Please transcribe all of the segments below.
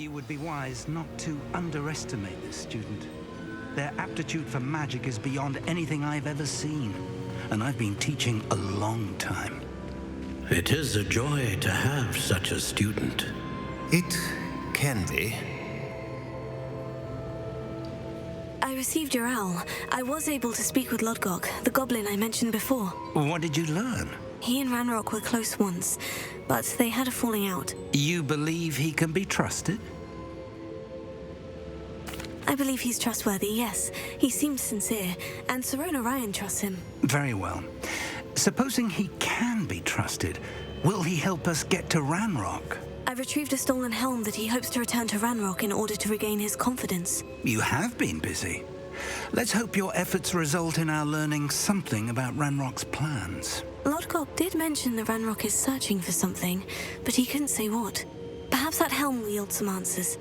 You would be wise not to underestimate this student. Their aptitude for magic is beyond anything I've ever seen, and I've been teaching a long time. It is a joy to have such a student. It can be. I received your owl. I was able to speak with Lodgok, the goblin I mentioned before. What did you learn? He and Ranrock were close once, but they had a falling out. You believe he can be trusted? I believe he's trustworthy, yes. He seems sincere, and Sirona Ryan trusts him. Very well. Supposing he can be trusted, will he help us get to Ranrock? I've retrieved a stolen helm that he hopes to return to Ranrock in order to regain his confidence. You have been busy. Let's hope your efforts result in our learning something about Ranrock's plans. Lodgok did mention that Ranrock is searching for something, but he couldn't say what. Perhaps that helm will yield some answers.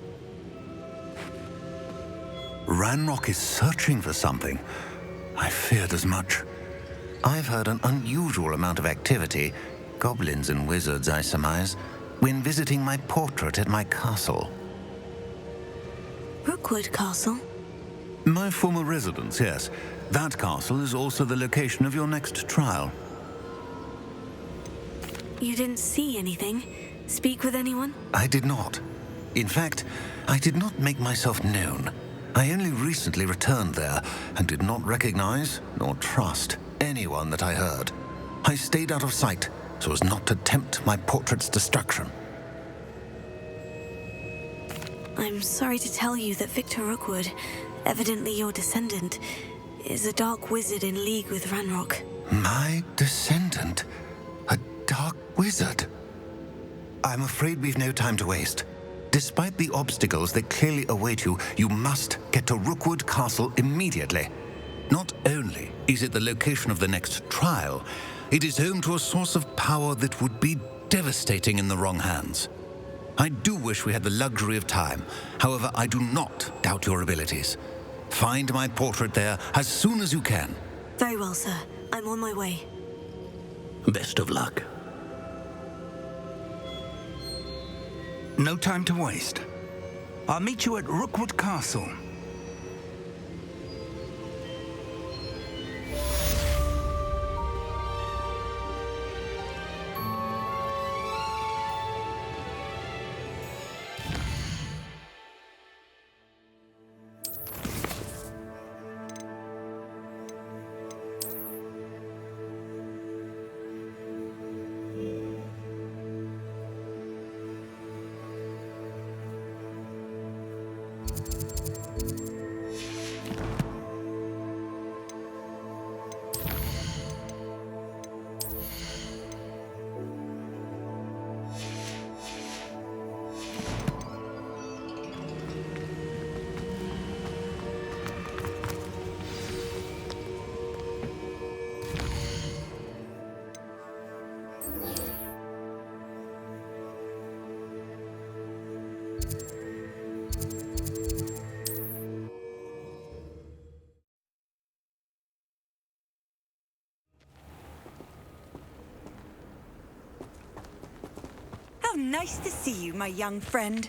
Ranrock is searching for something. I feared as much. I've heard an unusual amount of activity, goblins and wizards, I surmise, when visiting my portrait at my castle. Rookwood Castle? My former residence, yes. That castle is also the location of your next trial. You didn't see anything? Speak with anyone? I did not. In fact, I did not make myself known. I only recently returned there and did not recognize nor trust anyone that I heard. I stayed out of sight so as not to tempt my portrait's destruction. I'm sorry to tell you that Victor Rookwood, evidently your descendant, is a dark wizard in league with Ranrock. My descendant? A dark wizard? I'm afraid we've no time to waste. Despite the obstacles that clearly await you, you must get to Rookwood Castle immediately. Not only is it the location of the next trial, it is home to a source of power that would be devastating in the wrong hands. I do wish we had the luxury of time. However, I do not doubt your abilities. Find my portrait there as soon as you can. Very well, sir. I'm on my way. Best of luck. No time to waste. I'll meet you at Rookwood Castle. How nice to see you, my young friend.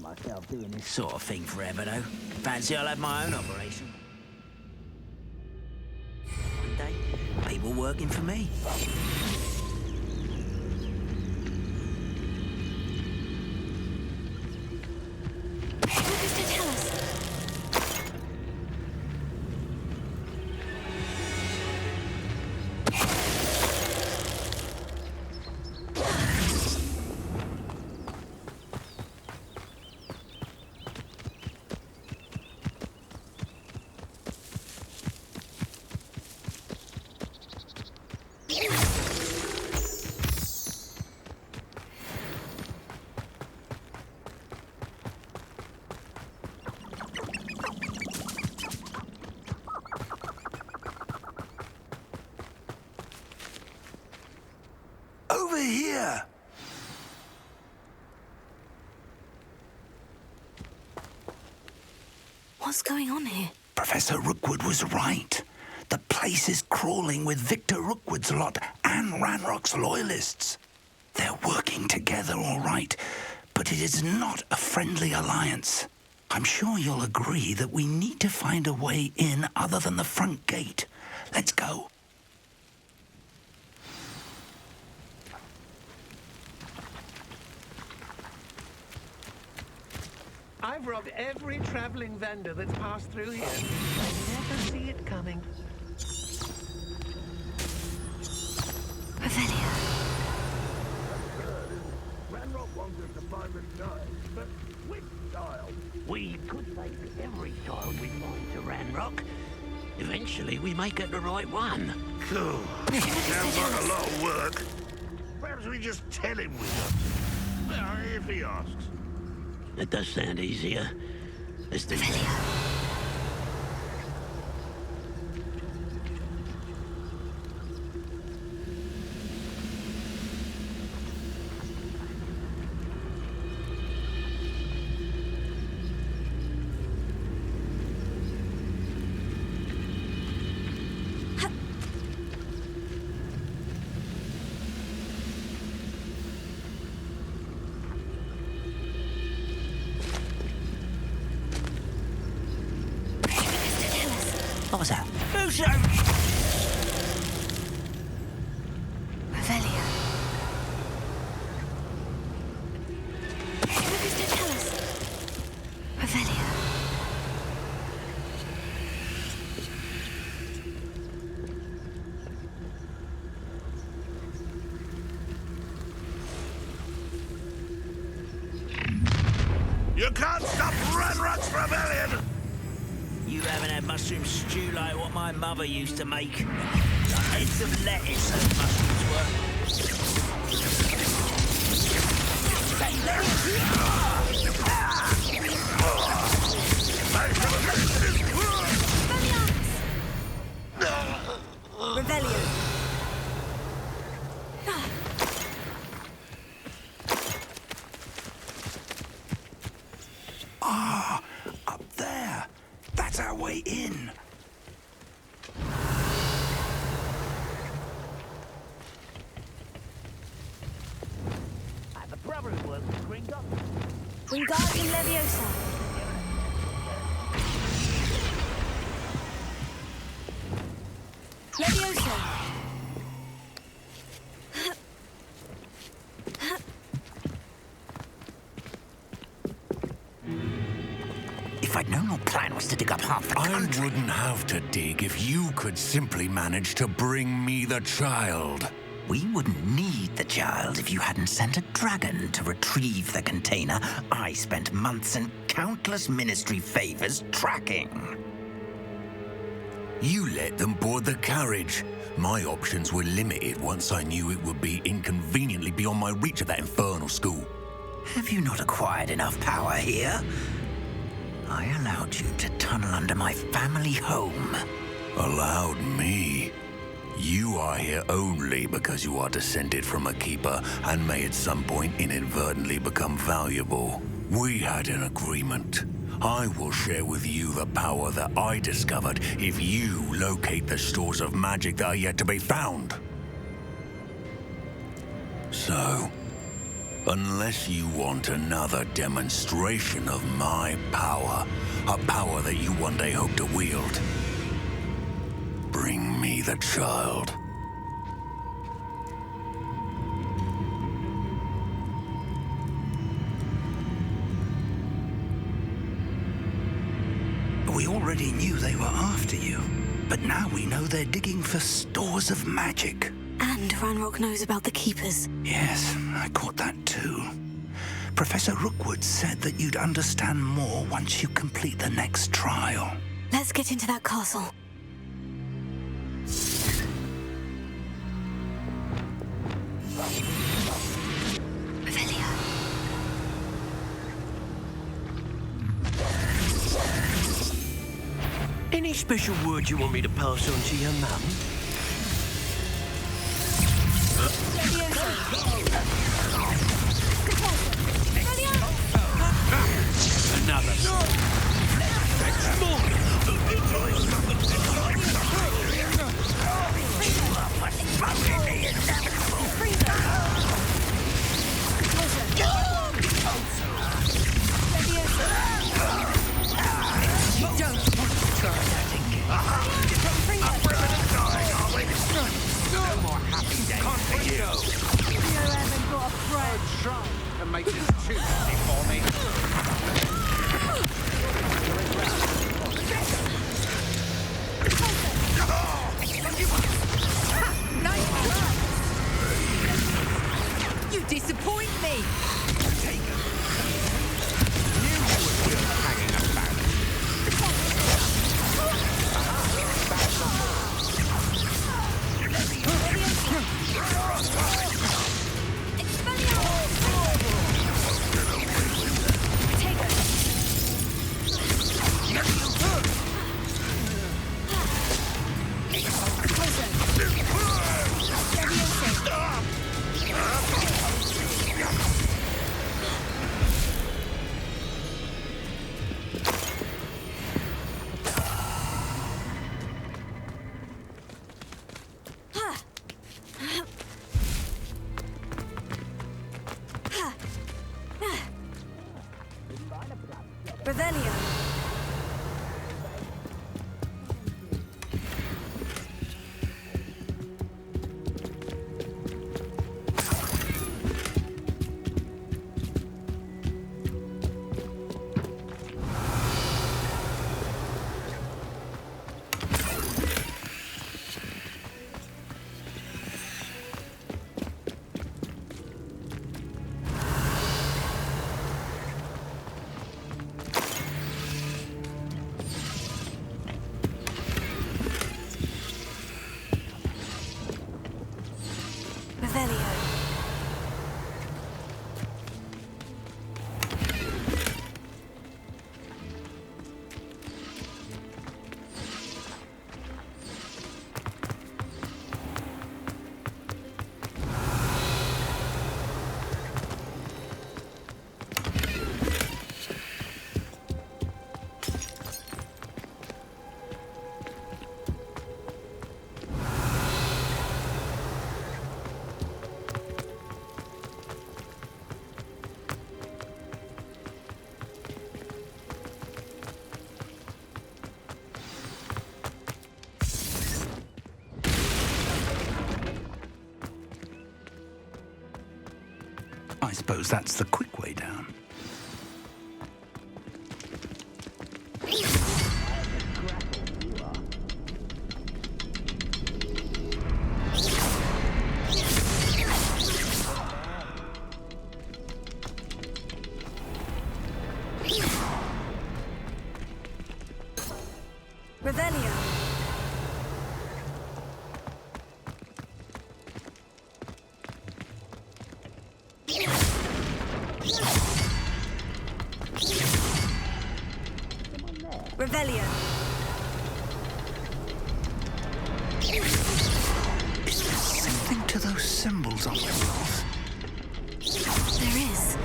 Myself doing this sort of thing forever, though. Fancy I'll have my own operation. One day, people working for me. What does that tell us? What's going on here? Professor Rookwood was right. The place is crawling with Victor Rookwood's lot and Ranrock's loyalists. They're working together, all right, but it is not a friendly alliance. I'm sure you'll agree that we need to find a way in other than the front gate. Let's go. I've robbed every traveling vendor that's passed through here. I never see it coming. Revelio. Ranrock wants us to find the child, but which child? We could take every child we find to Ranrock. Eventually, we may get the right one. Cool. Sounds like a lot of work. Perhaps we just tell him we got it. Well, if he asks. That does sound easier. Let's do that. What was that? Who's Revelio. What is to tell us? Revelio. You can't stop Ranrock's rebellion! You haven't had mushroom stew like what my mother used to make. Like heads of lettuce, those mushrooms were. Revelio. Up there. That's our way in. I have a brother who works with Green Dot. Wingardium Leviosa. Leviosa. If I'd known your plan was to dig up half the country... I wouldn't have to dig if you could simply manage to bring me the child. We wouldn't need the child if you hadn't sent a dragon to retrieve the container I spent months and countless ministry favors tracking. You let them board the carriage. My options were limited once I knew it would be inconveniently beyond my reach at that infernal school. Have you not acquired enough power here? I allowed you to tunnel under my family home. Allowed me? You are here only because you are descended from a keeper and may at some point inadvertently become valuable. We had an agreement. I will share with you the power that I discovered if you locate the stores of magic that are yet to be found. So, unless you want another demonstration of my power, a power that you one day hope to wield, bring me the child. We already knew they were after you, but now we know they're digging for stores of magic. And Ranrock knows about the Keepers. Yes, I caught that too. Professor Rookwood said that you'd understand more once you complete the next trial. Let's get into that castle. Revelio. Any special word you want me to pass on to your mum? Another. Make this too easy for me. You disappoint me! Revelio. I suppose that's the quick way down. Revelio. Revelio. Is there something to those symbols on the walls? There is.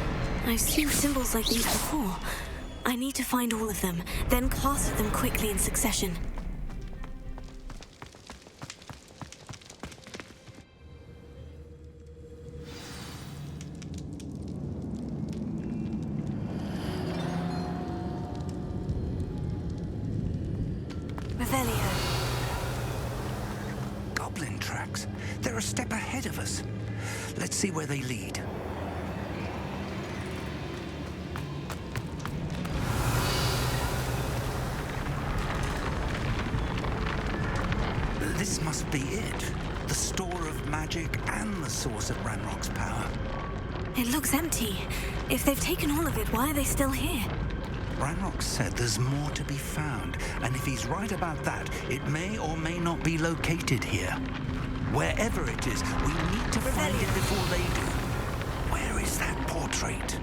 I've seen symbols like these before. I need to find all of them, then cast at them quickly in succession. Revelio. Goblin tracks. They're a step ahead of us. Let's see where they lead. This must be it. The store of magic and the source of Ranrock's power. It looks empty. If they've taken all of it, why are they still here? Ranrock said there's more to be found, and if he's right about that, it may or may not be located here. Wherever it is, we need to find it before they do. Where is that portrait?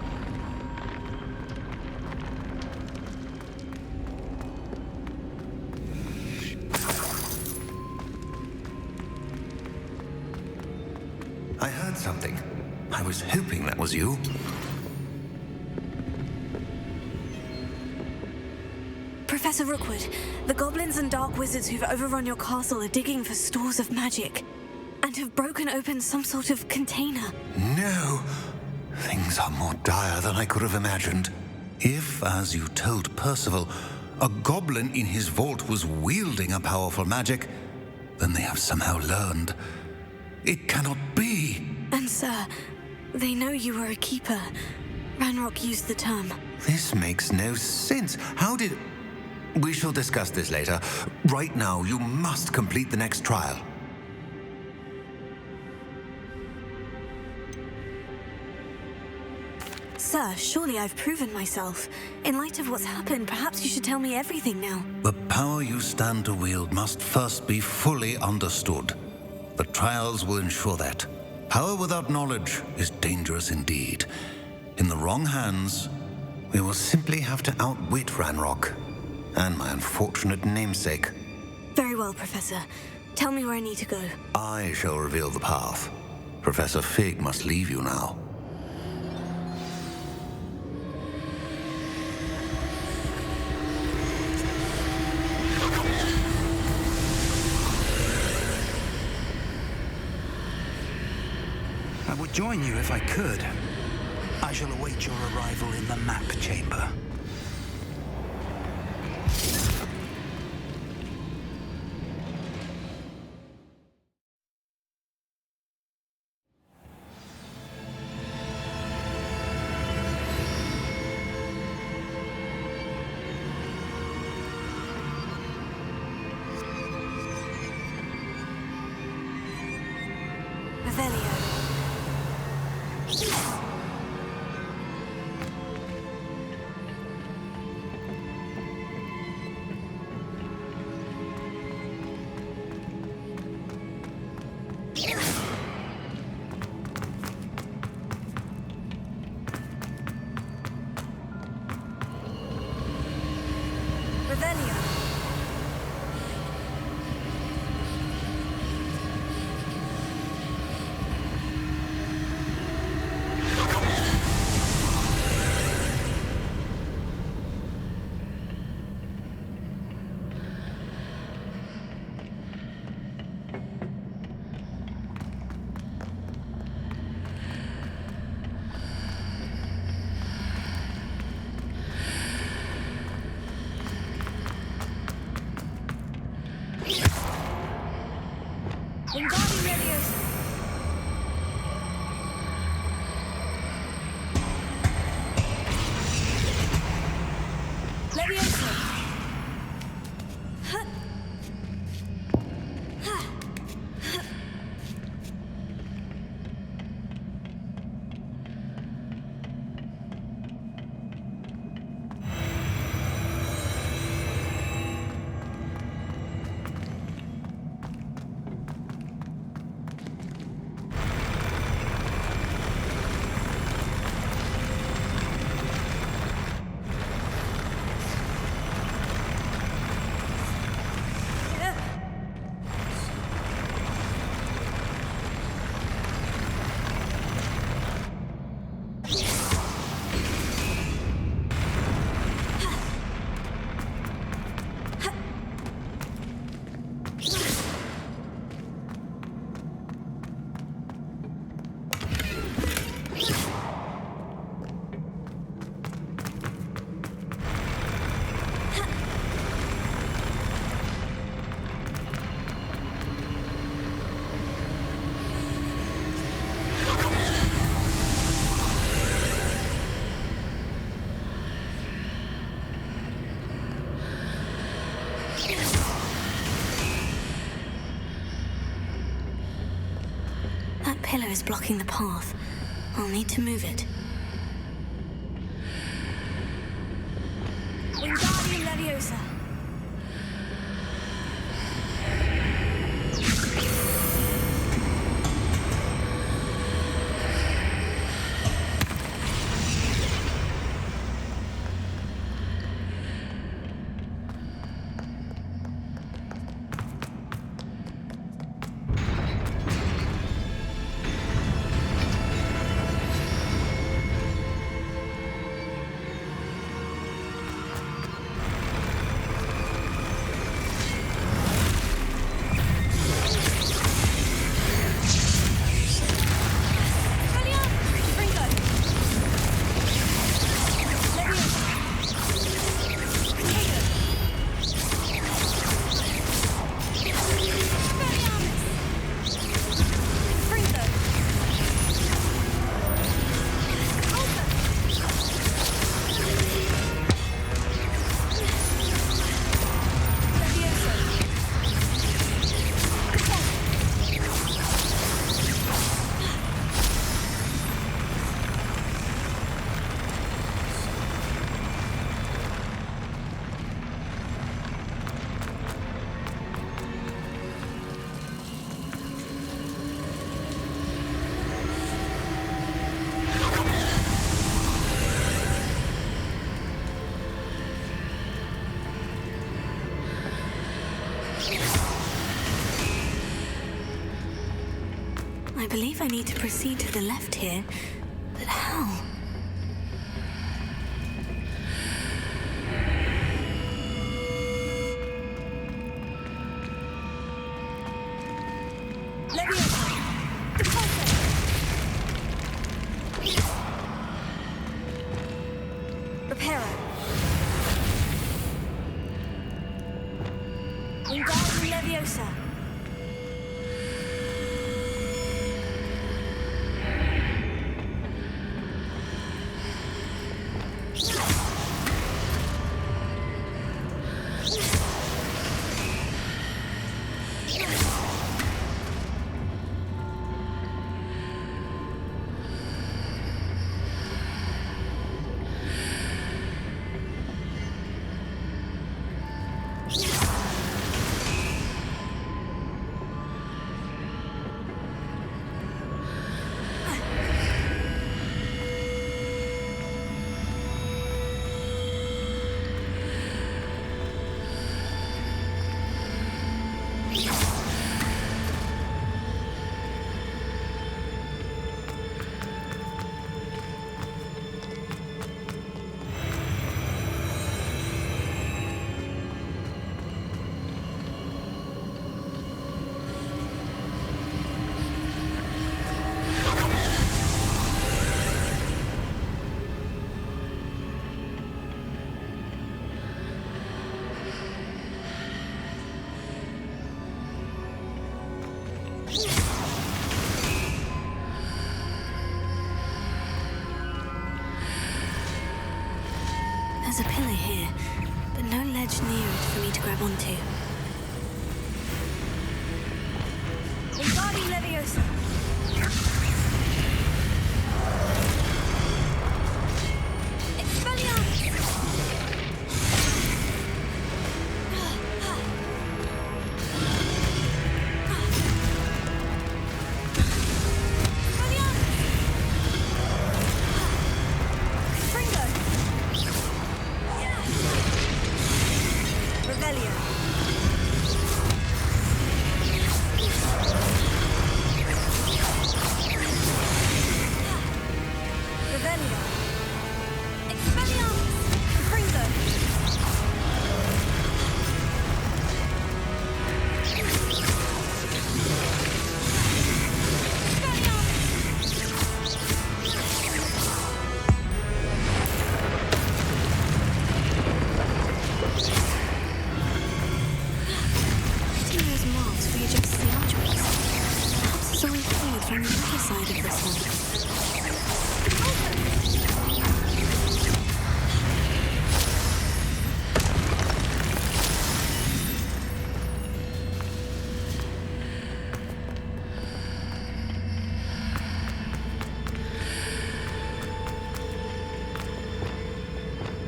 I heard something. I was hoping that was you. Professor Rookwood, the goblins and dark wizards who've overrun your castle are digging for stores of magic and have broken open some sort of container. No! Things are more dire than I could have imagined. If, as you told Percival, a goblin in his vault was wielding a powerful magic, then they have somehow learned. It cannot be! And sir, they know you were a keeper. Ranrock used the term. This makes no sense. How did... We shall discuss this later. Right now, you must complete the next trial. Sir, surely I've proven myself. In light of what's happened, perhaps you should tell me everything now. The power you stand to wield must first be fully understood. The trials will ensure that. Power without knowledge is dangerous indeed. In the wrong hands, we will simply have to outwit Ranrock and my unfortunate namesake. Very well, Professor. Tell me where I need to go. I shall reveal the path. Professor Fig must leave you now. I would join you if I could. I shall await your arrival in the map chamber. Revelio. Revelio. Wingardium Leviosa. Leviosa. That pillar is blocking the path. I'll need to move it. Wingardium Leviosa. I believe I need to proceed to the left here, but how? There's a pillar here, but no ledge near it for me to grab onto. Wingardium Leviosa. Expelliarmus.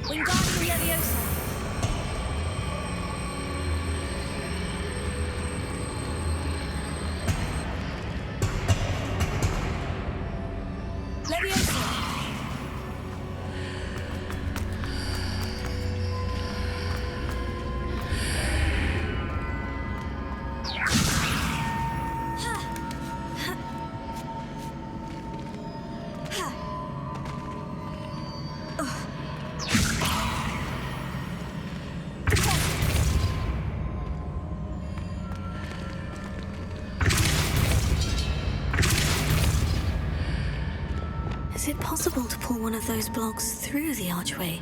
Wingardium Leviosa. Leviosa. Is it possible to pull one of those blocks through the archway?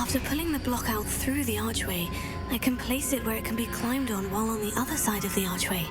After pulling the block out through the archway, I can place it where it can be climbed on while on the other side of the archway.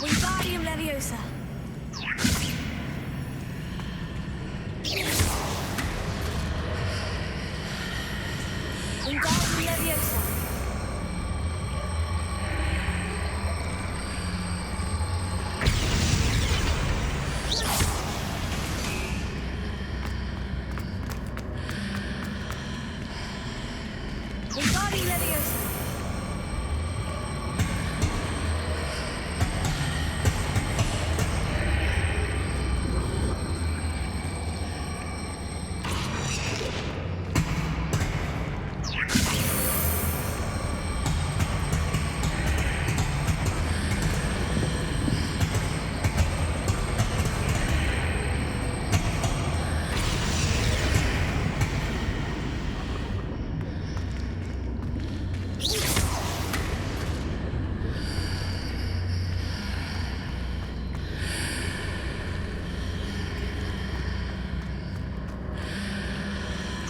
Wingardium Leviosa. Wingardium Leviosa. Wingardium Leviosa.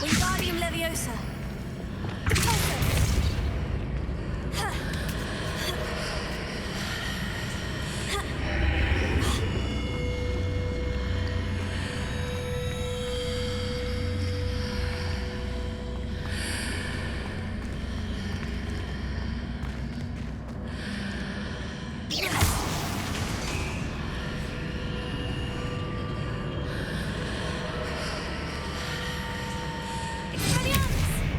Wingardium Leviosa. Expelliarmus!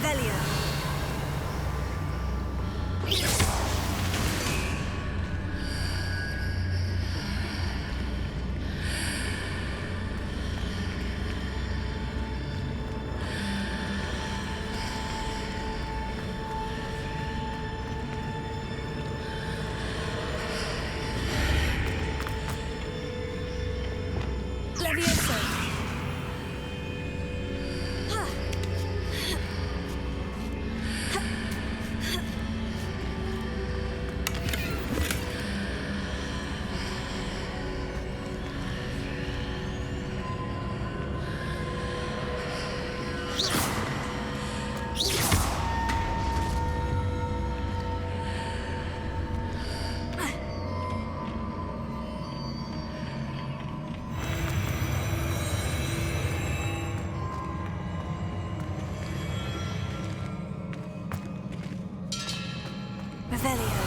Revelio. Levioso. Revelio.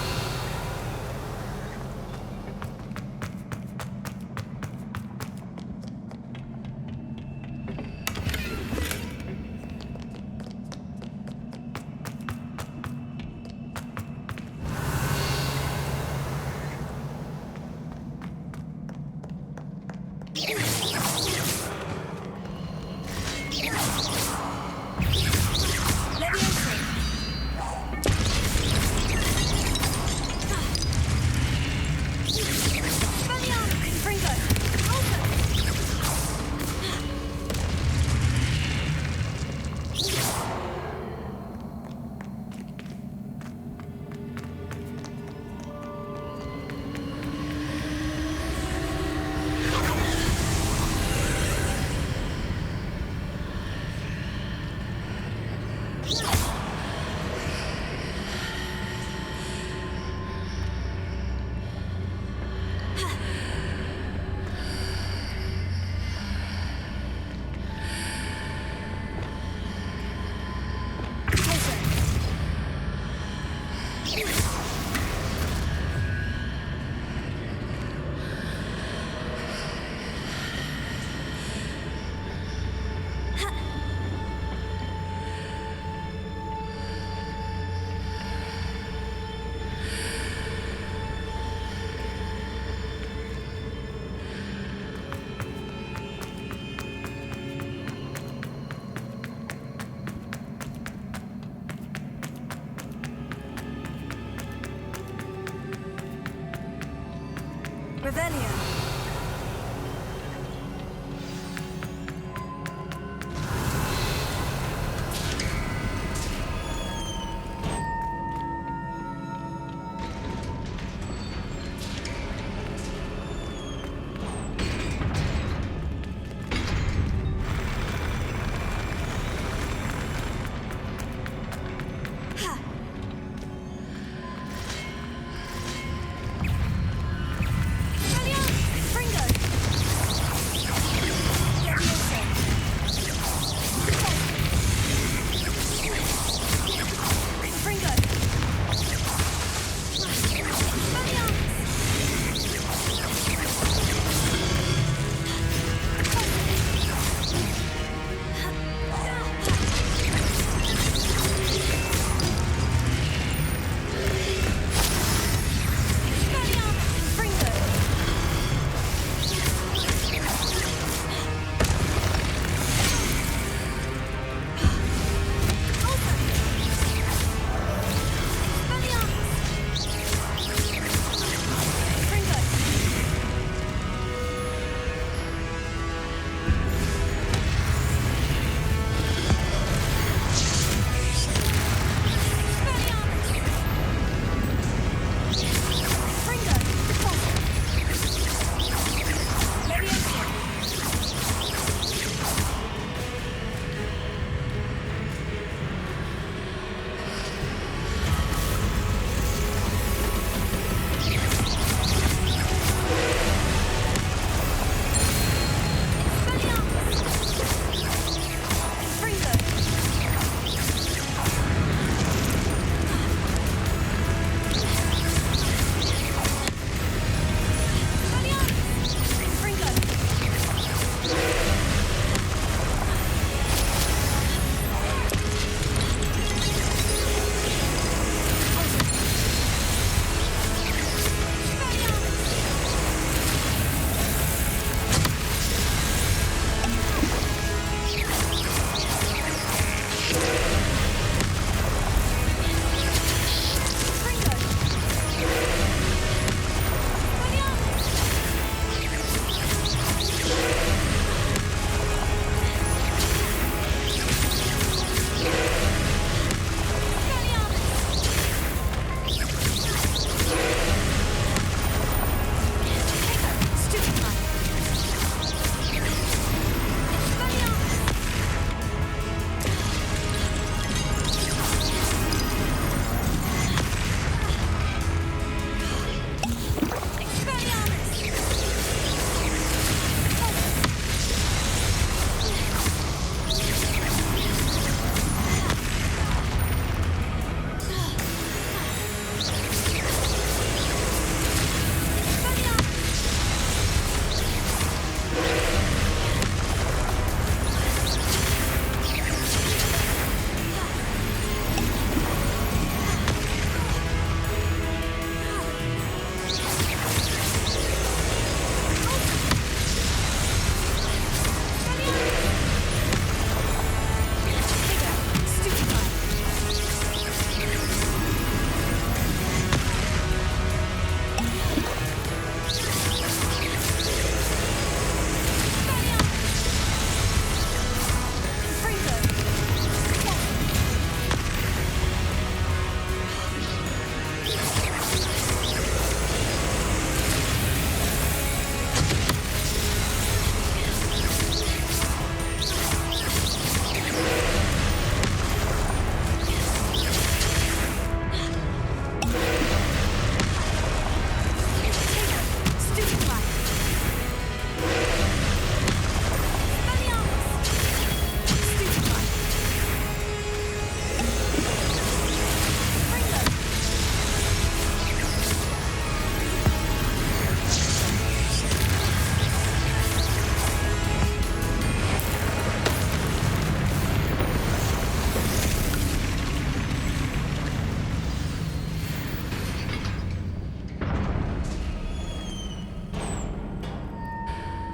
Revelio. Revelio.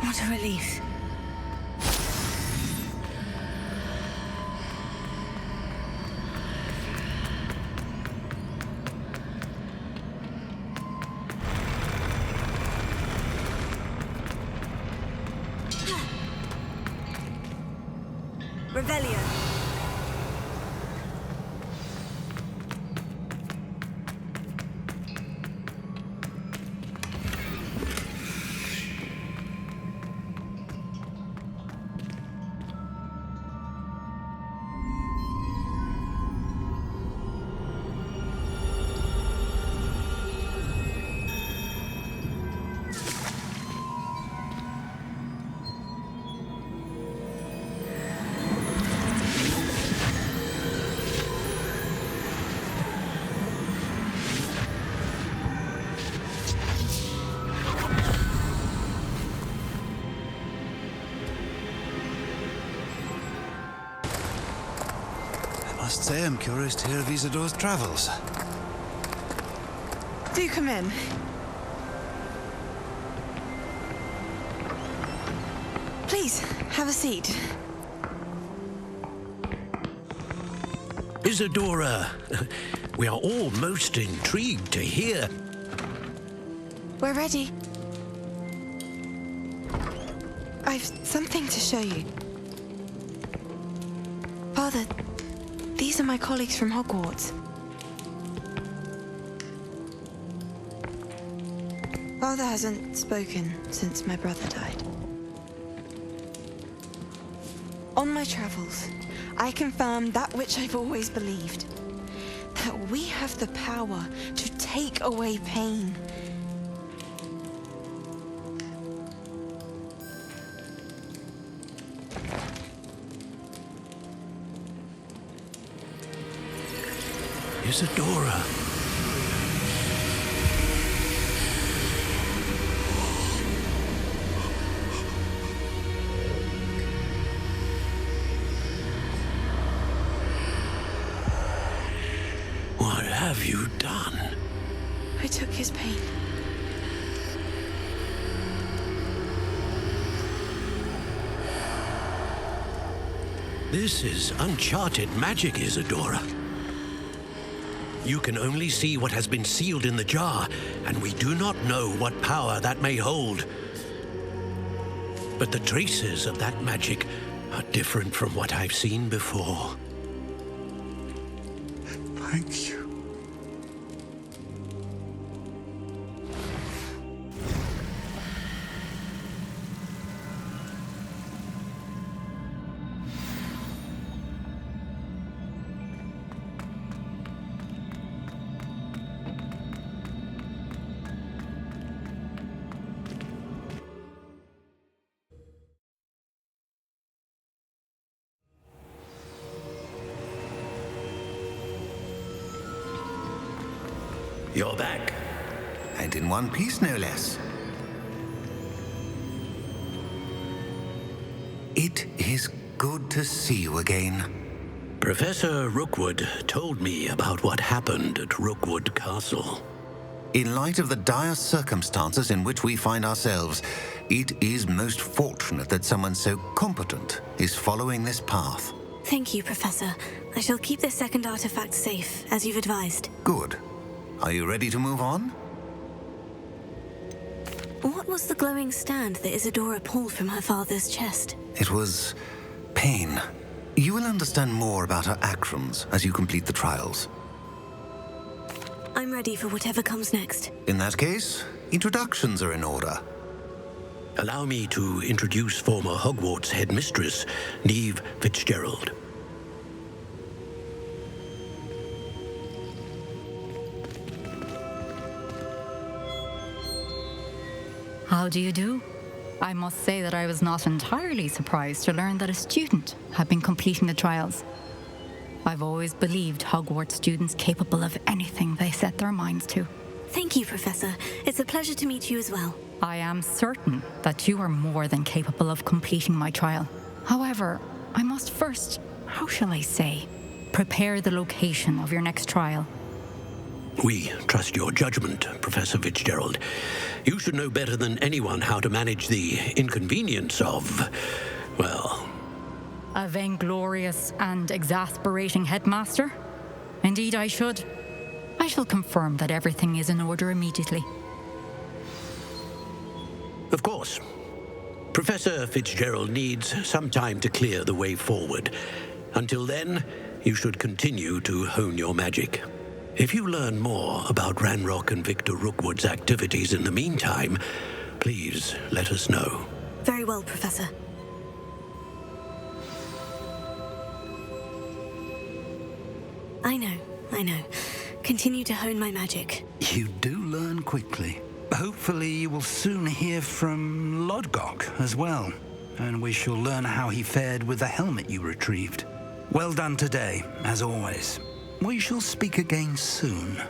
What a relief. Revelio. I must say I'm curious to hear of Isadore's travels. Do come in. Please, have a seat. Isadora, we are all most intrigued to hear. We're ready. I've something to show you. Father, these are my colleagues from Hogwarts. Father hasn't spoken since my brother died. On my travels, I confirmed that which I've always believed. That we have the power to take away pain. Isadora. What have you done? I took his pain. This is uncharted magic, Isadora. You can only see what has been sealed in the jar, and we do not know what power that may hold. But the traces of that magic are different from what I've seen before. Thank you. You're back. And in one piece, no less. It is good to see you again. Professor Rookwood told me about what happened at Rookwood Castle. In light of the dire circumstances in which we find ourselves, it is most fortunate that someone so competent is following this path. Thank you, Professor. I shall keep this second artifact safe, as you've advised. Good. Are you ready to move on? What was the glowing stand that Isadora pulled from her father's chest? It was pain. You will understand more about her actions as you complete the trials. I'm ready for whatever comes next. In that case, introductions are in order. Allow me to introduce former Hogwarts headmistress, Neve Fitzgerald. How do you do? I must say that I was not entirely surprised to learn that a student had been completing the trials. I've always believed Hogwarts students capable of anything they set their minds to. Thank you, Professor. It's a pleasure to meet you as well. I am certain that you are more than capable of completing my trial. However, I must first, how shall I say, prepare the location of your next trial. We trust your judgment, Professor Fitzgerald. You should know better than anyone how to manage the inconvenience of, well... A vainglorious and exasperating headmaster? Indeed, I should. I shall confirm that everything is in order immediately. Of course. Professor Fitzgerald needs some time to clear the way forward. Until then, you should continue to hone your magic. If you learn more about Ranrock and Victor Rookwood's activities in the meantime, please let us know. Very well, Professor. I know. Continue to hone my magic. You do learn quickly. Hopefully you will soon hear from Lodgok as well, and we shall learn how he fared with the helmet you retrieved. Well done today, as always. We shall speak again soon.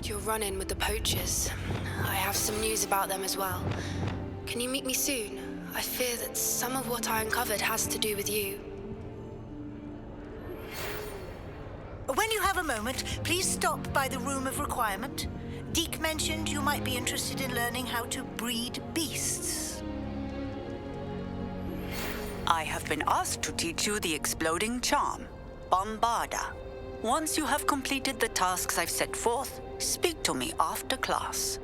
Your run-in with the poachers. I have some news about them as well. Can you meet me soon? I fear that some of what I uncovered has to do with you. When you have a moment, please stop by the Room of Requirement. Deke mentioned you might be interested in learning how to breed beasts. I have been asked to teach you the exploding charm, Bombarda. Once you have completed the tasks I've set forth, speak to me after class.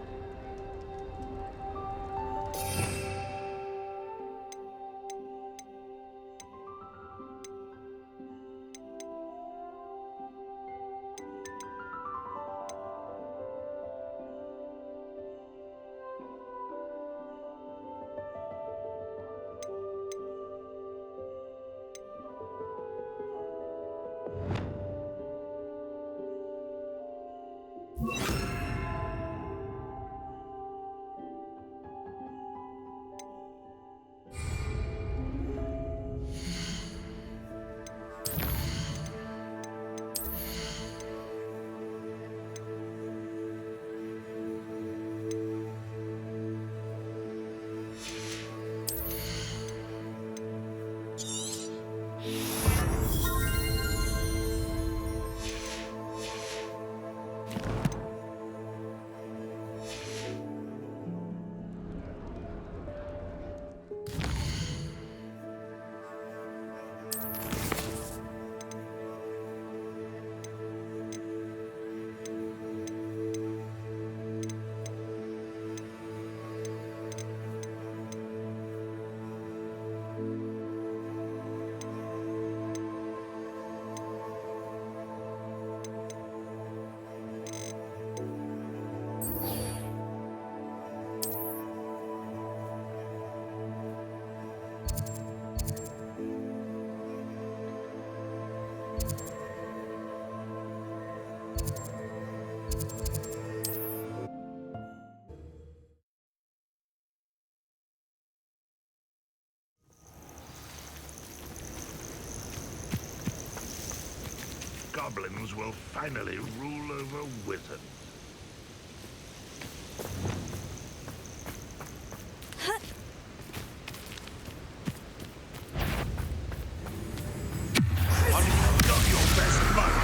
goblins will finally rule over wizards. Not your best month.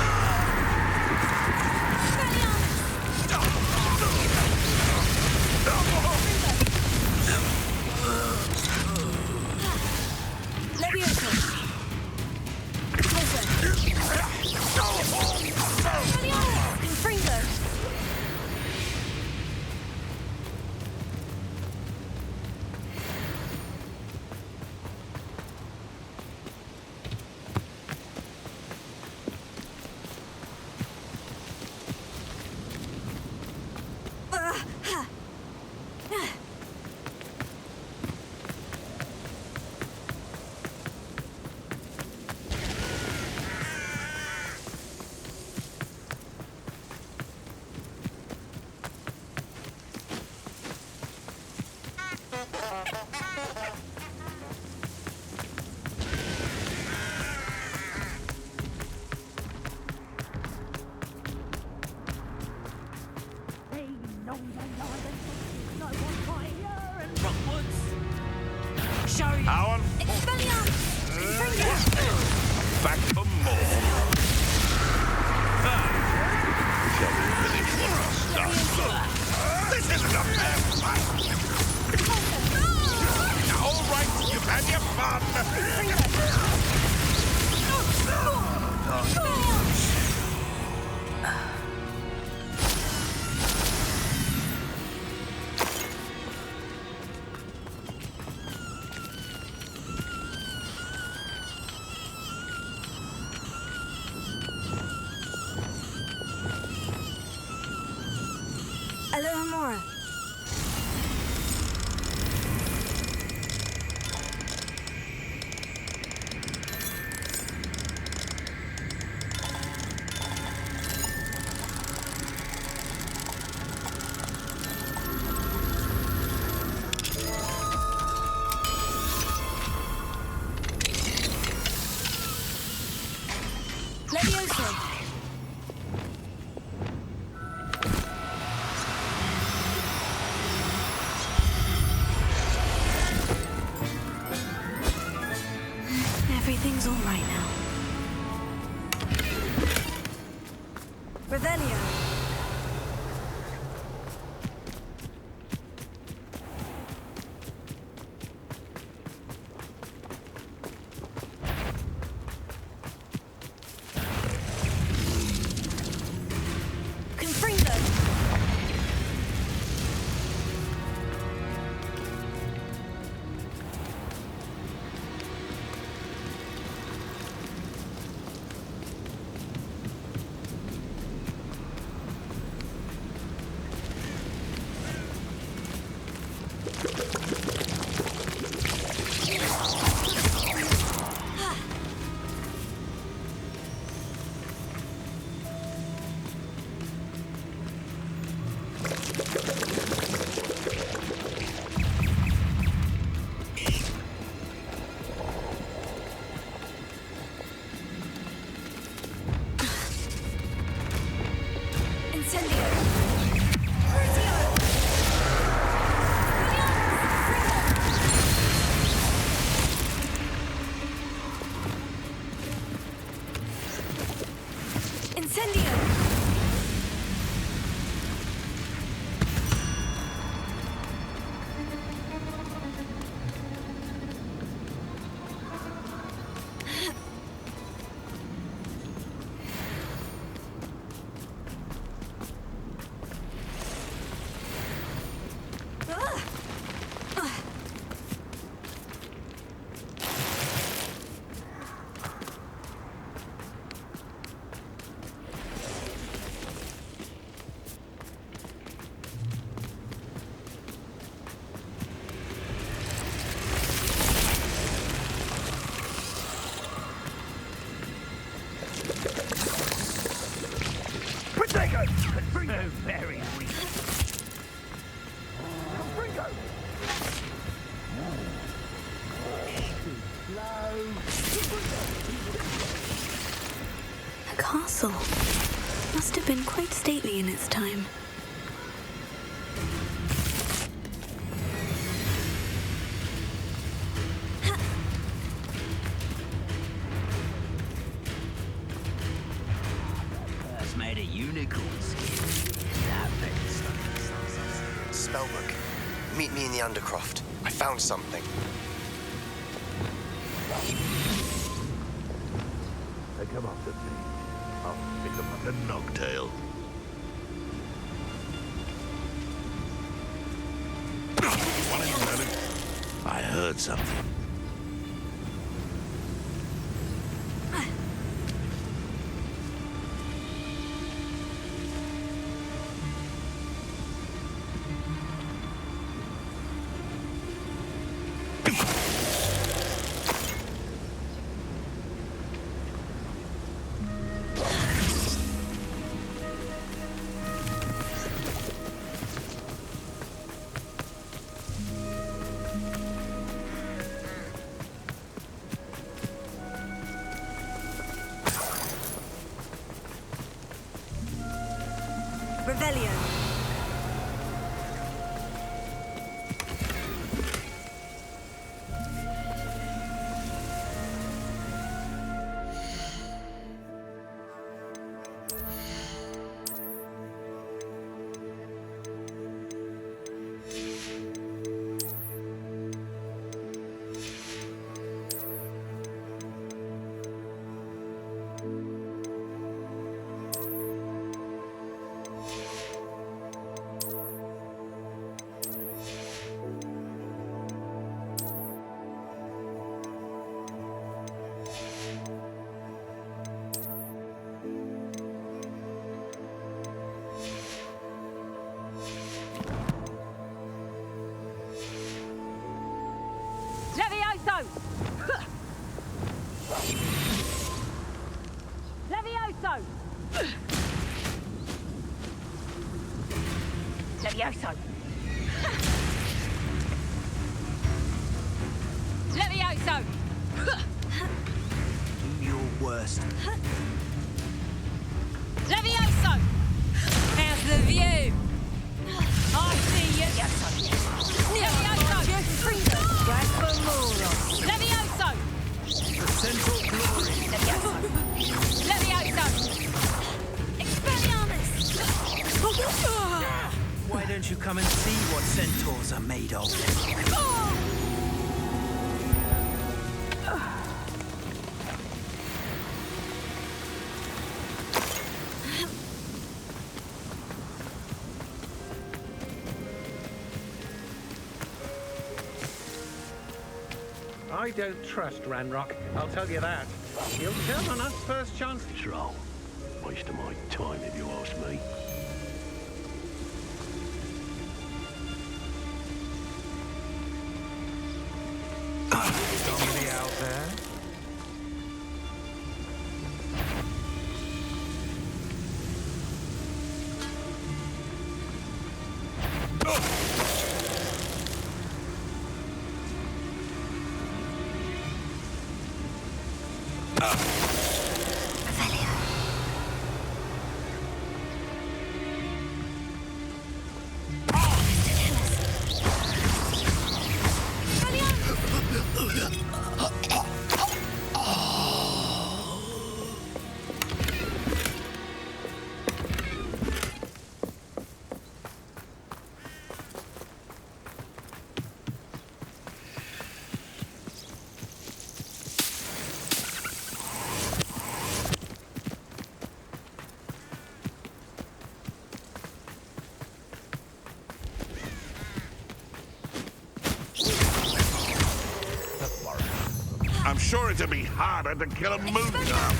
Back for more. Shall we finish what our stuff? This isn't a fair fight. All right, you've had your fun. Alohomora. Levioso. Everything's all right now. Revelio. Confringo. castle. Must have been quite stately in its time. That's made of unicorn skin. Spellbook. Meet me in the Undercroft. I found something. They come up to me. I'll pick them up the Nogtail. One in the moment. I heard something. Revelio. Levioso! Levioso! Levioso! Levioso! Do your worst. Levioso! How's the view? I see you. Levioso! Levioso! Central glory. Levioso! Levioso! Expelliarmus! Why don't you come and see what centaurs are made of? I don't trust Ranrock, I'll tell you that. He'll turn on us first chance. Troll. Waste of my time if you ask me. Somebody out there? I'm sure it'd be harder to kill a moon calf.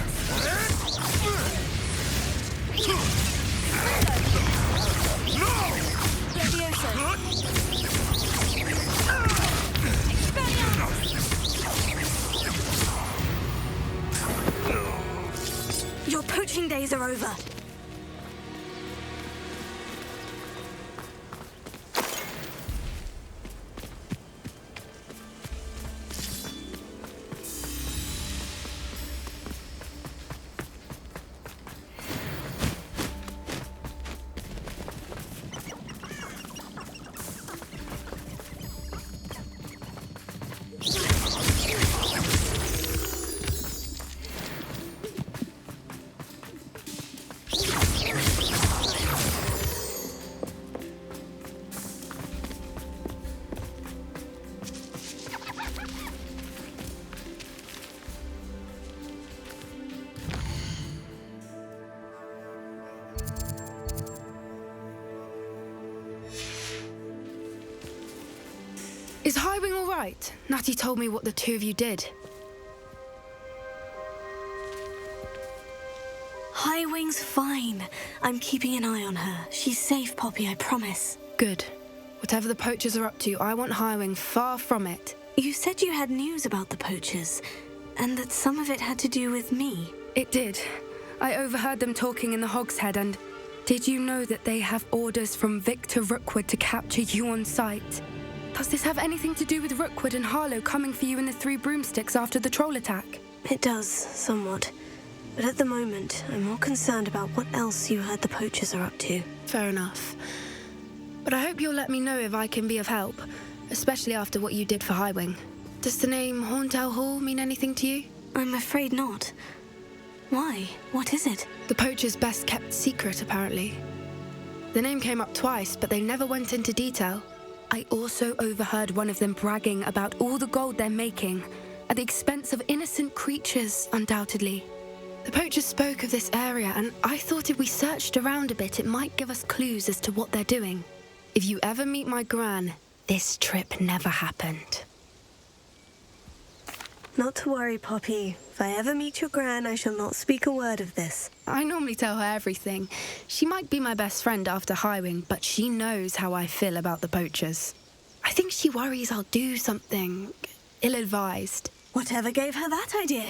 Your poaching days are over. right. Natty told me what the two of you did. Highwing's fine. I'm keeping an eye on her. She's safe, Poppy, I promise. Good. Whatever the poachers are up to, I want Highwing far from it. You said you had news about the poachers, and that some of it had to do with me. It did. I overheard them talking in the Hogshead, and did you know that they have orders from Victor Rookwood to capture you on sight? Does this have anything to do with Rookwood and Harlow coming for you in the Three Broomsticks after the troll attack? It does, somewhat. But at the moment, I'm more concerned about what else you heard the poachers are up to. Fair enough. But I hope you'll let me know if I can be of help, especially after what you did for Highwing. Does the name Horntail Hall mean anything to you? I'm afraid not. Why? What is it? The poachers' best kept secret, apparently. The name came up twice, but they never went into detail. I also overheard one of them bragging about all the gold they're making, at the expense of innocent creatures, undoubtedly. The poachers spoke of this area, and I thought if we searched around a bit, it might give us clues as to what they're doing. If you ever meet my gran, this trip never happened. Not to worry, Poppy. If I ever meet your gran, I shall not speak a word of this. I normally tell her everything. She might be my best friend after Highwing, but she knows how I feel about the poachers. I think she worries I'll do something ill-advised. Whatever gave her that idea?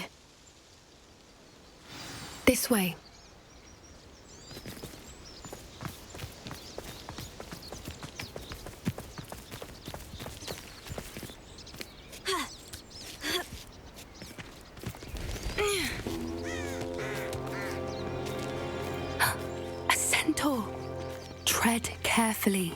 This way. A centaur. Tread carefully.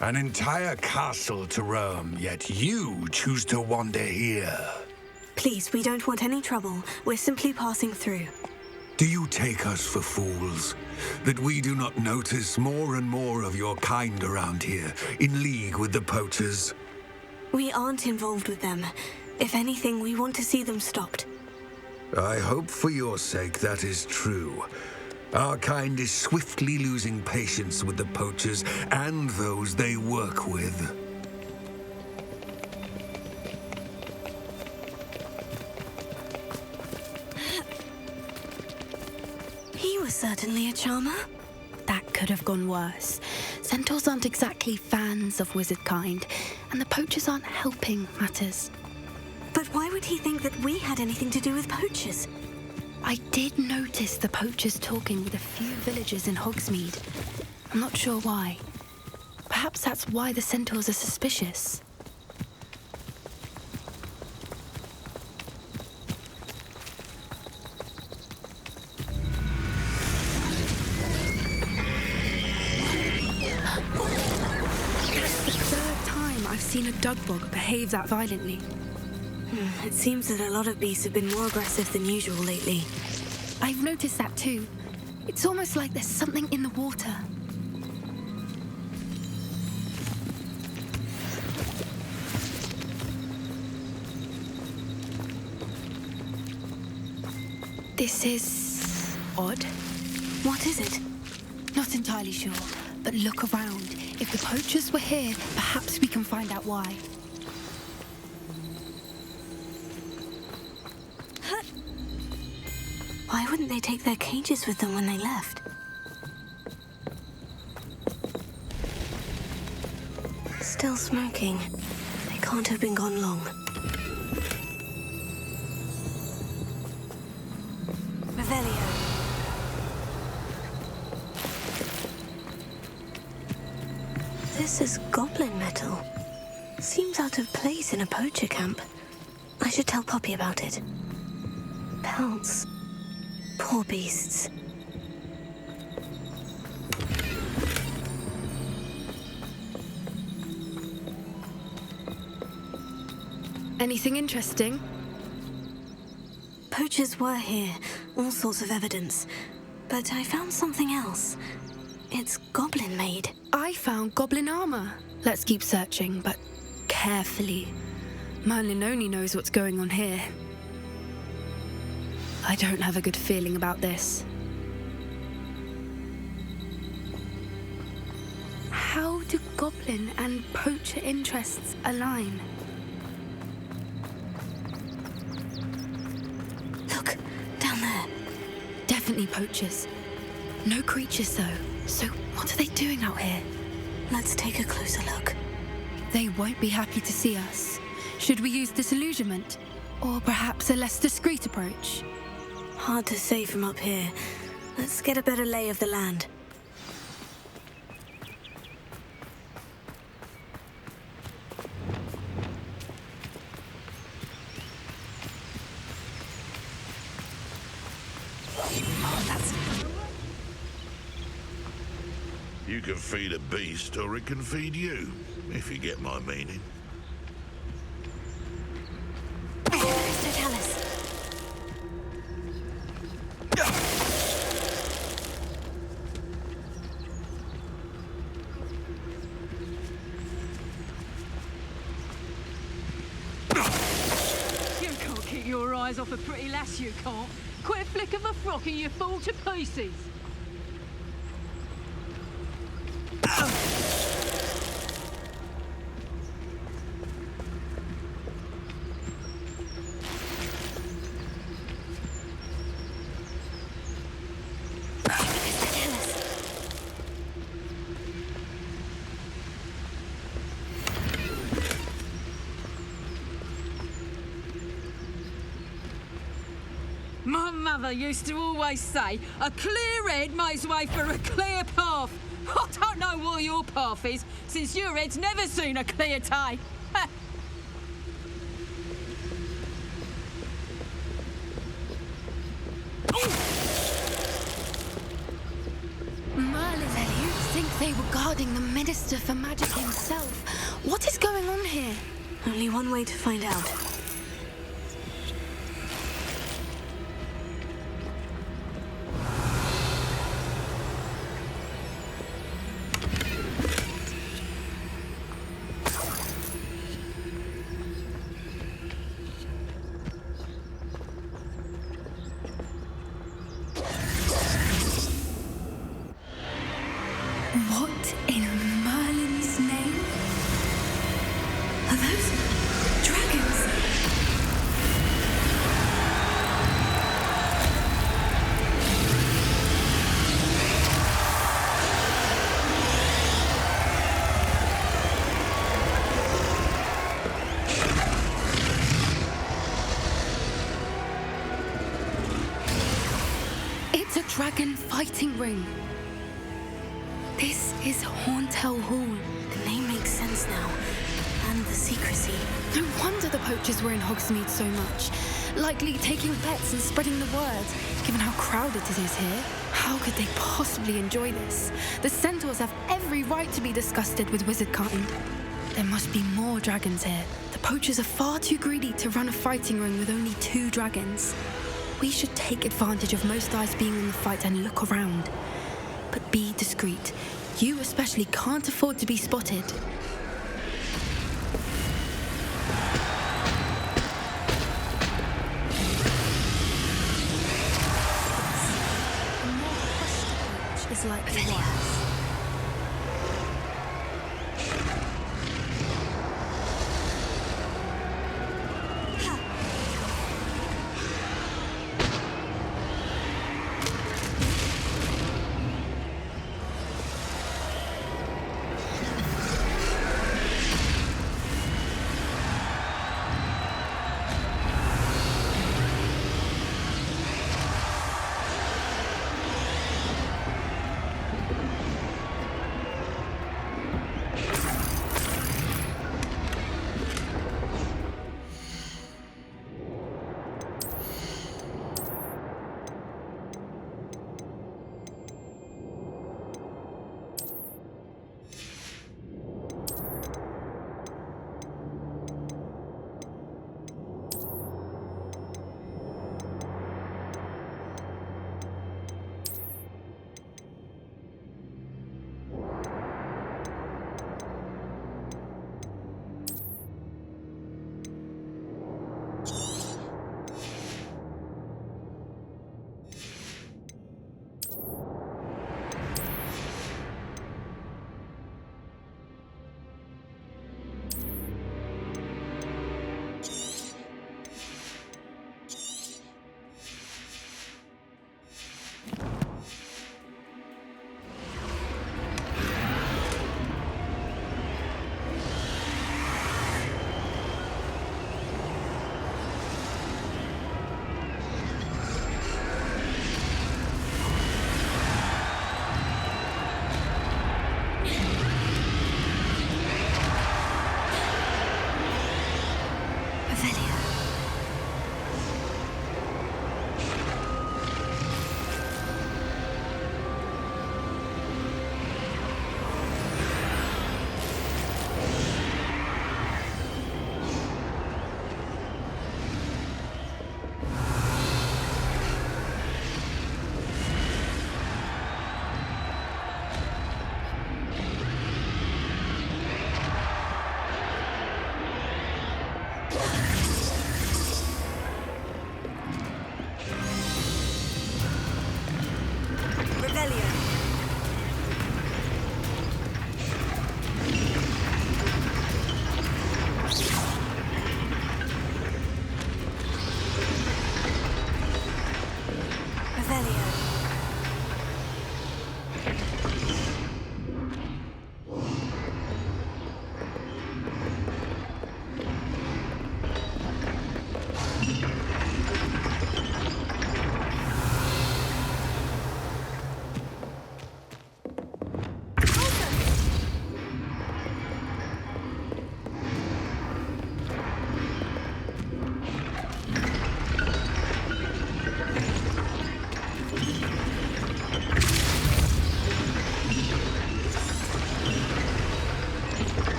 An entire castle to roam, yet you choose to wander here. Please, we don't want any trouble. We're simply passing through. Do you take us for fools? That we do not notice more and more of your kind around here, in league with the poachers? We aren't involved with them. If anything, we want to see them stopped. I hope for your sake that is true. Our kind is swiftly losing patience with the poachers and those they work with. He was certainly a charmer. That could have gone worse. Centaurs aren't exactly fans of wizard kind, and the poachers aren't helping matters. But why would he think that we had anything to do with poachers? I did notice the poachers talking with a few villagers in Hogsmeade. I'm not sure why. Perhaps that's why the centaurs are suspicious. That's the third time I've seen a dugbog behave that violently. It seems that a lot of beasts have been more aggressive than usual lately. I've noticed that too. It's almost like there's something in the water. This is odd. What is it? Not entirely sure, but look around. If the poachers were here, perhaps we can find out why. Why wouldn't they take their cages with them when they left? Still smoking. They can't have been gone long. Revelio. This is goblin metal. Seems out of place in a poacher camp. I should tell Poppy about it. Pelts. Poor beasts. Anything interesting? Poachers were here, all sorts of evidence. But I found something else. It's goblin-made. I found goblin armor. Let's keep searching, but carefully. Merlin only knows what's going on here. I don't have a good feeling about this. How do goblin and poacher interests align? Look, down there. Definitely poachers. No creatures, though. So what are they doing out here? Let's take a closer look. They won't be happy to see us. Should we use disillusionment? Or perhaps a less discreet approach? Hard to say from up here. Let's get a better lay of the land. You can feed a beast, or it can feed you, if you get my meaning. Totalis. You can't keep your eyes off a pretty lass, you can't. Quit a flick of a frock and you fall to pieces. My mother used to always say, a clear head makes way for a clear path. I don't know what your path is, since your head's never seen a clear day. Merlin, you think they were guarding the Minister for Magic himself? What is going on here? Only one way to find out. What in Merlin's name? Are those dragons? It's a dragon fighting ring. This is Hauntel Hall. The name makes sense now. And the secrecy. No wonder the poachers were in Hogsmeade so much. Likely taking bets and spreading the word. Given how crowded it is here, how could they possibly enjoy this? The centaurs have every right to be disgusted with wizard kind. There must be more dragons here. The poachers are far too greedy to run a fighting ring with only 2 dragons. We should take advantage of most eyes being in the fight and look around. But be discreet. You especially can't afford to be spotted. A more hushed approach is likely wise.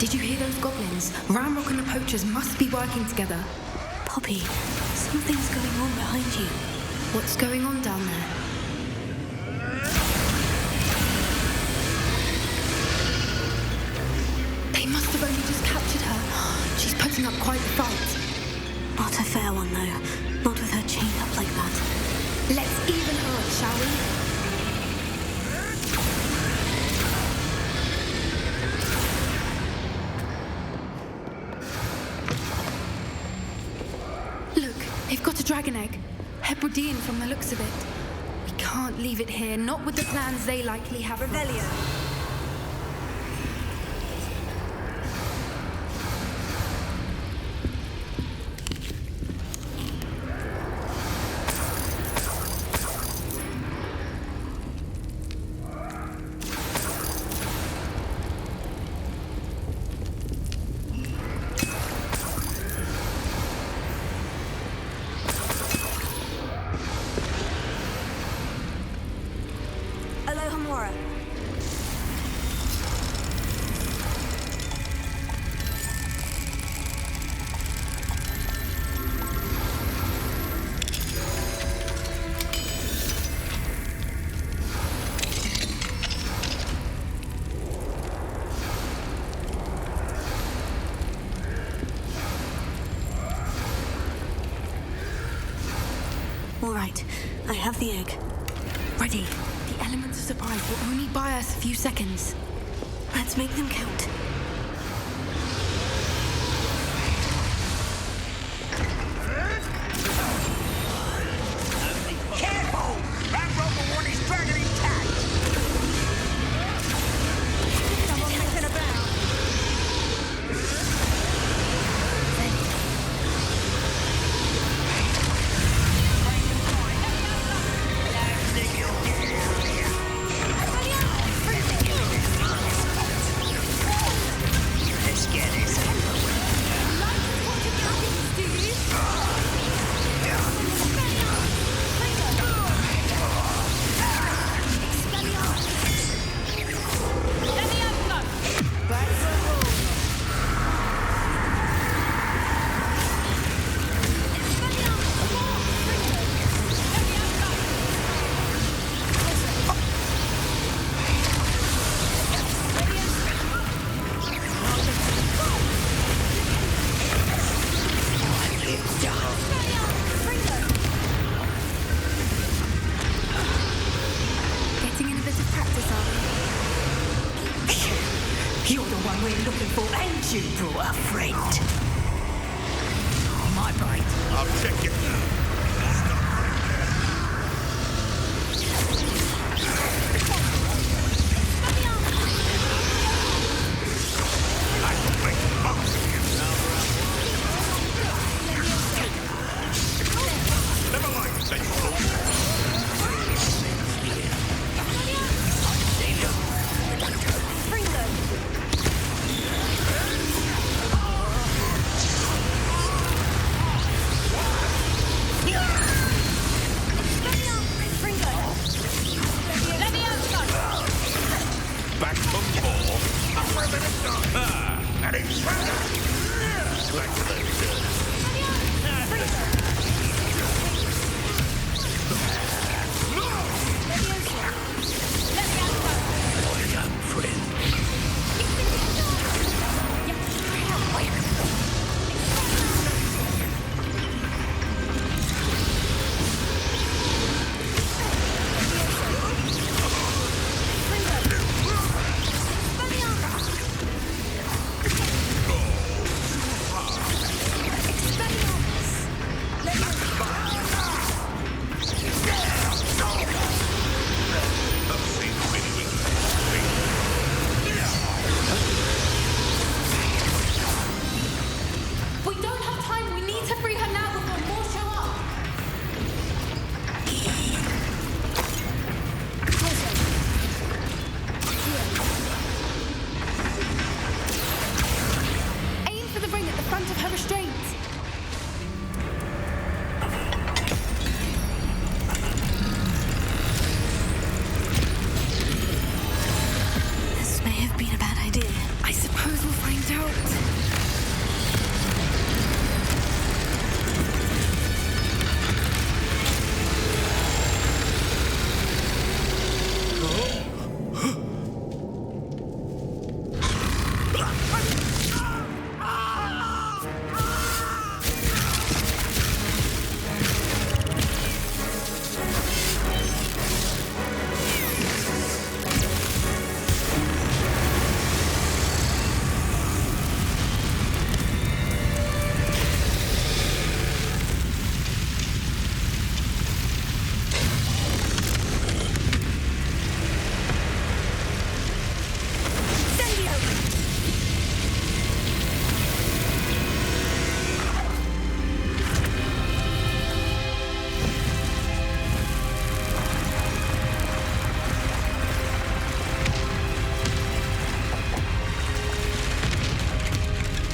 Did you hear those goblins? Ramrock and the poachers must be working together. Poppy, something's going on behind you. What's going on down there? They must have only just captured her. She's putting up quite the fight. Not a fair one, though. Not with her chained up like that. Let's even her up, shall we? They've got a dragon egg. Hebridean from the looks of it. We can't leave it here, not with the plans they likely have. Revelio. All right, I have the egg. Ready. The elements of surprise will only buy us a few seconds. Let's make them count. Careful! Ramrock will want his dragon intact! Someone messing about. Let's get this over with. Getting in a bit of practice, are we? You're the one we're looking for, and you brought a friend. My bite. I'll check it now. Back from four. And it's back to We don't have time. We need to free her now before more show up. Aim for the ring at the front of her restraints. This may have been a bad idea. I suppose we'll find out.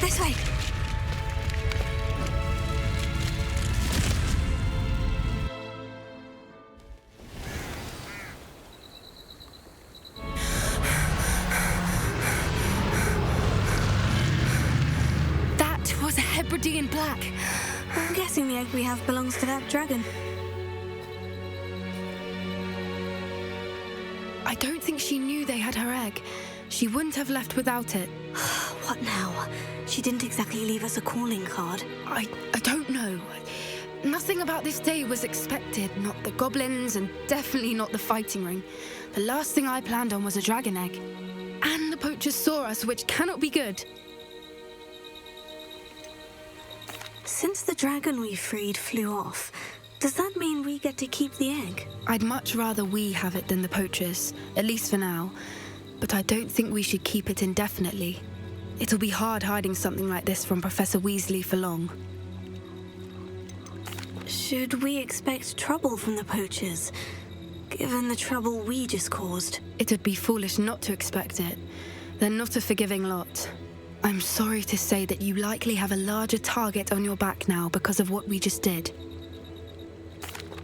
This way. That was a Hebridean black. I'm guessing the egg we have belongs to that dragon. I don't think she knew they had her egg. She wouldn't have left without it. What now? She didn't exactly leave us a calling card. I don't know. Nothing about this day was expected. Not the goblins, and definitely not the fighting ring. The last thing I planned on was a dragon egg. And the poachers saw us, which cannot be good. Since the dragon we freed flew off, does that mean we get to keep the egg? I'd much rather we have it than the poachers, at least for now. But I don't think we should keep it indefinitely. It'll be hard hiding something like this from Professor Weasley for long. Should we expect trouble from the poachers, given the trouble we just caused? It'd be foolish not to expect it. They're not a forgiving lot. I'm sorry to say that you likely have a larger target on your back now because of what we just did.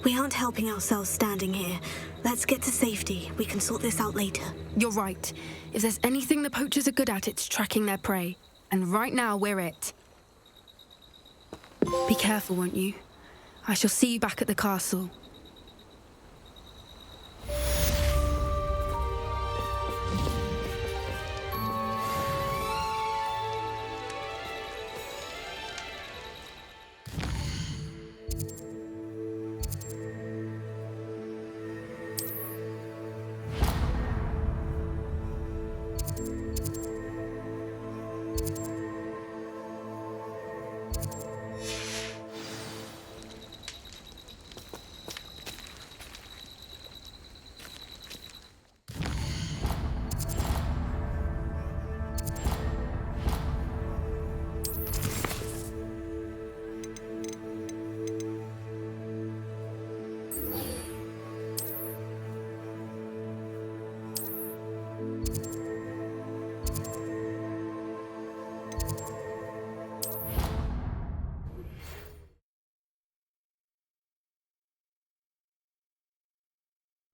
We aren't helping ourselves standing here. Let's get to safety. We can sort this out later. You're right. If there's anything the poachers are good at, it's tracking their prey. And right now, we're it. Be careful, won't you? I shall see you back at the castle.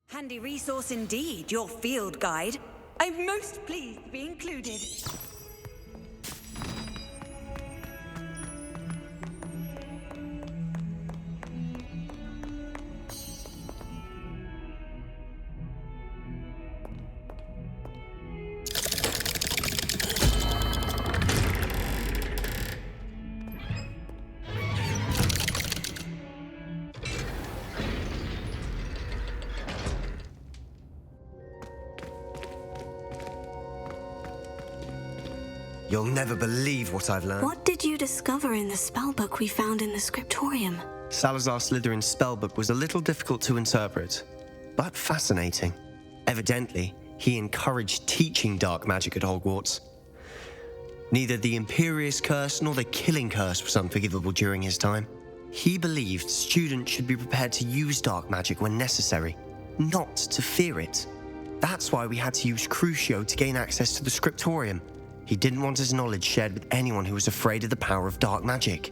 Handy resource indeed, your field guide. I'm most pleased to be included. You'll never believe what I've learned. What did you discover in the spellbook we found in the scriptorium? Salazar Slytherin's spellbook was a little difficult to interpret, but fascinating. Evidently, he encouraged teaching dark magic at Hogwarts. Neither the Imperious Curse nor the Killing Curse was unforgivable during his time. He believed students should be prepared to use dark magic when necessary, not to fear it. That's why we had to use Crucio to gain access to the scriptorium. He didn't want his knowledge shared with anyone who was afraid of the power of dark magic.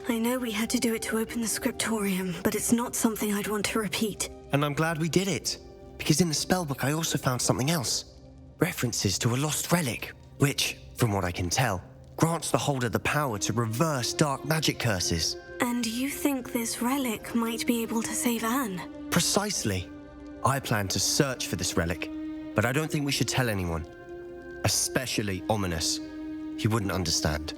I know we had to do it to open the scriptorium, but it's not something I'd want to repeat. And I'm glad we did it. because in the spellbook I also found something else. References to a lost relic, which, from what I can tell, grants the holder the power to reverse dark magic curses. And you think this relic might be able to save Anne? Precisely. I plan to search for this relic, but I don't think we should tell anyone. Especially Ominous. He wouldn't understand.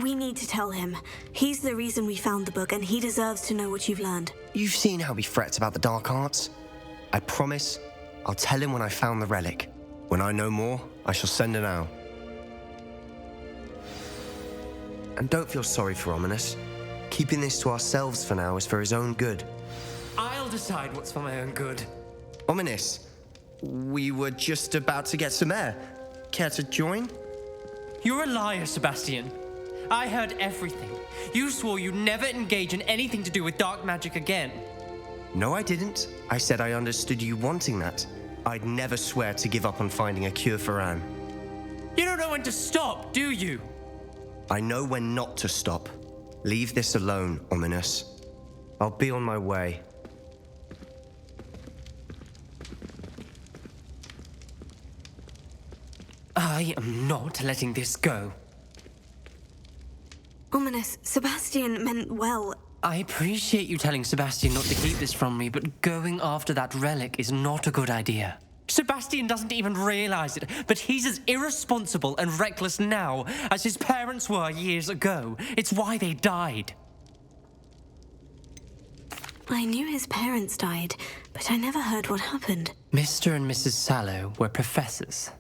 We need to tell him. He's the reason we found the book, and he deserves to know what you've learned. You've seen how he frets about the dark arts. I promise I'll tell him when I found the relic. When I know more, I shall send an owl. And don't feel sorry for Ominous. Keeping this to ourselves for now is for his own good. I'll decide what's for my own good. Ominous, we were just about to get some air. Care to join? You're a liar, Sebastian. I heard everything. You swore you'd never engage in anything to do with dark magic again. No, I didn't. I said I understood you wanting that. I'd never swear to give up on finding a cure for Anne. You don't know when to stop, do you? I know when not to stop. Leave this alone, Ominous. I'll be on my way. I am not letting this go. Ominous, Sebastian meant well. I appreciate you telling Sebastian not to keep this from me, but going after that relic is not a good idea. Sebastian doesn't even realize it, but he's as irresponsible and reckless now as his parents were years ago. It's why they died. I knew his parents died, but I never heard what happened. Mr. and Mrs. Sallow were professors.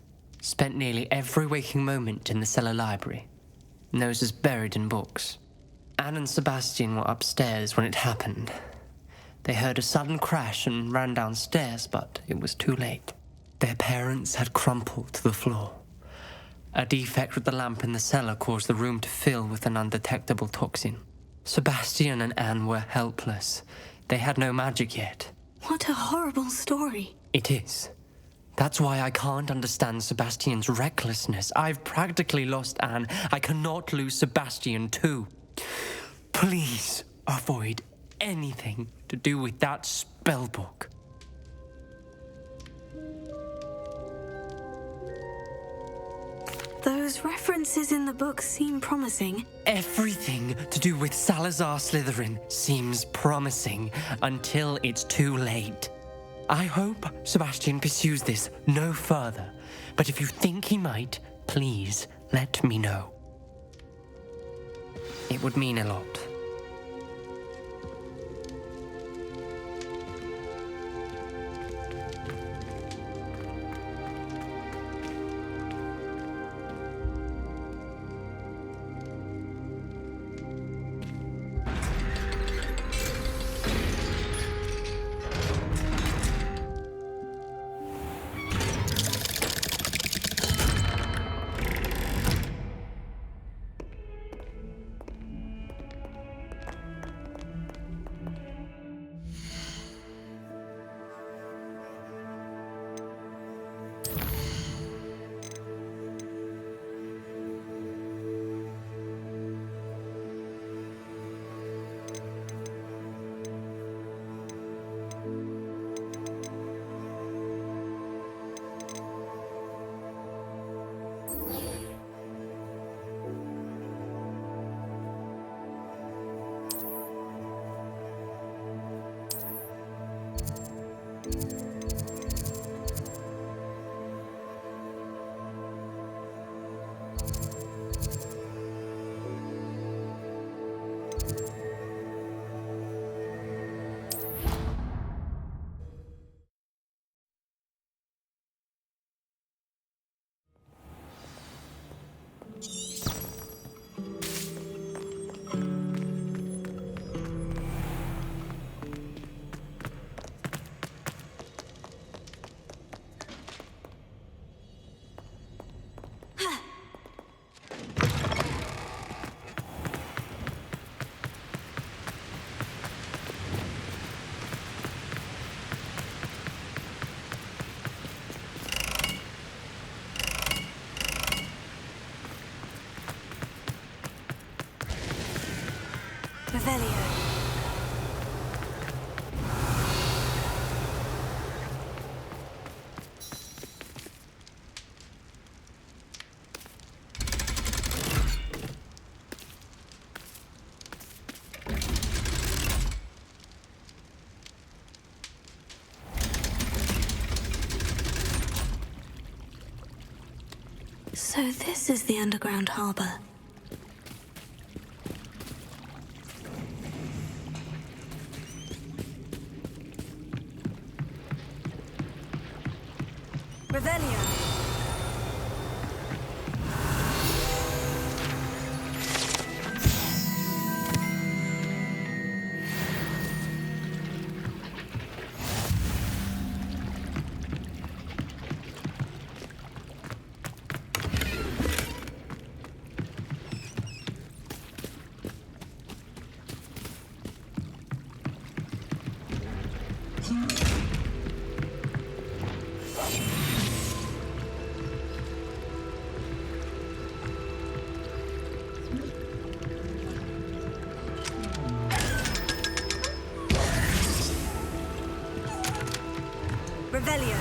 Spent nearly every waking moment in the cellar library. Noses buried in books. Anne and Sebastian were upstairs when it happened. They heard a sudden crash and ran downstairs, but it was too late. Their parents had crumpled to the floor. A defect with the lamp in the cellar caused the room to fill with an undetectable toxin. Sebastian and Anne were helpless. They had no magic yet. What a horrible story. It is. That's why I can't understand Sebastian's recklessness. I've practically lost Anne. I cannot lose Sebastian too. Please avoid anything to do with that spellbook. Those references in the book seem promising. Everything to do with Salazar Slytherin seems promising until it's too late. I hope Sebastian pursues this no further, but if you think he might, please let me know. It would mean a lot. So this is the underground harbor. Revelio. Revelio.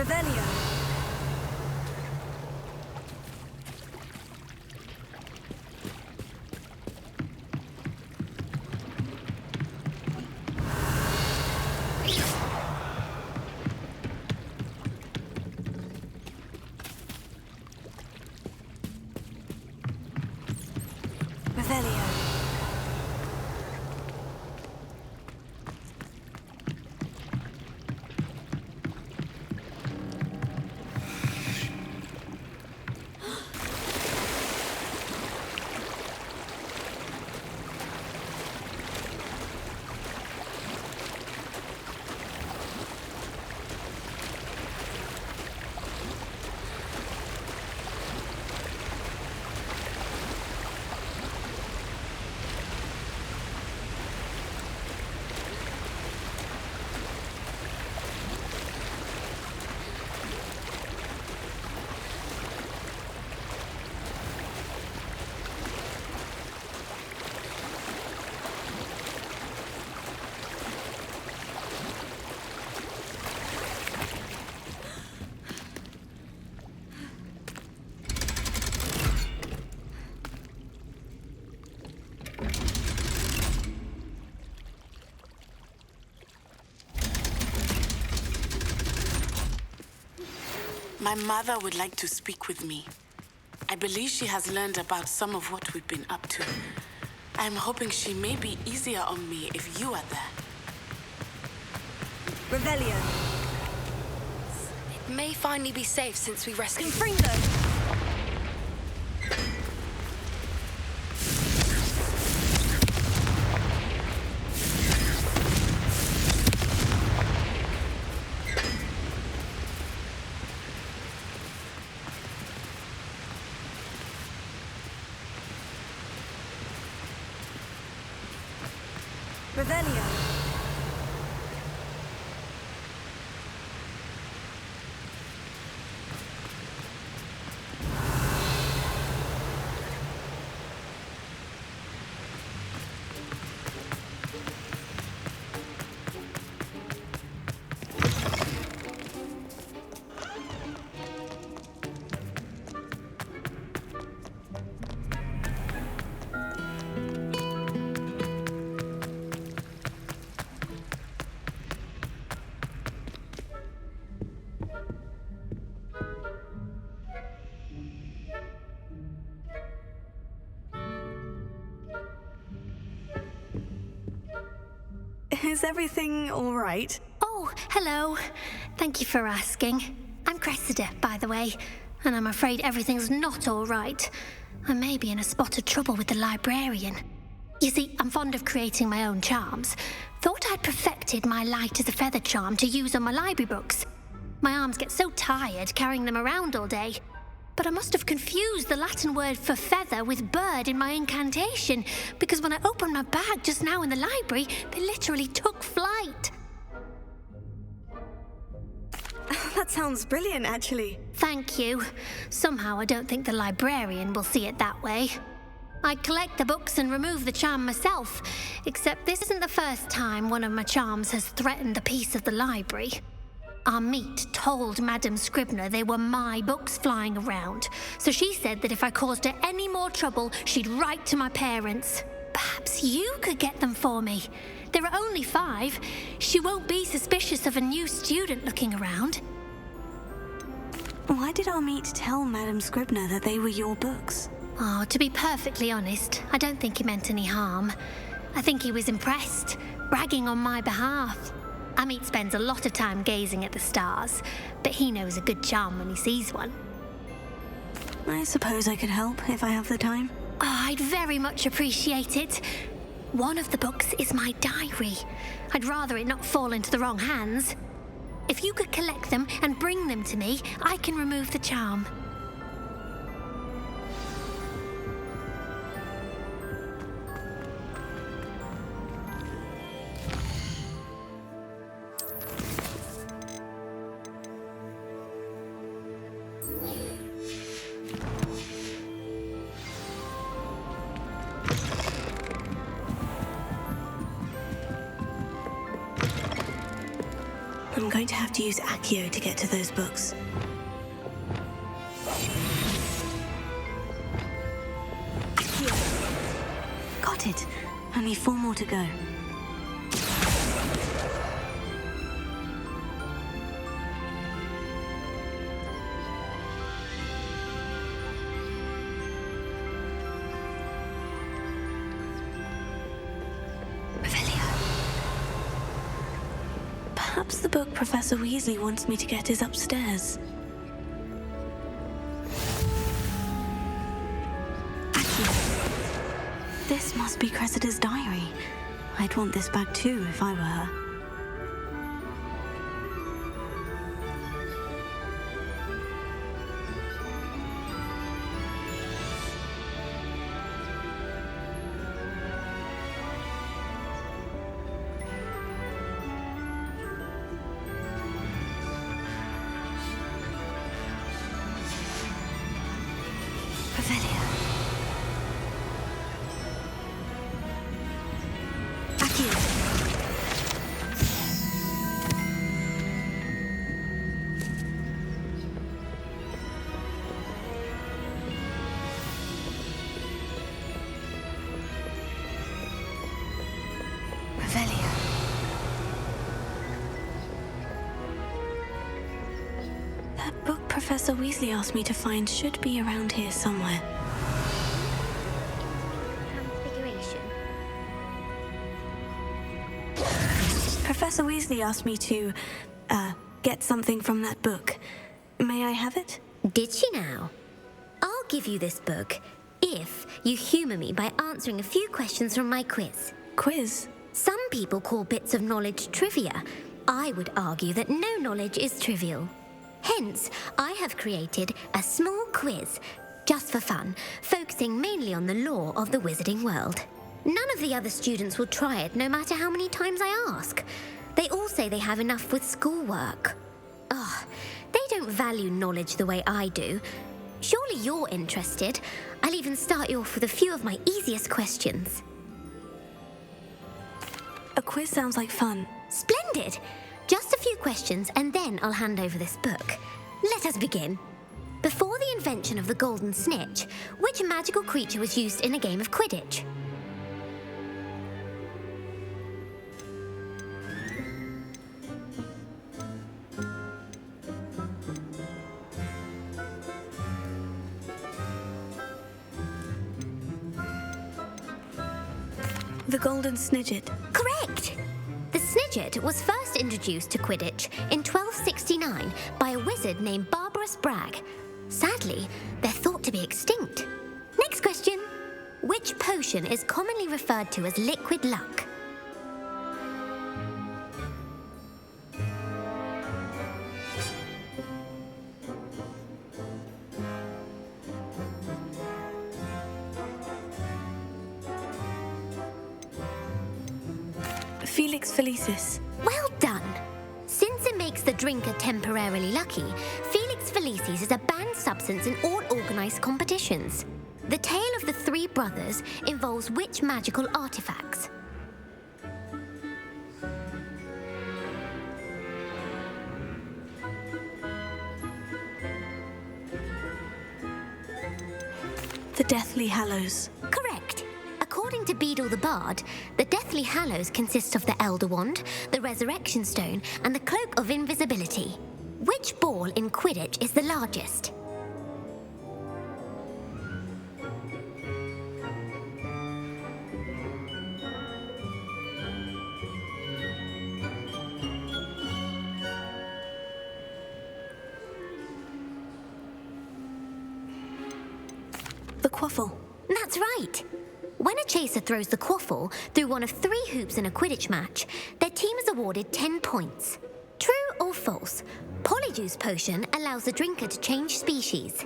Revelio. Revelio. My mother would like to speak with me. I believe she has learned about some of what we've been up to. I'm hoping she may be easier on me if you are there. Revelio. It may finally be safe since we rescued... Confringo! Revelio. Is everything all right? Oh, hello. Thank you for asking. I'm Cressida, by the way, and I'm afraid everything's not all right. I may be in a spot of trouble with the librarian. You see, I'm fond of creating my own charms. Thought I'd perfected my light as a feather charm to use on my library books. My arms get so tired carrying them around all day. but I must have confused the Latin word for feather with bird in my incantation, because when I opened my bag just now in the library, they literally took flight. That sounds brilliant, actually. Thank you. Somehow I don't think the librarian will see it that way. I collect the books and remove the charm myself, except this isn't the first time one of my charms has threatened the peace of the library. Amit told Madame Scribner they were my books flying around, so she said that if I caused her any more trouble, she'd write to my parents. Perhaps you could get them for me. There are only 5. She won't be suspicious of a new student looking around. Why did Amit tell Madame Scribner that they were your books? Oh, to be perfectly honest, I don't think he meant any harm. I think he was impressed, bragging on my behalf. Amit spends a lot of time gazing at the stars, but he knows a good charm when he sees one. I suppose I could help if I have the time. Oh, I'd very much appreciate it. One of the books is my diary. I'd rather it not fall into the wrong hands. If you could collect them and bring them to me, I can remove the charm. I'm going to have to use Accio to get to those books. Accio. Got it. Only 4 more to go. Perhaps the book Professor Weasley wants me to get is upstairs. This must be Cressida's diary. I'd want this back too if I were her. That book Professor Weasley asked me to find should be around here somewhere. Professor Weasley asked me to, get something from that book. May I have it? Did she now? I'll give you this book if you humour me by answering a few questions from my quiz. Quiz? Some people call bits of knowledge trivia. I would argue that no knowledge is trivial. Hence, I have created a small quiz, just for fun, focusing mainly on the lore of the wizarding world. None of the other students will try it, no matter how many times I ask. They all say they have enough with schoolwork. Ugh, they don't value knowledge the way I do. Surely you're interested. I'll even start you off with a few of my easiest questions. A quiz sounds like fun. Splendid! Just a few questions, and then I'll hand over this book. Let us begin. Before the invention of the golden snitch, which magical creature was used in a game of Quidditch? The golden snidget. Correct! The snidget was first introduced to Quidditch in 1269 by a wizard named Barbarous Bragg. Sadly, they're thought to be extinct. Next question. Which potion is commonly referred to as liquid luck? Felix Felicis. Well done. Since it makes the drinker temporarily lucky, Felix Felicis is a banned substance in all organised competitions. The tale of the three brothers involves which magical artifacts? The Deathly Hallows. Correct. According to Beadle the Bard, the Deathly Hallows consist of the Elder Wand, the Resurrection Stone, and the Cloak of Invisibility. Which ball in Quidditch is the largest? The Quaffle. That's right. When a chaser throws the quaffle through one of 3 hoops in a Quidditch match, their team is awarded 10 points. True or false? Polyjuice Potion allows the drinker to change species.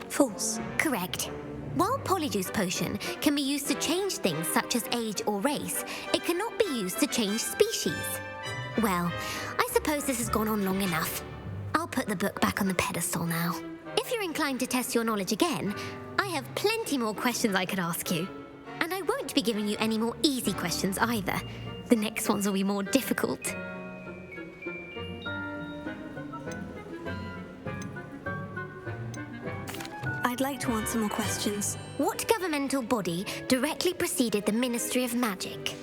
False. Correct. While Polyjuice Potion can be used to change things such as age or race, it cannot be used to change species. Well, I suppose this has gone on long enough. I'll put the book back on the pedestal now. If you're inclined to test your knowledge again, I have plenty more questions I could ask you. And I won't be giving you any more easy questions either. The next ones will be more difficult. I'd like to answer more questions. What governmental body directly preceded the Ministry of Magic?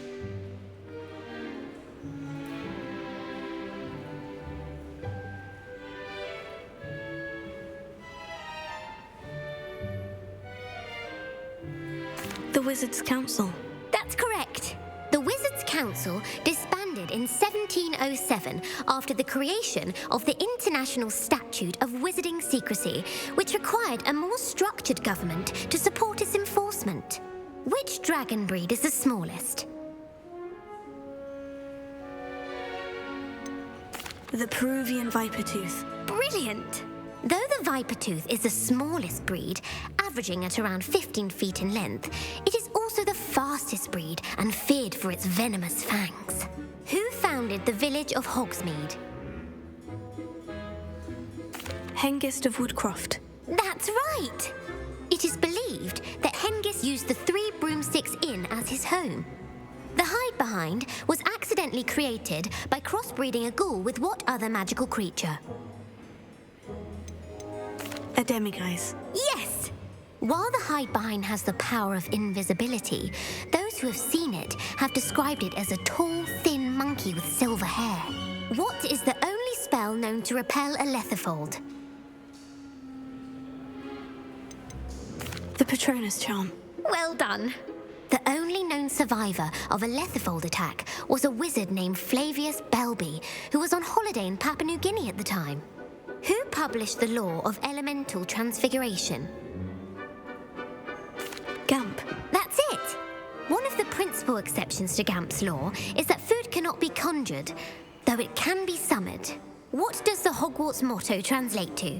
The Wizards' Council. That's correct. The Wizards' Council disbanded in 1707 after the creation of the International Statute of Wizarding Secrecy, which required a more structured government to support its enforcement. Which dragon breed is the smallest? The Peruvian Viper Tooth. Brilliant! Though the Viper Tooth is the smallest breed, averaging at around 15 feet in length, it is also the fastest breed and feared for its venomous fangs. Who founded the village of Hogsmeade? Hengist of Woodcroft. That's right! It is believed that Hengist used the 3 Broomsticks Inn as his home. The Hide-Behind was accidentally created by crossbreeding a ghoul with what other magical creature? A Demiguise. Yes! While the Hide-Behind has the power of invisibility, those who have seen it have described it as a tall, thin monkey with silver hair. What is the only spell known to repel a Lethifold? The Patronus Charm. Well done. The only known survivor of a Lethifold attack was a wizard named Flavius Belby, who was on holiday in Papua New Guinea at the time. Who published the law of elemental transfiguration? Gamp. That's it! One of the principal exceptions to Gamp's law is that food cannot be conjured, though it can be summoned. What does the Hogwarts motto translate to?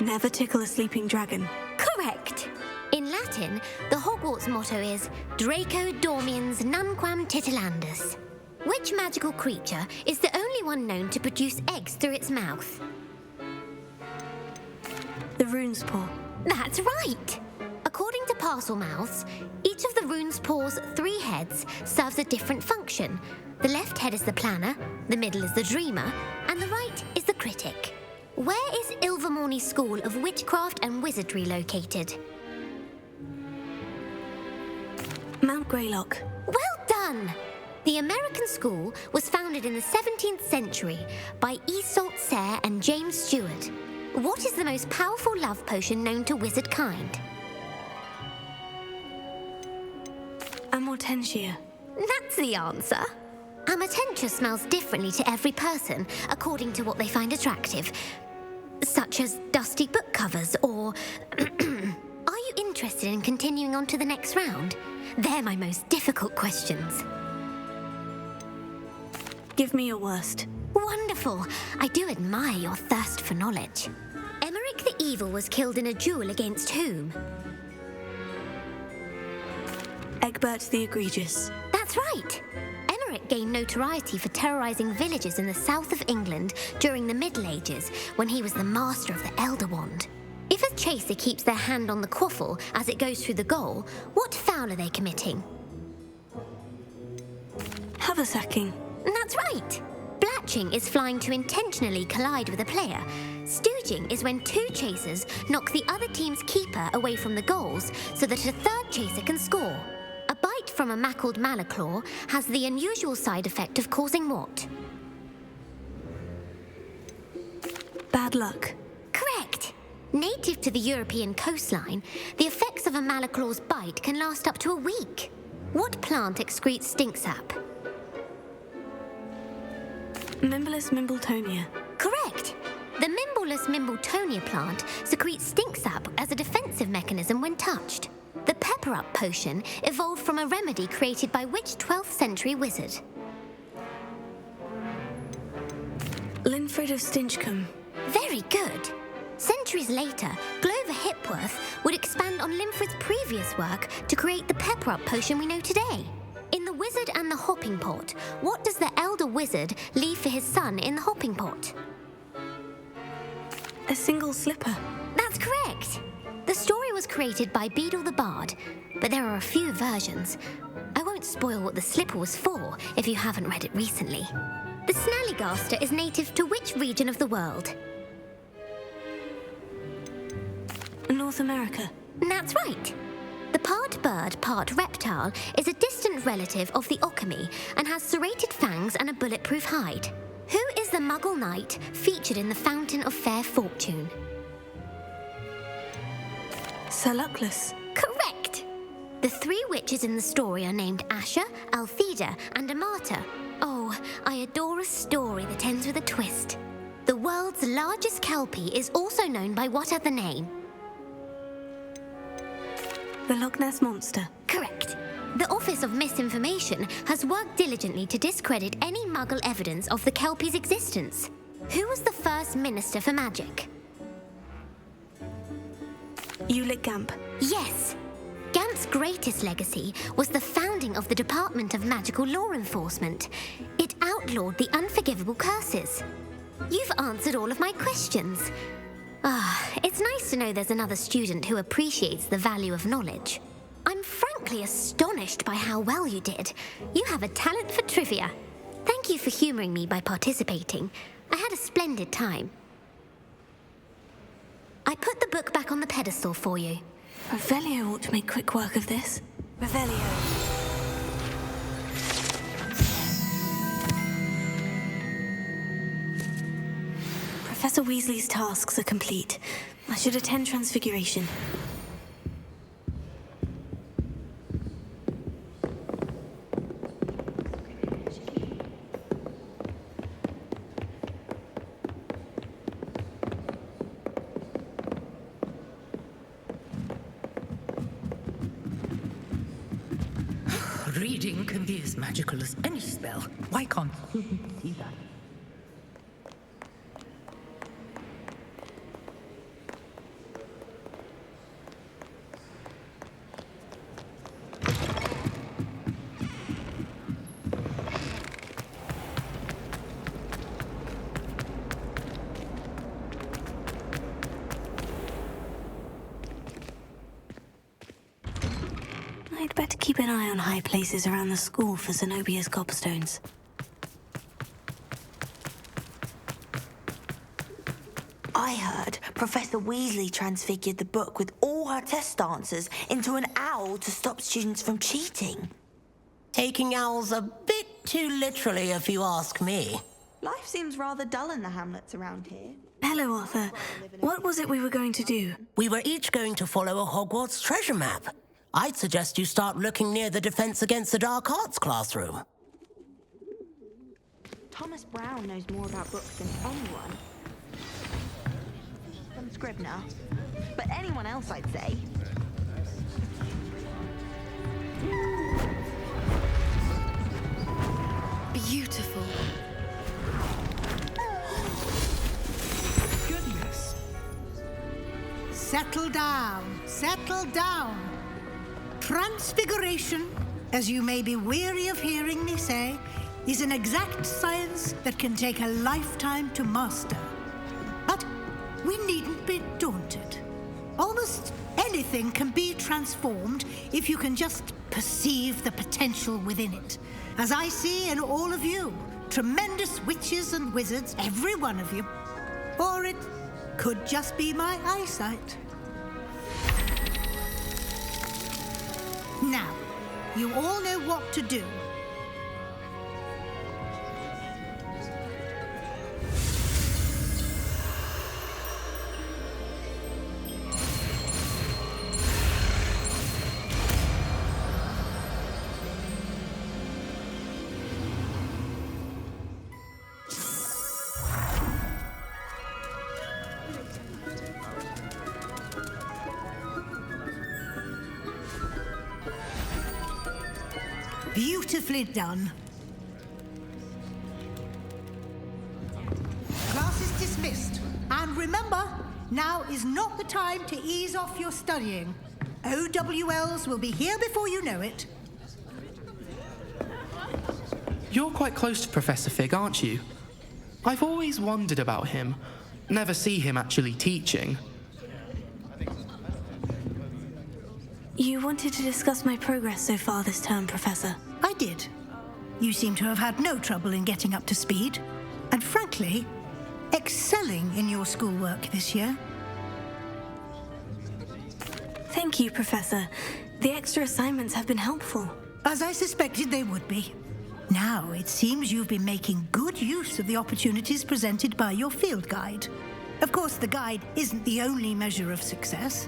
Never tickle a sleeping dragon. Correct! In Latin, the Hogwarts motto is Draco Dormiens Nunquam Titilandus. Which magical creature is the only one known to produce eggs through its mouth? The Rune's Paw. That's right! According to Parselmouths, each of the Rune's Paw's 3 heads serves a different function. The left head is the planner, the middle is the dreamer, and the right is the critic. Where is Ilvermorny School of Witchcraft and Wizardry located? Mount Greylock. Well done! The American school was founded in the 17th century by Iseult Sayre and James Stewart. What is the most powerful love potion known to wizard kind? Amortentia. That's the answer. Amortentia smells differently to every person according to what they find attractive, such as dusty book covers or... Are you interested interested in continuing on to the next round? They're my most difficult questions. Give me your worst. Wonderful. I do admire your thirst for knowledge. Emmerich the Evil was killed in a duel against whom? Egbert the Egregious. That's right. Emmerich gained notoriety for terrorizing villages in the south of England during the Middle Ages when he was the master of the Elder Wand. If a chaser keeps their hand on the quaffle as it goes through the goal, what foul are they committing? Haversacking. That's right. Blatching is flying to intentionally collide with a player. Stooging is when two chasers knock the other team's keeper away from the goals so that a third chaser can score. A bite from a mackled malaclaw has the unusual side effect of causing what? Bad luck. Correct. Native to the European coastline, the effects of a malaclaw's bite can last up to a week. What plant excretes stink sap? Mimblus mimbletonia. Correct. The Mimblus mimbletonia plant secretes stink sap as a defensive mechanism when touched. The pepper-up potion evolved from a remedy created by which 12th century wizard? Linfred of Stinchcombe. Very good. Centuries later, Glover Hipworth would expand on Linfred's previous work to create the pepper-up potion we know today. In The Wizard and the Hopping Pot, what does the elder wizard leave for his son in the hopping pot? A single slipper. That's correct. The story was created by Beadle the Bard, but there are a few versions. I won't spoil what the slipper was for if you haven't read it recently. The Snallygaster is native to which region of the world? North America. That's right. The part bird, part reptile is a distant relative of the Occamy and has serrated fangs and a bulletproof hide. Who is the Muggle knight featured in the Fountain of Fair Fortune? Sir Luckless. Correct! The three witches in the story are named Asher, Altheda, and Amata. Oh, I adore a story that ends with a twist. The world's largest kelpie is also known by what other name? The Loch Ness Monster. Correct. The Office of Misinformation has worked diligently to discredit any Muggle evidence of the Kelpie's existence. Who was the first Minister for Magic? Ulick Gamp. Yes. Gamp's greatest legacy was the founding of the Department of Magical Law Enforcement. It outlawed the unforgivable curses. You've answered all of my questions. It's nice to know there's another student who appreciates the value of knowledge. I'm frankly astonished by how well you did. You have a talent for trivia. Thank you for humouring me by participating. I had a splendid time. I put the book back on the pedestal for you. Revelio ought to make quick work of this. Revelio. Professor Weasley's tasks are complete. I should attend Transfiguration. Reading can be as magical as any spell. Why can't you see that? I'd better keep an eye on high places around the school for Zenobia's gobstones. I heard Professor Weasley transfigured the book with all her test answers into an owl to stop students from cheating. Taking owls a bit too literally, if you ask me. Life seems rather dull in the hamlets around here. Hello, Arthur. What was it we were going to do? We were each going to follow a Hogwarts treasure map. I'd suggest you start looking near the Defense Against the Dark Arts classroom. Thomas Brown knows more about books than anyone. Some Scribner. But anyone else, I'd say. Beautiful. Goodness. Settle down. Settle down. Transfiguration, as you may be weary of hearing me say, is an exact science that can take a lifetime to master. But we needn't be daunted. Almost anything can be transformed if you can just perceive the potential within it. As I see in all of you, tremendous witches and wizards, every one of you. Or it could just be my eyesight. Now, you all know what to do. Beautifully done. Class is dismissed. And remember, now is not the time to ease off your studying. OWLs will be here before you know it. You're quite close to Professor Fig, aren't you? I've always wondered about him. Never see him actually teaching. You wanted to discuss my progress so far this term, Professor. I did. You seem to have had no trouble in getting up to speed. And frankly, excelling in your schoolwork this year. Thank you, Professor. The extra assignments have been helpful. As I suspected they would be. Now, it seems you've been making good use of the opportunities presented by your field guide. Of course, the guide isn't the only measure of success.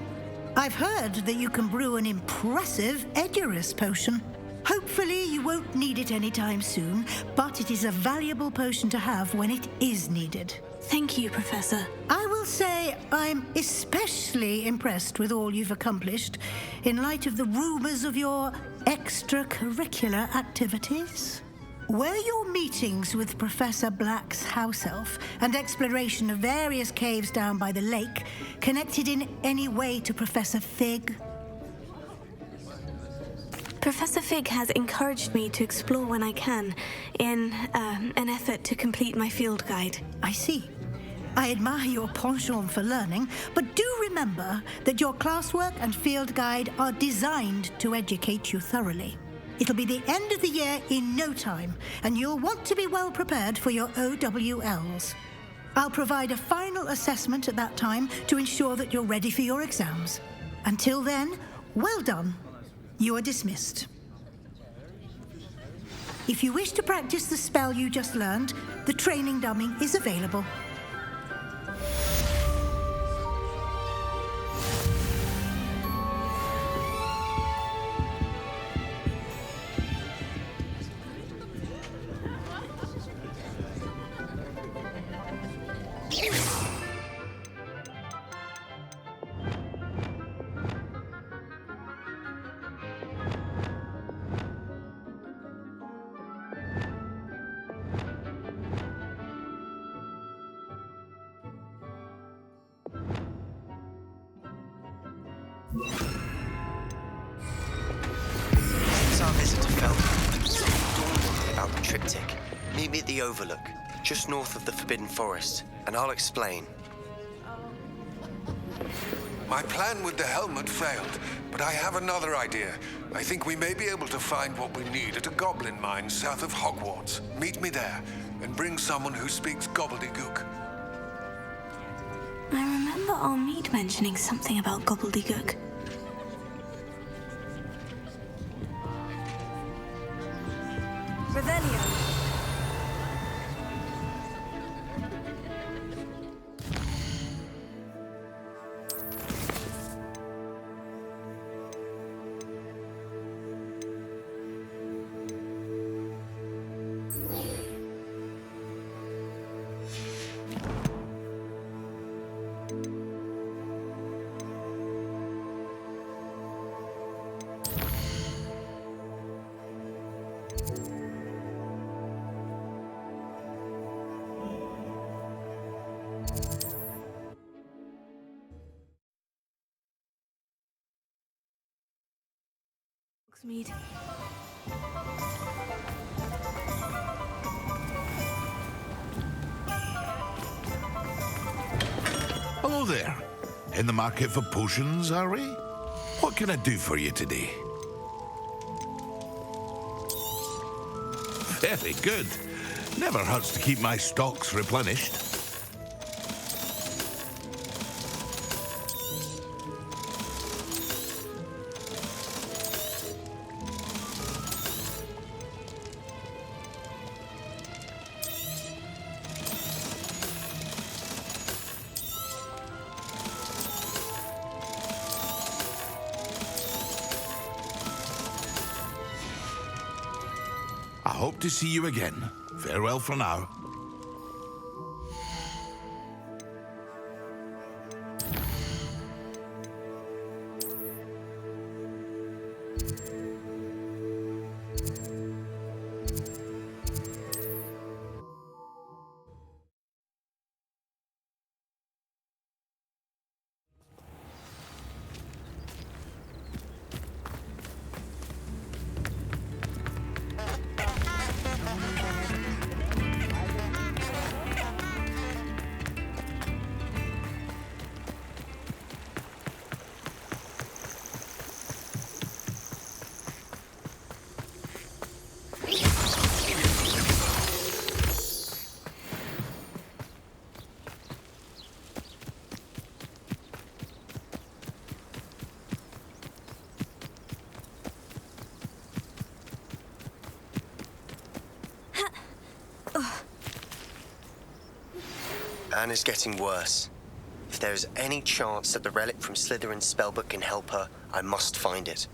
I've heard that you can brew an impressive Edurus potion. Hopefully you won't need it anytime soon, but it is a valuable potion to have when it is needed. Thank you, Professor. I will say I'm especially impressed with all you've accomplished in light of the rumors of your extracurricular activities. Were your meetings with Professor Black's house elf and exploration of various caves down by the lake connected in any way to Professor Fig? Professor Fig has encouraged me to explore when I can, in an effort to complete my field guide. I see. I admire your penchant for learning, but do remember that your classwork and field guide are designed to educate you thoroughly. It'll be the end of the year in no time, and you'll want to be well prepared for your OWLs. I'll provide a final assessment at that time to ensure that you're ready for your exams. Until then, well done. You are dismissed. If you wish to practice the spell you just learned, the training dummy is available. Since our visit to Feldman, something dawned on me about the triptych. Meet me at the Overlook, just north of the Forbidden Forest, and I'll explain. My plan with the helmet failed, but I have another idea. I think we may be able to find what we need at a goblin mine south of Hogwarts. Meet me there, and bring someone who speaks gobbledygook. I remember Armide mentioning something about gobbledygook. Revelio. Mead. Hello there. In the market for potions, are we? What can I do for you today? Very good. Never hurts to keep my stocks replenished. I hope to see you again. Farewell for now. Anne is getting worse. If there is any chance that the relic from Slytherin's spellbook can help her, I must find it.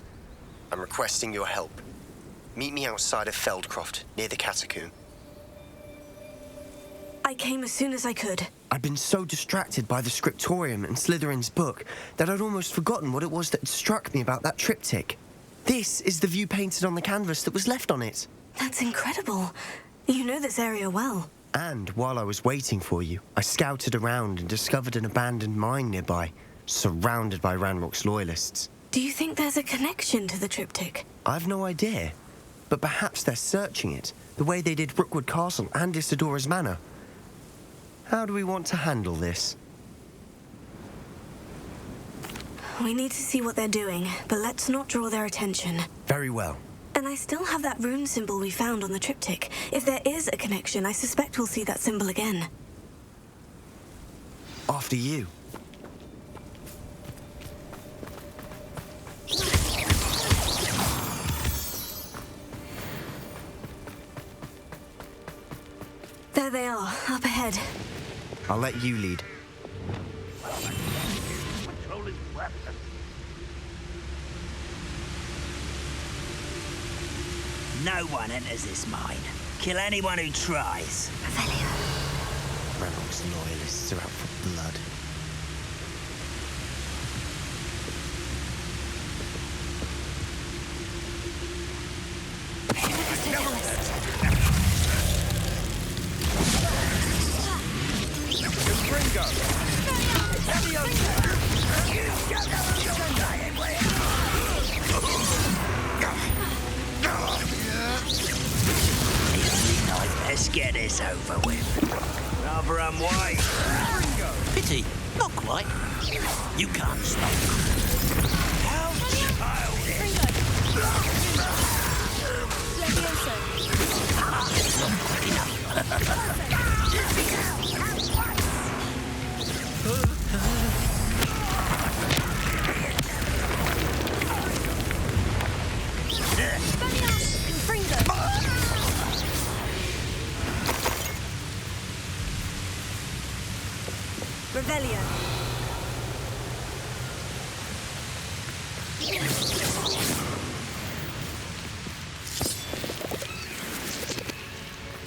I'm requesting your help. Meet me outside of Feldcroft, near the catacomb. I came as soon as I could. I'd been so distracted by the scriptorium and Slytherin's book that I'd almost forgotten what it was that struck me about that triptych. This is the view painted on the canvas that was left on it. That's incredible. You know this area well. And while I was waiting for you, I scouted around and discovered an abandoned mine nearby, surrounded by Ranrock's loyalists. Do you think there's a connection to the triptych? I've no idea, but perhaps they're searching it, the way they did Rookwood Castle and Isidora's Manor. How do we want to handle this? We need to see what they're doing, but let's not draw their attention. Very well. And I still have that rune symbol we found on the triptych. If there is a connection, I suspect we'll see that symbol again. After you. There they are, up ahead. I'll let you lead. No one enters this mine. Kill anyone who tries. Ranrock's loyalists are out for blood. Let's get this over with. Rather unwise. Pity, not quite. You can't stop. How childish. Not quick enough. Revelio.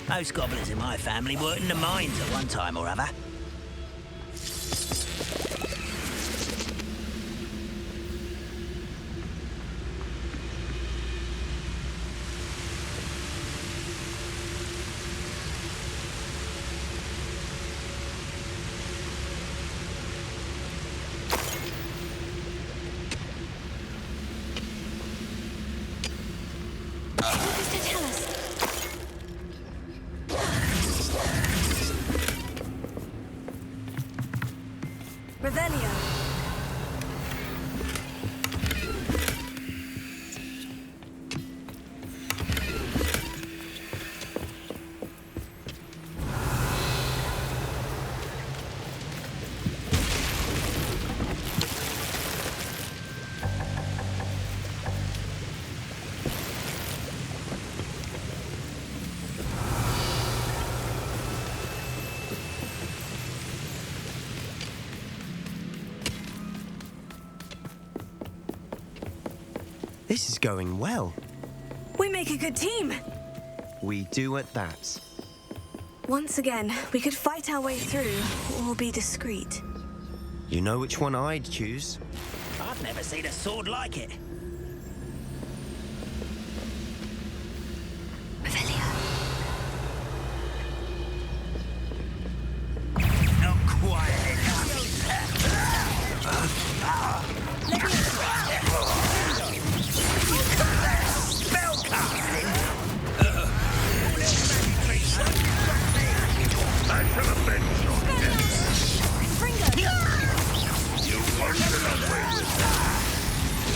Most goblins in my family worked in the mines at one time or other. Please don't tell us. Revelio. This is going well. We make a good team. We do at that. Once again, we could fight our way through or be discreet. You know which one I'd choose? I've never seen a sword like it. Not quite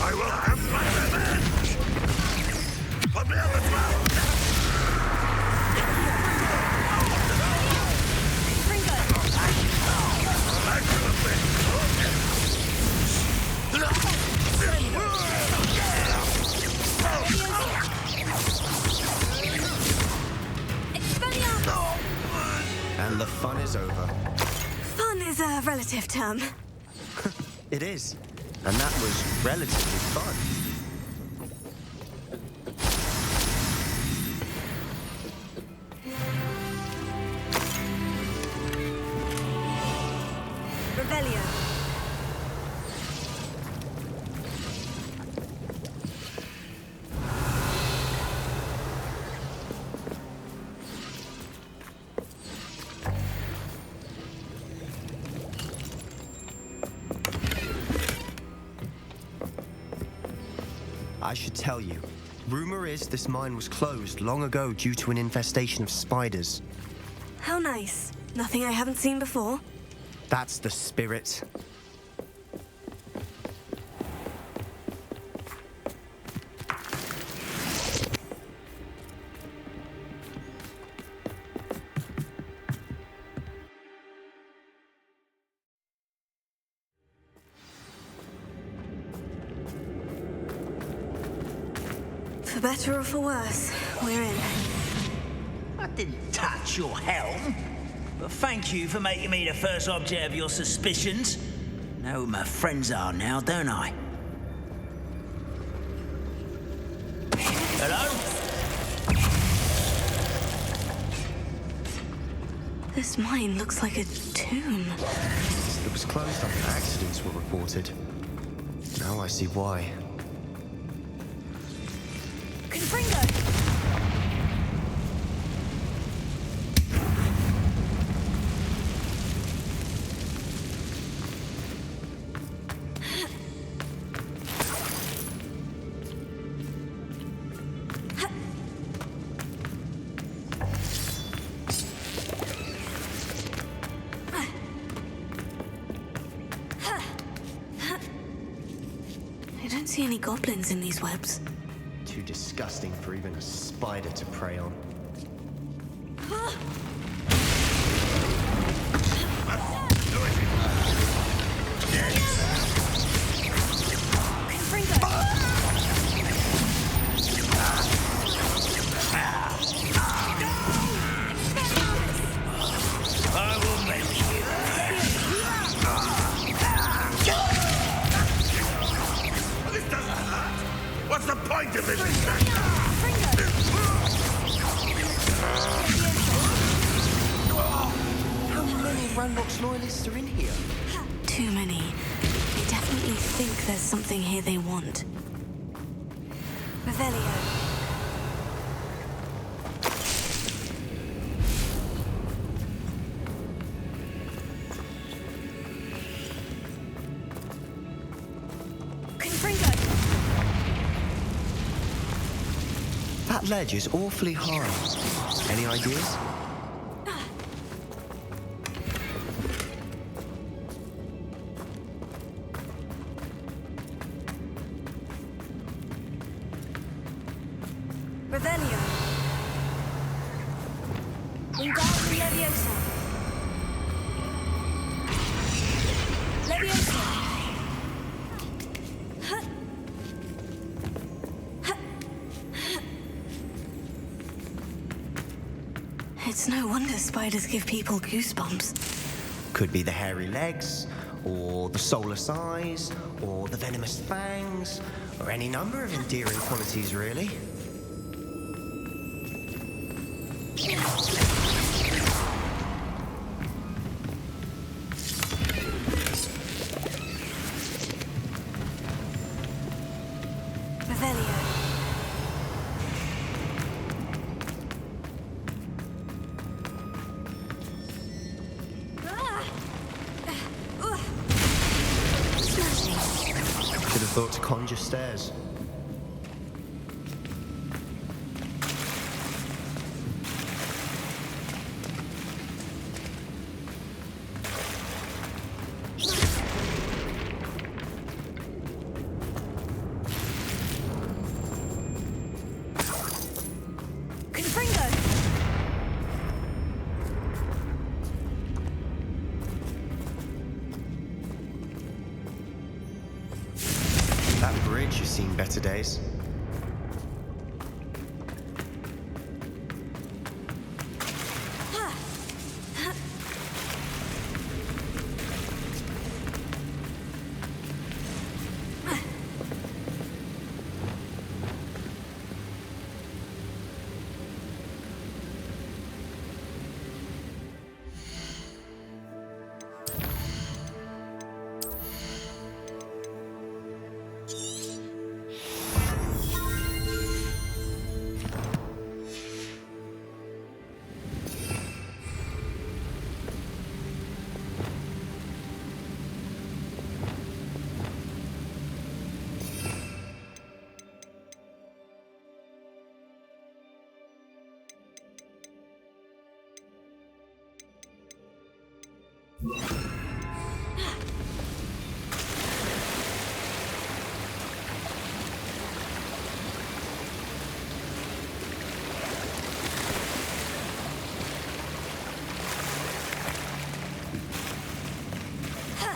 I will have my revenge! Put me on the ground! And the fun is over. Fun is a relative term. It is. And that was relatively fun. Revelio. I should tell you. Rumor is this mine was closed long ago due to an infestation of spiders. How nice. Nothing I haven't seen before. That's the spirit. For better or for worse, we're in. I didn't touch your helm, but thank you for making me the first object of your suspicions. Know who my friends are now, don't I? Hello? This mine looks like a tomb. It was closed after accidents were reported. Now I see why. Confringo! I don't see any goblins in these webs. Too disgusting for even a spider to prey on. I will make you. This doesn't hurt! What's the point of this? How many Ranrock's loyalists are in here? Too many. They definitely think there's something here they want. Revelio. That ledge is awfully high. Any ideas? Revelio. Wingardium Leviosa. Leviosa. It's no wonder spiders give people goosebumps. Could be the hairy legs, or the soulless eyes, or the venomous fangs, or any number of endearing qualities, really. Revelio. Should have thought to conjure stairs. That bridge has seen better days.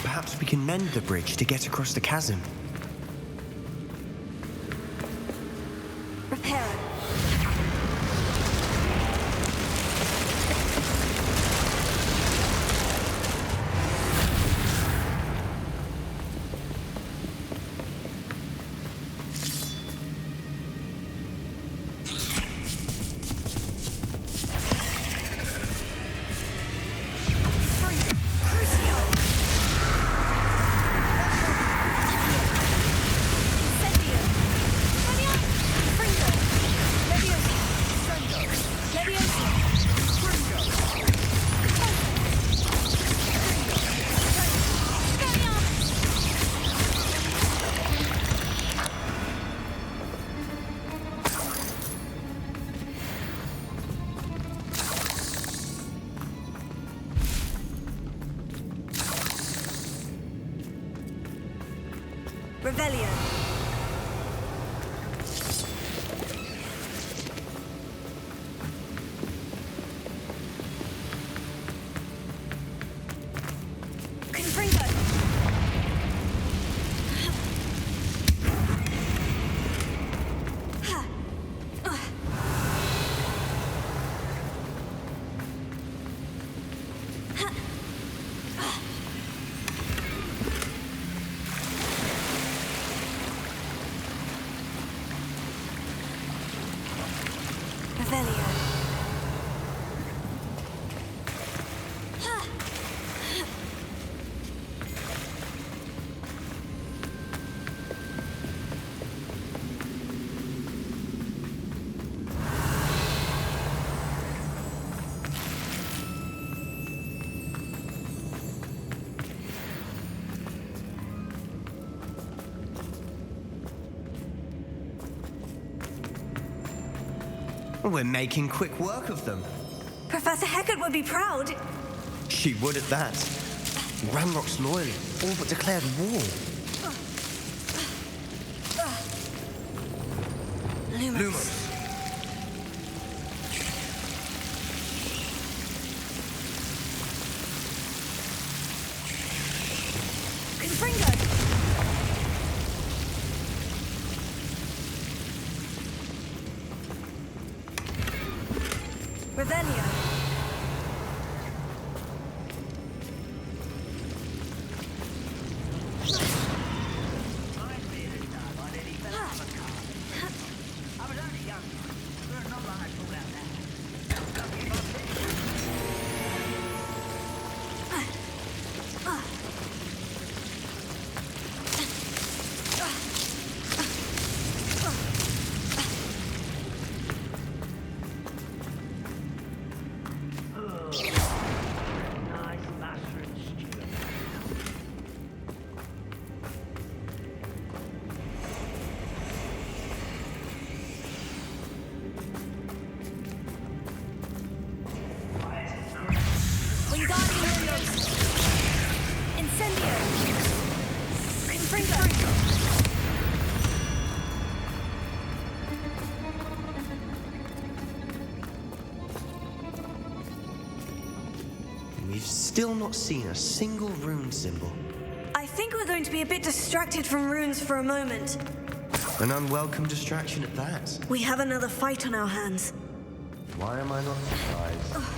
Perhaps we can mend the bridge to get across the chasm. Repair it. Revelio. Confringo. Revelio. We're making quick work of them. Professor Heckert would be proud. She would at that. Ranrock's loyalists all but declared war. Lumos. Confringo. Revelio. We've still not seen a single rune symbol. I think we're going to be a bit distracted from runes for a moment. An unwelcome distraction at that. We have another fight on our hands. Why am I not surprised?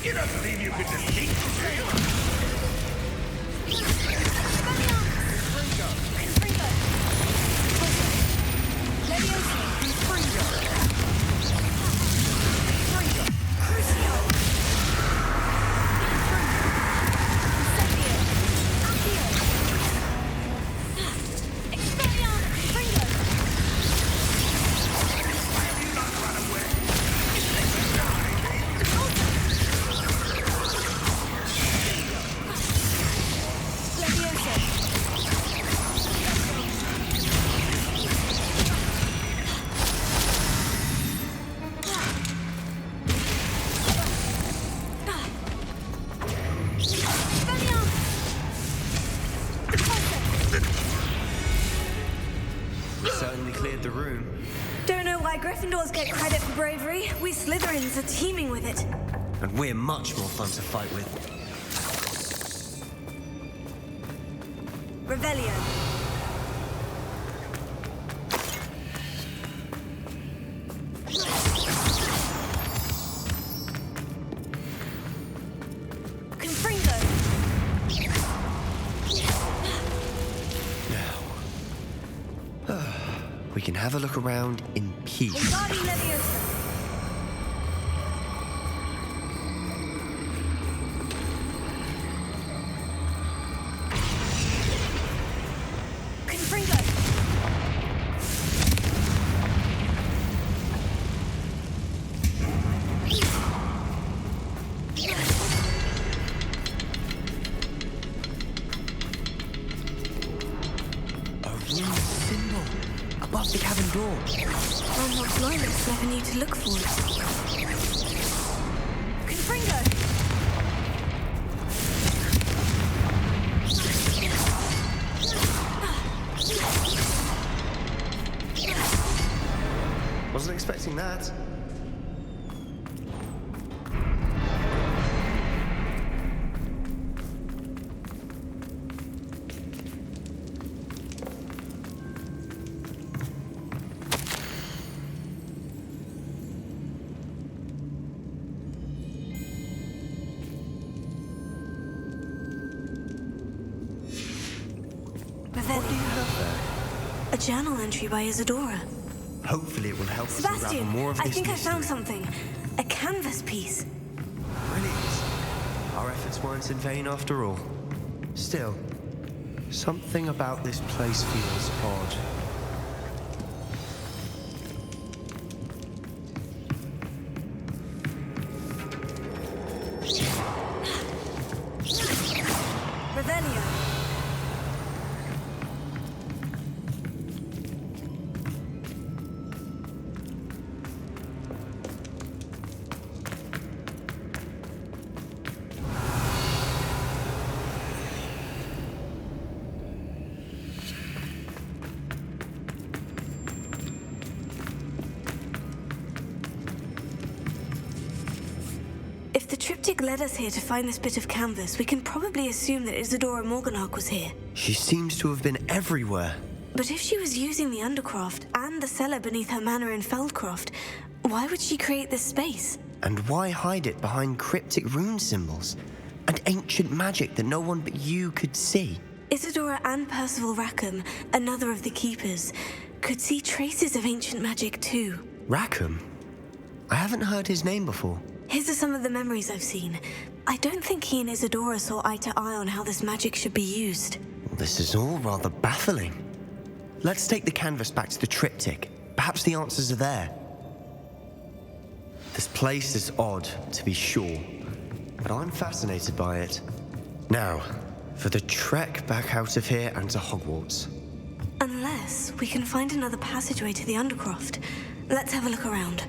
You don't believe you could defeat Certainly cleared the room. Don't know why Gryffindors get credit for bravery. We Slytherins are teeming with it. And we're much more fun to fight with. Revelio. We can have a look around in peace. Above the cabin door. Ranrock's loyalists never need to look for it. Confringo! Wasn't expecting that. What do you have there? A journal entry by Isadora. Hopefully it will help us Sebastian, unravel more of this I think I mystery. found something. A canvas piece. Brilliant. Our efforts weren't in vain after all. Still, something about this place feels odd. Revelio. If the triptych led us here to find this bit of canvas, we can probably assume that Isadora Morganach was here. She seems to have been everywhere. But if she was using the Undercroft and the cellar beneath her manor in Feldcroft, why would she create this space? And why hide it behind cryptic rune symbols and ancient magic that no one but you could see? Isadora and Percival Rackham, another of the Keepers, could see traces of ancient magic too. Rackham? I haven't heard his name before. His are some of the memories I've seen. I don't think he and Isadora saw eye to eye on how this magic should be used. This is all rather baffling. Let's take the canvas back to the triptych. Perhaps the answers are there. This place is odd, to be sure, but I'm fascinated by it. Now, for the trek back out of here and to Hogwarts. Unless we can find another passageway to the Undercroft. Let's have a look around.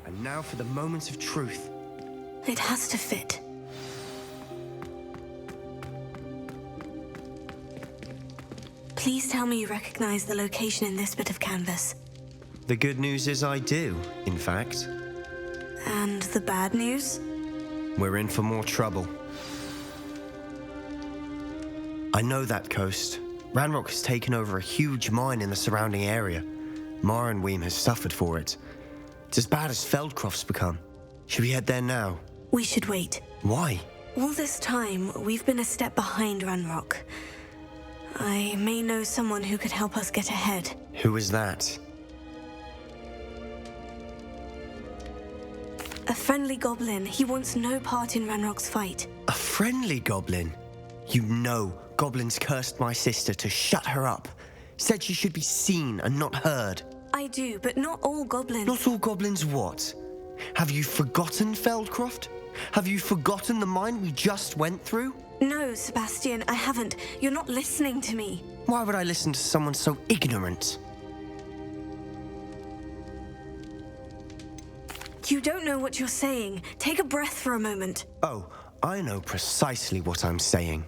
And now for the moment of truth. It has to fit. Please tell me you recognize the location in this bit of canvas. The good news is I do, in fact. And the bad news? We're in for more trouble. I know that coast. Ranrock has taken over a huge mine in the surrounding area. Marenweem has suffered for it. It's as bad as Feldcroft's become. Should we head there now? We should wait. Why? All this time, we've been a step behind Ranrock. I may know someone who could help us get ahead. Who is that? A friendly goblin. He wants no part in Ranrock's fight. A friendly goblin? You know goblins cursed my sister to shut her up. Said she should be seen and not heard. I do, but not all goblins. Not all goblins what? Have you forgotten Feldcroft? Have you forgotten the mine we just went through? No, Sebastian, I haven't. You're not listening to me. Why would I listen to someone so ignorant? You don't know what you're saying. Take a breath for a moment. Oh, I know precisely what I'm saying.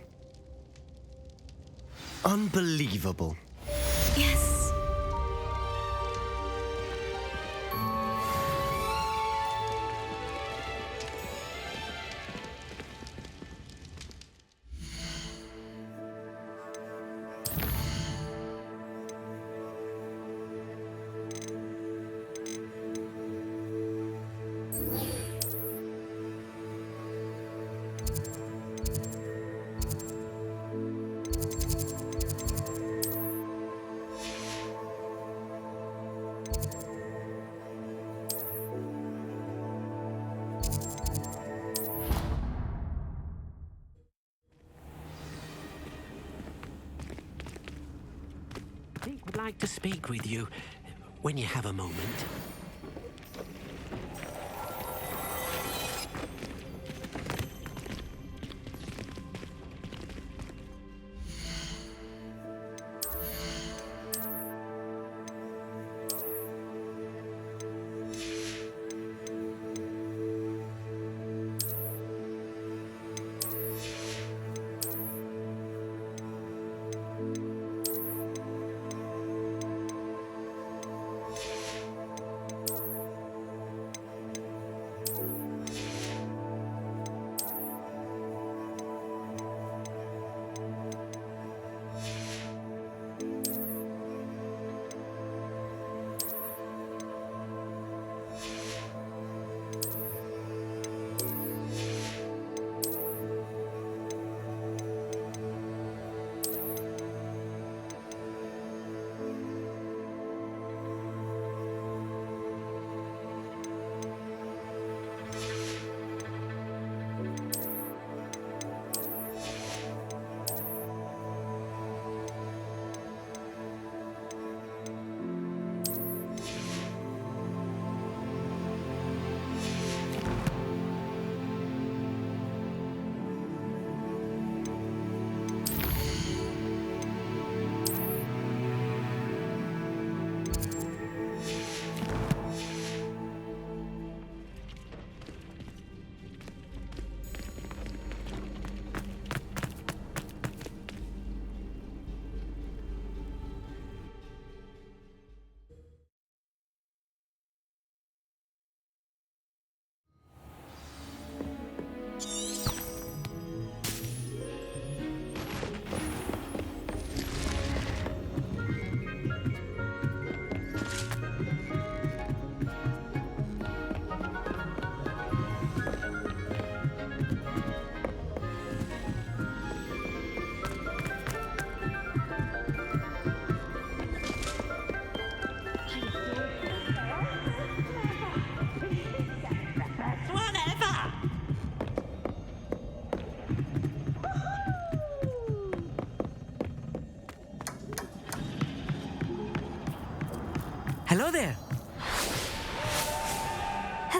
Unbelievable. Yes. Would like to speak with you when you have a moment.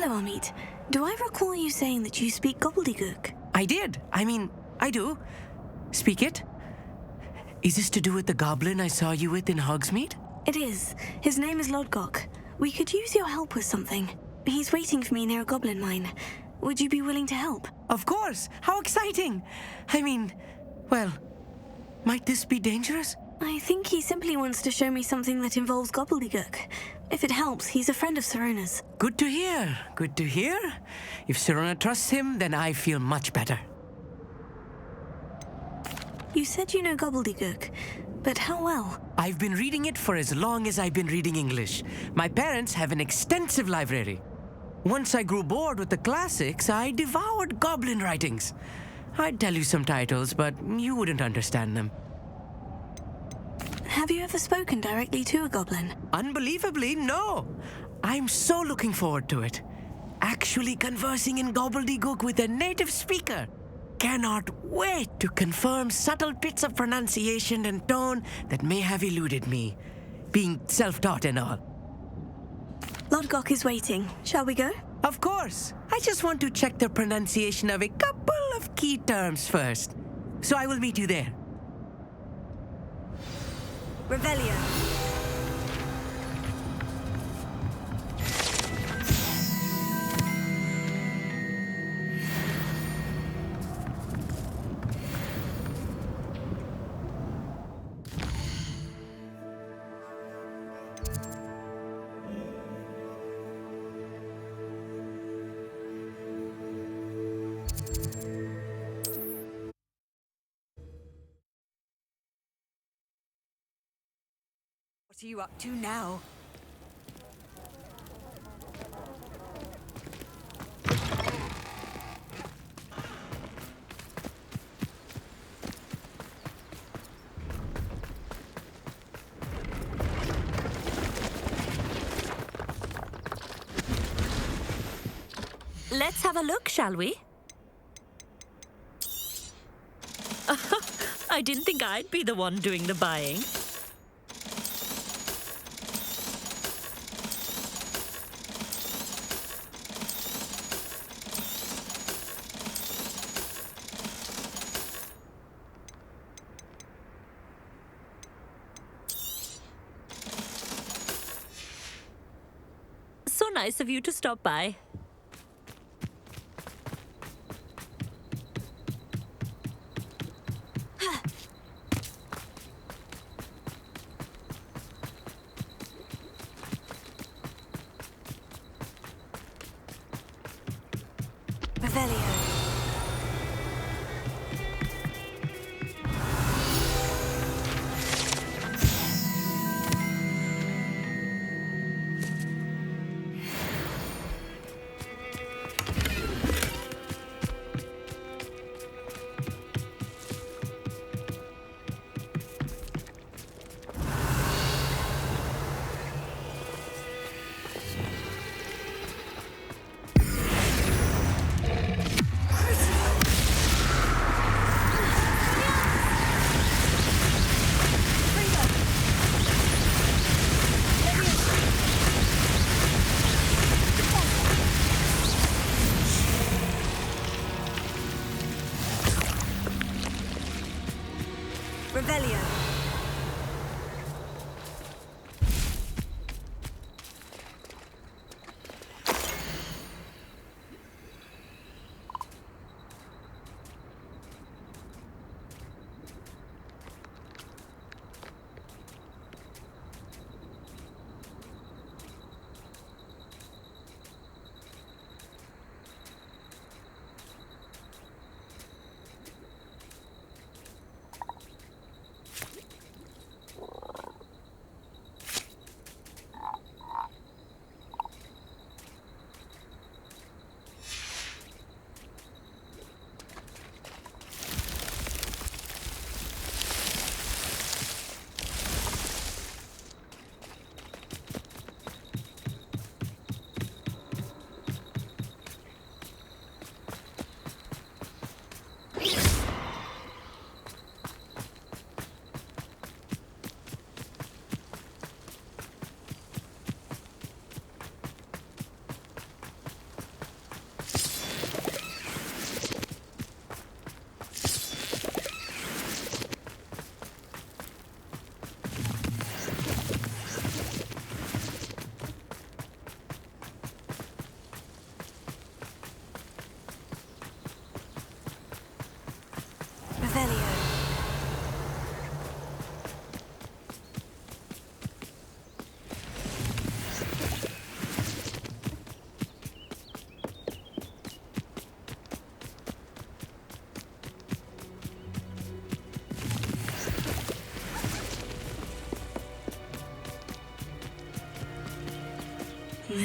Hello, Amit. Do I recall you saying that you speak gobbledygook? I did. I do. Speak it. Is this to do with the goblin I saw you with in Hogsmeade? It is. His name is Lodgok. We could use your help with something. He's waiting for me near a goblin mine. Would you be willing to help? Of course! How exciting! Well, might this be dangerous? I think he simply wants to show me something that involves gobbledygook. If it helps, he's a friend of Sirona's. Good to hear. Good to hear. If Sirona trusts him, then I feel much better. You said you know gobbledygook, but how well? I've been reading it for as long as I've been reading English. My parents have an extensive library. Once I grew bored with the classics, I devoured goblin writings. I'd tell you some titles, but you wouldn't understand them. Have you ever spoken directly to a goblin? Unbelievably, no. I'm so looking forward to it. Actually conversing in gobbledygook with a native speaker. Cannot wait to confirm subtle bits of pronunciation and tone that may have eluded me, being self-taught and all. Lodgok is waiting. Shall we go? Of course. I just want to check the pronunciation of a couple of key terms first. So I will meet you there. Revelio. What are you up to now? Let's have a look, shall we? I didn't think I'd be the one doing the buying. So nice of you to stop by.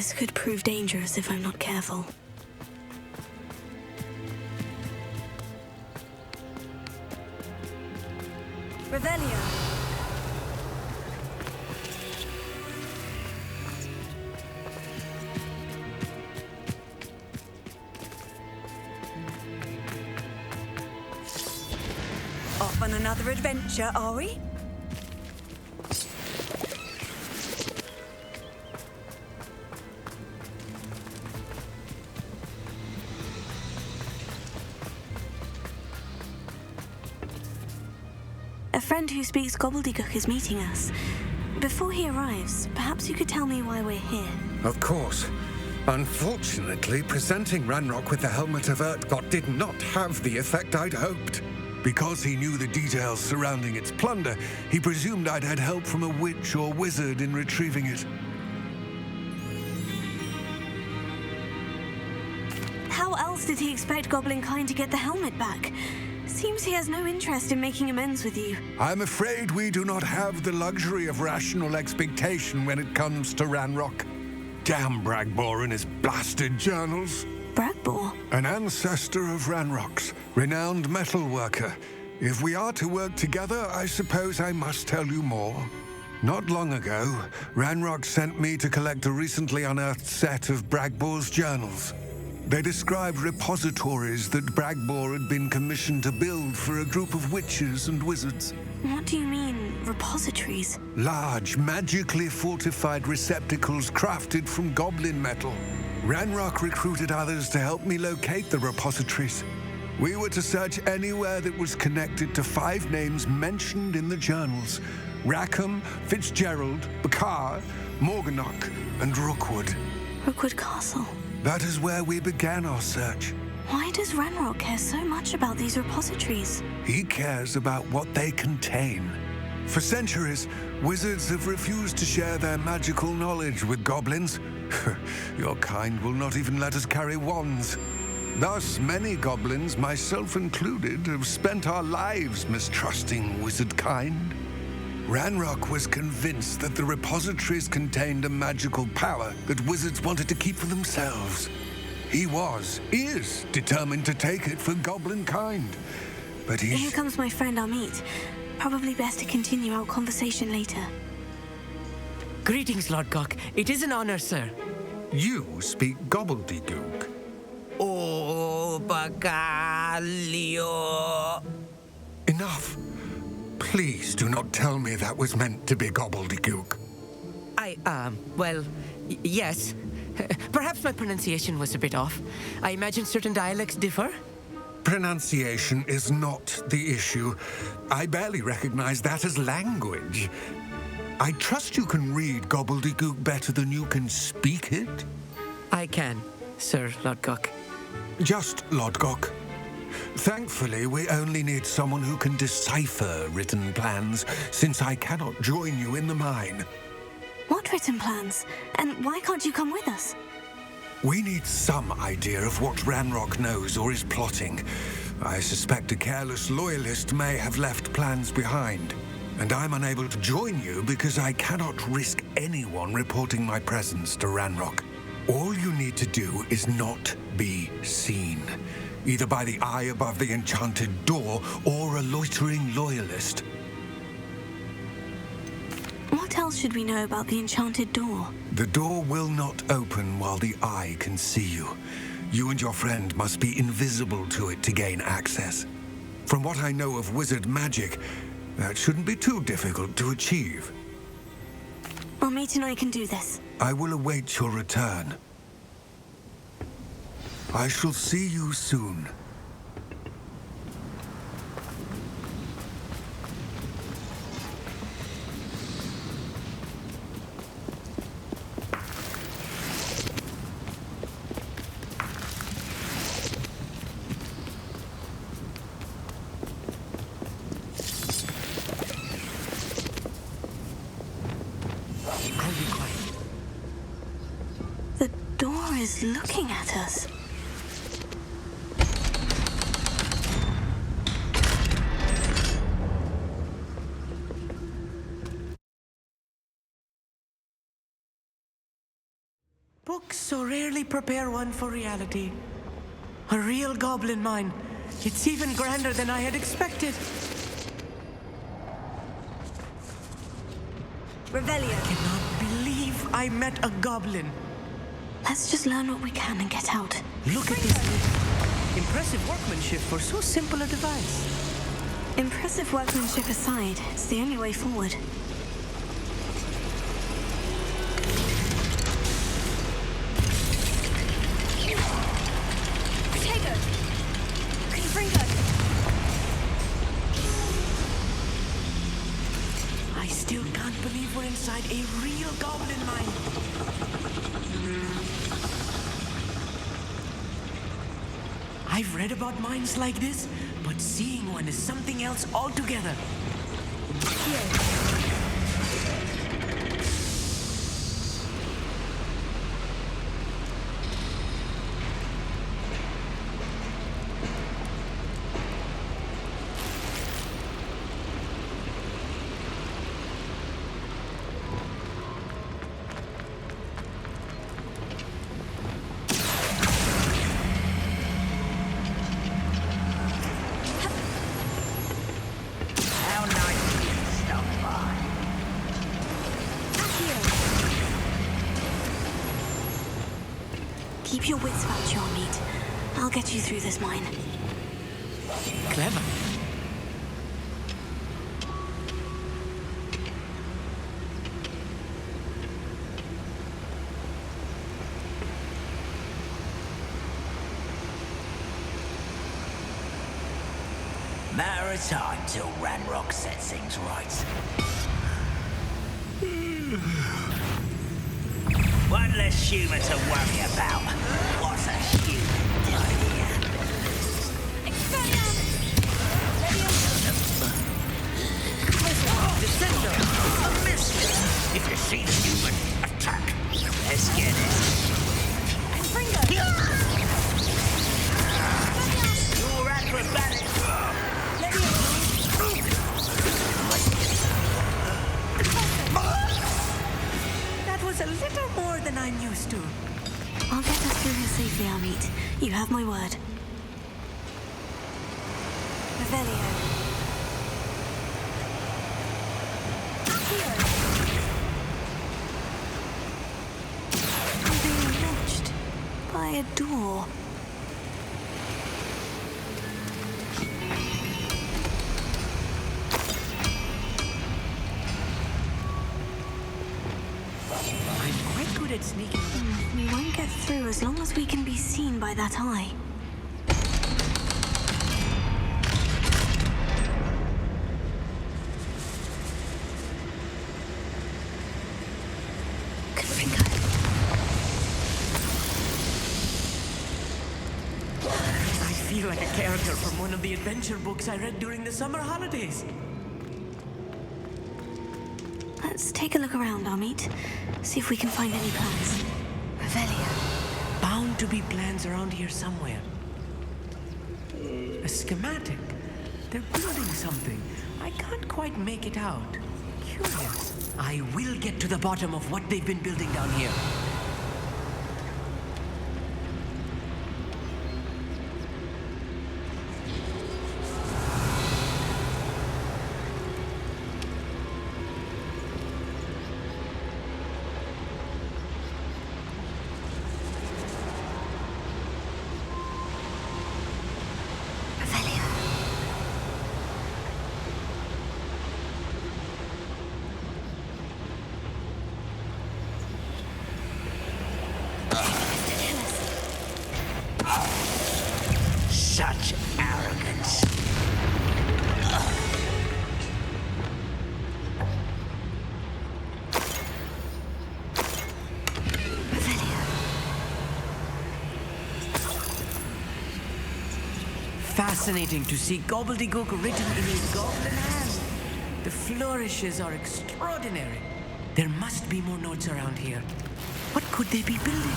This could prove dangerous if I'm not careful. Revelio. Off on another adventure, are we? A friend who speaks gobbledygook is meeting us. Before he arrives, perhaps you could tell me why we're here. Of course. Unfortunately, presenting Ranrock with the Helmet of Urtkot did not have the effect I'd hoped. Because he knew the details surrounding its plunder, he presumed I'd had help from a witch or wizard in retrieving it. How else did he expect Goblinkind to get the helmet back? Seems he has no interest in making amends with you. I'm afraid we do not have the luxury of rational expectation when it comes to Ranrock. Damn Bragbor and his blasted journals. Bragbor? An ancestor of Ranrock's, renowned metal worker. If we are to work together, I suppose I must tell you more. Not long ago, Ranrock sent me to collect a recently unearthed set of Bragbor's journals. They described repositories that Bragbor had been commissioned to build for a group of witches and wizards. What do you mean, repositories? Large, magically fortified receptacles crafted from goblin metal. Ranrock recruited others to help me locate the repositories. We were to search anywhere that was connected to 5 names mentioned in the journals: Rackham, Fitzgerald, Bakar, Morganach, and Rookwood. Rookwood Castle. That is where we began our search. Why does Ranrock care so much about these repositories? He cares about what they contain. For centuries, wizards have refused to share their magical knowledge with goblins. Your kind will not even let us carry wands. Thus, many goblins, myself included, have spent our lives mistrusting wizard kind. Ranrock was convinced that the repositories contained a magical power that wizards wanted to keep for themselves. He is determined to take it for goblin kind. But Here comes my friend Amit. Probably best to continue our conversation later. Greetings, Lord Gok. It is an honor, sir. You speak gobbledygook. Oh, Bagalio. Enough. Please do not tell me that was meant to be gobbledygook. Yes. Perhaps my pronunciation was a bit off. I imagine certain dialects differ. Pronunciation is not the issue. I barely recognize that as language. I trust you can read gobbledygook better than you can speak it? I can, Sir Lord Gok. Just Lord Gok. Thankfully, we only need someone who can decipher written plans, since I cannot join you in the mine. What written plans? And why can't you come with us? We need some idea of what Ranrock knows or is plotting. I suspect a careless loyalist may have left plans behind. And I'm unable to join you because I cannot risk anyone reporting my presence to Ranrock. All you need to do is not be seen, either by the eye above the enchanted door or a loitering loyalist. What else should we know about the enchanted door? The door will not open while the eye can see you. You and your friend must be invisible to it to gain access. From what I know of wizard magic, that shouldn't be too difficult to achieve. Amit and I can do this. I will await your return. I shall see you soon. The door is looking at us. Books so rarely prepare one for reality. A real goblin mine. It's even grander than I had expected. Revelio. I cannot believe I met a goblin. Let's just learn what we can and get out. Look at this thing. Impressive workmanship for so simple a device. Impressive workmanship aside, it's the only way forward. Potato. Confringo. I still can't believe we're inside a real goblin mine. I've read about mines like this, but seeing one is something else altogether. How nice of you to stop by. Keep your wits about you, Amit. I'll get you through this mine. Clever. Matter of time till Ranrock sets things right. One less humour to worry about. What a human idea. Descendo! A miss! If you see the human, attack. Let's get it. You're acrobatic. That was a little more than I'm used to. I'll get us through here safely, Amit. You have my word. Revelio. I'm being watched by a door. I'm quite good at sneaking. We won't get through as long as we can be seen by that eye. I feel like a character from one of the adventure books I read during the summer holidays. Let's take a look around, Amit. See if we can find any plans. Revelio. Bound to be plans around here somewhere. A schematic. They're building something. I can't quite make it out. Curious. I will get to the bottom of what they've been building down here. Such arrogance. Fascinating to see gobbledygook written in a goblin hand. The flourishes are extraordinary. There must be more notes around here. What could they be building?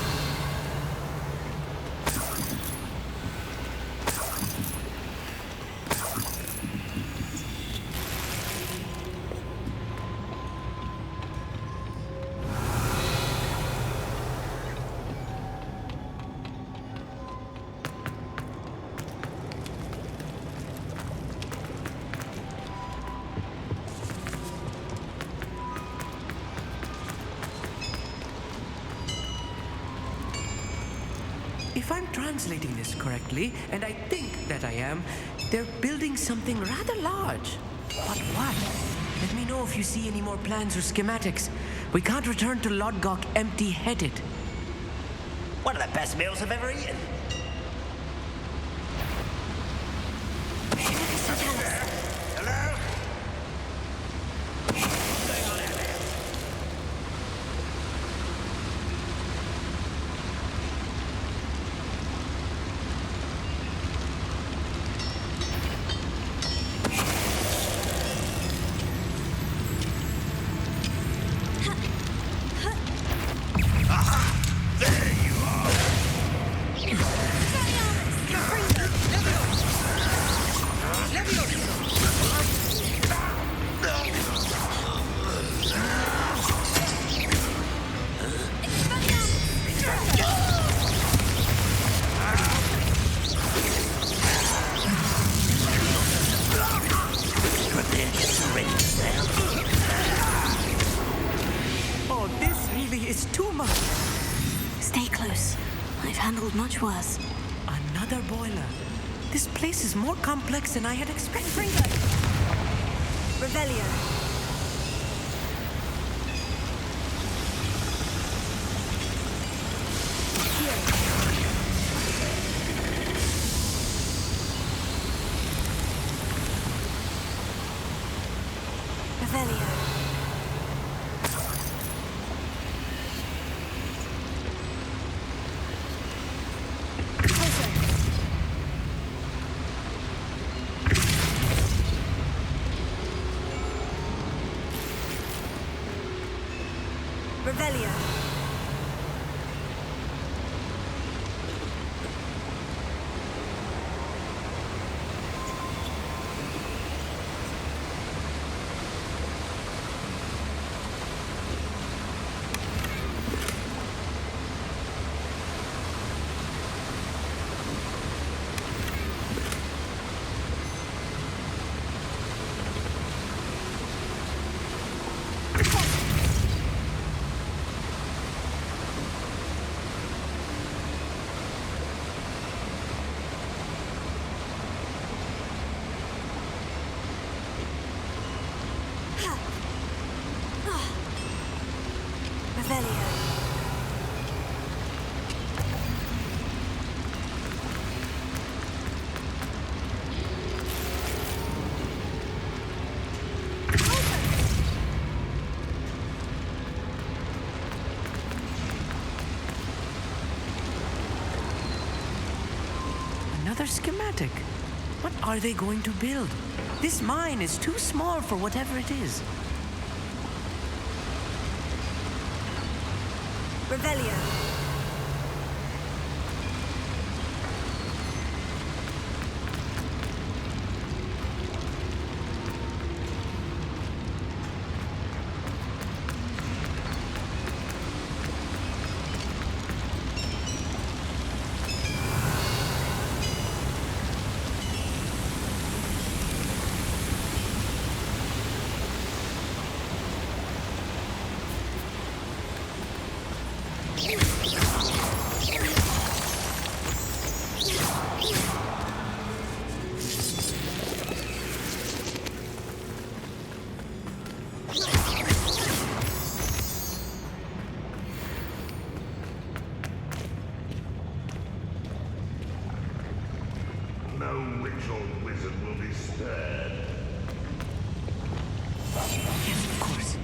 If I'm translating this correctly, and I think that I am, they're building something rather large. But what? Let me know if you see any more plans or schematics. We can't return to Lodgok empty-headed. One of the best meals I've ever eaten. Hello? What's going on out there? Oh, this really is too much. Stay close. I've handled much worse. Another boiler. This place is more complex than I had expected. Revelio. Revelio. Revelio. Revelio. Another schematic. What are they going to build? This mine is too small for whatever it is. Revelio. No witch or wizard will be spared. Yes, of course.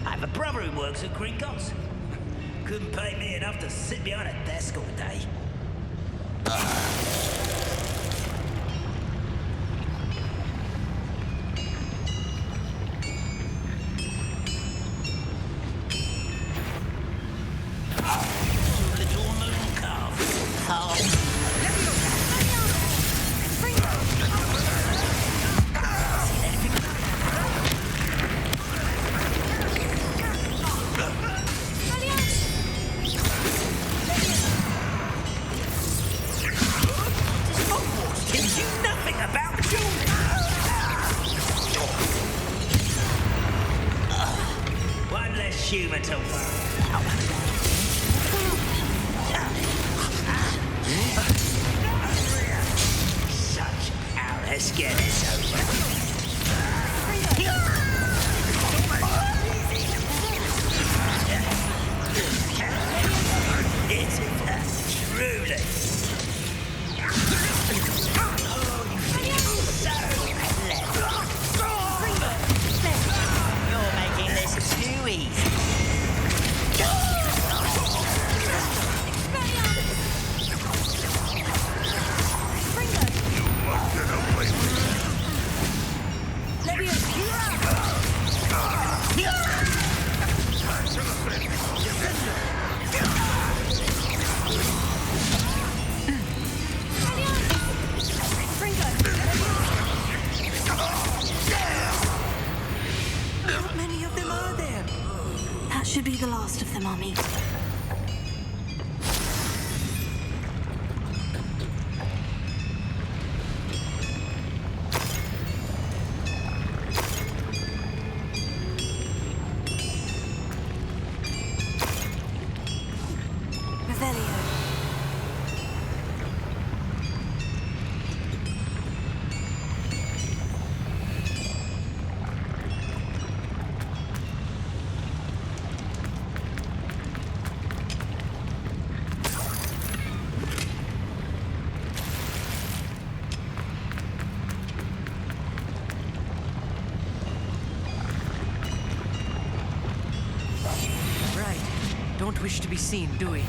I have a brother who works at Gringotts. Couldn't pay me enough to sit behind a desk all day. Little moon calf. Oh. Really? You're making this too easy. How many of them are there? That should be the last of them, Amit. Revelio. Right. Don't wish to be seen, do we?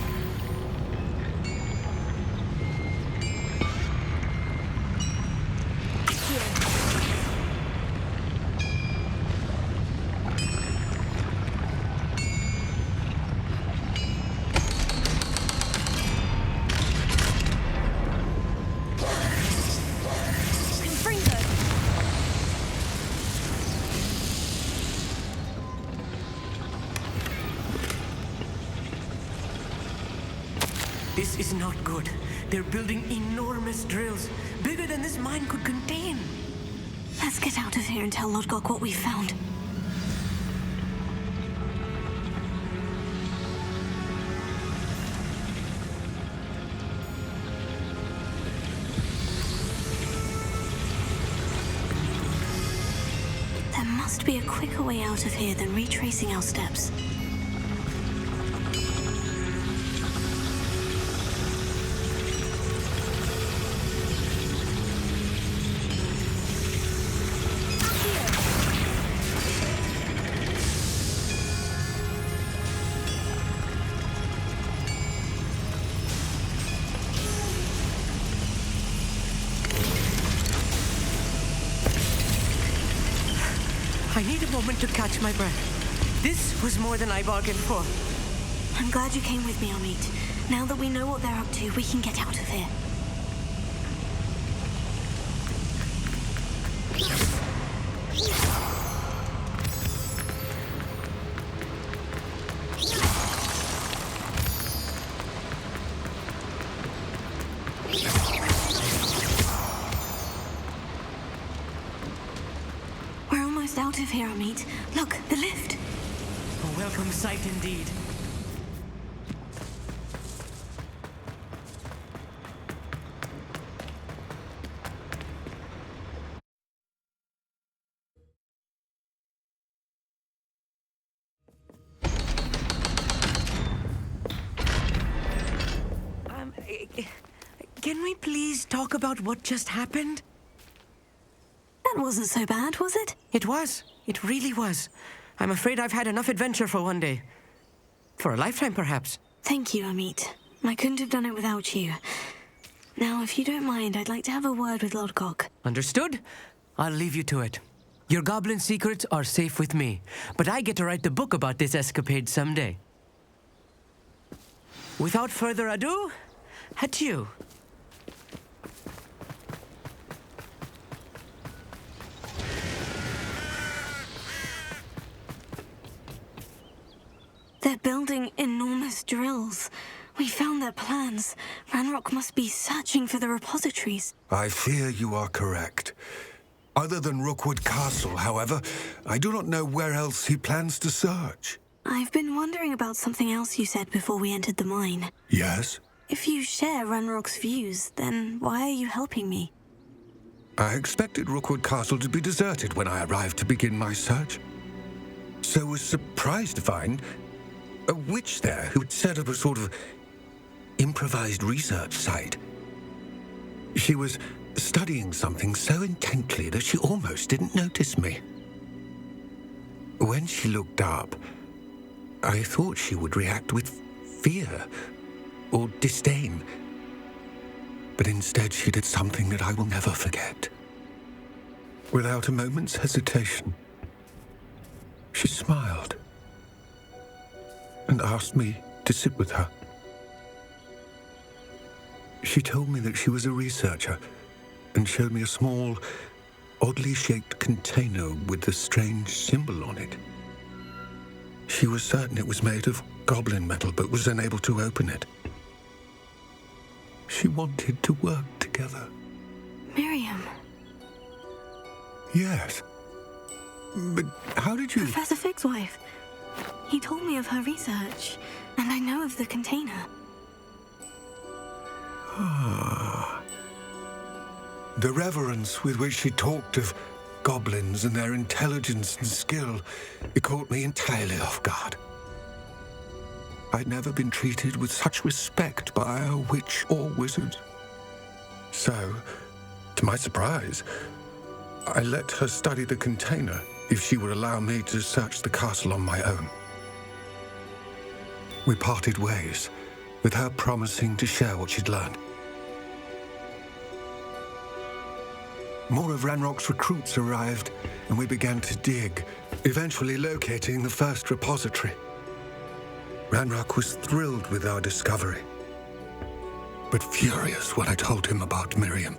This is not good. They're building enormous drills, bigger than this mine could contain. Let's get out of here and tell Lodgok what we found. There must be a quicker way out of here than retracing our steps. I need a moment to catch my breath. This was more than I bargained for. I'm glad you came with me, Amit. Now that we know what they're up to, we can get out of here. We're almost out of here, Amit. Look, the lift. A welcome sight indeed. Can we please talk about what just happened? That wasn't so bad, was it? It was. It really was. I'm afraid I've had enough adventure for one day. For a lifetime, perhaps. Thank you, Amit. I couldn't have done it without you. Now, if you don't mind, I'd like to have a word with Lodgok. Understood? I'll leave you to it. Your goblin secrets are safe with me, but I get to write the book about this escapade someday. Without further ado, adieu. They're building enormous drills. We found their plans. Ranrock must be searching for the repositories. I fear you are correct. Other than Rookwood Castle, however, I do not know where else he plans to search. I've been wondering about something else you said before we entered the mine. Yes? If you share Ranrock's views, then why are you helping me? I expected Rookwood Castle to be deserted when I arrived to begin my search. So was surprised to find a witch there who'd set up a sort of improvised research site. She was studying something so intently that she almost didn't notice me. When she looked up, I thought she would react with fear or disdain. But instead she did something that I will never forget. Without a moment's hesitation, she smiled and asked me to sit with her. She told me that she was a researcher and showed me a small, oddly shaped container with a strange symbol on it. She was certain it was made of goblin metal, but was unable to open it. She wanted to work together. Miriam. Yes. But how did you... Professor Fig's wife. He told me of her research, and I know of the container. Ah. The reverence with which she talked of goblins and their intelligence and skill, it caught me entirely off guard. I'd never been treated with such respect by a witch or wizard. So, to my surprise, I let her study the container if she would allow me to search the castle on my own. We parted ways, with her promising to share what she'd learned. More of Ranrock's recruits arrived, and we began to dig, eventually locating the first repository. Ranrock was thrilled with our discovery, but furious when I told him about Miriam.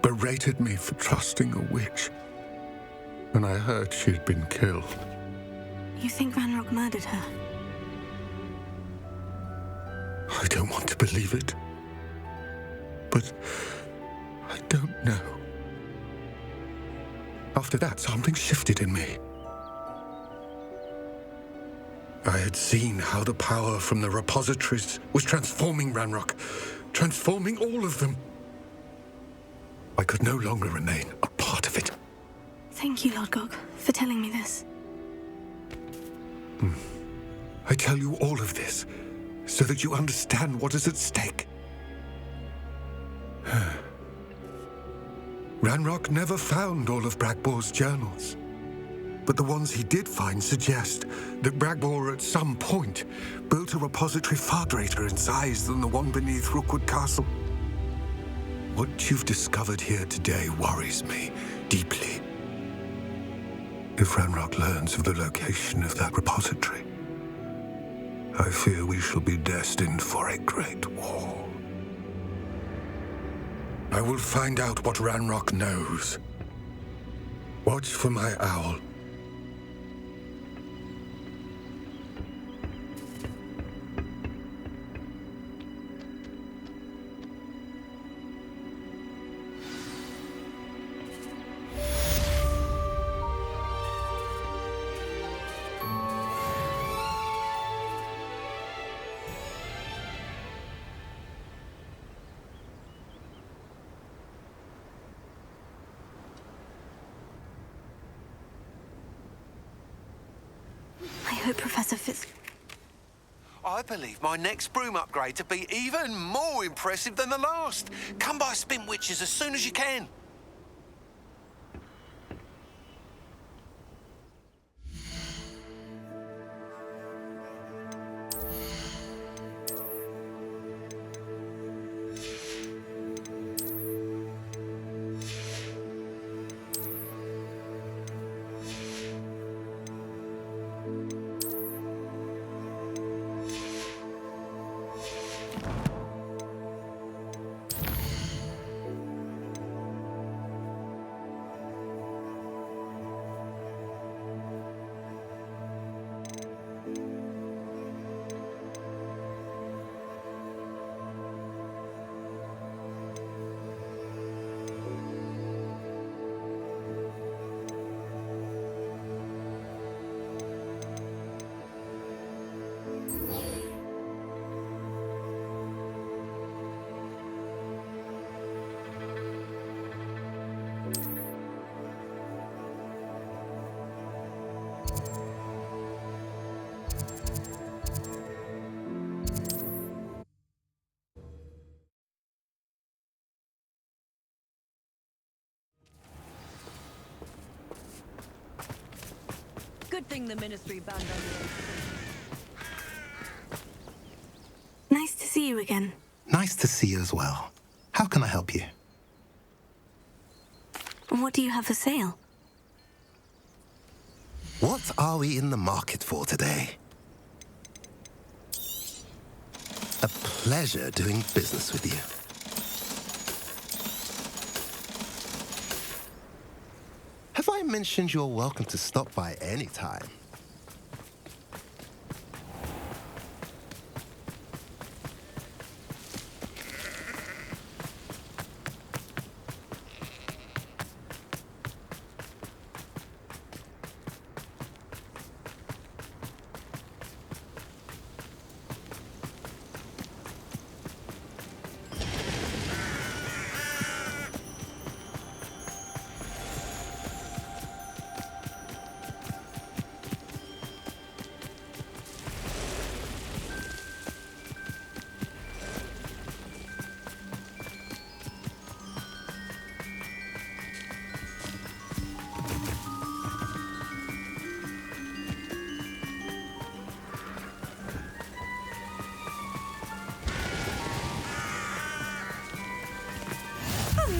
Berated me for trusting a witch, and I heard she'd been killed. You think Ranrock murdered her? I don't want to believe it, but I don't know. After that, something shifted in me. I had seen how the power from the repositories was transforming Ranrock, transforming all of them. I could no longer remain a part of it. Thank you, Lord Gog, for telling me this. I tell you all of this so that you understand what is at stake. Ranrock never found all of Bragbor's journals, but the ones he did find suggest that Bragbor at some point built a repository far greater in size than the one beneath Rookwood Castle. What you've discovered here today worries me deeply. If Ranrock learns of the location of that repository, I fear we shall be destined for a great war. I will find out what Ranrock knows. Watch for my owl. I hope Professor Fitz... I believe my next broom upgrade to be even more impressive than the last. Come by Spin Witches as soon as you can. Bring the ministry band on Nice to see you again. Nice to see you as well. How can I help you? What do you have for sale? What are we in the market for today? A pleasure doing business with you. Have I mentioned you're welcome to stop by any time?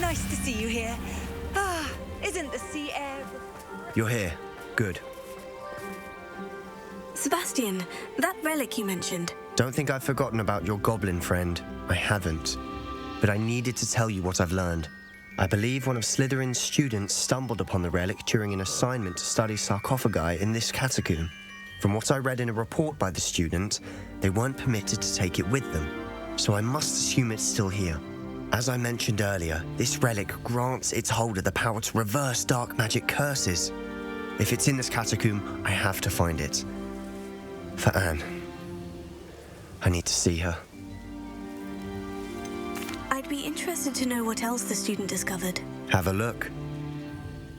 Nice to see you here. Ah, isn't the sea air... You're here. Good. Sebastian, that relic you mentioned. Don't think I've forgotten about your goblin friend. I haven't. But I needed to tell you what I've learned. I believe one of Slytherin's students stumbled upon the relic during an assignment to study sarcophagi in this catacomb. From what I read in a report by the student, they weren't permitted to take it with them, so I must assume it's still here. As I mentioned earlier, this relic grants its holder the power to reverse dark magic curses. If it's in this catacomb, I have to find it. For Anne. I need to see her. I'd be interested to know what else the student discovered. Have a look.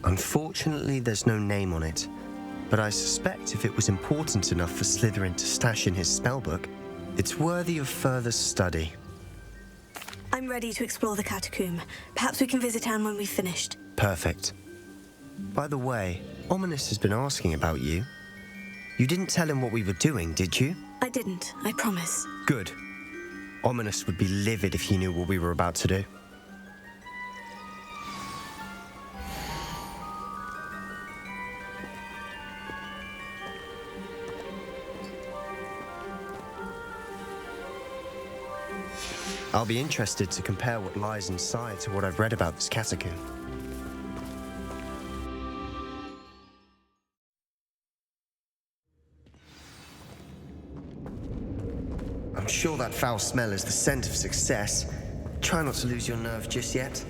Unfortunately, there's no name on it, but I suspect if it was important enough for Slytherin to stash in his spellbook, it's worthy of further study. I'm ready to explore the catacomb. Perhaps we can visit Anne when we've finished. Perfect. By the way, Ominous has been asking about you. You didn't tell him what we were doing, did you? I didn't, I promise. Good. Ominous would be livid if he knew what we were about to do. I'll be interested to compare what lies inside to what I've read about this catacomb. I'm sure that foul smell is the scent of success. Try not to lose your nerve just yet.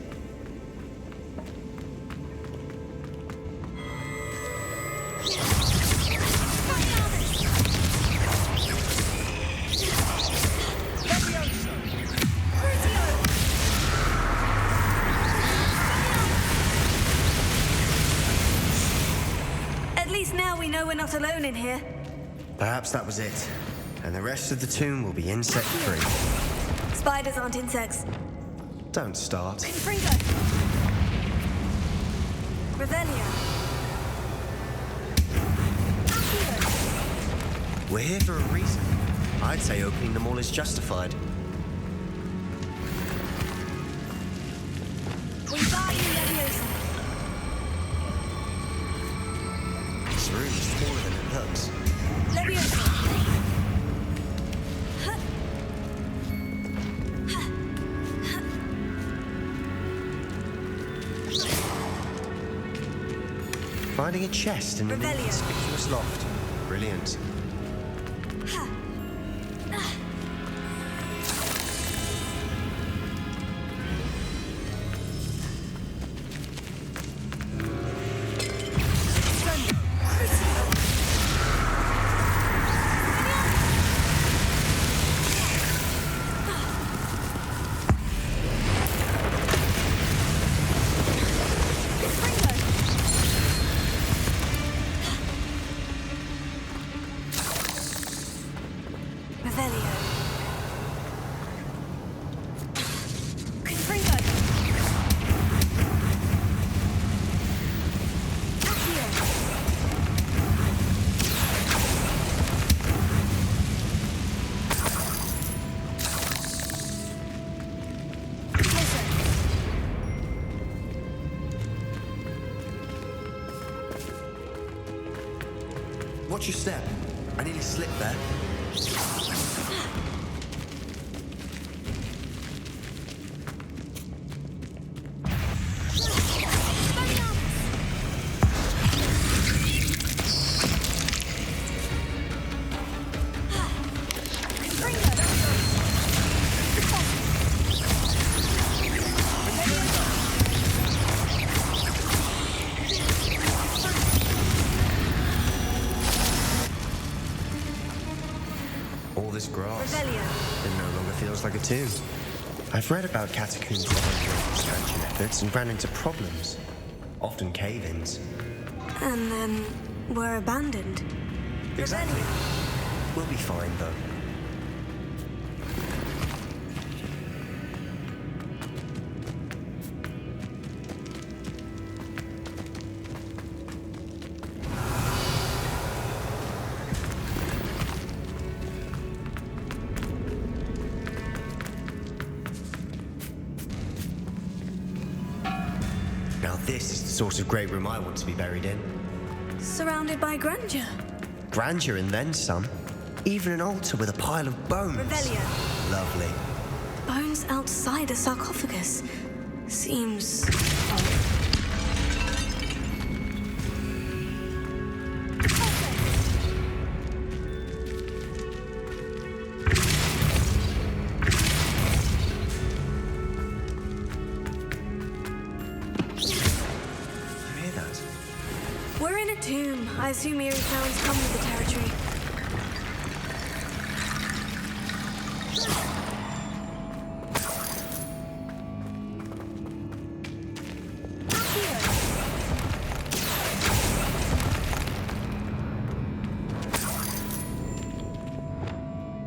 We're not alone in here. Perhaps that was it. And the rest of the tomb will be insect-free. Spiders aren't insects. Don't start. Confringo! Revelio! We're here for a reason. I'd say opening them all is justified. This room is smaller than it looks. Finding a chest in an inconspicuous loft. Brilliant. Watch your step. I nearly slipped there. All this grass, it no longer feels like a tomb. I've read about catacombs that underwent expansion efforts and ran into problems, often cave-ins. And then were abandoned. Exactly. We'll be fine, though. Now this is the sort of great room I want to be buried in. Surrounded by grandeur. Grandeur and then some. Even an altar with a pile of bones. Revelio. Lovely. Bones outside a sarcophagus. Seems odd. We're in a tomb. I assume eerie sounds come with the territory.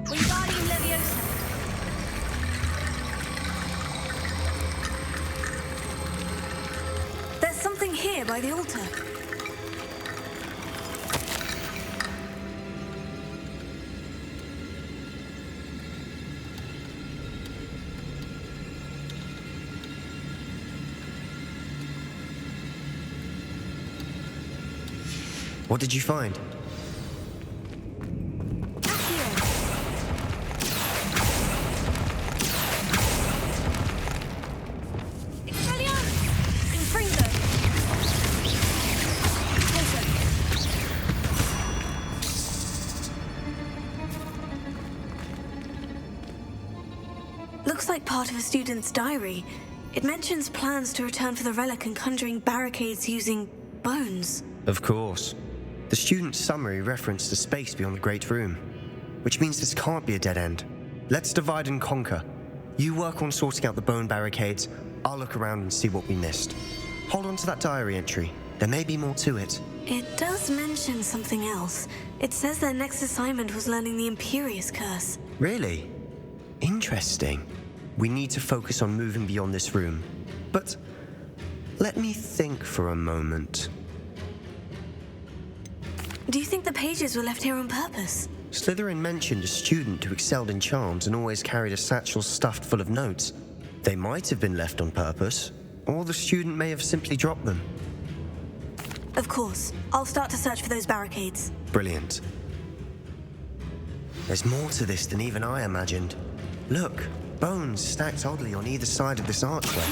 Wingardium Leviosa. There's something here by the altar. What did you find? Looks like part of a student's diary. It mentions plans to return for the relic and conjuring barricades using bones. Of course. The student's summary referenced a space beyond the Great Room, which means this can't be a dead end. Let's divide and conquer. You work on sorting out the bone barricades, I'll look around and see what we missed. Hold on to that diary entry. There may be more to it. It does mention something else. It says their next assignment was learning the Imperious Curse. Really? Interesting. We need to focus on moving beyond this room. But let me think for a moment. Do you think the pages were left here on purpose? Slytherin mentioned a student who excelled in charms and always carried a satchel stuffed full of notes. They might have been left on purpose, or the student may have simply dropped them. Of course. I'll start to search for those barricades. Brilliant. There's more to this than even I imagined. Look, bones stacked oddly on either side of this archway.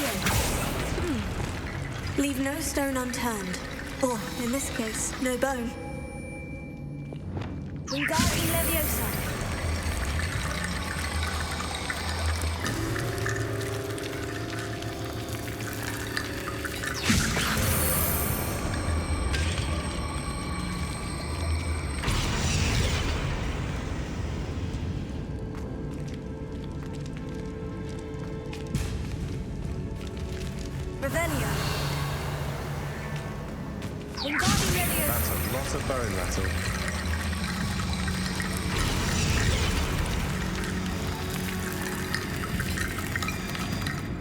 Leave no stone unturned. Or, in this case, no bone. Wingardium Leviosa. Revelio. Wingardium Leviosa. That's a lot of bone rattle.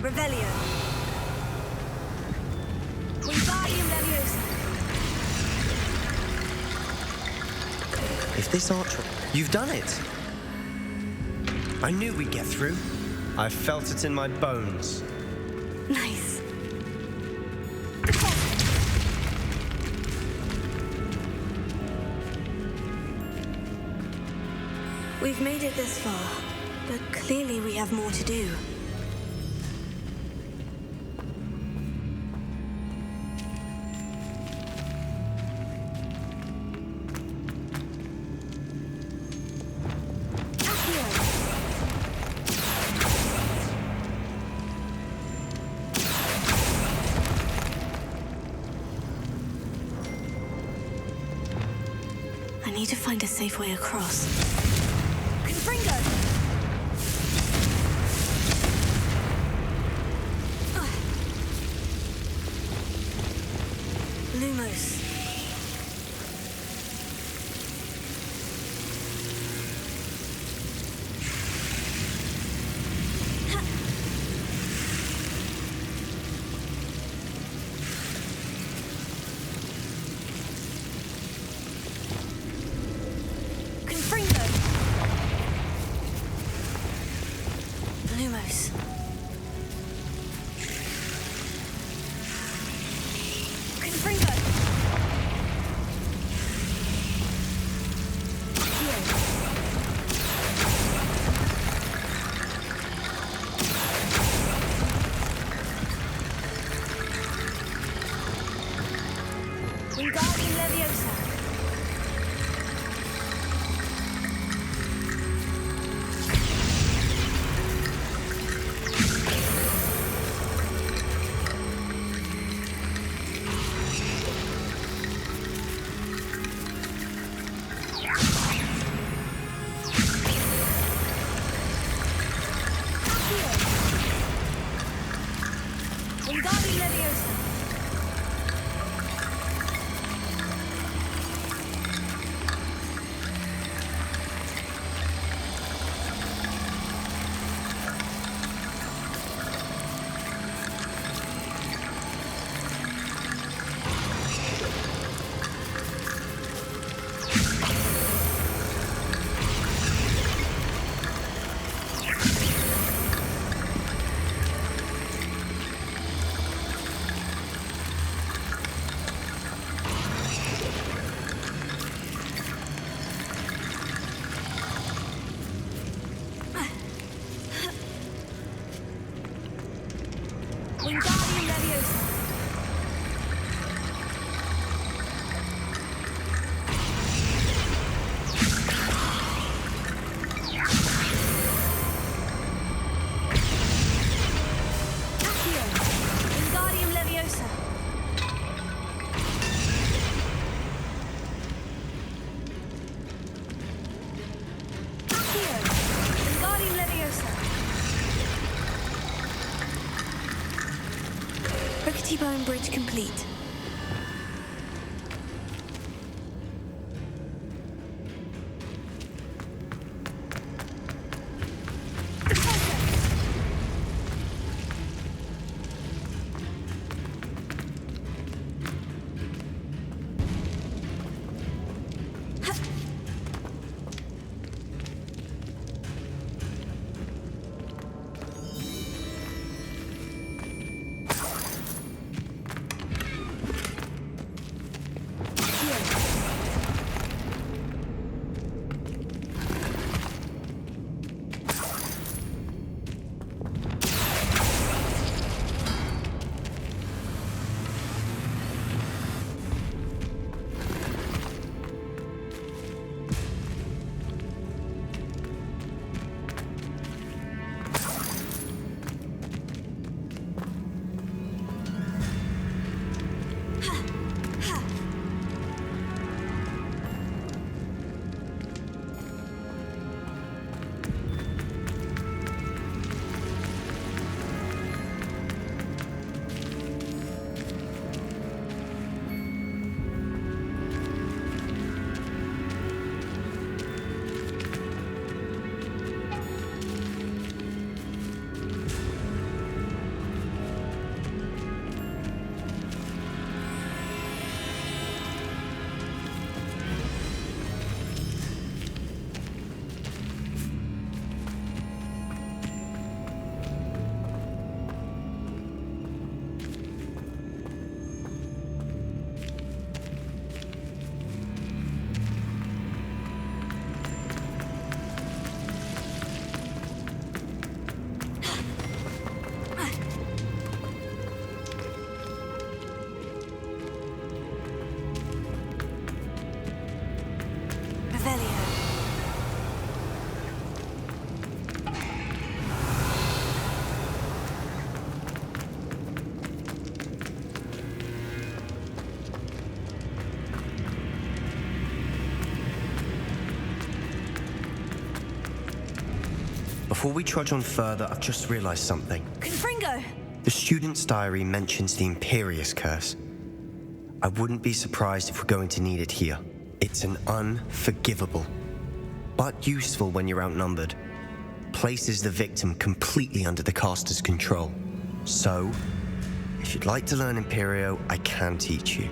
Revelio. Wingardium Leviosa. If this archway... You've done it! I knew we'd get through. I felt it in my bones. Nice. We've made it this far, but clearly we have more to do. I need to find a safe way across. Confringo! Lumos. Confringo! Lumos. Confringo! Wingardium Leviosa. Wingardium Leviosa! Wingardium Leviosa! Accio! Wingardium Leviosa! Accio! Wingardium Leviosa! Rickety Bone Bridge complete. Before we trudge on further, I've just realized something. Confringo! The student's diary mentions the Imperious Curse. I wouldn't be surprised if we're going to need it here. It's an unforgivable, but useful when you're outnumbered. Places the victim completely under the caster's control. So, if you'd like to learn Imperio, I can teach you.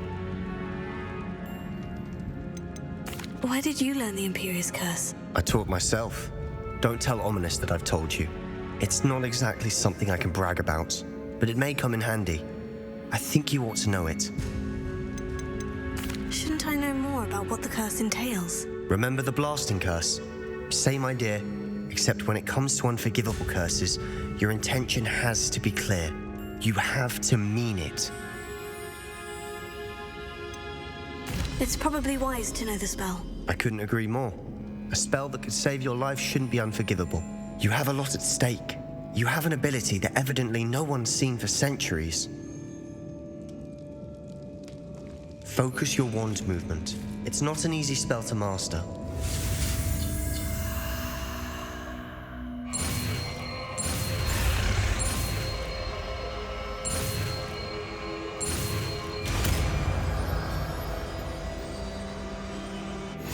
Why did you learn the Imperious Curse? I taught myself. Don't tell Ominous that I've told you. It's not exactly something I can brag about, but it may come in handy. I think you ought to know it. Shouldn't I know more about what the curse entails? Remember the blasting curse? Same idea, except when it comes to unforgivable curses, your intention has to be clear. You have to mean it. It's probably wise to know the spell. I couldn't agree more. A spell that could save your life shouldn't be unforgivable. You have a lot at stake. You have an ability that evidently no one's seen for centuries. Focus your wand movement. It's not an easy spell to master.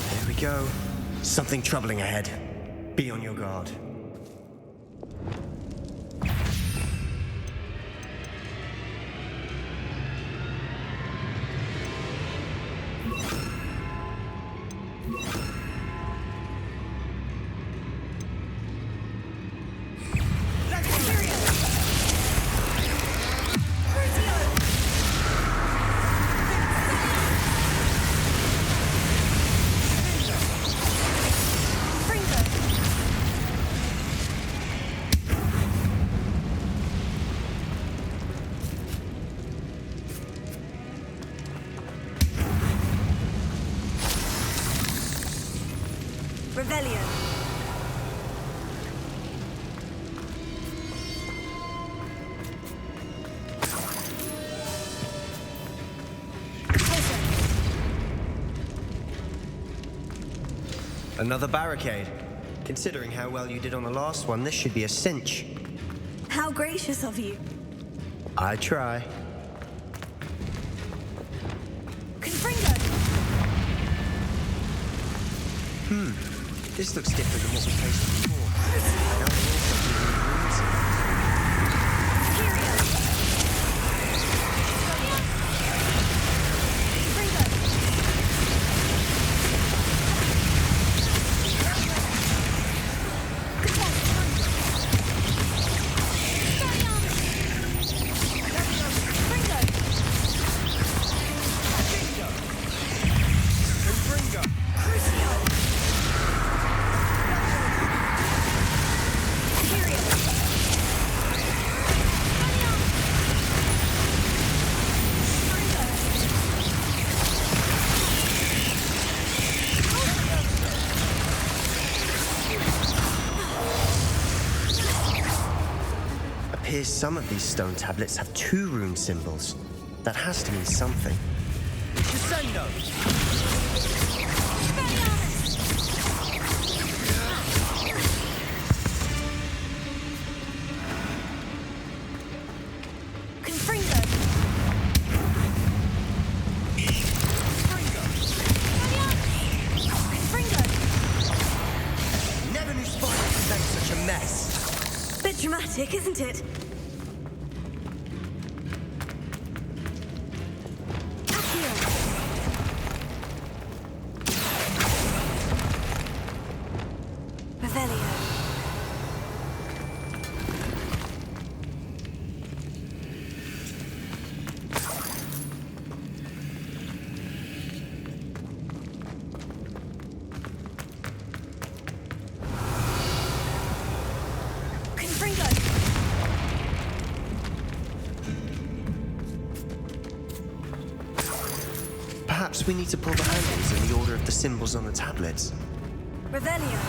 There we go. Something troubling ahead. Be on your guard. Revelio. Another barricade. Considering how well you did on the last one, this should be a cinch. How gracious of you. I try. Confringo! This looks different than what we faced before. Now we're also dealing with rooms. Appears some of these stone tablets have 2 rune symbols. That has to mean something. Crescendo! Never knew spiders could make such a mess. Bit dramatic, isn't it? Perhaps we need to pull the handles in the order of the symbols on the tablets. Revelio.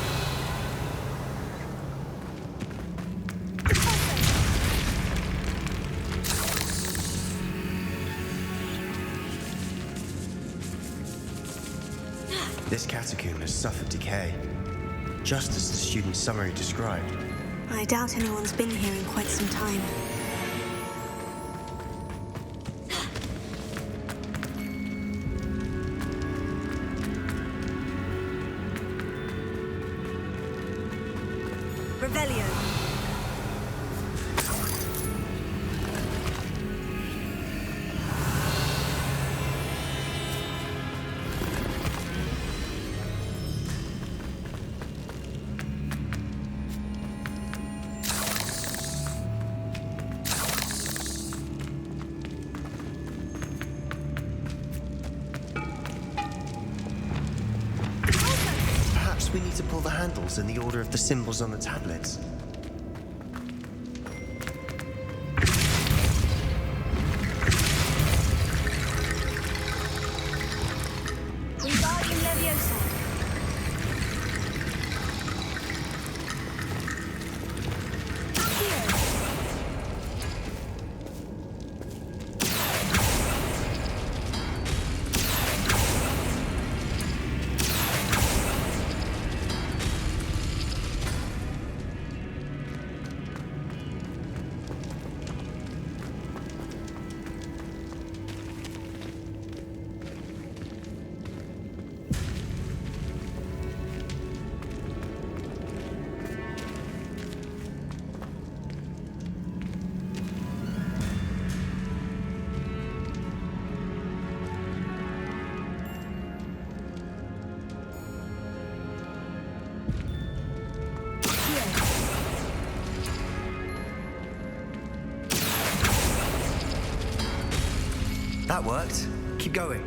This catacomb has suffered decay, just as the student's summary described. I doubt anyone's been here in quite some time. Revelio. Perhaps we need to pull the handles in the order of the symbols on the tablets. Wingardium Leviosa. That worked. Keep going.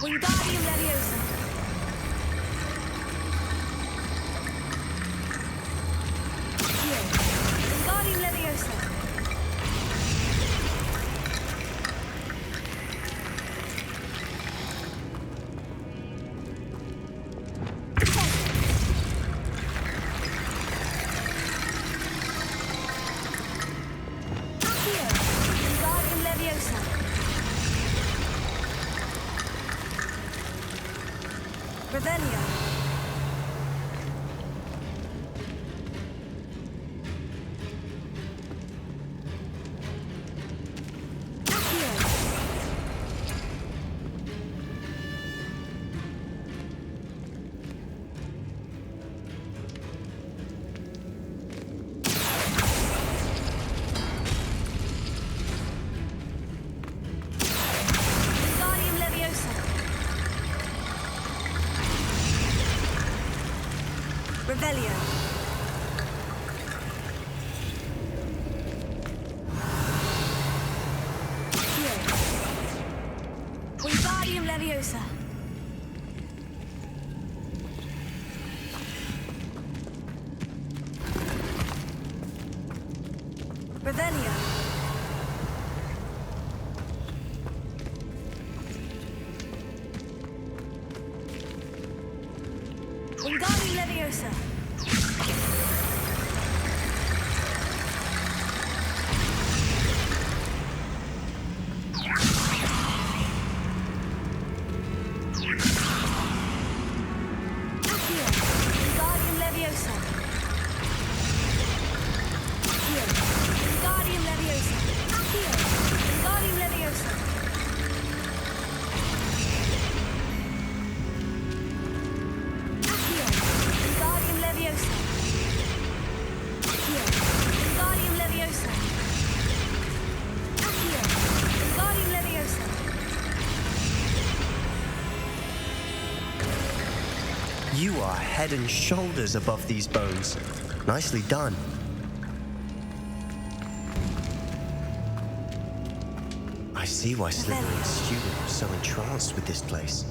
Wingardium Leviosa. Wingardium Leviosa. Wingardium Leviosa. Revelio. Wingardium Leviosa. Revelio. Wingardium Leviosa. Revelio. Wingardium Leviosa. Wingardium Leviosa. Wingardium Leviosa. Wingardium Leviosa. Wingardium Leviosa. Wingardium Leviosa. Wingardium Leviosa. You are head and shoulders above these bones. Nicely done. I see why Slytherin's student was so entranced with this place.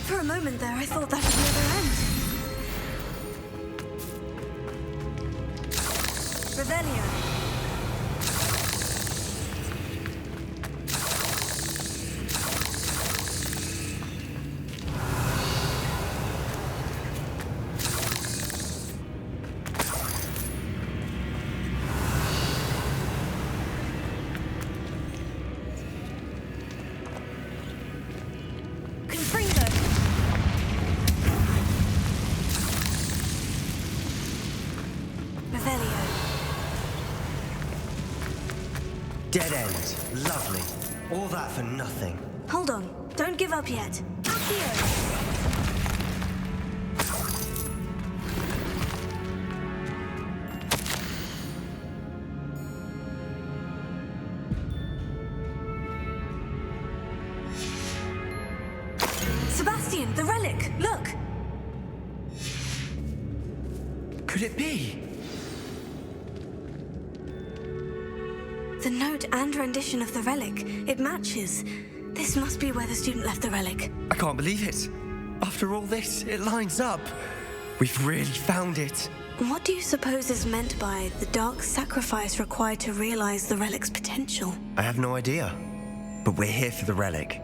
For a moment there, I thought that would never end. Revelio. Dead end. Lovely. All that for nothing. Hold on. Don't give up yet. Sebastian, the relic! Look! Could it be? The note and rendition of the relic. It matches. This must be where the student left the relic. I can't believe it. After all this, it lines up. We've really found it. What do you suppose is meant by the dark sacrifice required to realize the relic's potential? I have no idea. But we're here for the relic.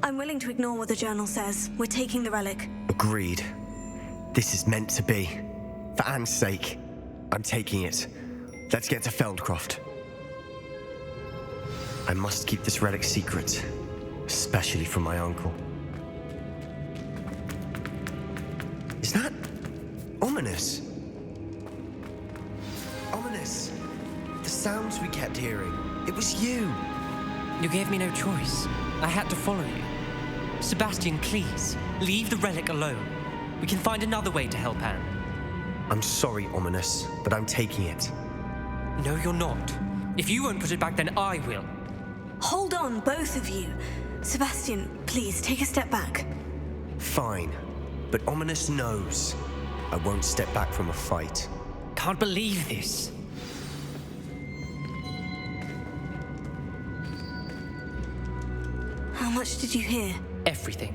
I'm willing to ignore what the journal says. We're taking the relic. Agreed. This is meant to be. For Anne's sake, I'm taking it. Let's get to Feldcroft. I must keep this relic secret, especially from my uncle. Is that ominous? Ominous. The sounds we kept hearing. It was you. You gave me no choice. I had to follow you. Sebastian, please, leave the relic alone. We can find another way to help Anne. I'm sorry, Ominous, but I'm taking it. No, you're not. If you won't put it back, then I will. Hold on, both of you. Sebastian, please, take a step back. Fine, but Ominous knows I won't step back from a fight. Can't believe this. How much did you hear? Everything.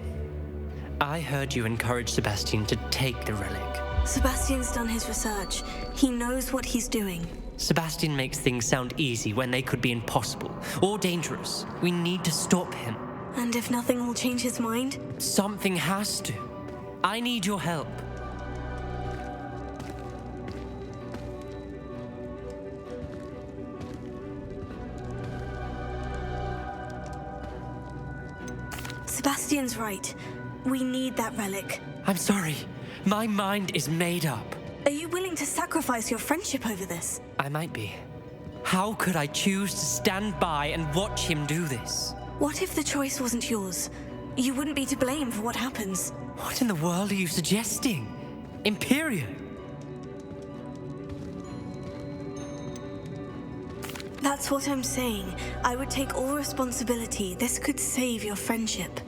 I heard you encourage Sebastian to take the relic. Sebastian's done his research. He knows what he's doing. Sebastian makes things sound easy when they could be impossible or dangerous. We need to stop him. And if nothing will change his mind? Something has to. I need your help. Sebastian's right. We need that relic. I'm sorry. My mind is made up. Are you willing to sacrifice your friendship over this? I might be. How could I choose to stand by and watch him do this? What if the choice wasn't yours? You wouldn't be to blame for what happens. What in the world are you suggesting? Imperium? That's what I'm saying. I would take all responsibility. This could save your friendship.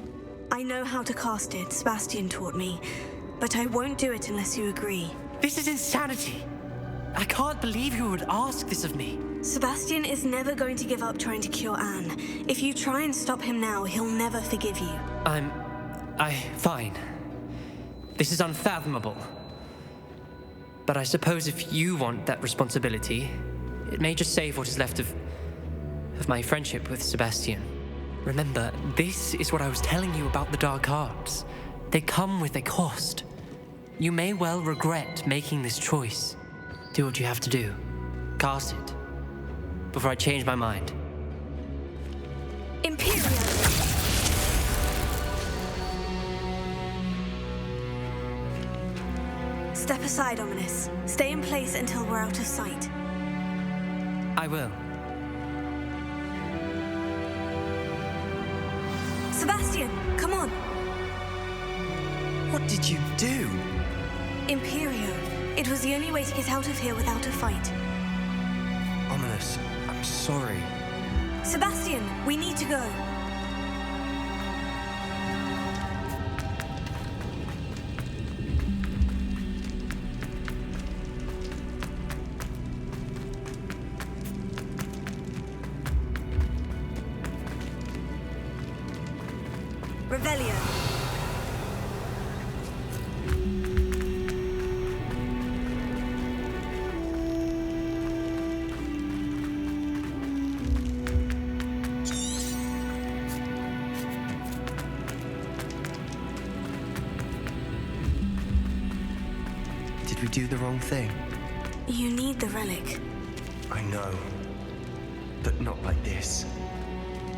I know how to cast it, Sebastian taught me, but I won't do it unless you agree. This is insanity. I can't believe you would ask this of me. Sebastian is never going to give up trying to cure Anne. If you try and stop him now, he'll never forgive you. Fine. This is unfathomable. But I suppose if you want that responsibility, It may just save what is left of my friendship with Sebastian. Remember, this is what I was telling you about the dark arts. They come with a cost. You may well regret making this choice. Do what you have to do. Cast it. Before I change my mind. Imperial! Step aside, Ominous. Stay in place until we're out of sight. I will. Sebastian, come on! What did you do? Imperio. It was the only way to get out of here without a fight. Ominous, I'm sorry. Sebastian, we need to go. Revelio. Did we do the wrong thing? You need the relic. I know. But not like this.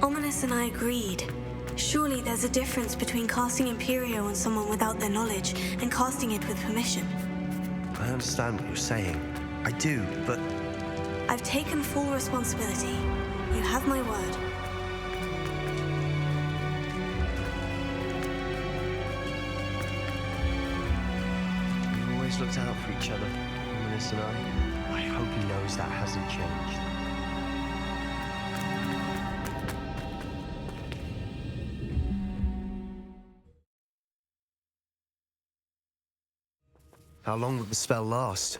Ominous and I agreed. Surely there's a difference between casting Imperio on someone without their knowledge and casting it with permission. I understand what you're saying. I do, but... I've taken full responsibility. You have my word. We've always looked out for each other, Ominous and I. I hope he knows that hasn't changed. How long will the spell last?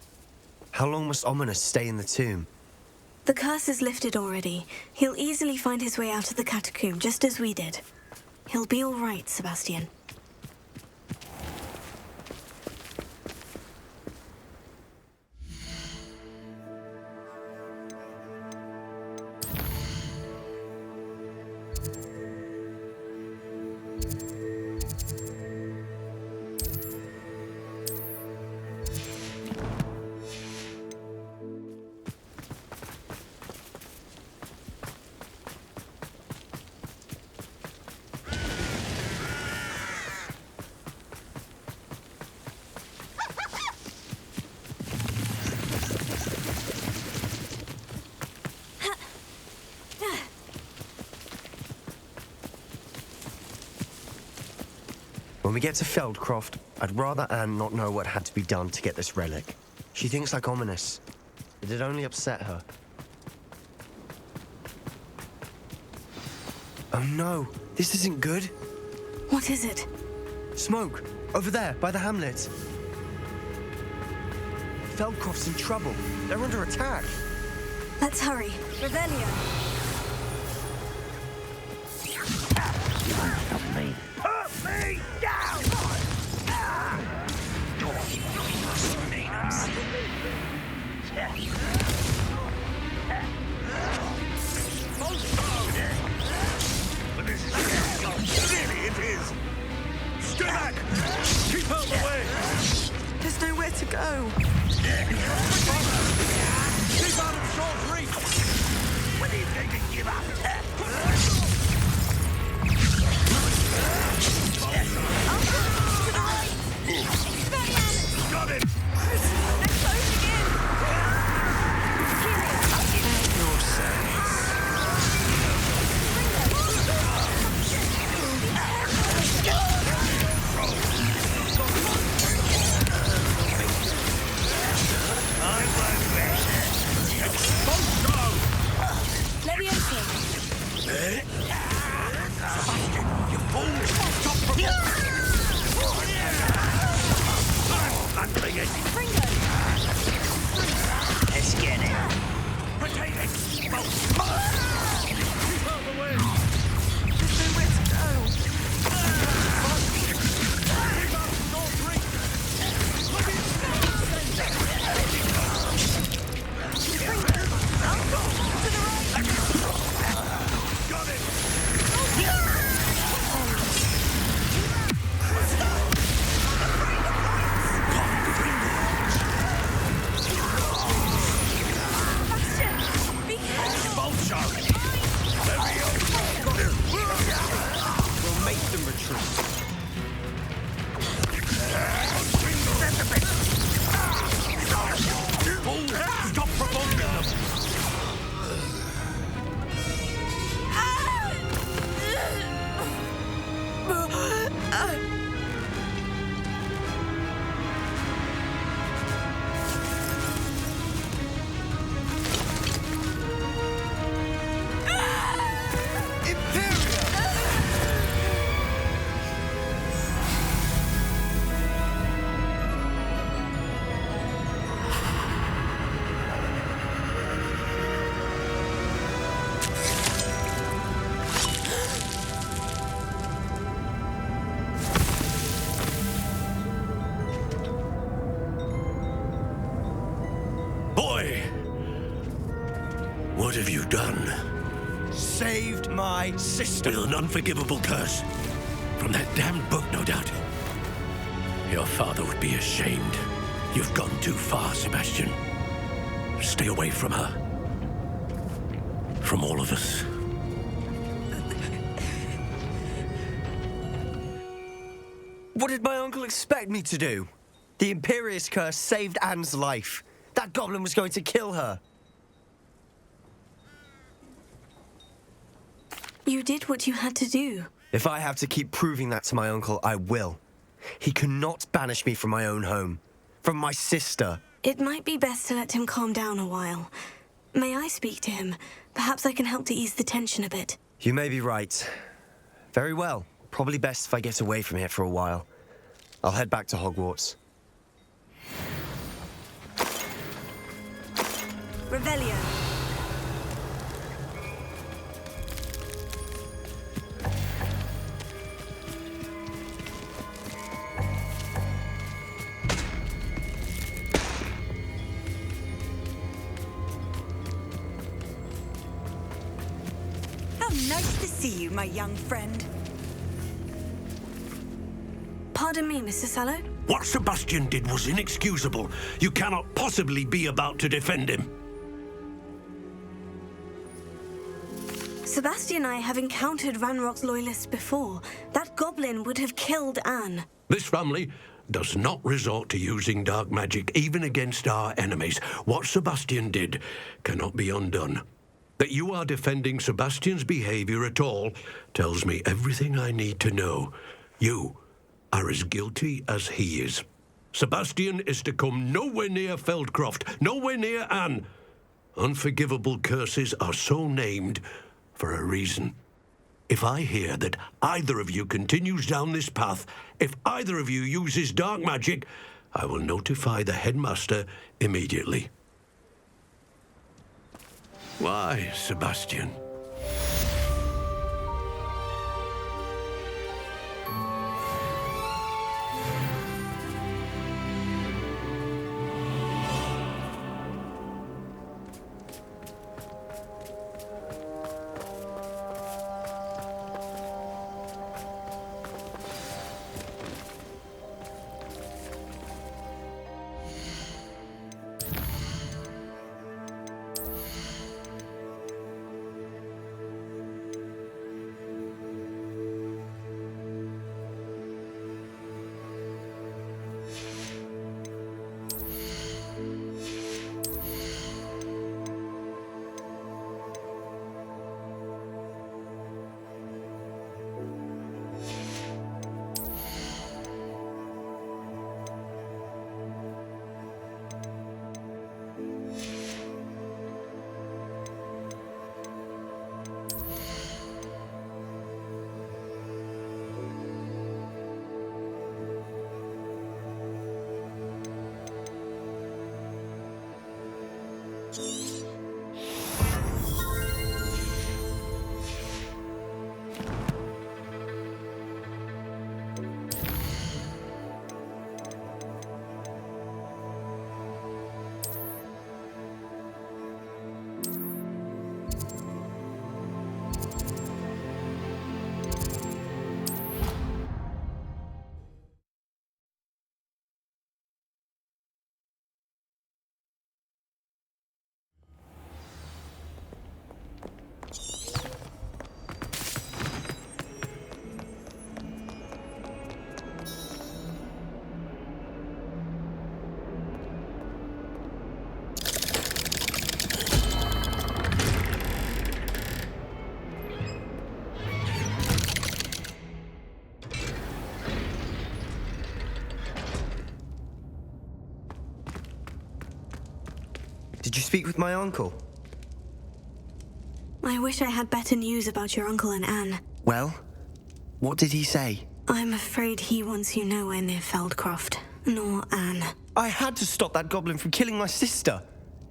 How long must Ominous stay in the tomb? The curse is lifted already. He'll easily find his way out of the catacomb, just as we did. He'll be all right, Sebastian. When we get to Feldcroft, I'd rather Anne not know what had to be done to get this relic. She thinks like Ominous. It'd only upset her. Oh no, this isn't good. What is it? Smoke! Over there, by the hamlet. Feldcroft's in trouble. They're under attack. Let's hurry. Revelio. Put me down! But this is really it is. Stay back! Keep out the way! There's nowhere to go. Keep out of short reach! When are you going to give up? Got him! They're closing in! Let's get it. Keep out the way! There's nowhere to go. What have you done? Saved my sister. With an unforgivable curse. From that damned book, no doubt. Your father would be ashamed. You've gone too far, Sebastian. Stay away from her. From all of us. What did my uncle expect me to do? The Imperious curse saved Anne's life. That goblin was going to kill her. You did what you had to do. If I have to keep proving that to my uncle, I will. He cannot banish me from my own home. From my sister. It might be best to let him calm down a while. May I speak to him? Perhaps I can help to ease the tension a bit. You may be right. Very well. Probably best if I get away from here for a while. I'll head back to Hogwarts. Revelio. How nice to see you, my young friend. Pardon me, Mr. Sallow? What Sebastian did was inexcusable. You cannot possibly be about to defend him. Sebastian and I have encountered Ranrock's loyalists before. That goblin would have killed Anne. This family does not resort to using dark magic even against our enemies. What Sebastian did cannot be undone. That you are defending Sebastian's behavior at all tells me everything I need to know. You are as guilty as he is. Sebastian is to come nowhere near Feldcroft, nowhere near Anne. Unforgivable curses are so named for a reason. If I hear that either of you continues down this path, if either of you uses dark magic, I will notify the headmaster immediately. Why, Sebastian? Did you speak with my uncle? I wish I had better news about your uncle and Anne. Well, what did he say? I'm afraid he wants you nowhere near Feldcroft, nor Anne. I had to stop that goblin from killing my sister.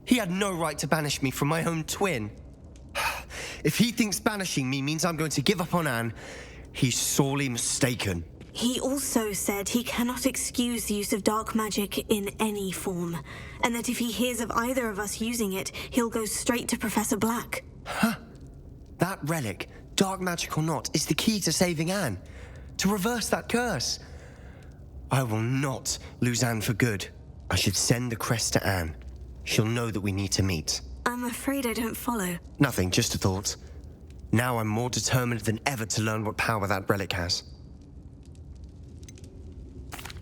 He had no right to banish me from my own twin. If he thinks banishing me means I'm going to give up on Anne, he's sorely mistaken. He also said he cannot excuse the use of dark magic in any form, and that if he hears of either of us using it, he'll go straight to Professor Black. Huh? That relic, dark magic or not, is the key to saving Anne. To reverse that curse. I will not lose Anne for good. I should send the crest to Anne. She'll know that we need to meet. I'm afraid I don't follow. Nothing, just a thought. Now I'm more determined than ever to learn what power that relic has.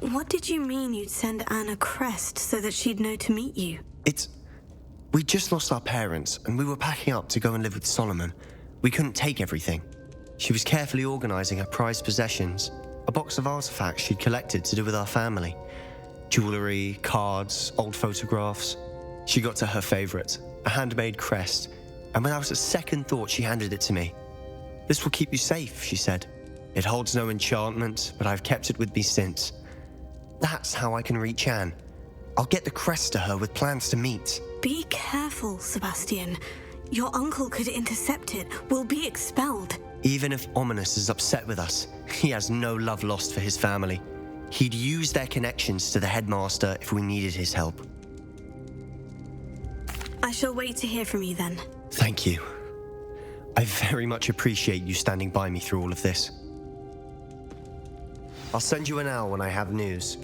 What did you mean you'd send Anne a crest so that she'd know to meet you? We just lost our parents, and we were packing up to go and live with Solomon. We couldn't take everything. She was carefully organising her prized possessions, a box of artifacts she'd collected to do with our family. Jewellery, cards, old photographs. She got to her favourite, a handmade crest, and without a second thought she handed it to me. "This will keep you safe," she said. "It holds no enchantment, but I've kept it with me since. That's how I can reach Anne. I'll get the crest to her with plans to meet." Be careful, Sebastian. Your uncle could intercept it. We'll be expelled. Even if Ominous is upset with us, he has no love lost for his family. He'd use their connections to the headmaster if we needed his help. I shall wait to hear from you then. Thank you. I very much appreciate you standing by me through all of this. I'll send you an owl when I have news.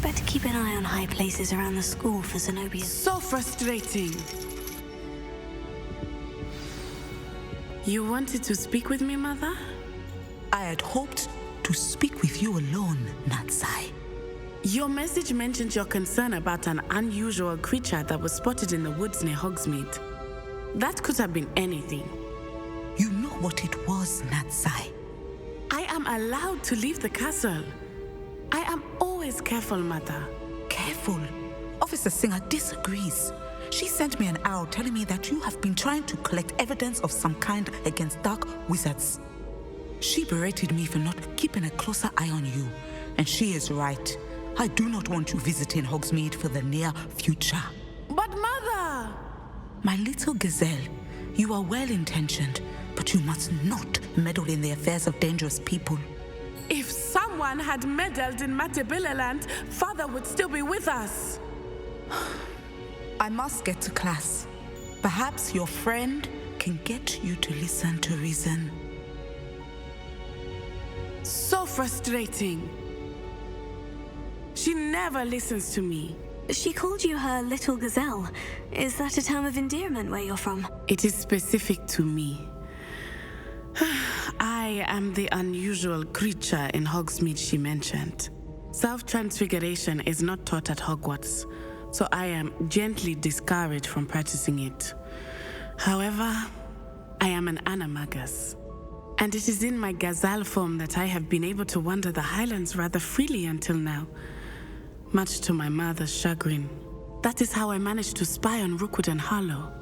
Better keep an eye on high places around the school for Zenobia. So frustrating. You wanted to speak with me, Mother? I had hoped to speak with you alone, Natsai. Your message mentioned your concern about an unusual creature that was spotted in the woods near Hogsmeade. That could have been anything. You know what it was, Natsai. I am allowed to leave the castle. I am always careful, Mother. Careful? Officer Singer disagrees. She sent me an owl telling me that you have been trying to collect evidence of some kind against dark wizards. She berated me for not keeping a closer eye on you, and she is right. I do not want you visiting Hogsmeade for the near future. But Mother! My little gazelle, you are well-intentioned, but you must not meddle in the affairs of dangerous people. If someone had meddled in Matabeleland, Father would still be with us. I must get to class. Perhaps your friend can get you to listen to reason. So frustrating. She never listens to me. She called you her little gazelle. Is that a term of endearment where you're from? It is specific to me. I am the unusual creature in Hogsmeade she mentioned. Self-transfiguration is not taught at Hogwarts, so I am gently discouraged from practicing it. However, I am an animagus, and it is in my gazelle form that I have been able to wander the Highlands rather freely until now, much to my mother's chagrin. That is how I managed to spy on Rookwood and Harlow.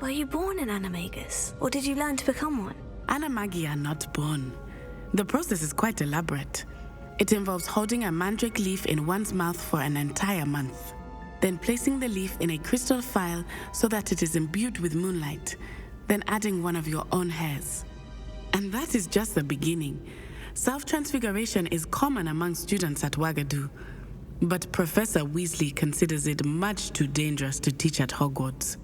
Were you born an animagus, or did you learn to become one? Animagi are not born. The process is quite elaborate. It involves holding a mandrake leaf in one's mouth for an entire month, then placing the leaf in a crystal phial so that it is imbued with moonlight, then adding one of your own hairs. And that is just the beginning. Self-transfiguration is common among students at Wagadu. but Professor Weasley considers it much too dangerous to teach at Hogwarts.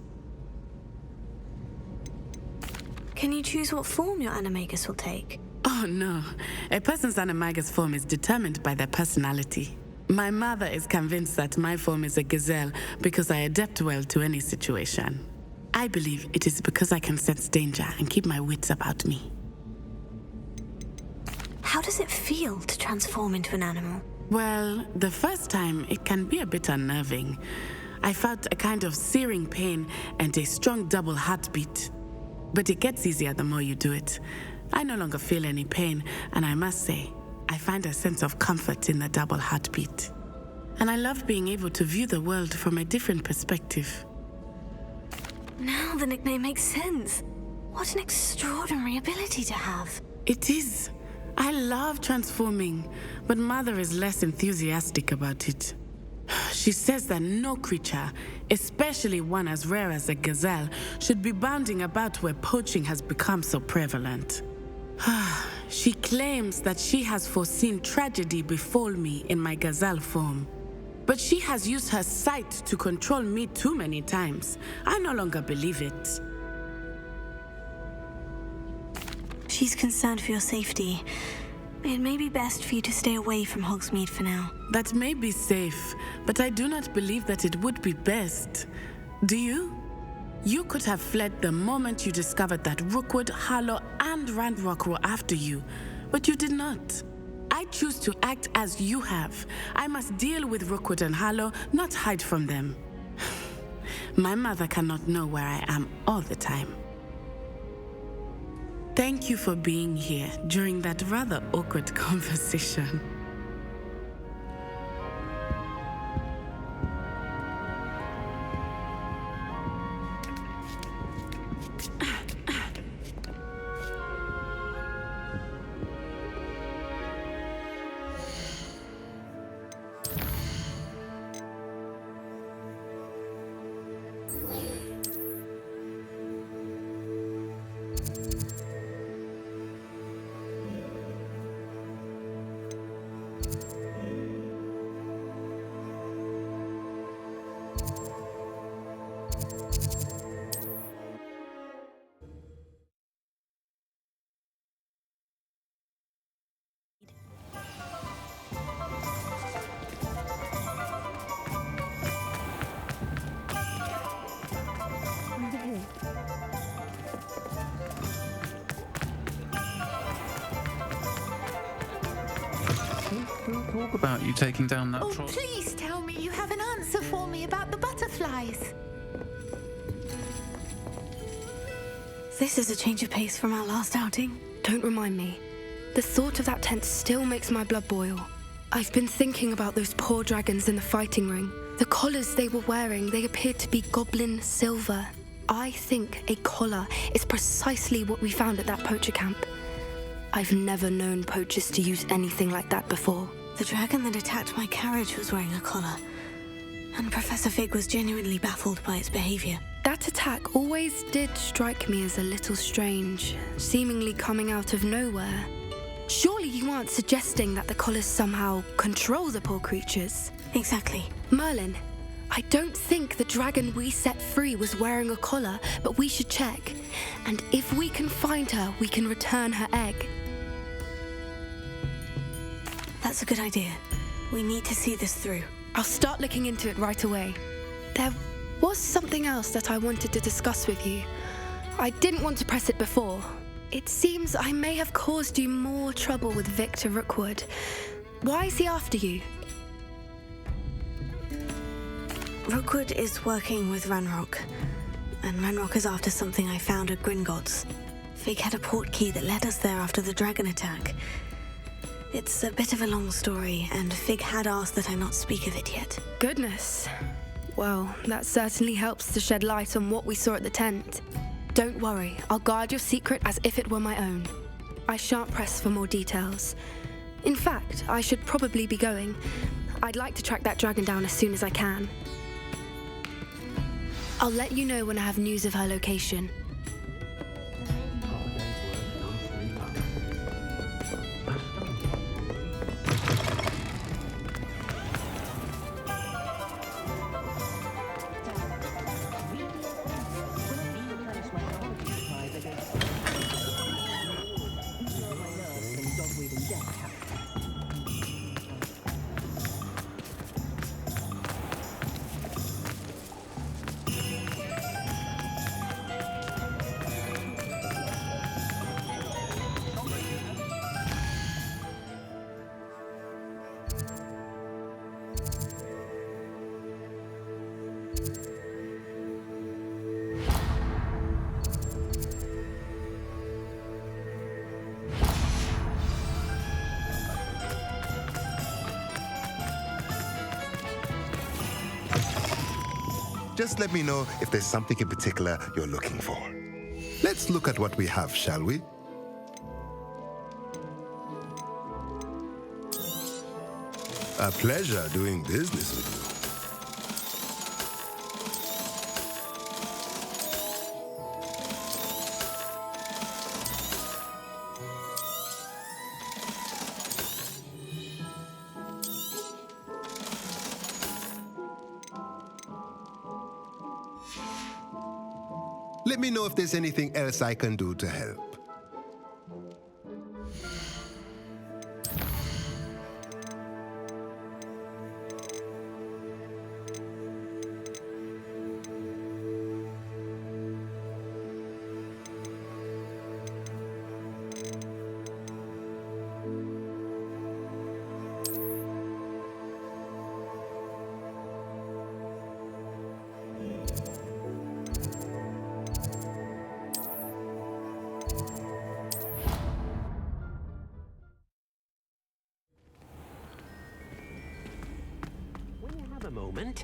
Can you choose what form your animagus will take? Oh no, a person's animagus form is determined by their personality. My mother is convinced that my form is a gazelle because I adapt well to any situation. I believe it is because I can sense danger and keep my wits about me. How does it feel to transform into an animal? Well, the first time it can be a bit unnerving. I felt a kind of searing pain and a strong double heartbeat. But it gets easier the more you do it. I no longer feel any pain, and I must say, I find a sense of comfort in the double heartbeat. And I love being able to view the world from a different perspective. Now the nickname makes sense. What an extraordinary ability to have. It is. I love transforming, but Mother is less enthusiastic about it. She says that no creature, especially one as rare as a gazelle, should be bounding about where poaching has become so prevalent. She claims that she has foreseen tragedy befall me in my gazelle form. But she has used her sight to control me too many times. I no longer believe it. She's concerned for your safety. It may be best for you to stay away from Hogsmeade for now. That may be safe, but I do not believe that it would be best. Do you? You could have fled the moment you discovered that Rookwood, Harlow, and Ranrock were after you, but you did not. I choose to act as you have. I must deal with Rookwood and Harlow, not hide from them. My mother cannot know where I am all the time. Thank you for being here during that rather awkward conversation. Talk about you taking down that troll. Please tell me you have an answer for me about the butterflies. This is a change of pace from our last outing. Don't remind me. The thought of that tent still makes my blood boil. I've been thinking about those poor dragons in the fighting ring. The collars they were wearing, they appeared to be goblin silver. I think a collar is precisely what we found at that poacher camp. I've never known poachers to use anything like that before. The dragon that attacked my carriage was wearing a collar, and Professor Fig was genuinely baffled by its behavior. That attack always did strike me as a little strange, seemingly coming out of nowhere. Surely you aren't suggesting that the collars somehow control the poor creatures? Exactly. Merlin, I don't think the dragon we set free was wearing a collar, but we should check. And if we can find her, we can return her egg. That's a good idea. We need to see this through. I'll start looking into it right away. There was something else that I wanted to discuss with you. I didn't want to press it before. It seems I may have caused you more trouble with Victor Rookwood. Why is he after you? Rookwood is working with Ranrock, and Ranrock is after something I found at Gringotts. Fig had a portkey that led us there after the dragon attack. It's a bit of a long story, and Fig had asked that I not speak of it yet. Goodness. Well, that certainly helps to shed light on what we saw at the tent. Don't worry, I'll guard your secret as if it were my own. I shan't press for more details. In fact, I should probably be going. I'd like to track that dragon down as soon as I can. I'll let you know when I have news of her location. Just let me know if there's something in particular you're looking for. Let's look at what we have, shall we? A pleasure doing business with you. Let me know if there's anything else I can do to help. A moment.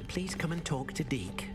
Please come and talk to Deke.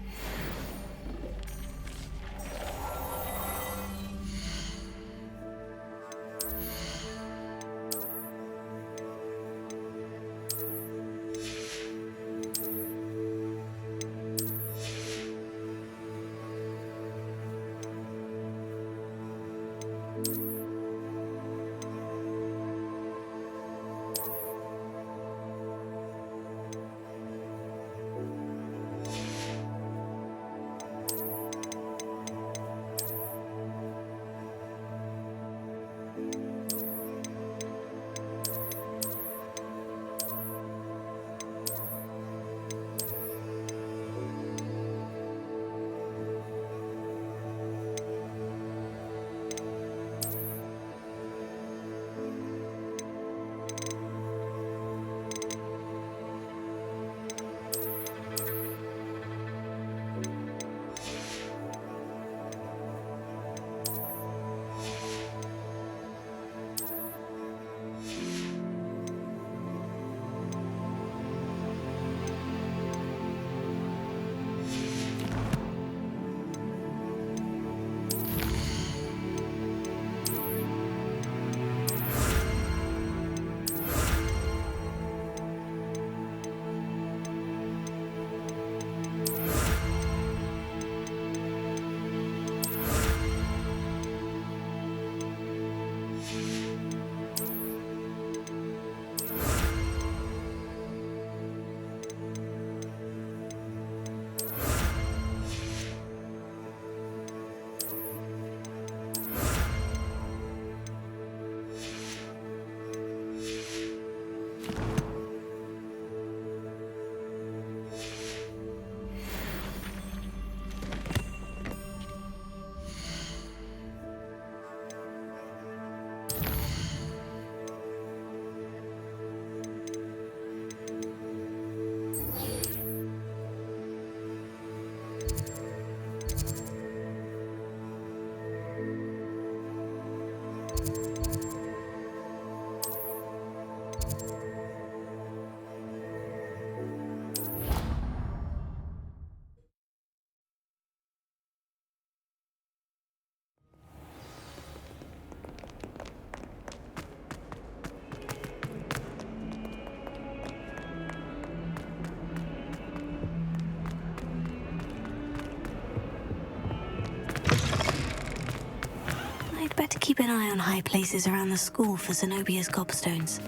Better keep an eye on high places around the school for Zenobia's gobstones.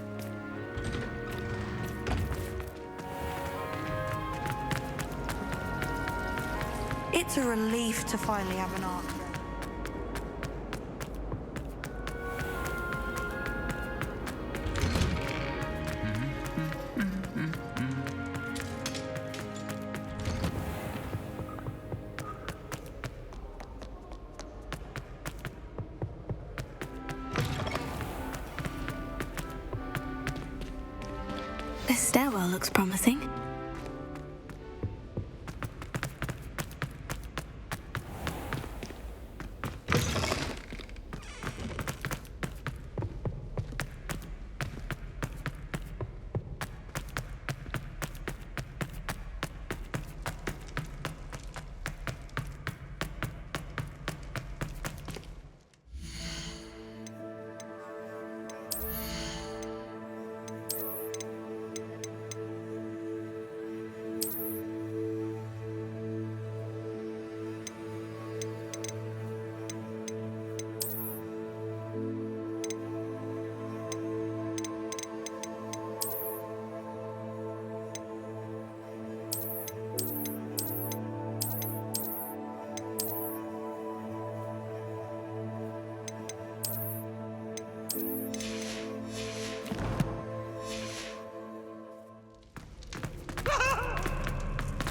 It's a relief to finally have an arc. This stairwell looks promising.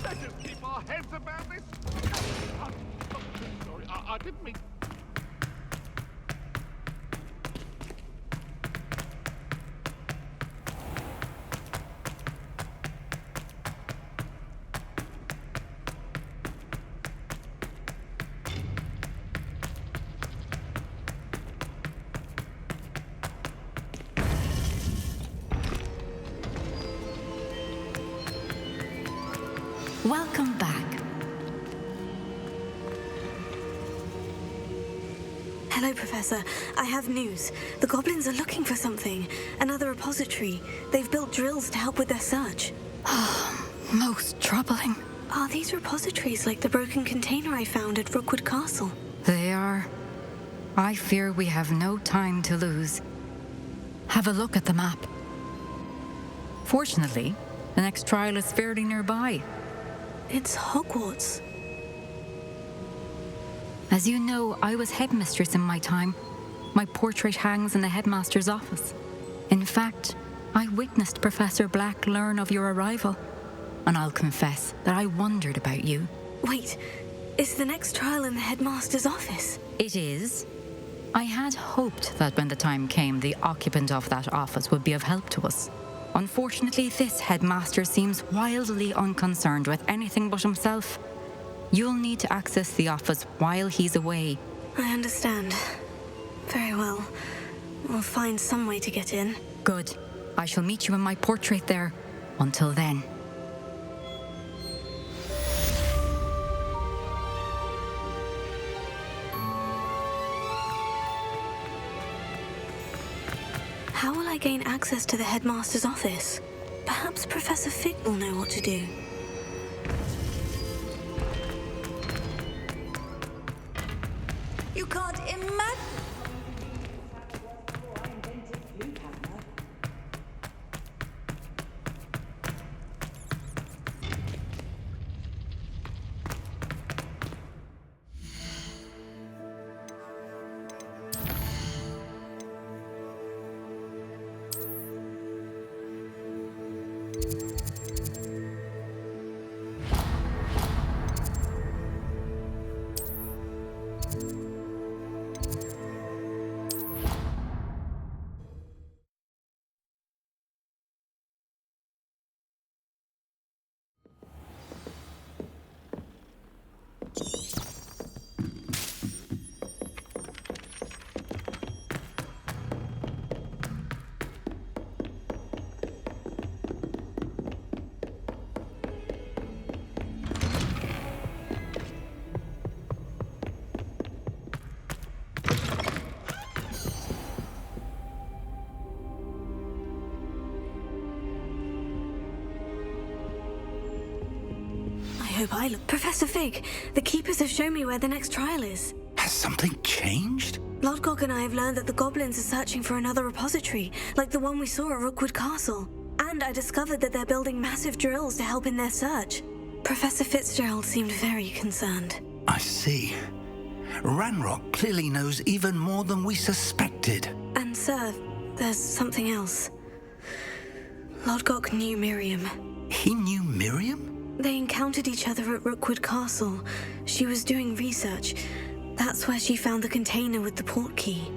Let's just keep our heads about this. I'm sorry, I didn't mean... Welcome back. Hello, Professor. I have news. The goblins are looking for something. Another repository. They've built drills to help with their search. Most troubling. Are these repositories like the broken container I found at Rookwood Castle? They are. I fear we have no time to lose. Have a look at the map. Fortunately, the next trial is fairly nearby. It's Hogwarts. As you know, I was headmistress in my time. My portrait hangs in the headmaster's office. In fact, I witnessed Professor Black learn of your arrival. And I'll confess that I wondered about you. Wait, is the next trial in the headmaster's office? It is. I had hoped that when the time came, the occupant of that office would be of help to us. Unfortunately, this headmaster seems wildly unconcerned with anything but himself. You'll need to access the office while he's away. I understand. Very well. We'll find some way to get in. Good. I shall meet you in my portrait there. Until then. How will I gain access to the headmaster's office? Perhaps Professor Fig will know what to do. You can't imagine. I hope I look. Professor Fig, the Keepers have shown me where the next trial is. Has something changed? Lodgok and I have learned that the goblins are searching for another repository, like the one we saw at Rookwood Castle. And I discovered that they're building massive drills to help in their search. Professor Fitzgerald seemed very concerned. I see. Ranrock clearly knows even more than we suspected. And sir, there's something else. Lodgok knew Miriam. He knew Miriam? They encountered each other at Rookwood Castle. She was doing research. That's where she found the container with the port key.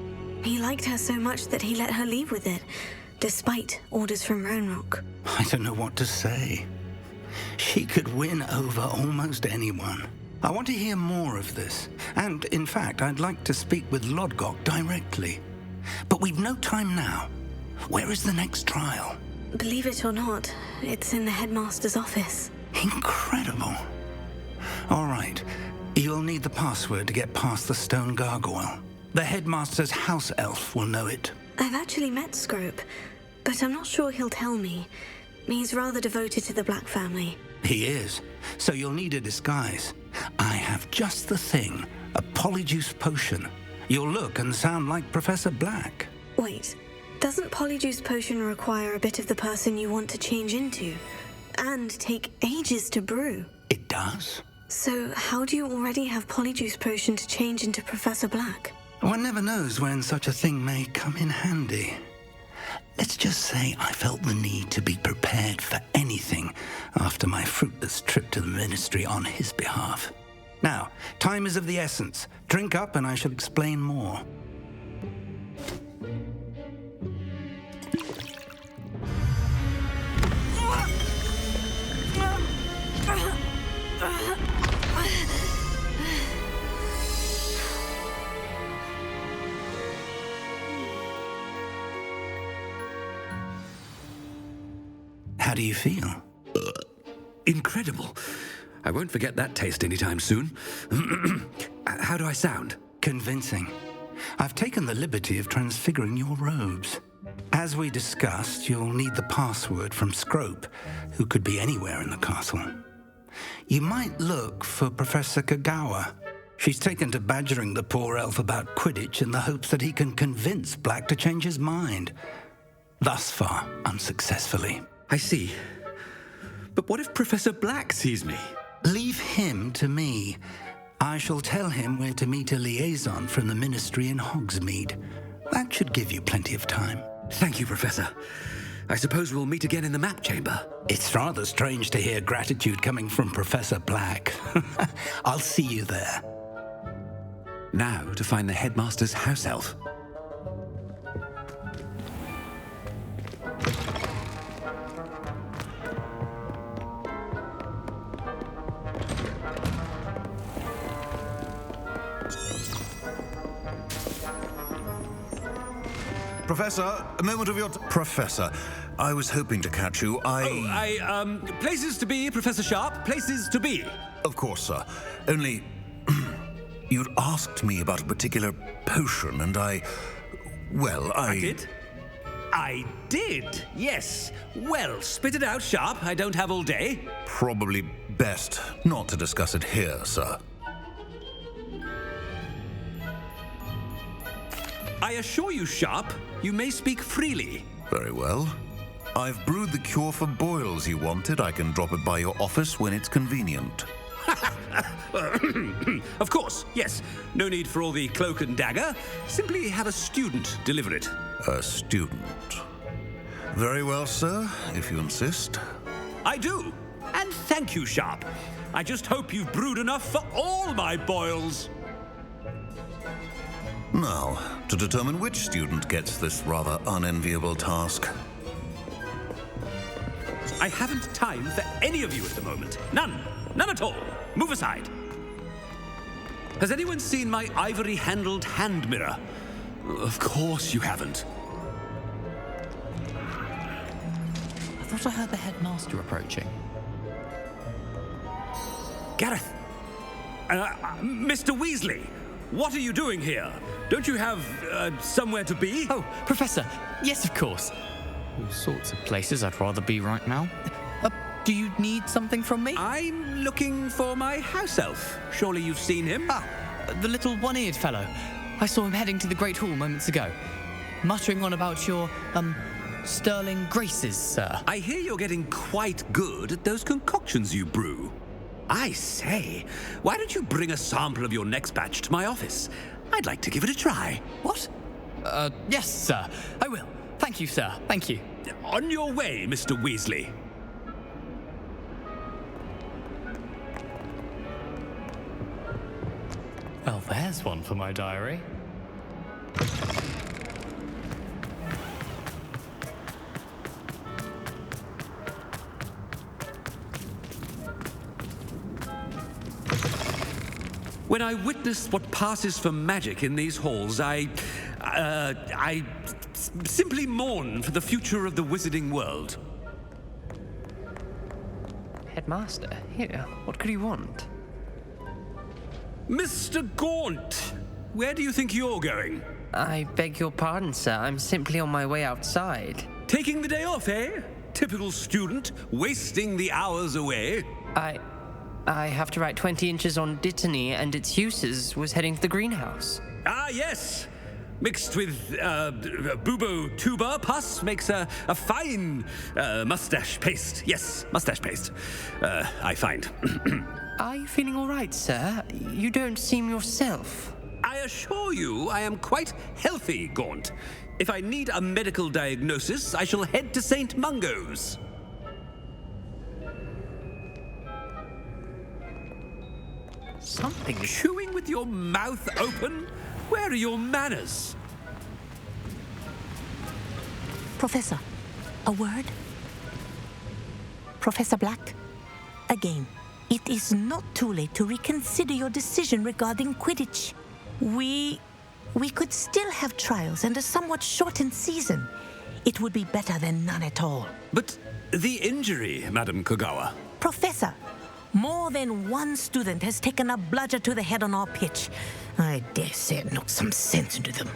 He liked her so much that he let her leave with it. despite orders from Ranrock. I don't know what to say. She could win over almost anyone. I want to hear more of this. And, in fact, I'd like to speak with Lodgok directly. But we've no time now. Where is the next trial? Believe it or not, it's in the headmaster's office. Incredible. All right. You'll need the password to get past the stone gargoyle. The headmaster's house elf will know it. I've actually met Scrope, but I'm not sure he'll tell me. He's rather devoted to the Black family. He is. So you'll need a disguise. I have just the thing. A polyjuice potion. You'll look and sound like Professor Black. Wait, doesn't polyjuice potion require a bit of the person you want to change into? And take ages to brew? It does. So how do you already have polyjuice potion to change into Professor Black? One never knows when such a thing may come in handy. Let's just say I felt the need to be prepared for anything after my fruitless trip to the Ministry on his behalf. Now, time is of the essence. Drink up and I shall explain more. How do you feel? Incredible. I won't forget that taste anytime soon. How do I sound? Convincing. I've taken the liberty of transfiguring your robes. As we discussed, you'll need the password from Scrope, who could be anywhere in the castle. You might look for Professor Kagawa. She's taken to badgering the poor elf about Quidditch in the hopes that he can convince Black to change his mind. Thus far, unsuccessfully. I see. But what if Professor Black sees me? Leave him to me. I shall tell him where to meet a liaison from the Ministry in Hogsmeade. That should give you plenty of time. Thank you, Professor. I suppose we'll meet again in the map chamber. It's rather strange to hear gratitude coming from Professor Black. I'll see you there. Now to find the headmaster's house elf. Professor, a moment of your Professor, I was hoping to catch you. Places to be, Professor Sharp, places to be. Of course, sir. Only, you'd asked me about a particular potion, and I did? I did, yes. Well, spit it out, Sharp. I don't have all day. Probably best not to discuss it here, sir. I assure you, Sharp, you may speak freely. Very well. I've brewed the cure for boils you wanted. I can drop it by your office when it's convenient. Of course, yes. No need for all the cloak and dagger. Simply have a student deliver it. A student. Very well, sir, if you insist. I do. And thank you, Sharp. I just hope you've brewed enough for all my boils. Now, to determine which student gets this rather unenviable task. I haven't time for any of you at the moment. None. None at all. Move aside. Has anyone seen my ivory-handled hand mirror? Of course you haven't. I thought I heard the headmaster approaching. Gareth! Mr. Weasley! What are you doing here? Don't you have somewhere to be? Oh, Professor, yes, of course. All sorts of places I'd rather be right now. Do you need something from me? I'm looking for my house elf. Surely you've seen him? Ah, the little one-eared fellow. I saw him heading to the Great Hall moments ago, muttering on about your, sterling graces, sir. I hear you're getting quite good at those concoctions you brew. I say, why don't you bring a sample of your next batch to my office? I'd like to give it a try. What? Yes, sir. I will. Thank you, sir. Thank you. On your way, Mr. Weasley. Well, there's one for my diary. When I witness what passes for magic in these halls, I simply mourn for the future of the wizarding world. Headmaster, here, what could you want? Mr. Gaunt, where do you think you're going? I beg your pardon, sir. I'm simply on my way outside. Taking the day off, eh? Typical student, wasting the hours away. I have to write 20 inches on Dittany and its uses. Was heading to the greenhouse. Ah, yes. Mixed with bubo tuba pus makes a fine mustache paste. Yes, mustache paste. I find. Are you feeling all right, sir? You don't seem yourself. I assure you I am quite healthy, Gaunt. If I need a medical diagnosis, I shall head to St. Mungo's. Something chewing with your mouth open? Where are your manners? Professor, a word? Professor Black, again, it is not too late to reconsider your decision regarding Quidditch. We could still have trials and a somewhat shortened season. It would be better than none at all. But the injury, Madam Kogawa. Professor, more than one student has taken a bludger to the head on our pitch. I dare say it knocked some sense into them.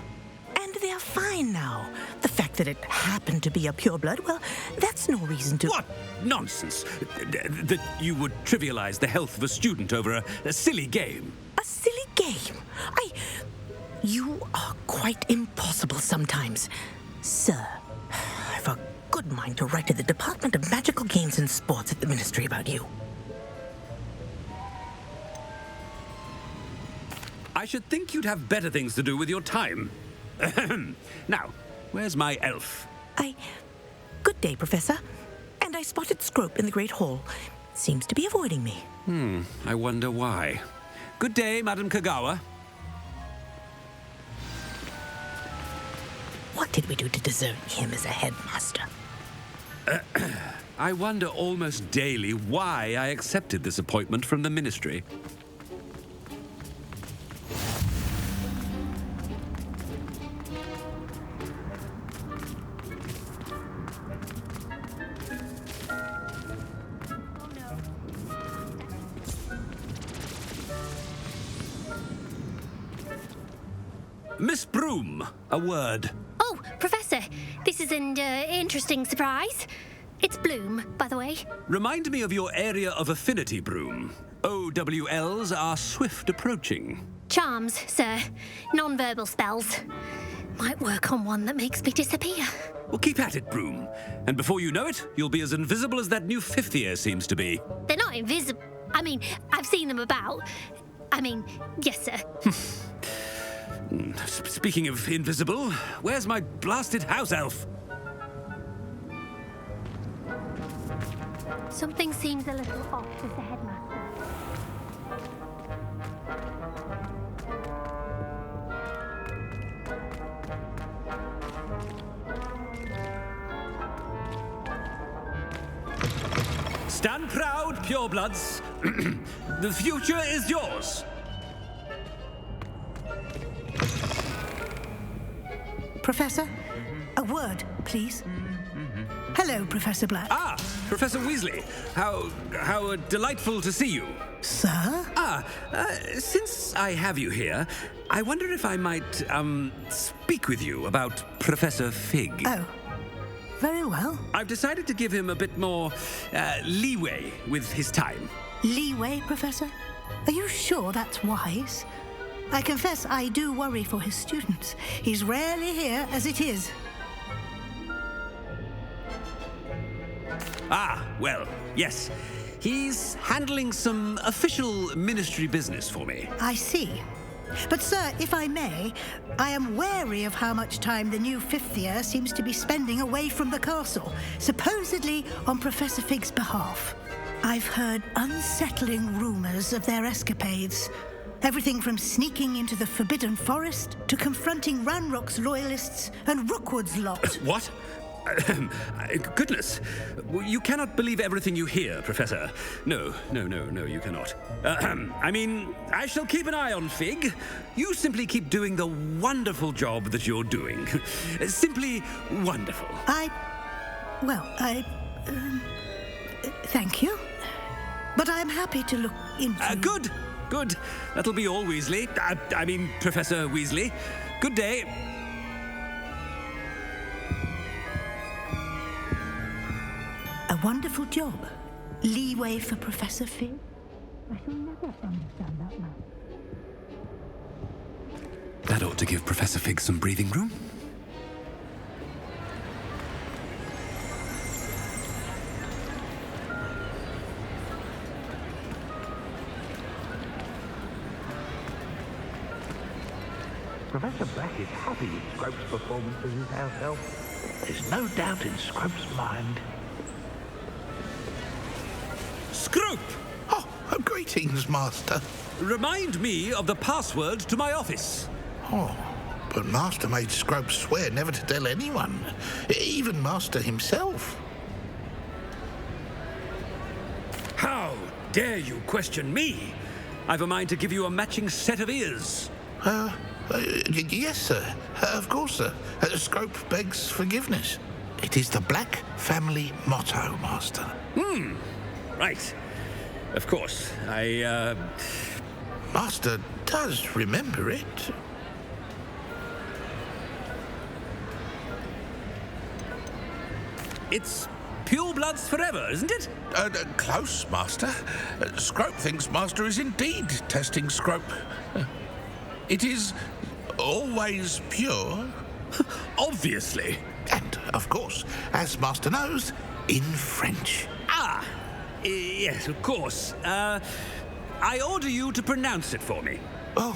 And they are fine now. The fact that it happened to be a pureblood, well, that's no reason to... What nonsense! That you would trivialize the health of a student over a silly game. A silly game? You are quite impossible sometimes. Sir, I've a good mind to write to the Department of Magical Games and Sports at the Ministry about you. I should think you'd have better things to do with your time. Now, where's my elf? Good day, Professor. And I spotted Scrope in the Great Hall. Seems to be avoiding me. I wonder why. Good day, Madam Kogawa. What did we do to deserve him as a headmaster? I wonder almost daily why I accepted this appointment from the Ministry. Miss Broom, a word. Oh, Professor, this is an interesting surprise. It's Bloom, by the way. Remind me of your area of affinity, Broom. OWLs are swift approaching. Charms, sir. Non-verbal spells. Might work on one that makes me disappear. Well, keep at it, Broom. And before you know it, you'll be as invisible as that new fifth year seems to be. They're not invisible. I mean, I've seen them about. Yes, sir. Speaking of invisible, where's my blasted house elf? Something seems a little off with the headmaster. Stand proud, purebloods. The future is yours. Professor, a word, please. Hello, Professor Black. Ah, Professor Weasley. How delightful to see you. Sir? Since I have you here, I wonder if I might, speak with you about Professor Fig. Oh, very well. I've decided to give him a bit more, leeway with his time. Leeway, Professor? Are you sure that's wise? I confess I do worry for his students. He's rarely here as it is. Ah, well, yes. He's handling some official ministry business for me. I see. But, sir, if I may, I am wary of how much time the new fifth year seems to be spending away from the castle, supposedly on Professor Fig's behalf. I've heard unsettling rumors of their escapades. Everything from sneaking into the Forbidden Forest to confronting Ranrock's loyalists and Rookwood's lot. What? Goodness, you cannot believe everything you hear, Professor. No, you cannot. I mean, I shall keep an eye on Fig. You simply keep doing the wonderful job that you're doing. Simply wonderful. Thank you. But I'm happy to look into... Good. That'll be all, Weasley. I mean, Professor Weasley. Good day. A wonderful job. Leeway for Professor Fig. I shall never understand that man. That ought to give Professor Fig some breathing room. Professor Black is happy with Scrope's performance as his house elf. There's no doubt in Scrope's mind. Scrope! Oh, greetings, Master. Remind me of the password to my office. Oh, but Master made Scrope swear never to tell anyone, even Master himself. How dare you question me? I've a mind to give you a matching set of ears. Yes, sir. Of course, sir. Scrope begs forgiveness. It is the Black family motto, Master. Right. Of course. Master does remember it. It's pure bloods forever, isn't it? Close, Master. Scrope thinks Master is indeed testing Scrope. It is always pure. Obviously. And, of course, as Master knows, in French. Yes, of course. I order you to pronounce it for me. Oh,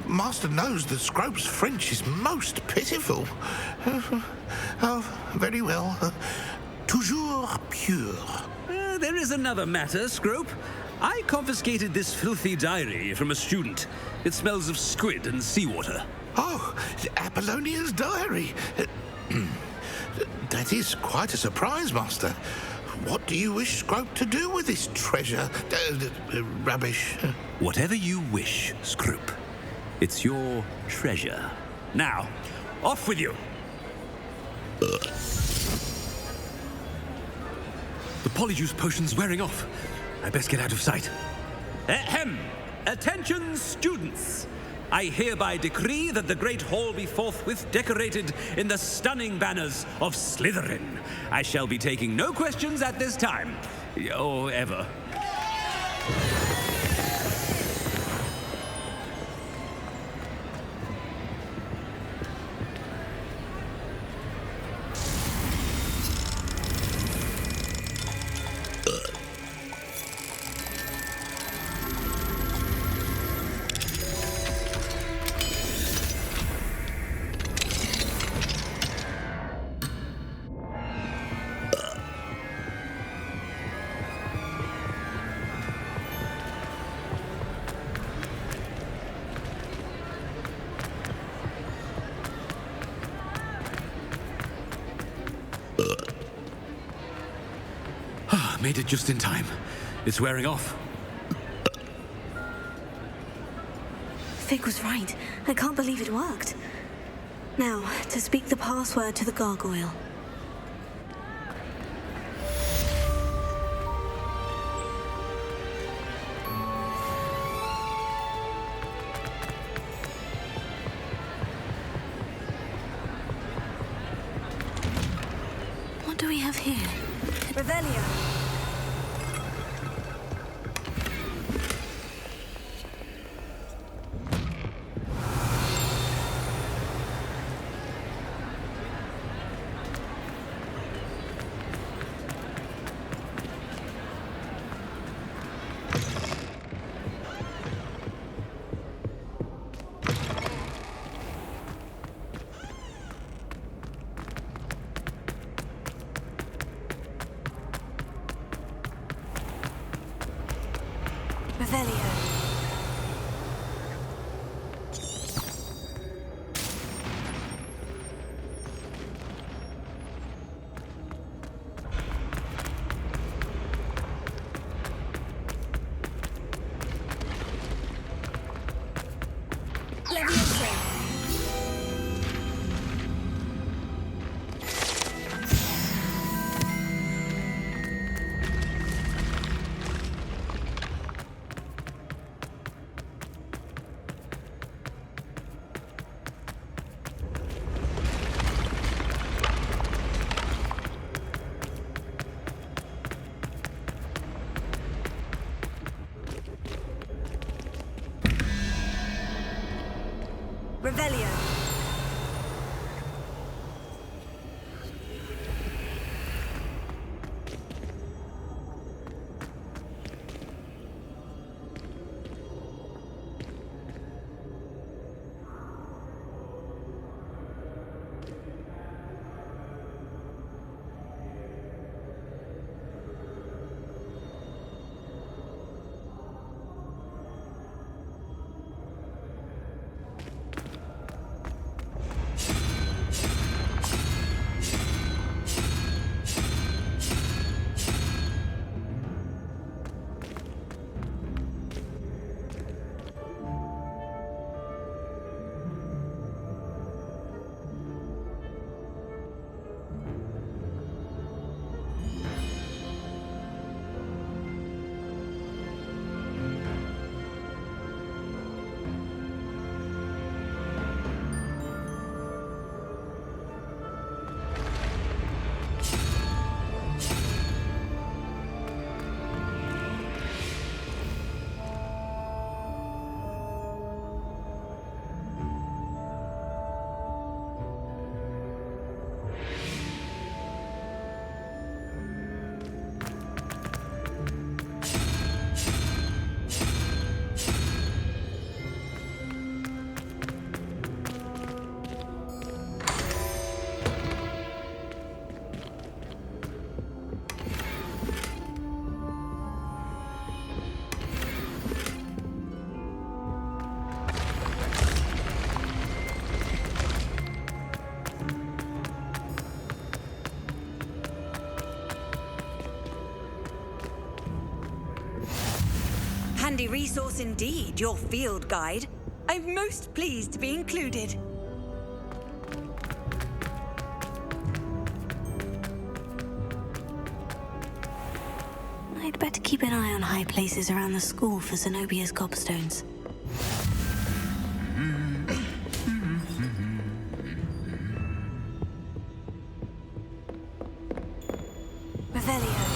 Master knows that Scrope's French is most pitiful. Very well. Toujours pure. There is another matter, Scrope. I confiscated this filthy diary from a student. It smells of squid and seawater. Oh, Apollonia's diary. That is quite a surprise, Master. What do you wish Scrope to do with this treasure? Rubbish. Whatever you wish, Scrope. It's your treasure. Now, off with you. The polyjuice potion's wearing off. I best get out of sight. Ahem! Attention, students! I hereby decree that the Great Hall be forthwith decorated in the stunning banners of Slytherin. I shall be taking no questions at this time. Or ever. Made it just in time. It's wearing off. Fig was right. I can't believe it worked. Now, to speak the password to the gargoyle. What do we have here? Revelio. Handy resource indeed, your field guide. I'm most pleased to be included. I'd better keep an eye on high places around the school for Zenobia's gobstones. Revelio.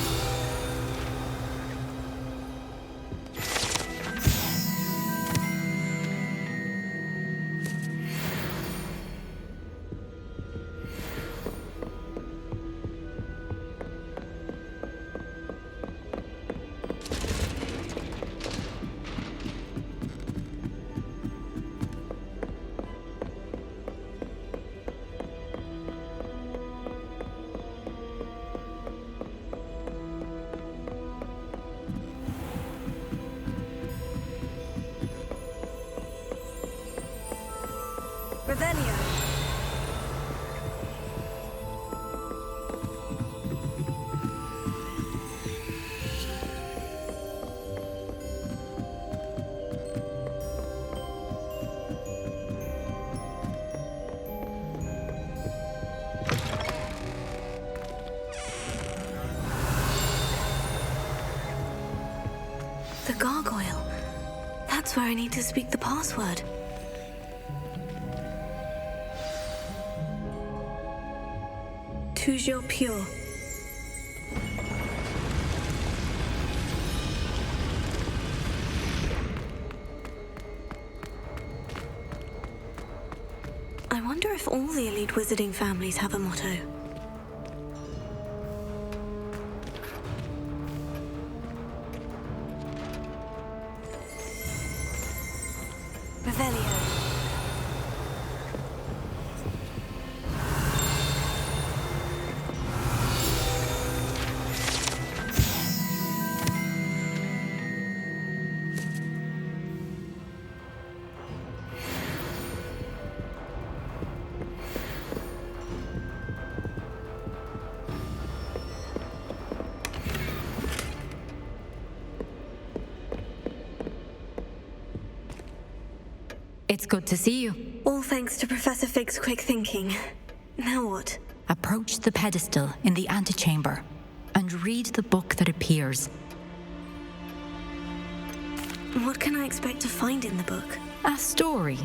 Revelio. The gargoyle. That's where I need to speak the password. Toujours pure. I wonder if all the elite wizarding families have a motto. Revelio. It's good to see you. All thanks to Professor Fig's quick thinking. Now what? Approach the pedestal in the antechamber and read the book that appears. What can I expect to find in the book? A story.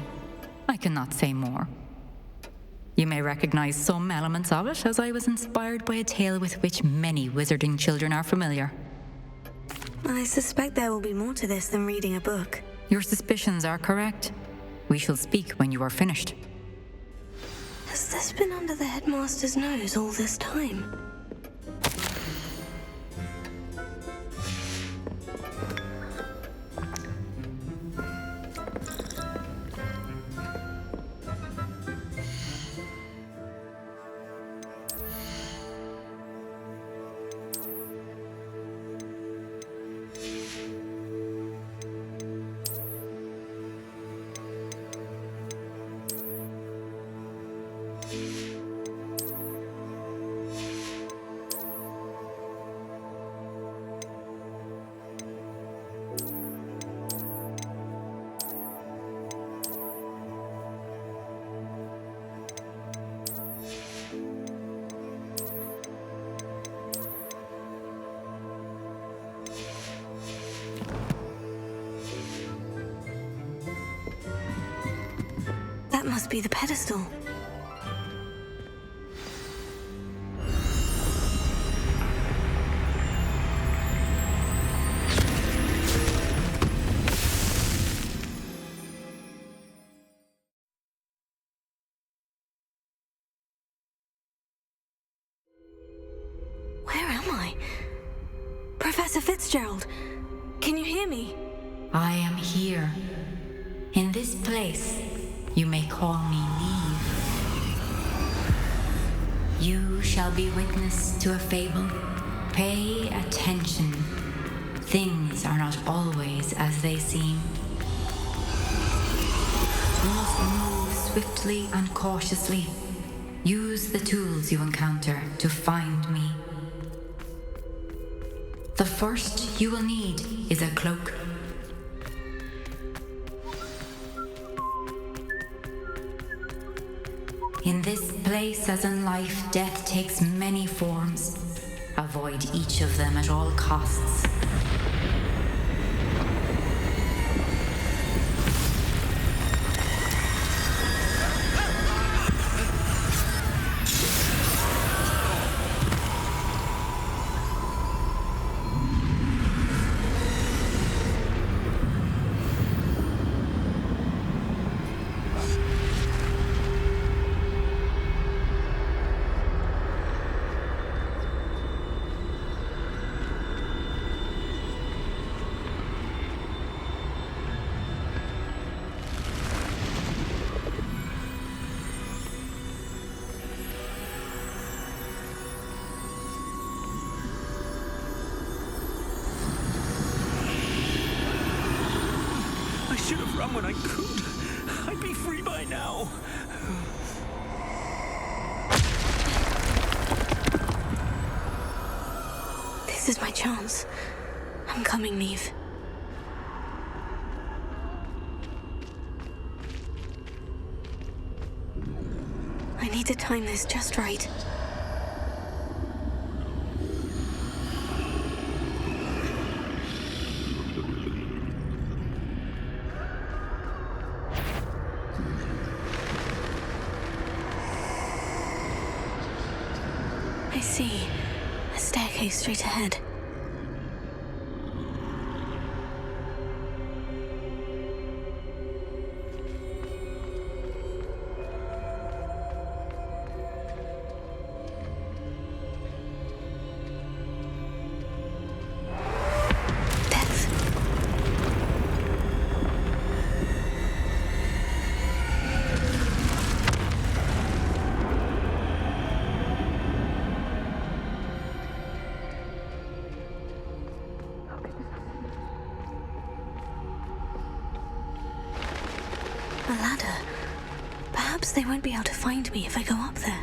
I cannot say more. You may recognize some elements of it, as I was inspired by a tale with which many wizarding children are familiar. I suspect there will be more to this than reading a book. Your suspicions are correct. We shall speak when you are finished. Has this been under the headmaster's nose all this time? That must be the pedestal. Where am I? Professor Fitzgerald, can you hear me? I am here. In this place, you may call me Neve. You shall be witness to a fable. Pay attention. Things are not always as they seem. You must move swiftly and cautiously. Use the tools you encounter to find me. The first you will need is a cloak. In this place, as in life, death takes many forms. Avoid each of them at all costs. I should have run when I could. I'd be free by now. This is my chance. I'm coming, Neve. I need to time this just right. I see. A staircase straight ahead. A ladder. Perhaps they won't be able to find me if I go up there.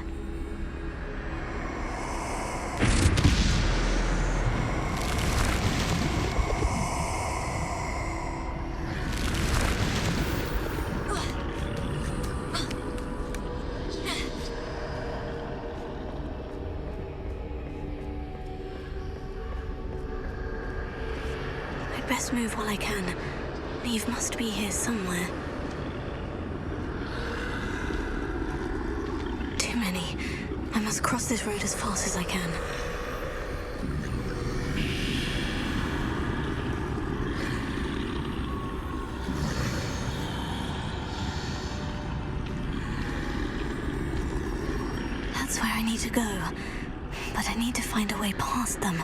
I'd best move while I can. Neve must be here somewhere. I must cross this road as fast as I can. That's where I need to go, but I need to find a way past them.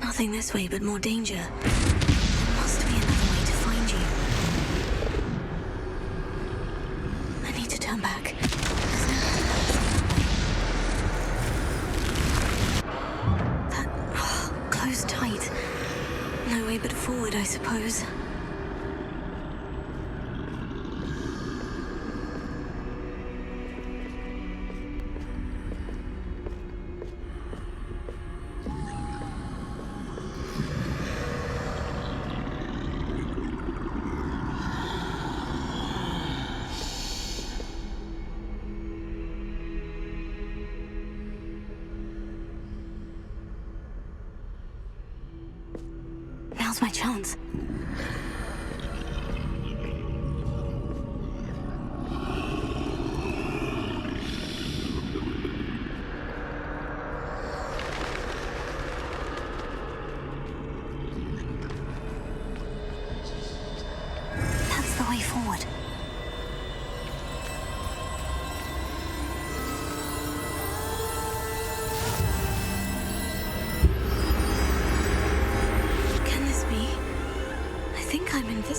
Nothing this way, but more danger. There must be another way to find you. I need to turn back. That closed tight. No way but forward, I suppose. Now's my chance. That's the way forward.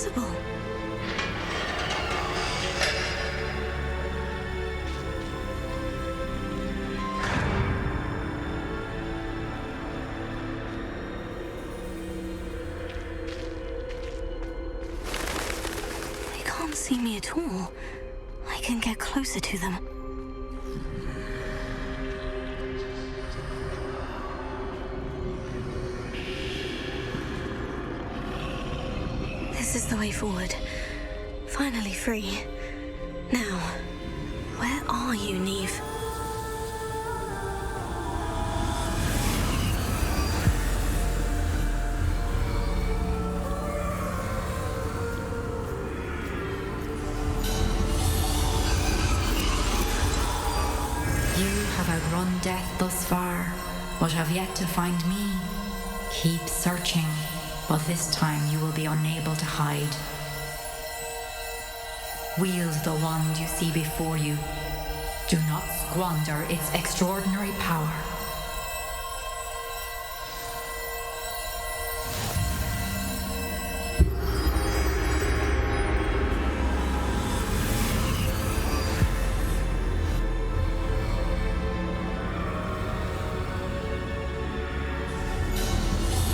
impossible. They can't see me at all. I can get closer to them. This is the way forward. Finally free. Now, where are you, Neve? You have outrun death thus far, but have yet to find me. Keep searching, but this time you will be unable to hide. Wield the wand you see before you. Do not squander its extraordinary power.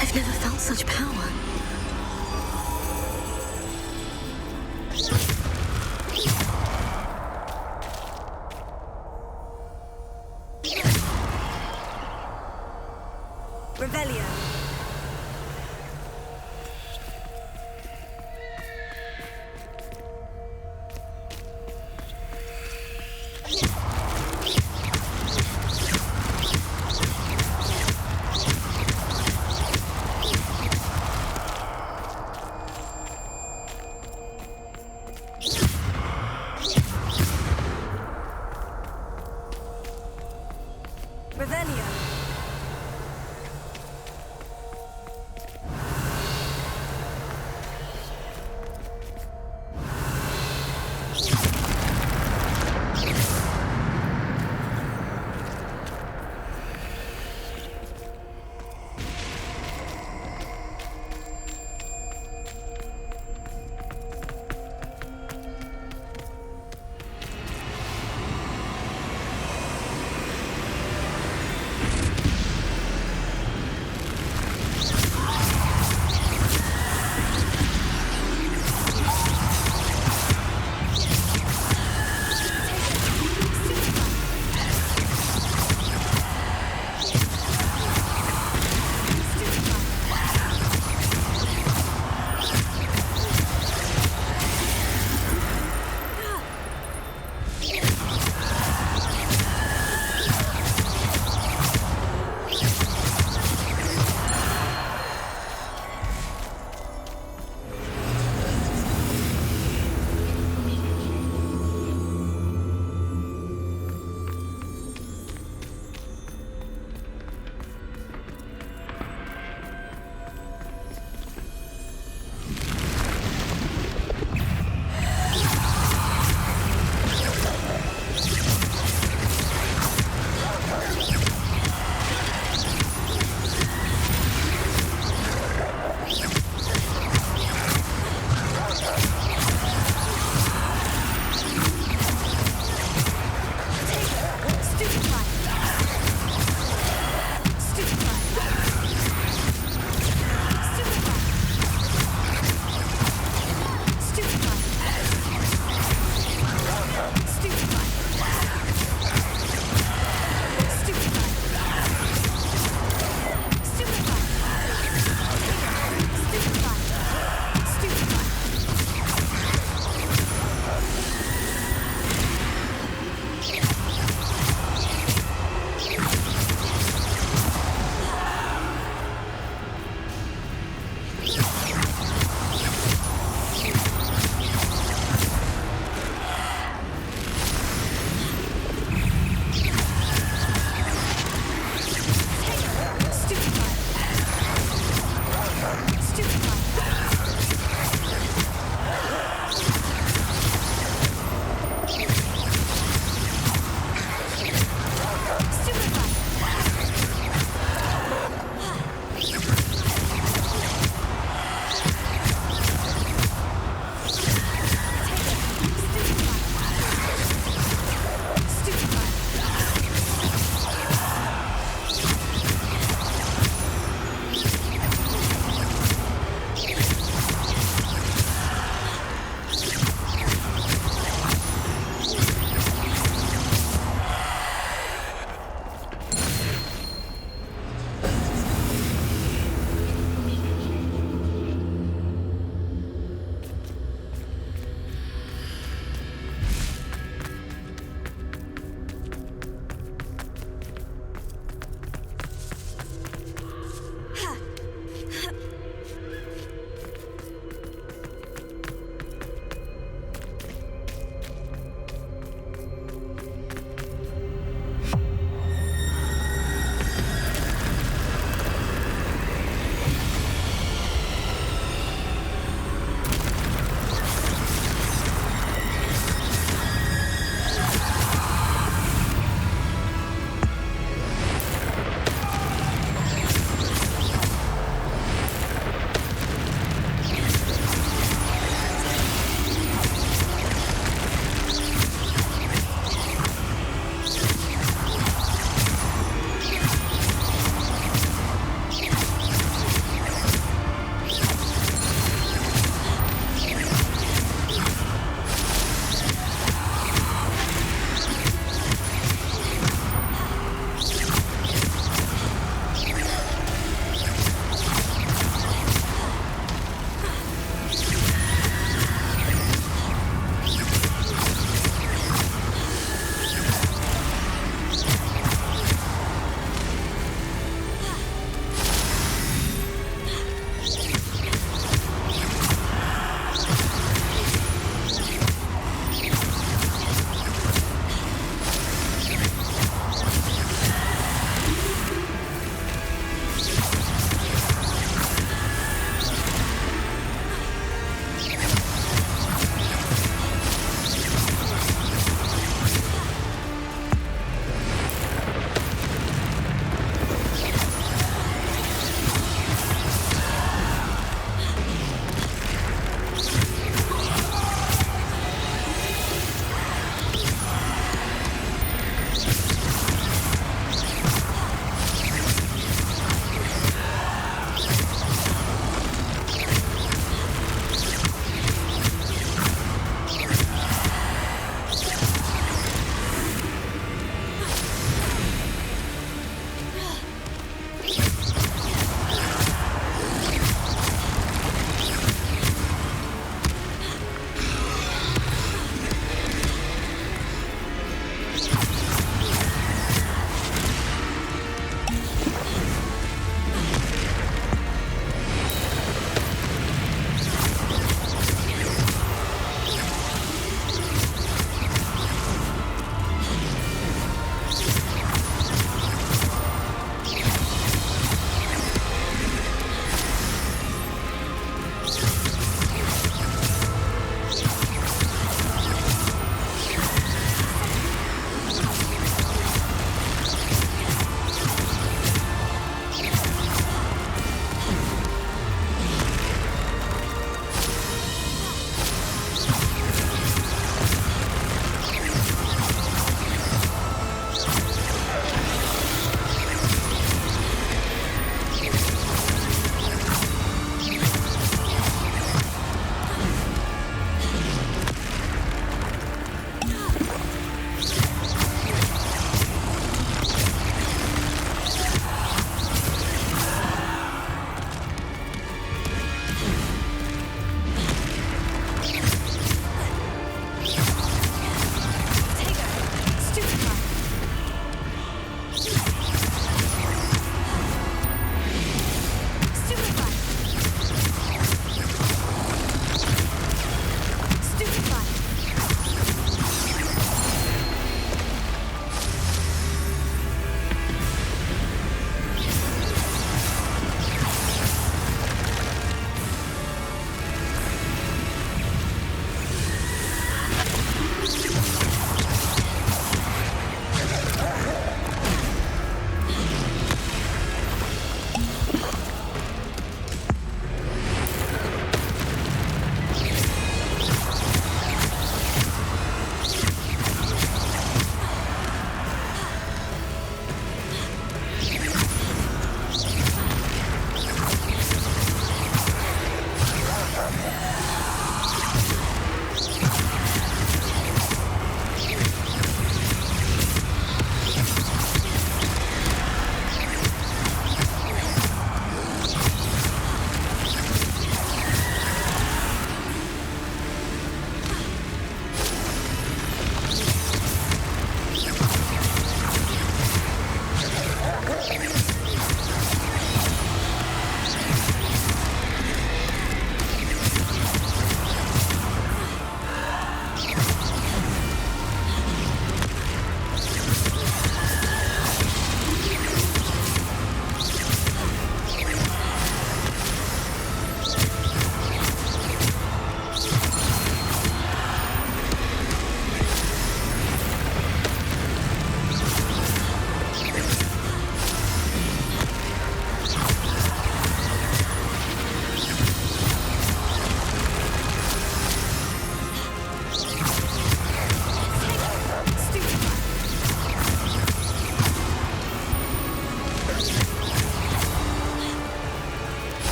I've never felt such power. Revelio. Revelio.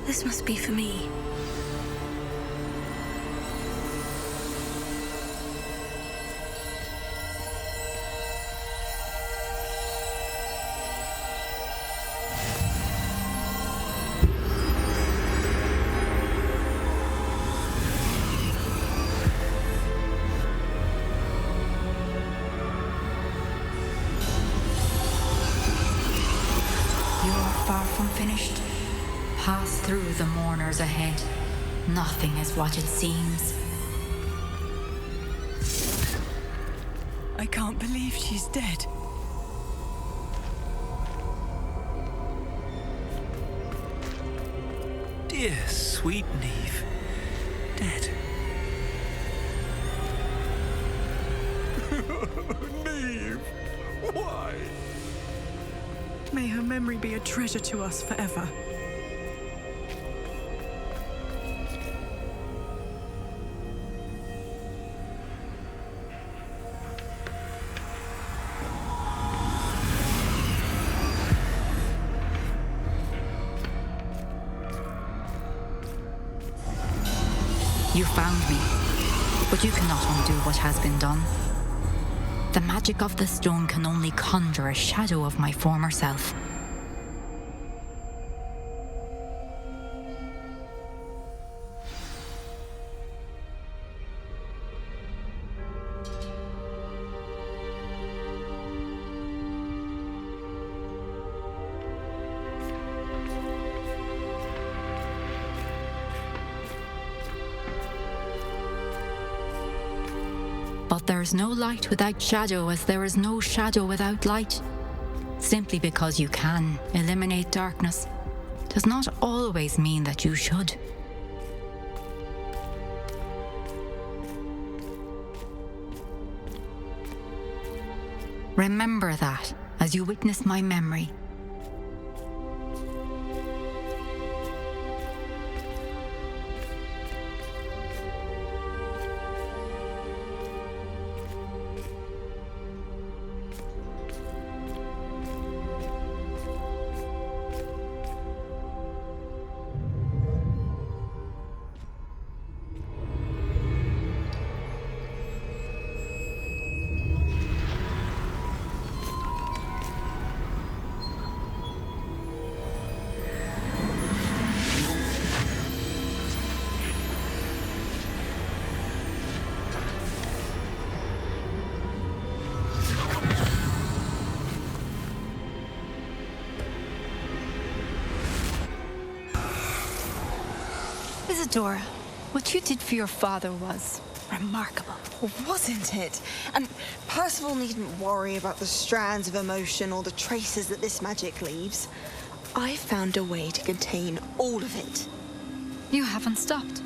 This must be for me. Far from finished. Pass through the mourners ahead. Nothing is what it seems. I can't believe she's dead. Dear sweet Neve. Dead. Neve! Why? May her memory be a treasure to us forever. You found me, but you cannot undo what has been done. The magic of the stone can only conjure a shadow of my former self. But there is no light without shadow, as there is no shadow without light. Simply because you can eliminate darkness does not always mean that you should. Remember that as you witness my memory. Isadora, what you did for your father was remarkable. Wasn't it? And Percival needn't worry about the strands of emotion or the traces that this magic leaves. I found a way to contain all of it. You haven't stopped.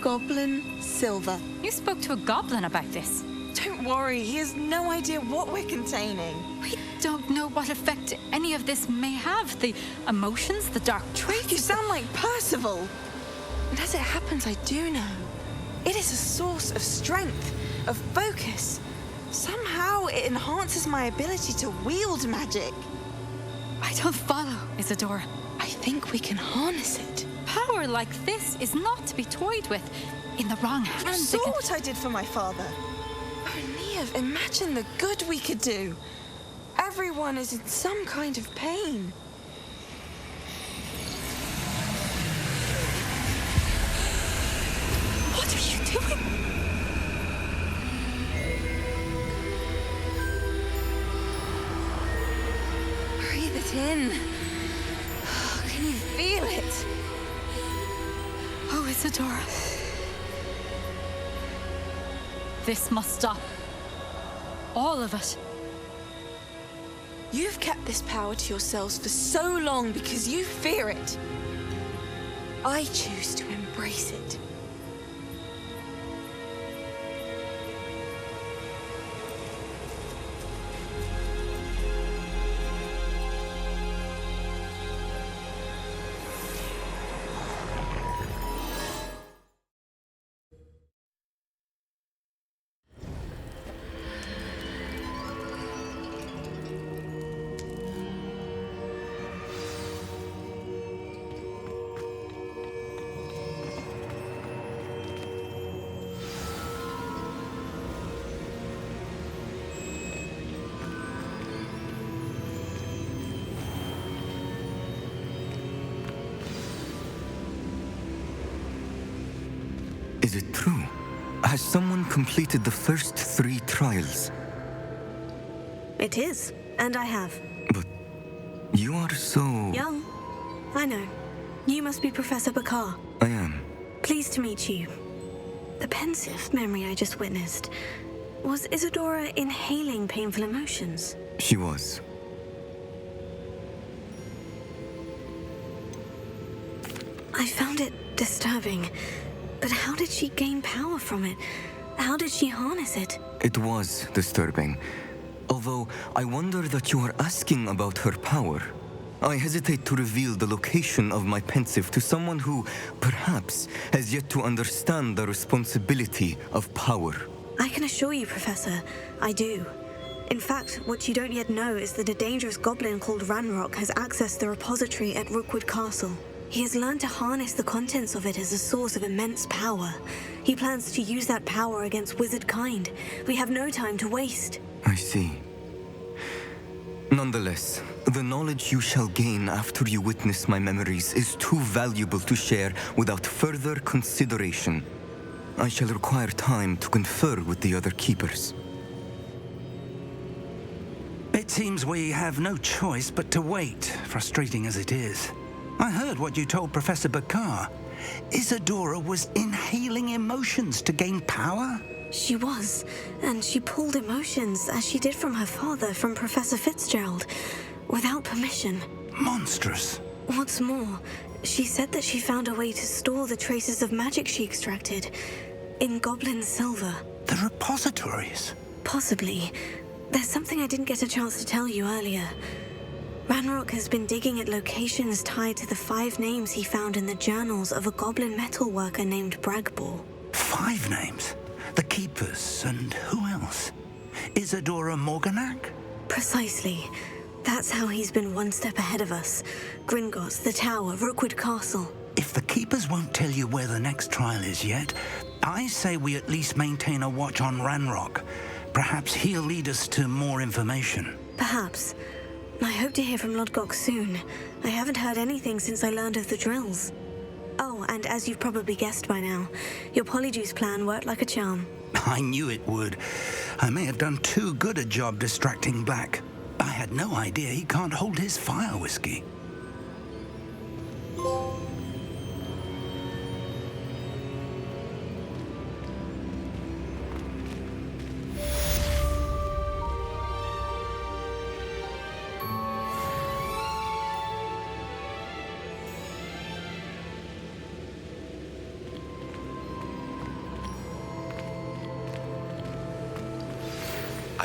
Goblin Silver. You spoke to a goblin about this. Don't worry, he has no idea what we're containing. We don't know what effect any of this may have. The emotions, the dark traits. You sound like Percival. And as it happens, I do know. It is a source of strength, of focus. Somehow it enhances my ability to wield magic. I don't follow, Isadora. I think we can harness it. Power like this is not to be toyed with. In the wrong hands. You saw what I did for my father. Oh, Neve, imagine the good we could do. Everyone is in some kind of pain. What are you doing? Breathe it in. Can you feel it? Oh, Isadora. This must stop. All of it. You've kept this power to yourselves for so long because you fear it. I choose to embrace it. Is it true? Has someone completed the first 3 trials? It is, and I have. But you are so... Young. I know. You must be Professor Bakar. I am. Pleased to meet you. The pensive memory I just witnessed. Was Isadora inhaling painful emotions? She was. I found it disturbing. But how did she gain power from it? How did she harness it? It was disturbing. Although I wonder that you are asking about her power. I hesitate to reveal the location of my pensive to someone who, perhaps, has yet to understand the responsibility of power. I can assure you, Professor, I do. In fact, what you don't yet know is that a dangerous goblin called Ranrock has accessed the repository at Rookwood Castle. He has learned to harness the contents of it as a source of immense power. He plans to use that power against wizard kind. We have no time to waste. I see. Nonetheless, the knowledge you shall gain after you witness my memories is too valuable to share without further consideration. I shall require time to confer with the other keepers. It seems we have no choice but to wait, frustrating as it is. I heard what you told Professor Bakar. Isadora was inhaling emotions to gain power? She was, and she pulled emotions, as she did from her father, from Professor Fitzgerald, without permission. Monstrous. What's more, she said that she found a way to store the traces of magic she extracted in goblin silver. The repositories? Possibly. There's something I didn't get a chance to tell you earlier. Ranrock has been digging at locations tied to the 5 names he found in the journals of a goblin metalworker named Bragbor. 5 names? The Keepers, and who else? Isadora Morganac? Precisely. That's how he's been one step ahead of us. Gringotts, the Tower, Rookwood Castle. If the Keepers won't tell you where the next trial is yet, I say we at least maintain a watch on Ranrock. Perhaps he'll lead us to more information. Perhaps. I hope to hear from Lodgok soon. I haven't heard anything since I learned of the drills. Oh, and as you've probably guessed by now, your Polyjuice plan worked like a charm. I knew it would. I may have done too good a job distracting Black. I had no idea he can't hold his fire whiskey.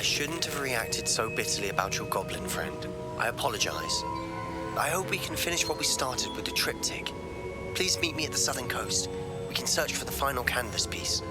shouldn't have reacted so bitterly about your goblin friend. I apologize. I hope we can finish what we started with the triptych. Please meet me at the southern coast. We can search for the final canvas piece.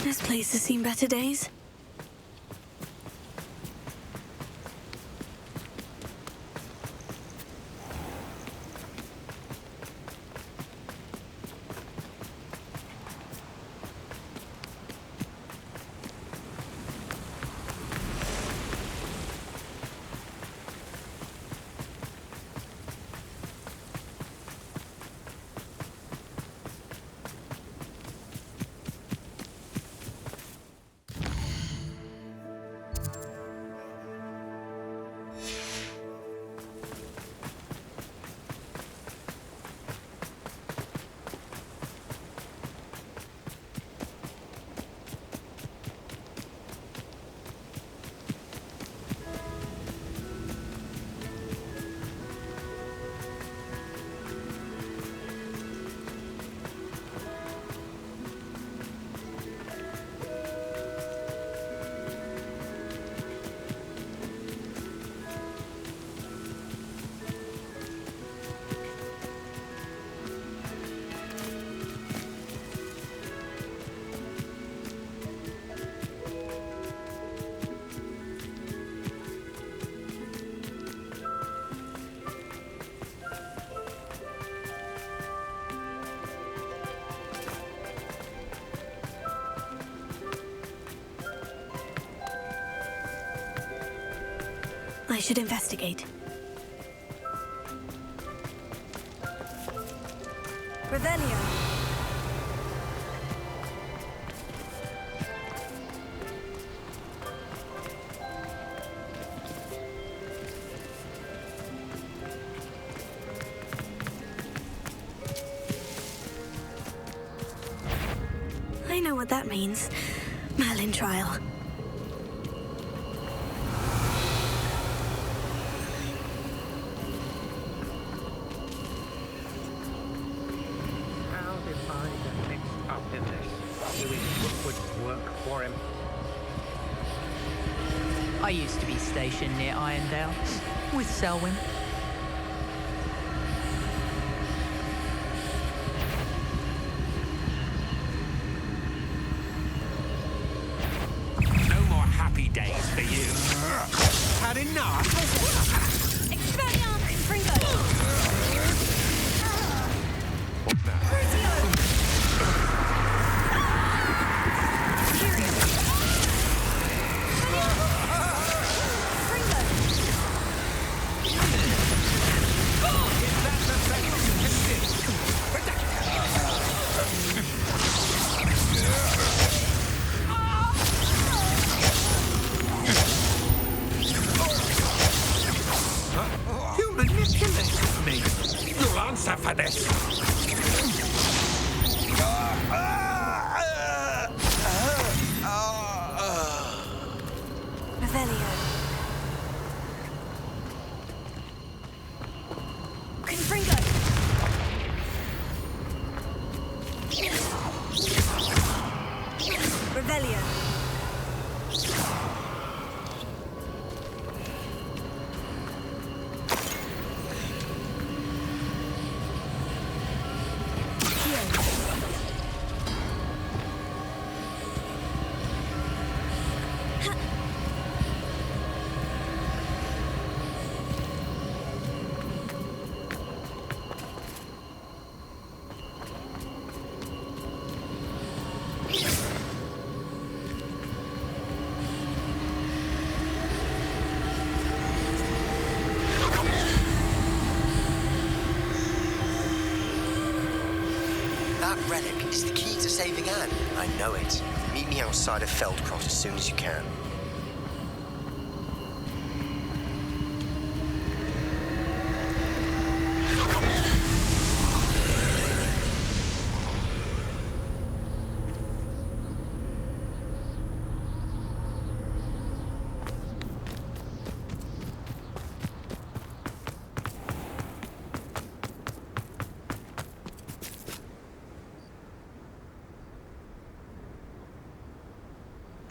This place has seen better days. I should investigate. Revelio. I know what that means. Merlin trial. How did I get mixed up in this? Doing Rookwood's work for him? I used to be stationed near Irondale with Selwyn. No more happy days for you. Had enough? Expelliarmus, Fringo! You manipulated me. You'll answer for this. Revelio. Confringo. Revelio. That relic is the key to saving Anne. I know it. Meet me outside of Feldcroft as soon as you can.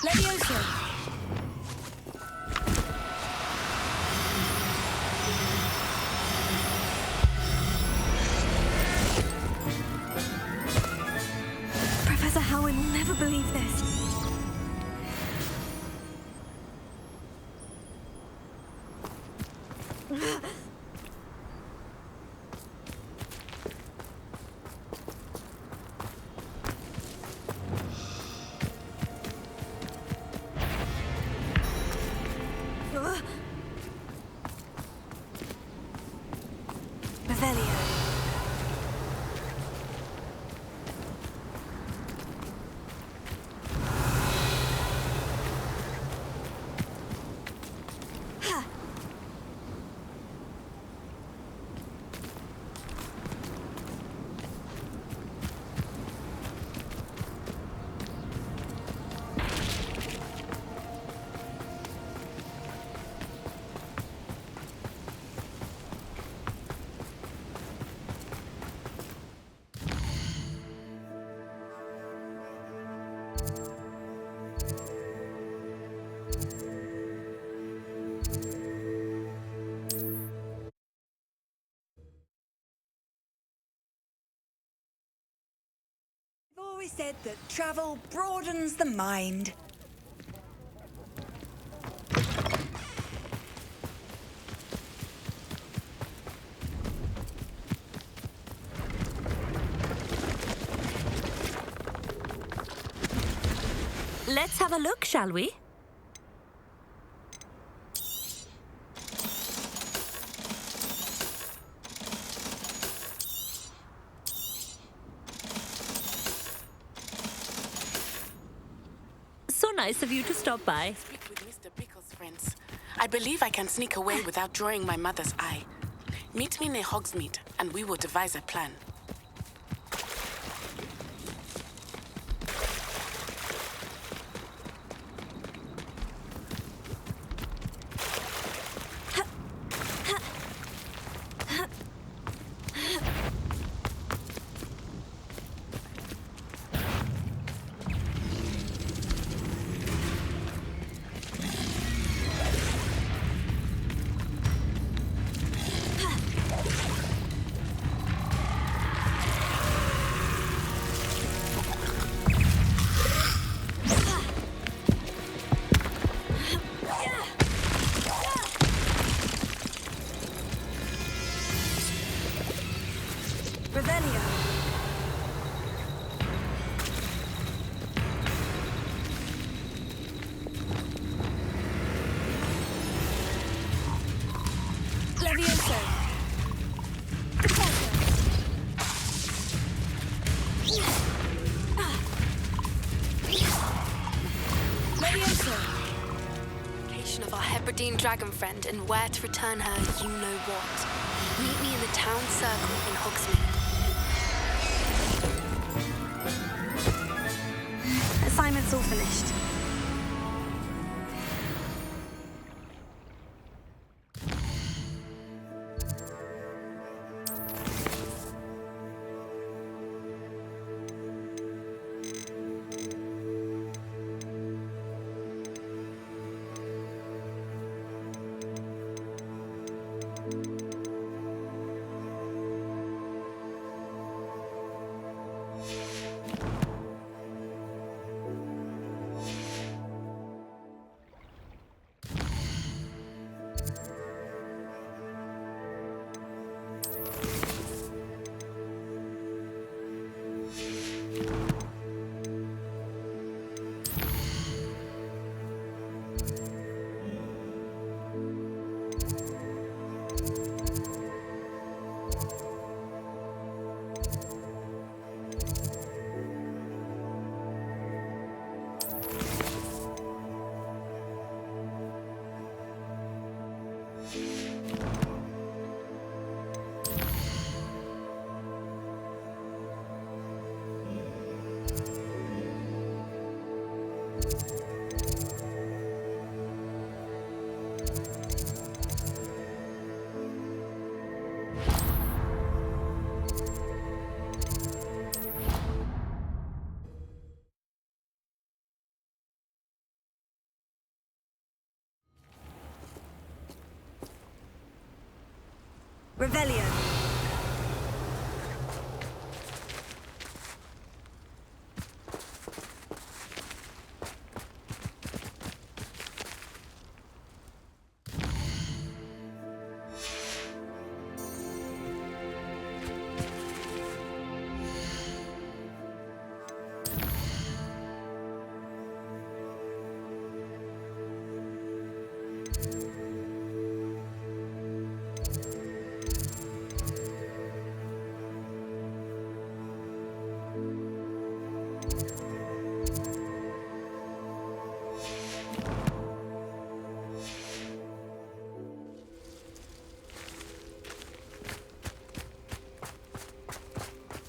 Levioso. Professor Howard will never believe this. Revelio. I've always said that travel broadens the mind. Let's have a look, shall we? So nice of you to stop by. Speak with Mr. Pickle's friends. I believe I can sneak away without drawing my mother's eye. Meet me near Hogsmeade, and we will devise a plan. Revelio. Levioso. Levioso. Location of our Hebridean dragon friend and where to return her, you know what. Meet me in the town circle in Hogsmeade. Assignment's all finished. Revelio.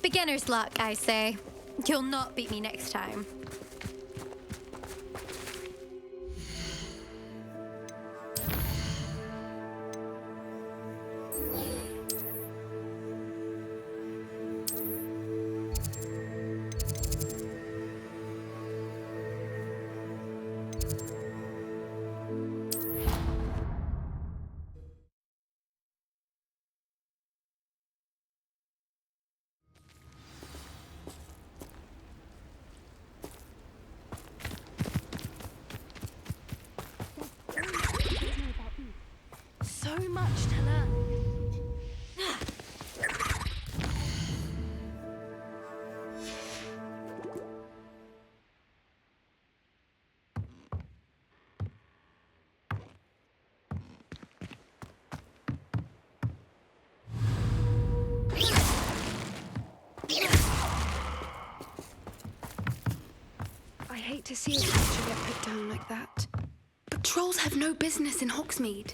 Beginner's luck, I say. You'll not beat me next time. So much to learn. I hate to see a creature get put down like that. But trolls have no business in Hogsmeade.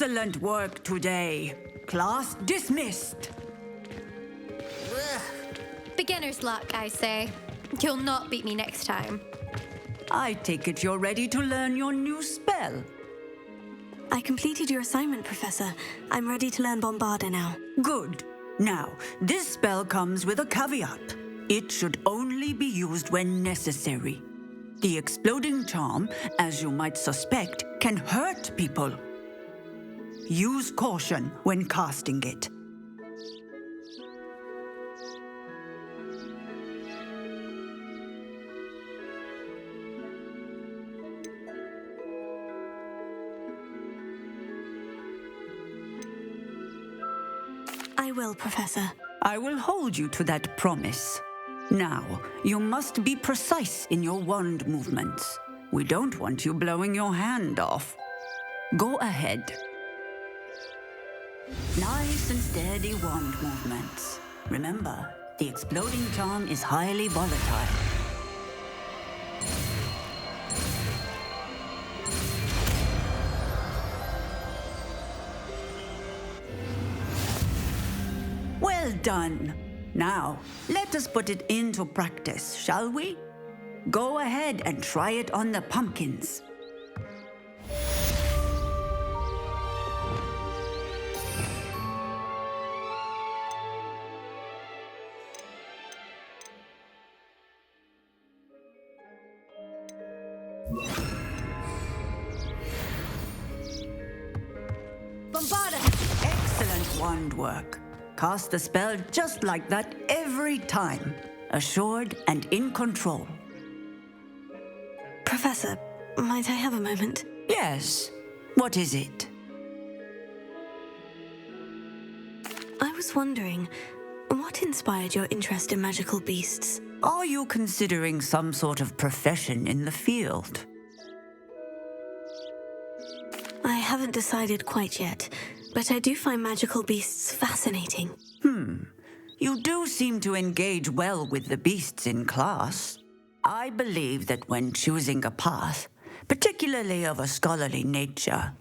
Excellent work today. Class dismissed. Beginner's luck, I say. You'll not beat me next time. I take it you're ready to learn your new spell. I completed your assignment, Professor. I'm ready to learn Bombarda now. Good. Now, this spell comes with a caveat. It should only be used when necessary. The exploding charm, as you might suspect, can hurt people. Use caution when casting it. I will, Professor. I will hold you to that promise. Now, you must be precise in your wand movements. We don't want you blowing your hand off. Go ahead. Nice and steady wand movements. Remember, the exploding charm is highly volatile. Well done. Now, let us put it into practice, shall we? Go ahead and try it on the pumpkins. Bombarda! Excellent wand work. Cast the spell just like that every time. Assured and in control. Professor, might I have a moment? Yes. What is it? I was wondering, what inspired your interest in magical beasts? Are you considering some sort of profession in the field? I haven't decided quite yet, but I do find magical beasts fascinating. You do seem to engage well with the beasts in class. I believe that when choosing a path, particularly of a scholarly nature,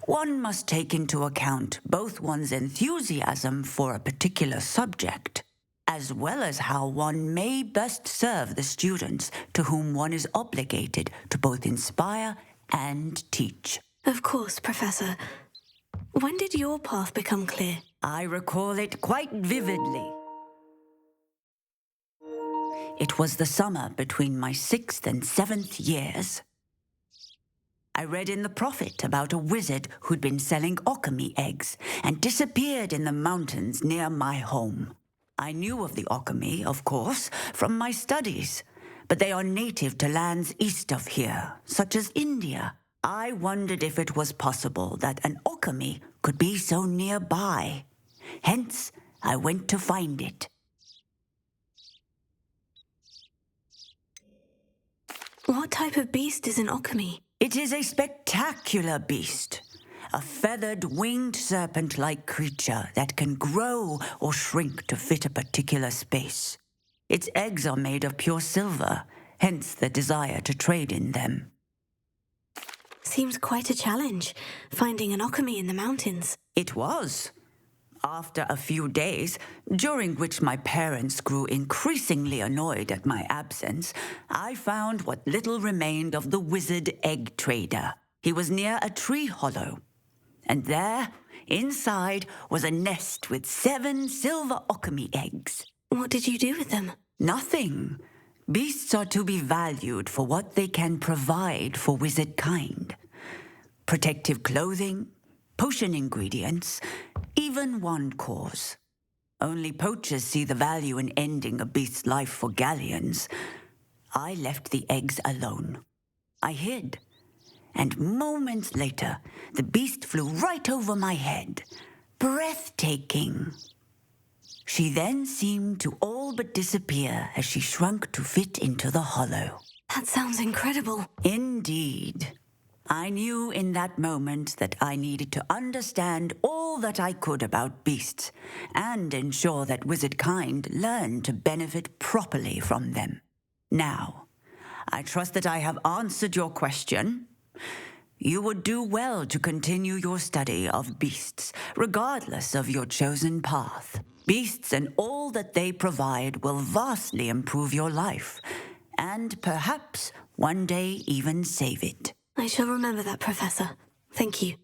one must take into account both one's enthusiasm for a particular subject, as well as how one may best serve the students to whom one is obligated to both inspire and teach. Of course, Professor. When did your path become clear? I recall it quite vividly. It was the summer between my 6th and 7th years. I read in the Prophet about a wizard who'd been selling alchemy eggs and disappeared in the mountains near my home. I knew of the alchemy, of course, from my studies, but they are native to lands east of here, such as India. I wondered if it was possible that an alchemy could be so nearby. Hence, I went to find it. What type of beast is an alchemy? It is a spectacular beast. A feathered, winged serpent-like creature that can grow or shrink to fit a particular space. Its eggs are made of pure silver, hence the desire to trade in them. Seems quite a challenge, finding an alchemy in the mountains. It was. After a few days, during which my parents grew increasingly annoyed at my absence, I found what little remained of the wizard egg trader. He was near a tree hollow. And there, inside, was a nest with 7 silver alchemy eggs. What did you do with them? Nothing. Beasts are to be valued for what they can provide for wizard kind. Protective clothing, potion ingredients, even wand cores. Only poachers see the value in ending a beast's life for galleons. I left the eggs alone. I hid. And moments later, the beast flew right over my head. Breathtaking. She then seemed to all but disappear as she shrunk to fit into the hollow. That sounds incredible. Indeed. I knew in that moment that I needed to understand all that I could about beasts and ensure that wizard kind learned to benefit properly from them. Now, I trust that I have answered your question. you would do well to continue your study of beasts, regardless of your chosen path. Beasts and all that they provide will vastly improve your life, and perhaps one day even save it. I shall remember that, Professor. Thank you.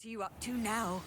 What's you up to now?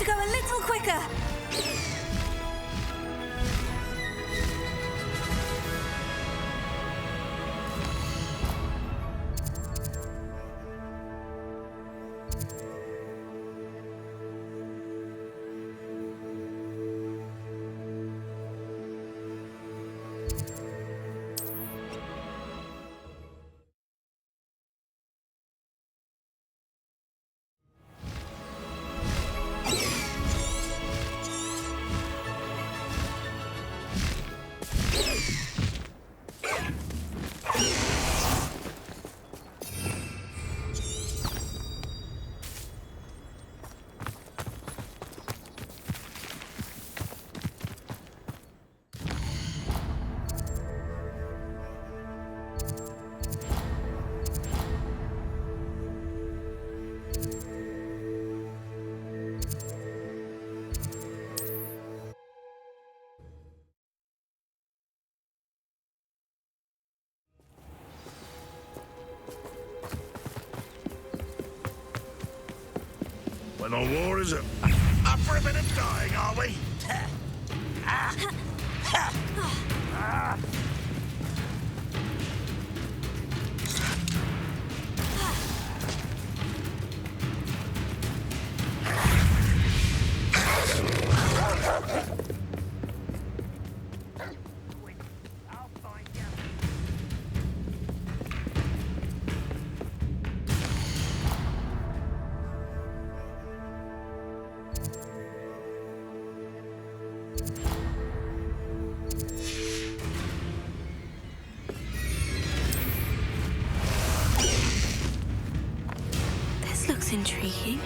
go a little quicker. When our war is up for a bit of dying, are we? This looks intriguing.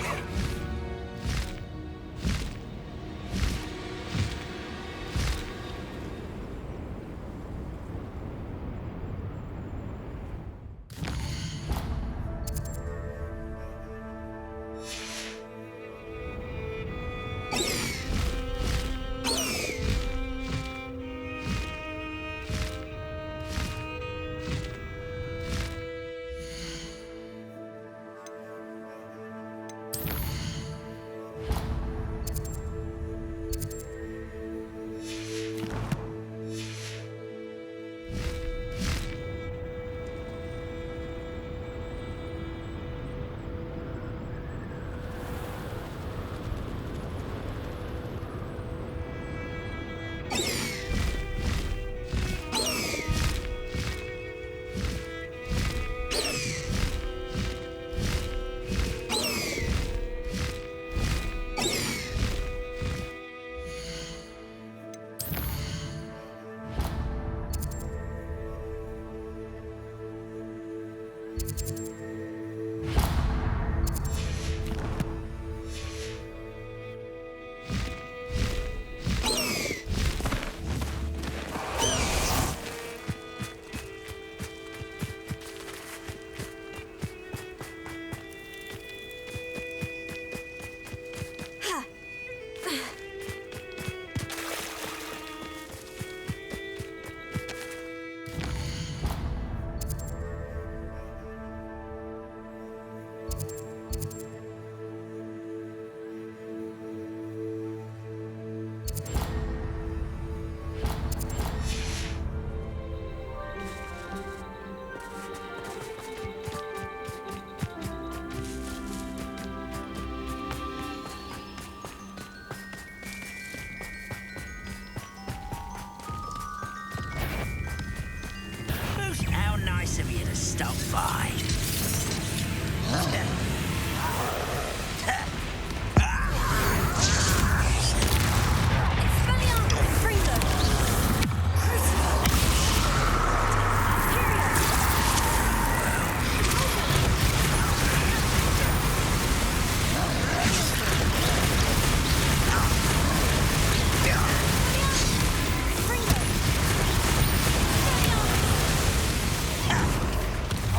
How nice of you to stop by.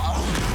Oh!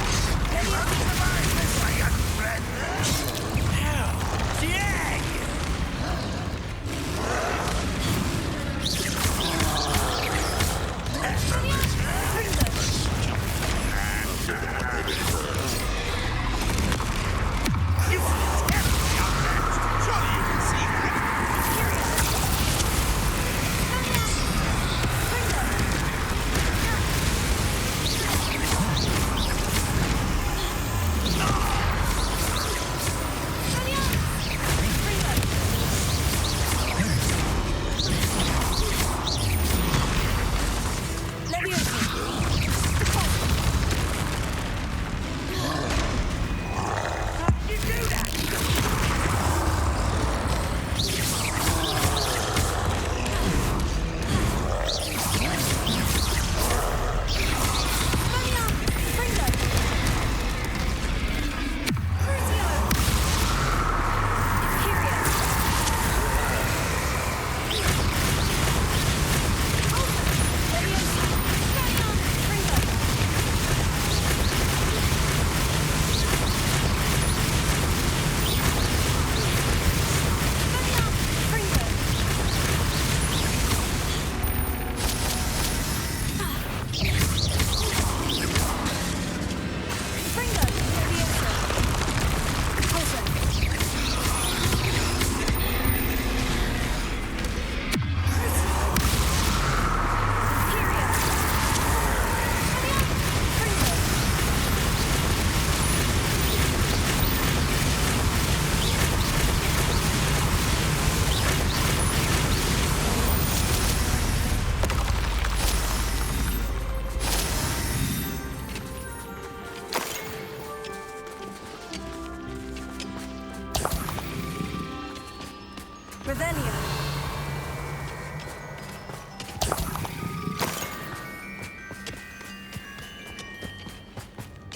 Revelio.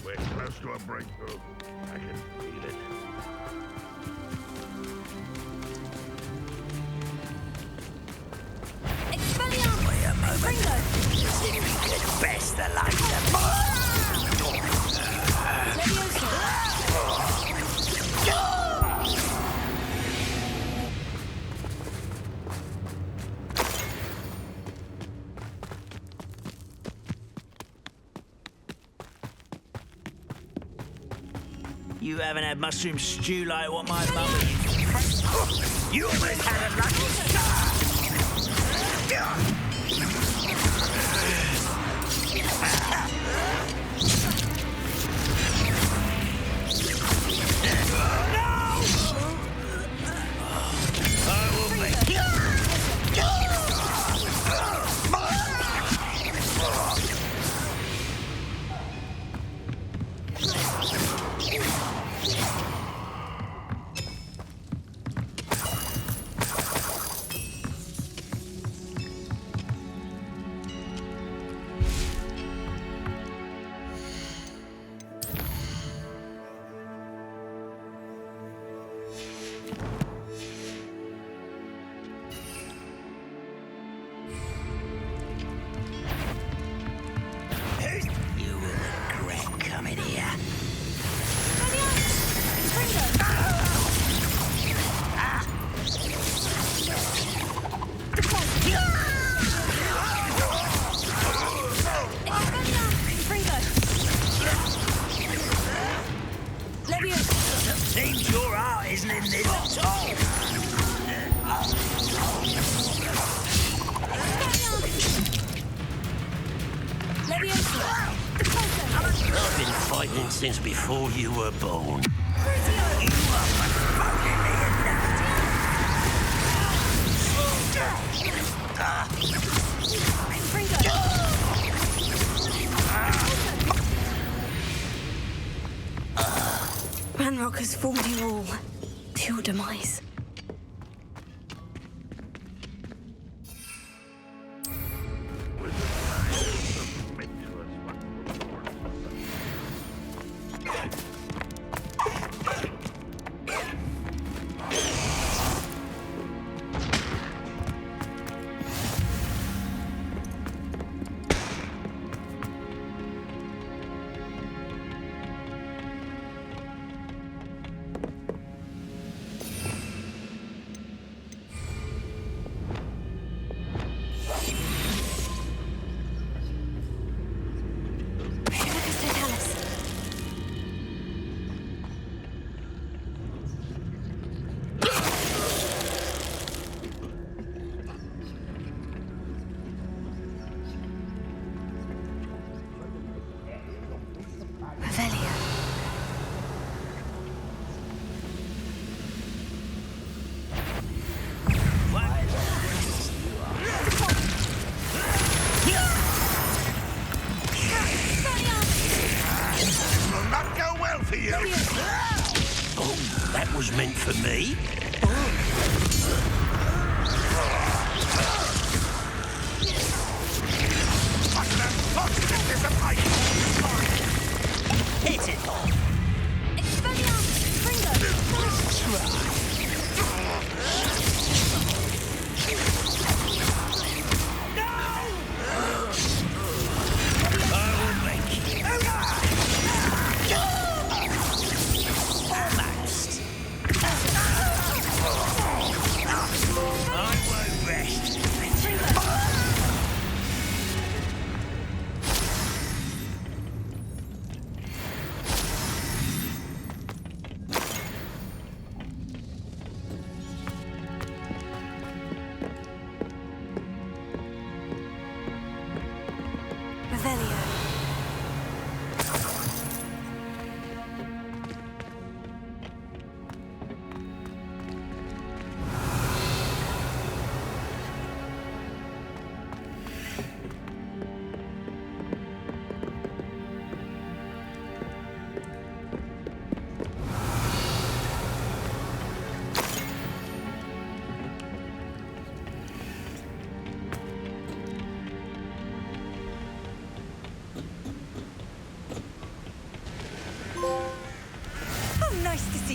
We're close to a breakthrough. I can feel it. Expelliarmus! Wait a moment. As if we could best the likes of You haven't had mushroom stew like what my mum used. You almost had a lucky You will regret coming here. Seems your heart isn't in this at all. I've been fighting since before you were born. Ranrock has formed you all to your demise. Oh, that was meant for me. Hit it all.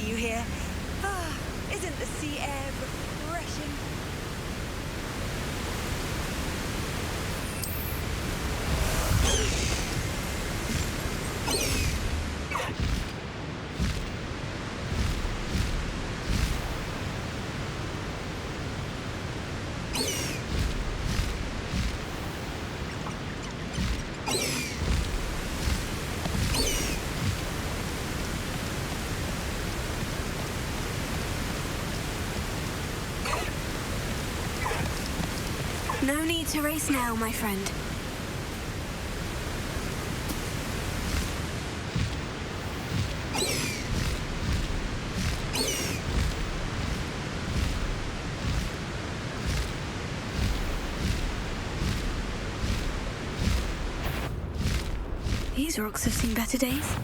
you here. Ah, isn't the sea air refreshing? No need to race now, my friend. These rocks have seen better days.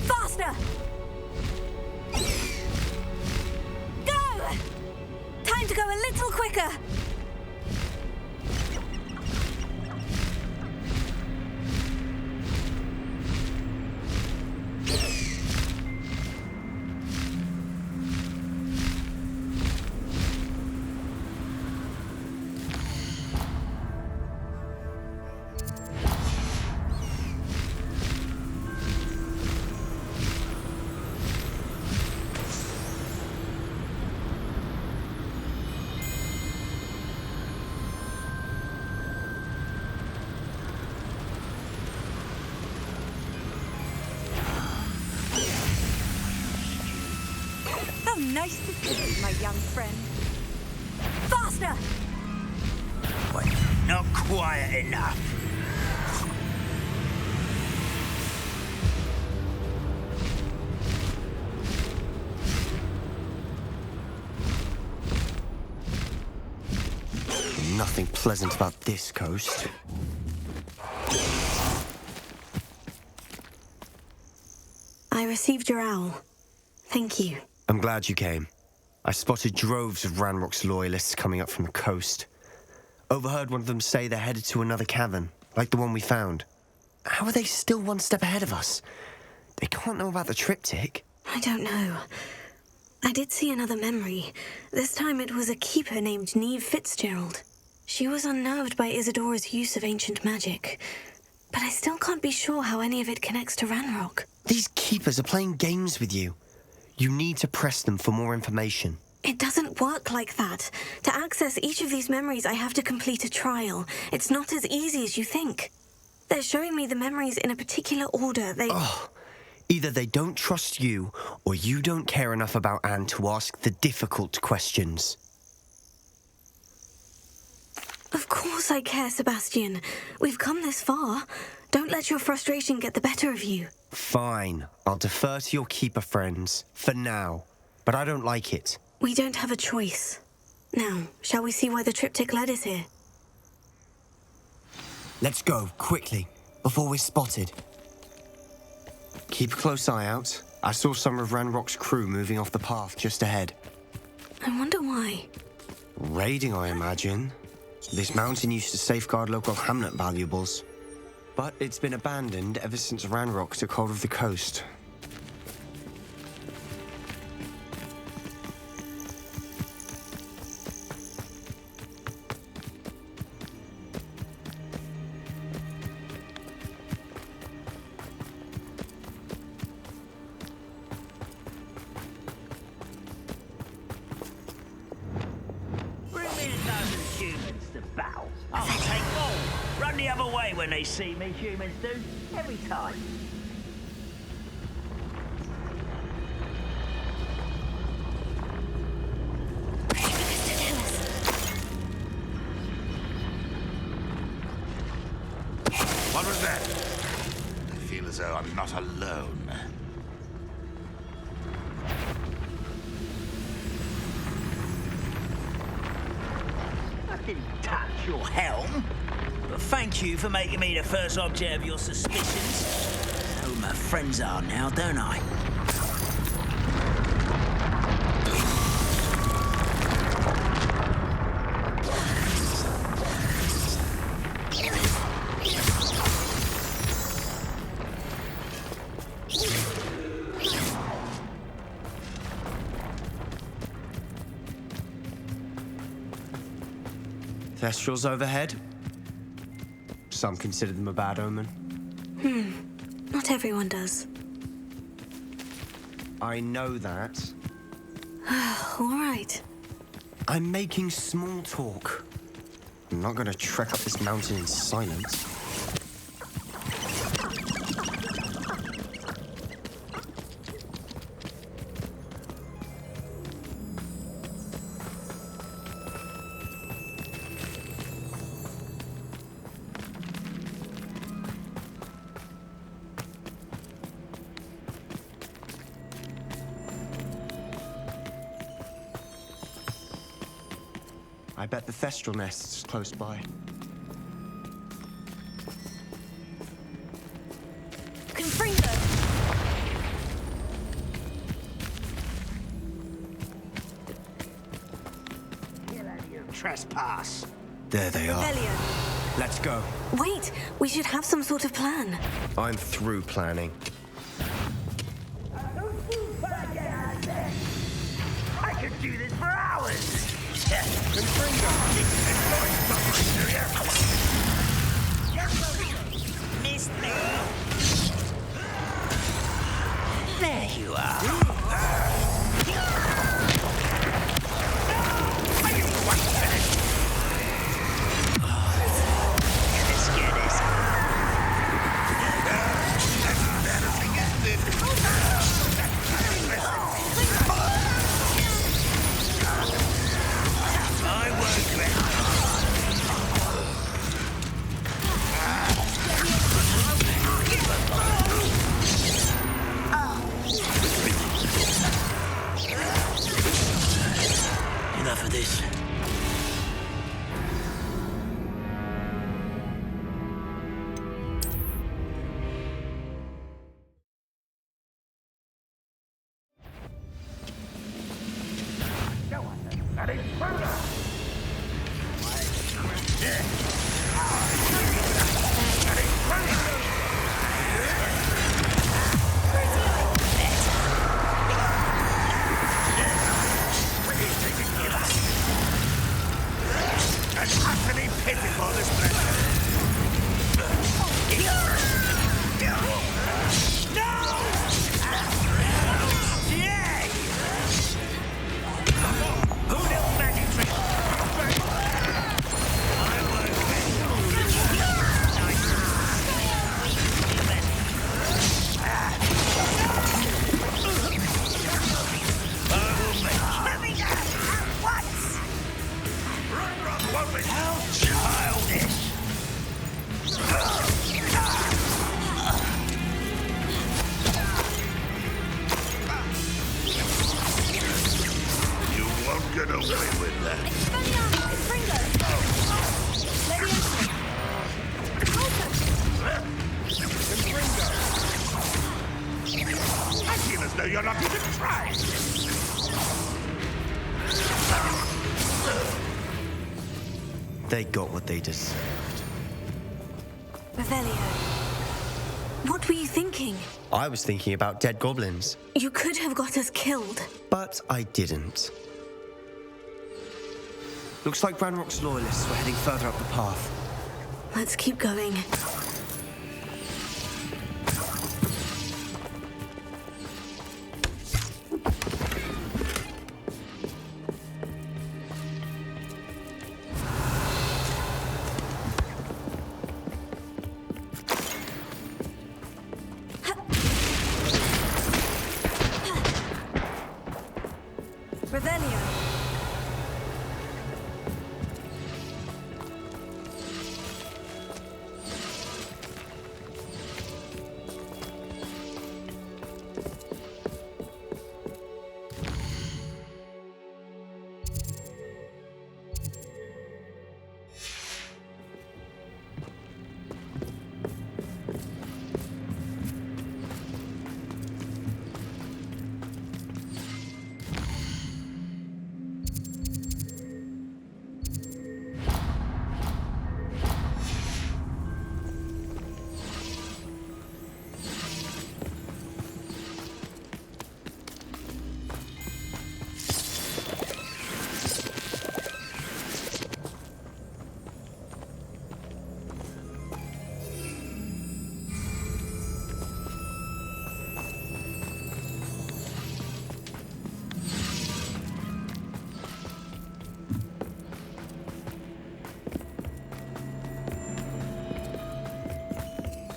Faster! Go! Time to go a little quicker. How nice to see you, my young friend. Faster! What? Not quiet enough. Nothing pleasant about this coast. I received your owl. Thank you. I'm glad you came. I spotted droves of Ranrock's loyalists coming up from the coast. Overheard one of them say they're headed to another cavern, like the one we found. How are they still one step ahead of us? They can't know about the triptych. I don't know. I did see another memory. This time it was a keeper named Neve Fitzgerald. She was unnerved by Isadora's use of ancient magic. But I still can't be sure how any of it connects to Ranrock. These keepers are playing games with you. You need to press them for more information. It doesn't work like that. To access each of these memories, I have to complete a trial. It's not as easy as you think. They're showing me the memories in a particular order. Either they don't trust you, or you don't care enough about Anne to ask the difficult questions. Of course I care, Sebastian. We've come this far. Don't let your frustration get the better of you. Fine. I'll defer to your keeper friends, for now. But I don't like it. We don't have a choice. Now, shall we see why the triptych led us here? Let's go, quickly, before we're spotted. Keep a close eye out. I saw some of Ranrock's crew moving off the path just ahead. I wonder why. Raiding, I imagine. This mountain used to safeguard local hamlet valuables. But it's been abandoned ever since Ranrock took hold of the coast. say when they see me, humans do. Every time. What was that? I feel as though I'm not alone. I didn't touch your helm. But thank you for making me the first object of your suspicions. I know who my friends are now, don't I? Thestrals overhead. Some consider them a bad omen. Not everyone does. I know that. All right. I'm making small talk. I'm not going to trek up this mountain in silence. I bet the Thestral nest's close by. Confringo! Trespass. There they are. Velio. Let's go. Wait, we should have some sort of plan. I'm through planning. I could do this for hours. Missed me. There you are. Enough of this. Get away with that. I feel as though you're not even trying. They got what they deserved. Velio, what were you thinking? I was thinking about dead goblins. You could have got us killed. But I didn't. Looks like Ranrock's loyalists were heading further up the path. Let's keep going. Revelio.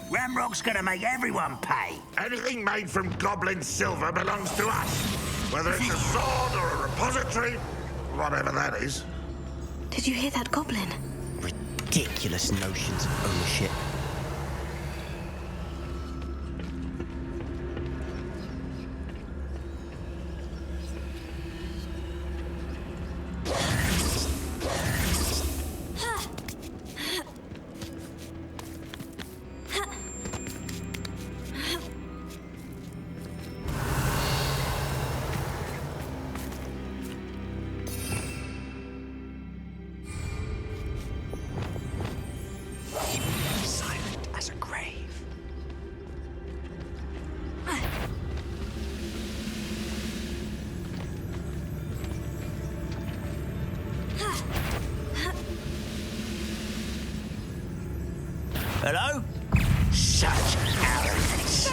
Ramrock's gonna make everyone pay. Anything made from goblin silver belongs to us. Whether it's a sword or a repository, whatever that is. Did you hear that goblin? Ridiculous notions of ownership. Silent as a grave. Hello? Such arrogance.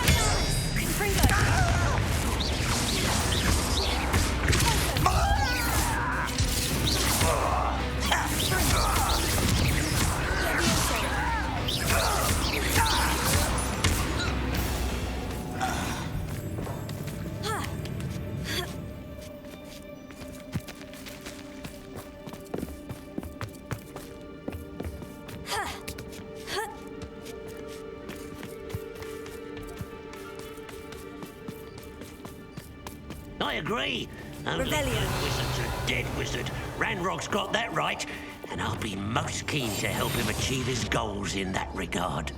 I agree. Only good wizard's a dead wizard. Ranrock's got that right, and I'll be most keen to help him achieve his goals in that regard.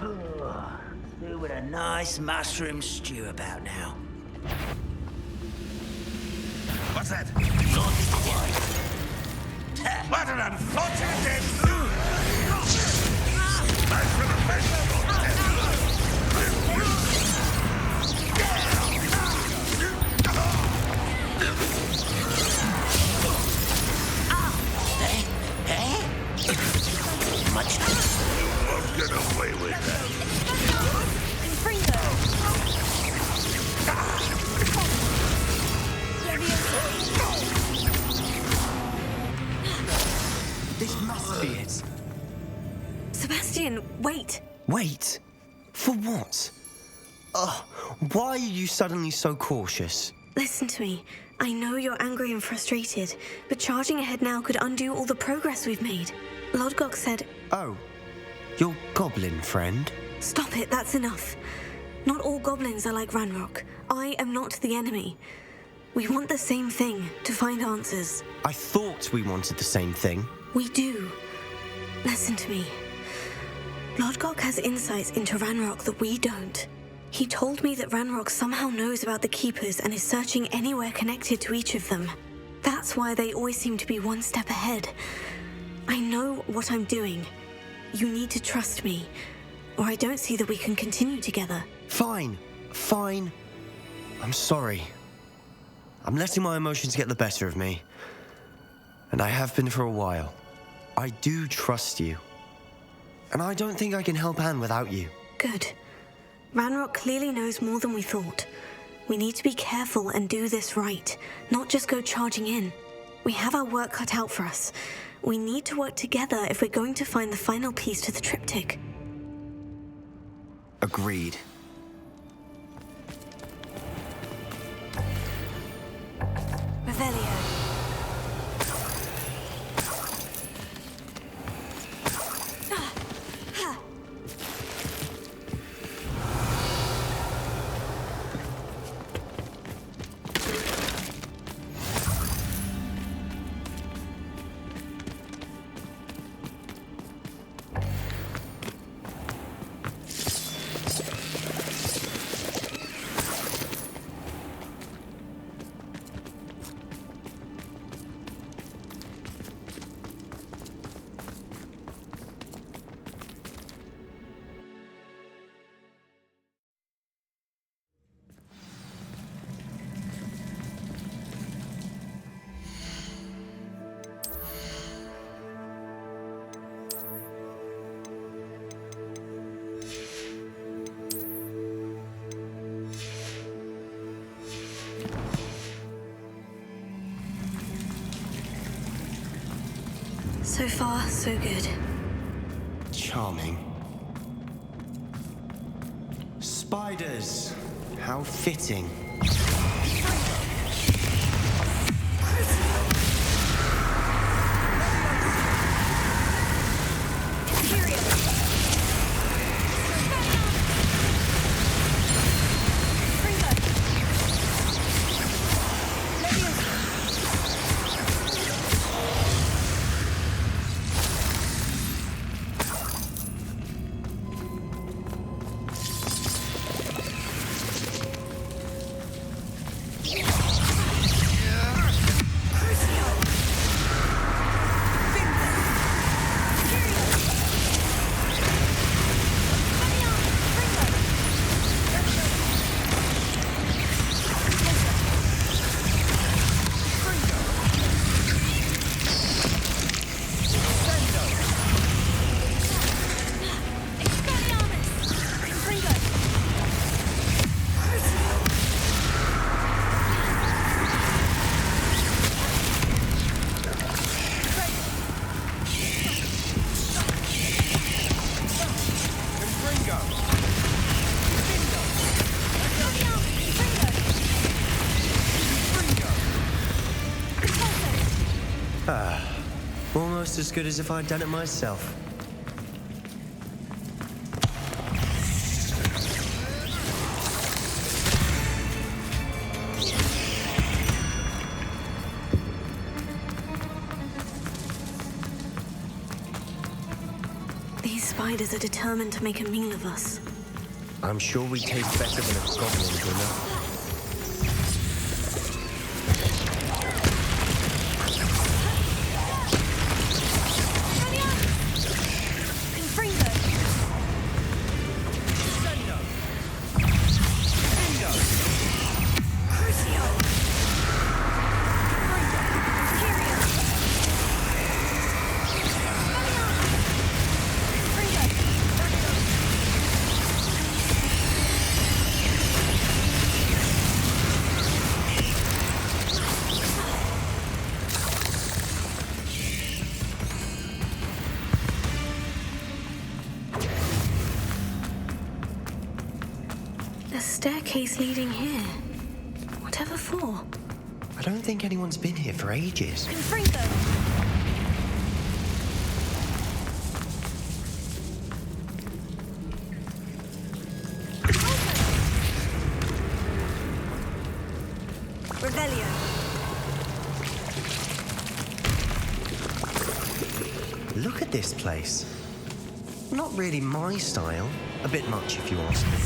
Who would a nice mushroom stew about now? What's that? What an unfortunate end! Back for the best. Much you won't get away with that. This must be it. Sebastian, wait. Wait? For what? Why are you suddenly so cautious? Listen to me. I know you're angry and frustrated, but charging ahead now could undo all the progress we've made. Lodgok said... Oh, your goblin friend? Stop it, that's enough. Not all goblins are like Ranrock. I am not the enemy. We want the same thing, to find answers. I thought we wanted the same thing. We do. Listen to me. Lodgok has insights into Ranrock that we don't. He told me that Ranrock somehow knows about the Keepers and is searching anywhere connected to each of them. That's why they always seem to be one step ahead. I know what I'm doing. You need to trust me, or I don't see that we can continue together. Fine. I'm sorry. I'm letting my emotions get the better of me. And I have been for a while. I do trust you. And I don't think I can help Anne without you. Good. Ranrock clearly knows more than we thought. We need to be careful and do this right, not just go charging in. We have our work cut out for us. We need to work together if we're going to find the final piece to the triptych. Agreed. Revelio. So far, so good. Charming. Spiders. How fitting. Almost as good as if I'd done it myself. These spiders are determined to make a meal of us. I'm sure we taste better than a goblin dinner. Staircase leading here. Whatever for? I don't think anyone's been here for ages. Revelio. Look at this place. Not really my style. A bit much, if you ask me.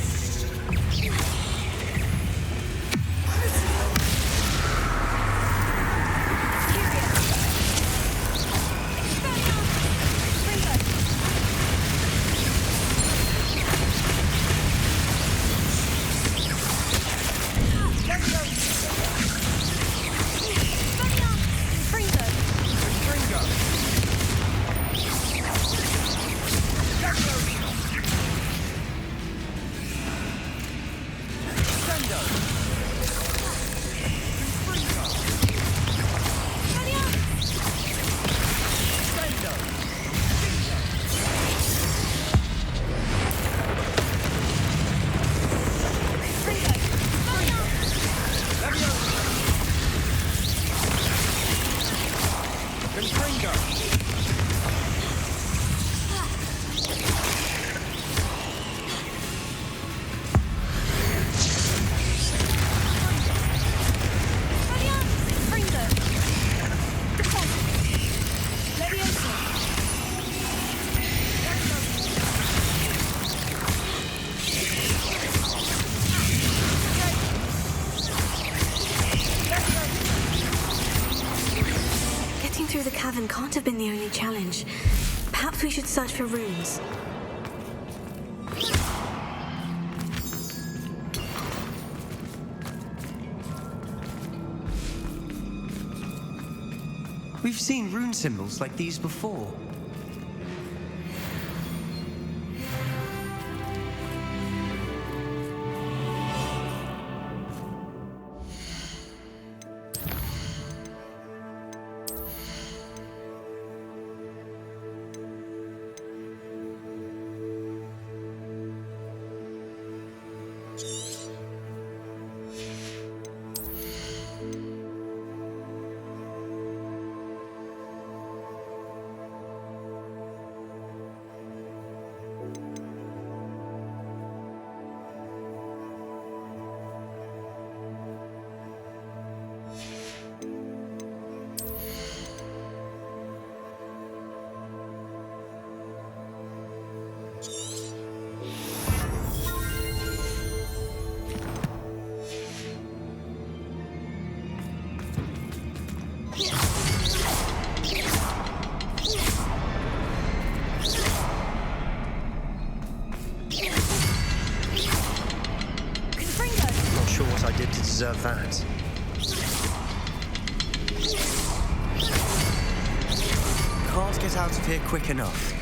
cavern can't have been the only challenge. Perhaps we should search for runes. We've seen rune symbols like these before. Not sure what I did to deserve that. Can't get out of here quick enough.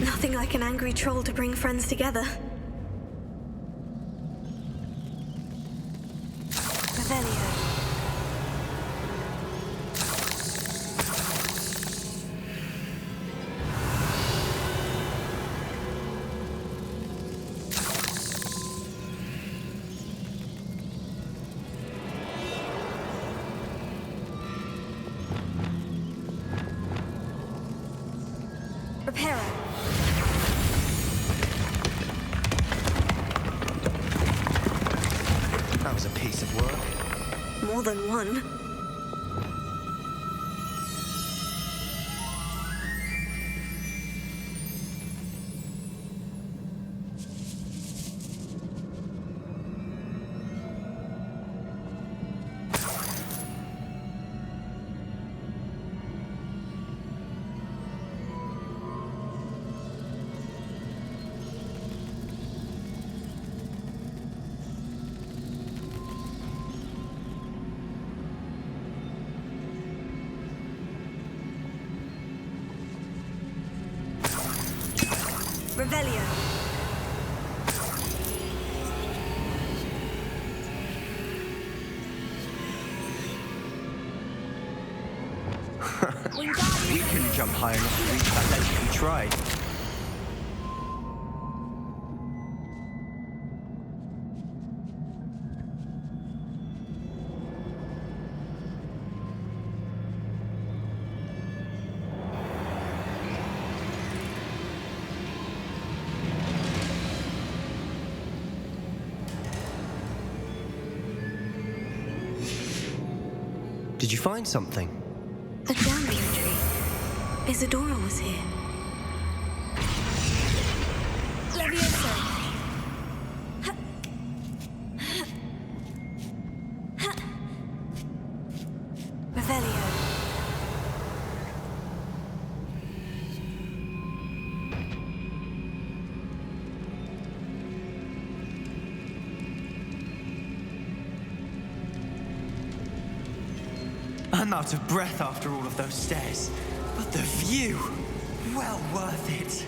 Nothing like an angry troll to bring friends together. Revelio. That was a piece of work. More than one. Revelio. We couldn't jump high enough to reach that ledge if we tried. Did you find something? A journal entry. Isadora was here. Levioso. Revelio. I'm out of breath after all of those stairs. But the view, well worth it.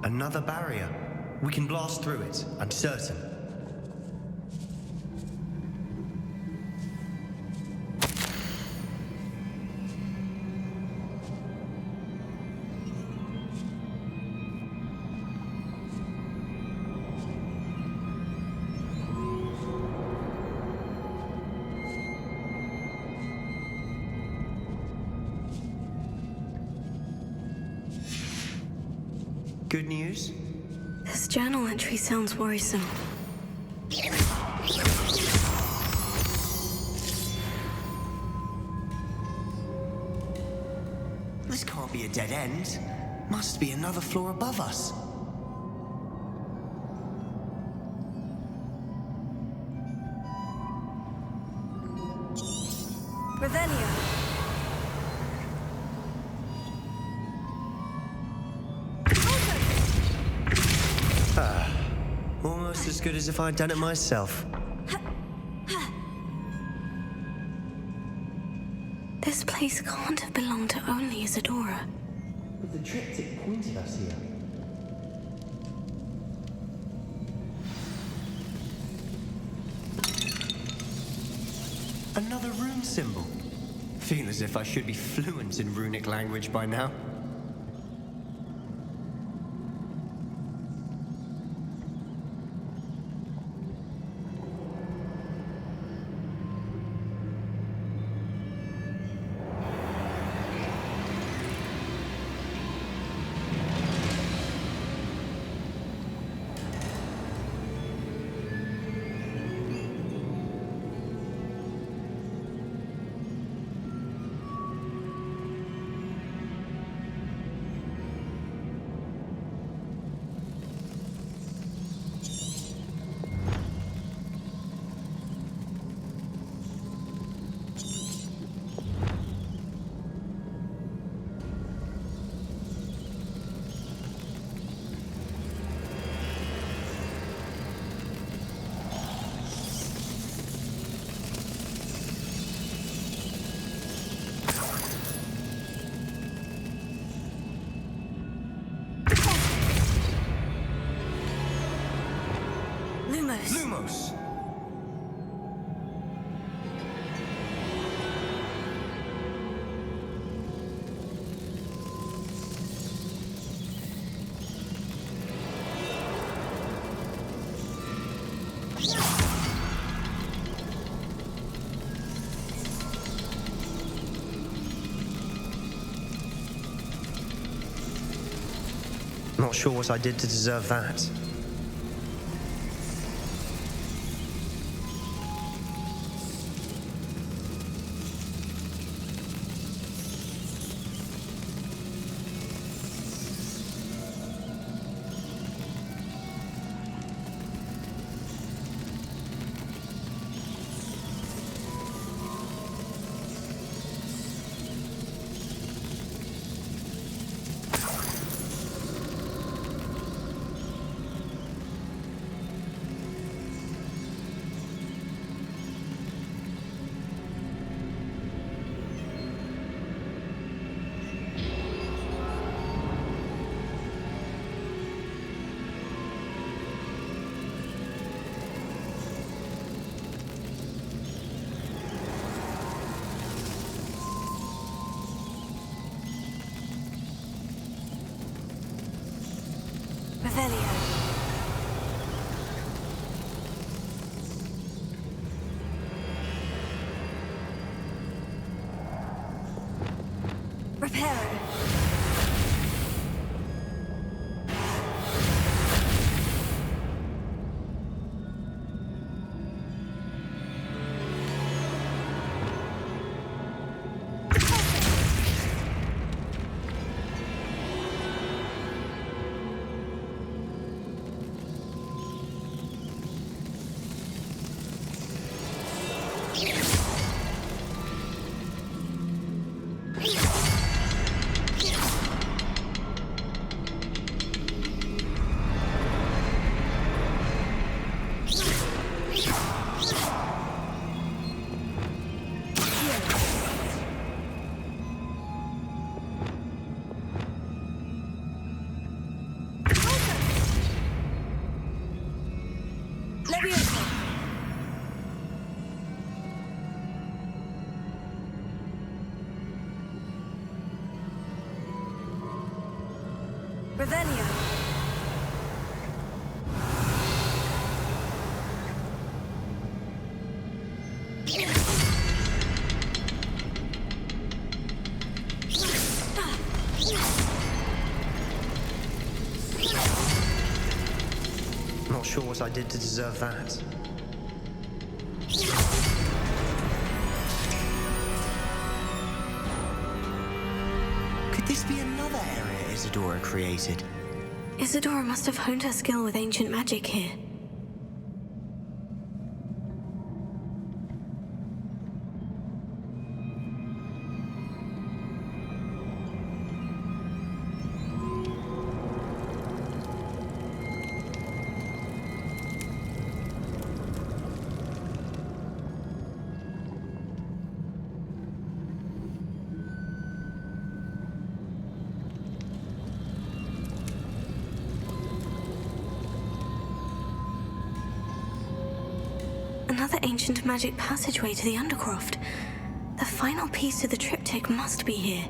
Another barrier. We can blast through it, I'm certain. Good news? This journal entry sounds worrisome. This can't be a dead end. Must be another floor above us. Revelio. Almost as good as if I'd done it myself. This place can't have belonged to only Isadora. But the triptych pointed us here. Another rune symbol. Feel as if I should be fluent in runic language by now. Not sure what I did to deserve that. Revelio. Not sure what I did to deserve that. Could this be another area Isadora created? Isadora must have honed her skill with ancient magic here. Another ancient magic passageway to the Undercroft. The final piece to the triptych must be here.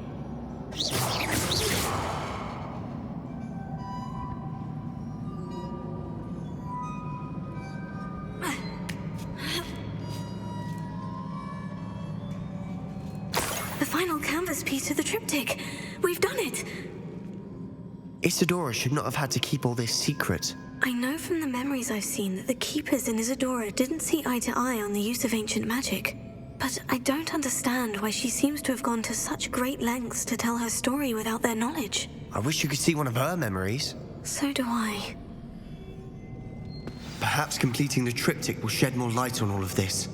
The final canvas piece to the triptych. We've done it! Isadora should not have had to keep all this secret. I know from the memories I've seen that the Keepers in Isadora didn't see eye to eye on the use of ancient magic. But I don't understand why she seems to have gone to such great lengths to tell her story without their knowledge. I wish you could see one of her memories. So do I. Perhaps completing the triptych will shed more light on all of this.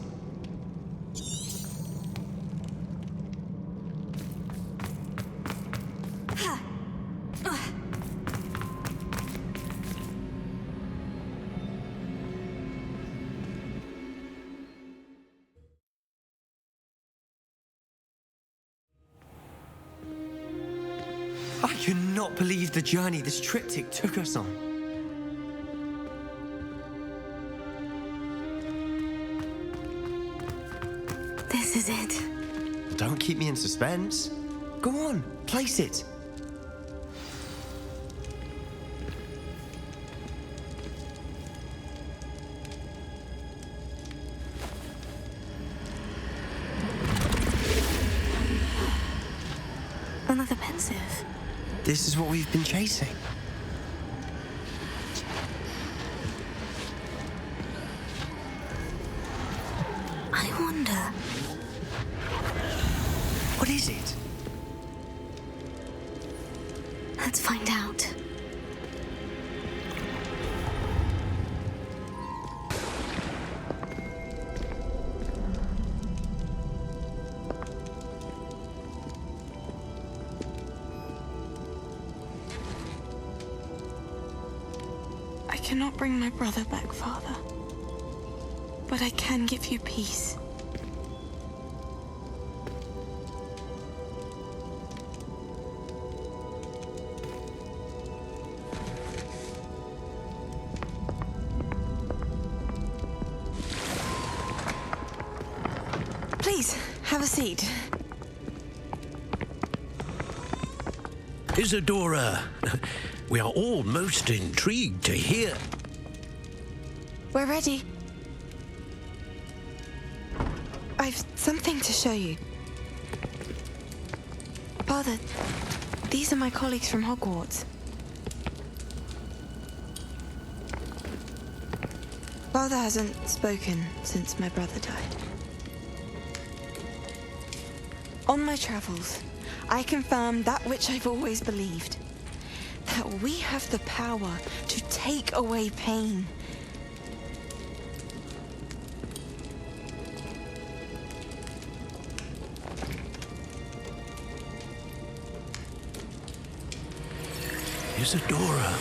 I cannot believe the journey this triptych took us on. This is it. Don't keep me in suspense. Go on, place it. Another pensive. This is what we've been chasing. I wonder... What is it? Let's find out. I cannot bring my brother back, Father. But I can give you peace. Please, have a seat. Isadora, we are all most intrigued to hear. We're ready. I've something to show you. Father, these are my colleagues from Hogwarts. Father hasn't spoken since my brother died. On my travels, I confirmed that which I've always believed. That we have the power to take away pain. Isadora.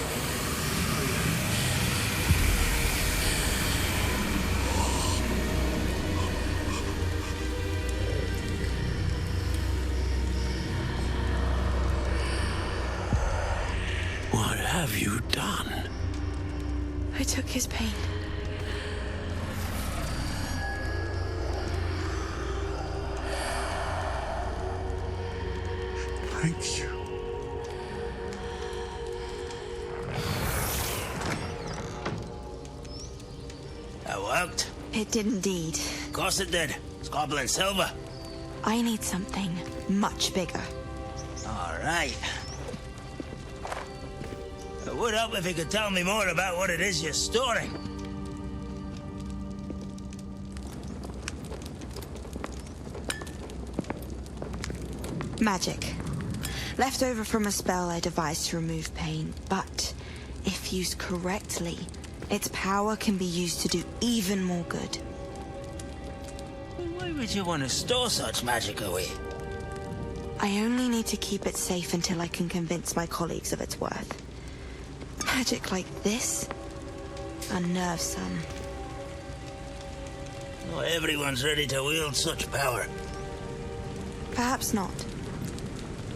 What have you done? I took his pain. Thank you. That worked? It did indeed. Of course it did. It's goblin silver. I need something much bigger. All right. It would help if you could tell me more about what it is you're storing. Magic. Left over from a spell I devised to remove pain, but if used correctly, its power can be used to do even more good. Why would you want to store such magic away? I only need to keep it safe until I can convince my colleagues of its worth. Magic like this unnerves some. Not everyone's ready to wield such power. Perhaps not.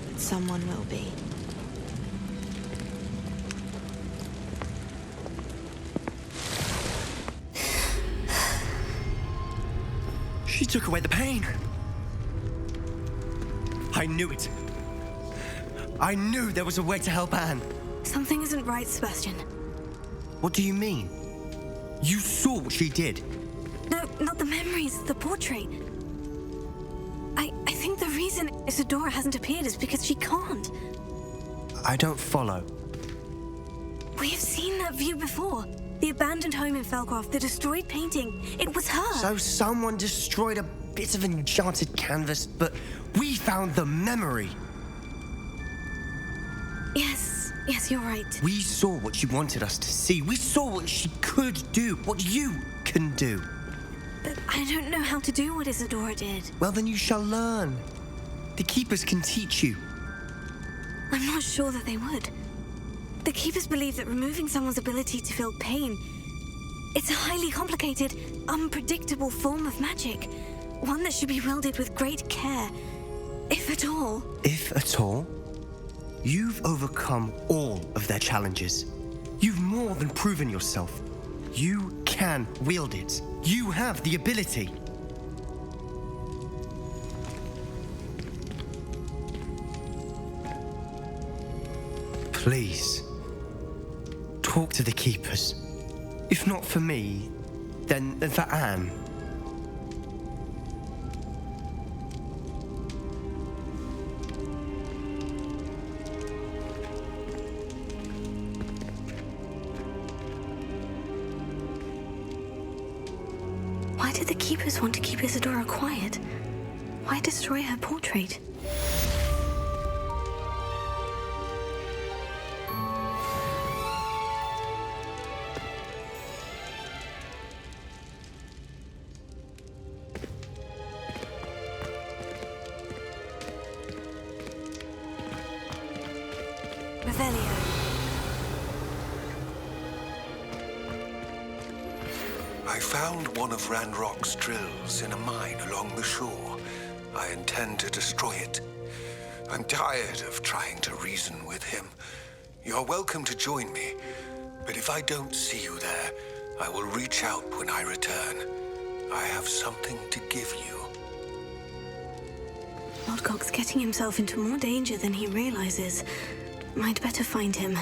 But someone will be. She took away the pain. I knew it. I knew there was a way to help Anne. Something isn't right, Sebastian. What do you mean? You saw what she did. No, not the memories, the portrait. I think the reason Isadora hasn't appeared is because she can't. I don't follow. We have seen that view before. The abandoned home in Felcroft, the destroyed painting. It was her. So someone destroyed a bit of enchanted canvas, but we found the memory. Yes, you're right. We saw what she wanted us to see. We saw what she could do, what you can do. But I don't know how to do what Isadora did. Well, then you shall learn. The Keepers can teach you. I'm not sure that they would. The Keepers believe that removing someone's ability to feel pain, it's a highly complicated, unpredictable form of magic. One that should be wielded with great care, if at all. If at all? You've overcome all of their challenges. You've more than proven yourself. You can wield it. You have the ability. Please, talk to the Keepers. If not for me, then for Anne. Why did the Keepers want to keep Isadora quiet? Why destroy her portrait? I found one of Ranrock's drills in a mine along the shore. I intend to destroy it. I'm tired of trying to reason with him. You're welcome to join me, but if I don't see you there, I will reach out when I return. I have something to give you. Lodgok's getting himself into more danger than he realizes. Might better find him.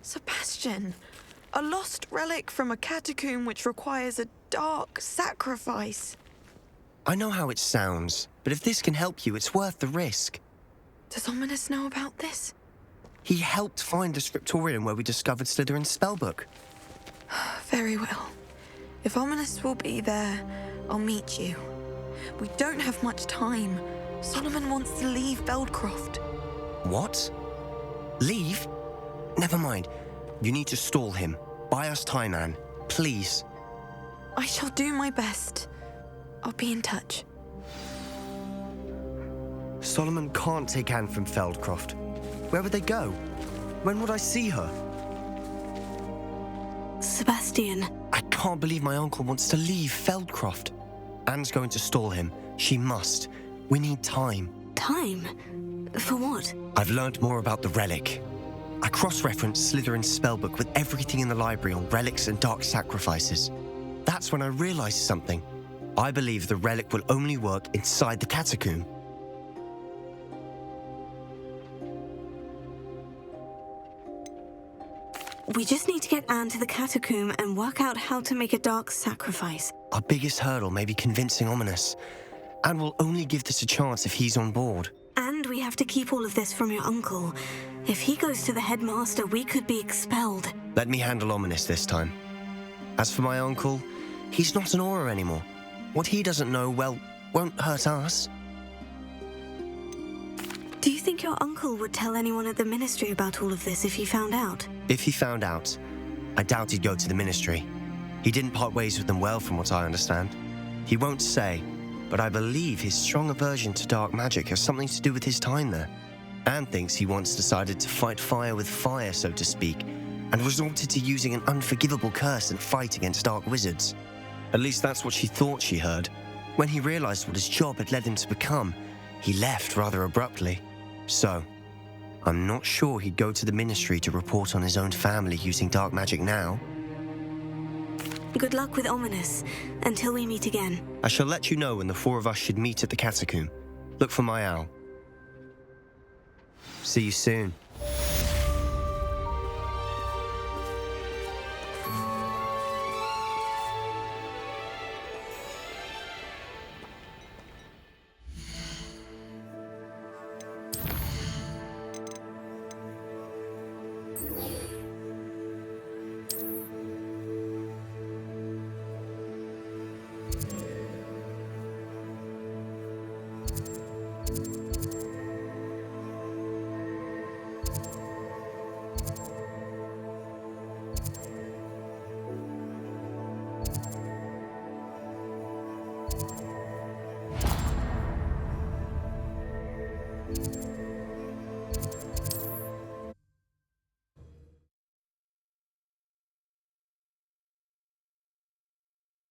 Sebastian, a lost relic from a catacomb which requires a dark sacrifice. I know how it sounds, but if this can help you, it's worth the risk. Does Ominous know about this? He helped find the scriptorium where we discovered Slytherin's spellbook. Very well. If Ominous will be there, I'll meet you. We don't have much time. Solomon wants to leave Beldcroft. What? Leave? Never mind. You need to stall him. Buy us time, Anne. Please. I shall do my best. I'll be in touch. Solomon can't take Anne from Feldcroft. Where would they go? When would I see her? Sebastian. I can't believe my uncle wants to leave Feldcroft. Anne's going to stall him. She must. We need time. Time? For what? I've learned more about the relic. I cross-referenced Slytherin's spellbook with everything in the library on relics and dark sacrifices. That's when I realized something. I believe the relic will only work inside the catacomb. We just need to get Anne to the catacomb and work out how to make a dark sacrifice. Our biggest hurdle may be convincing Ominous. Anne will only give this a chance if he's on board. And we have to keep all of this from your uncle. If he goes to the headmaster, we could be expelled. Let me handle Ominous this time. As for my uncle, he's not an Auror anymore. What he doesn't know, well, won't hurt us. Do you think your uncle would tell anyone at the Ministry about all of this if he found out? If he found out, I doubt he'd go to the Ministry. He didn't part ways with them well, from what I understand. He won't say, but I believe his strong aversion to dark magic has something to do with his time there. Anne thinks he once decided to fight fire with fire, so to speak, and resorted to using an unforgivable curse in a fight against dark wizards. At least that's what she thought she heard. When he realized what his job had led him to become, he left rather abruptly. So, I'm not sure he'd go to the Ministry to report on his own family using dark magic now. Good luck with Ominous, until we meet again. I shall let you know when the four of us should meet at the catacomb. Look for my owl. See you soon.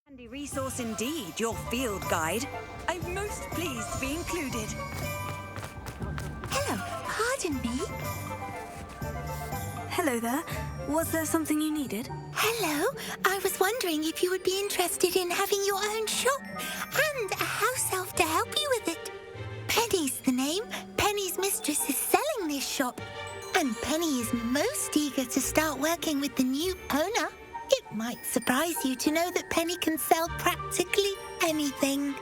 Handy resource indeed, your field guide. I'm most pleased to be included. Hello, pardon me? Hello there. Was there something you needed? Hello, I was wondering if you would be interested in having your own shop and a house elf to help you with it. Penny's the name. Penny's mistress is selling this shop, and Penny is most eager to start working with the new owner. It might surprise you to know that Penny can sell practically anything.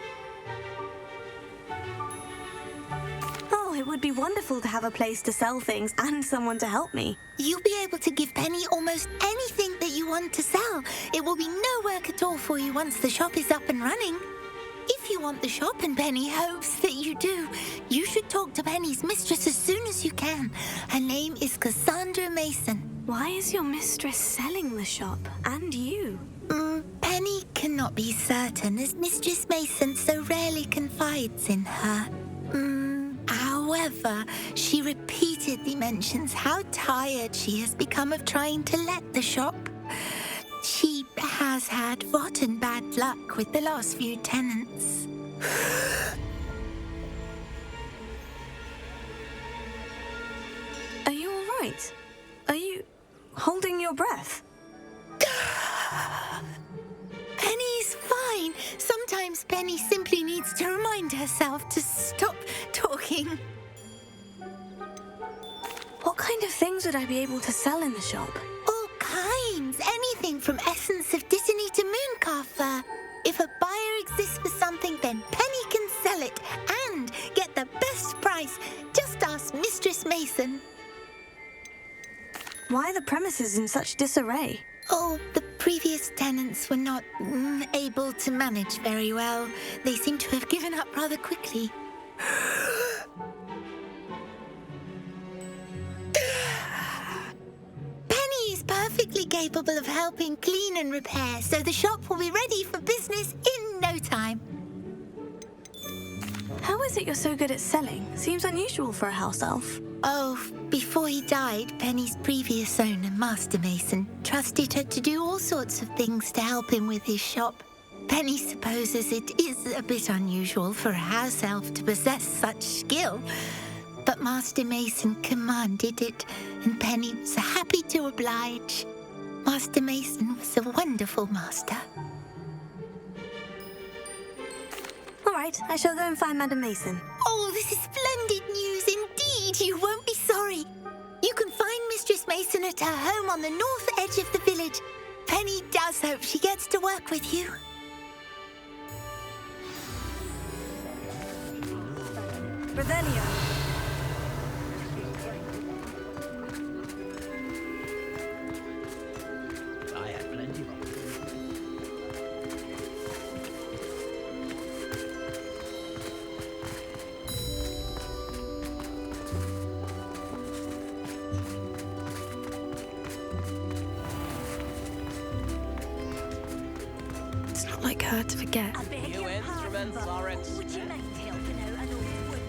Oh, it would be wonderful to have a place to sell things and someone to help me. You'll be able to give Penny almost anything that you want to sell. It will be no work at all for you once the shop is up and running. If you want the shop, and Penny hopes that you do, you should talk to Penny's mistress as soon as you can. Her name is Cassandra Mason. Why is your mistress selling the shop? And you? Penny cannot be certain, as Mistress Mason so rarely confides in her. However, she repeatedly mentions how tired she has become of trying to let the shop. She has had rotten bad luck with the last few tenants. Are you all right? Are you holding your breath? Penny's fine. Sometimes Penny simply needs to remind herself to stop talking. What kind of things would I be able to sell in the shop? All kinds. Anything from essence of Dittany to mooncar fur. If a buyer exists for something, then Penny can sell it and get the best price. Just ask Mistress Mason. Why are the premises in such disarray? Oh, the previous tenants were not able to manage very well. They seem to have given up rather quickly. Penny is perfectly capable of helping clean and repair, so the shop will be ready for business in no time. How is it you're so good at selling? Seems unusual for a house elf. Oh, before he died, Penny's previous owner, Master Mason, trusted her to do all sorts of things to help him with his shop. Penny supposes it is a bit unusual for a house elf to possess such skill, but Master Mason commanded it, and Penny was happy to oblige. Master Mason was a wonderful master. All right, I shall go and find Madam Mason. Oh, this is splendid news indeed. You won't be sorry. You can find Mistress Mason at her home on the north edge of the village. Penny does hope she gets to work with you. Revelio. I had plenty of not like her to forget. New instruments are Would you mind helping out an old woman?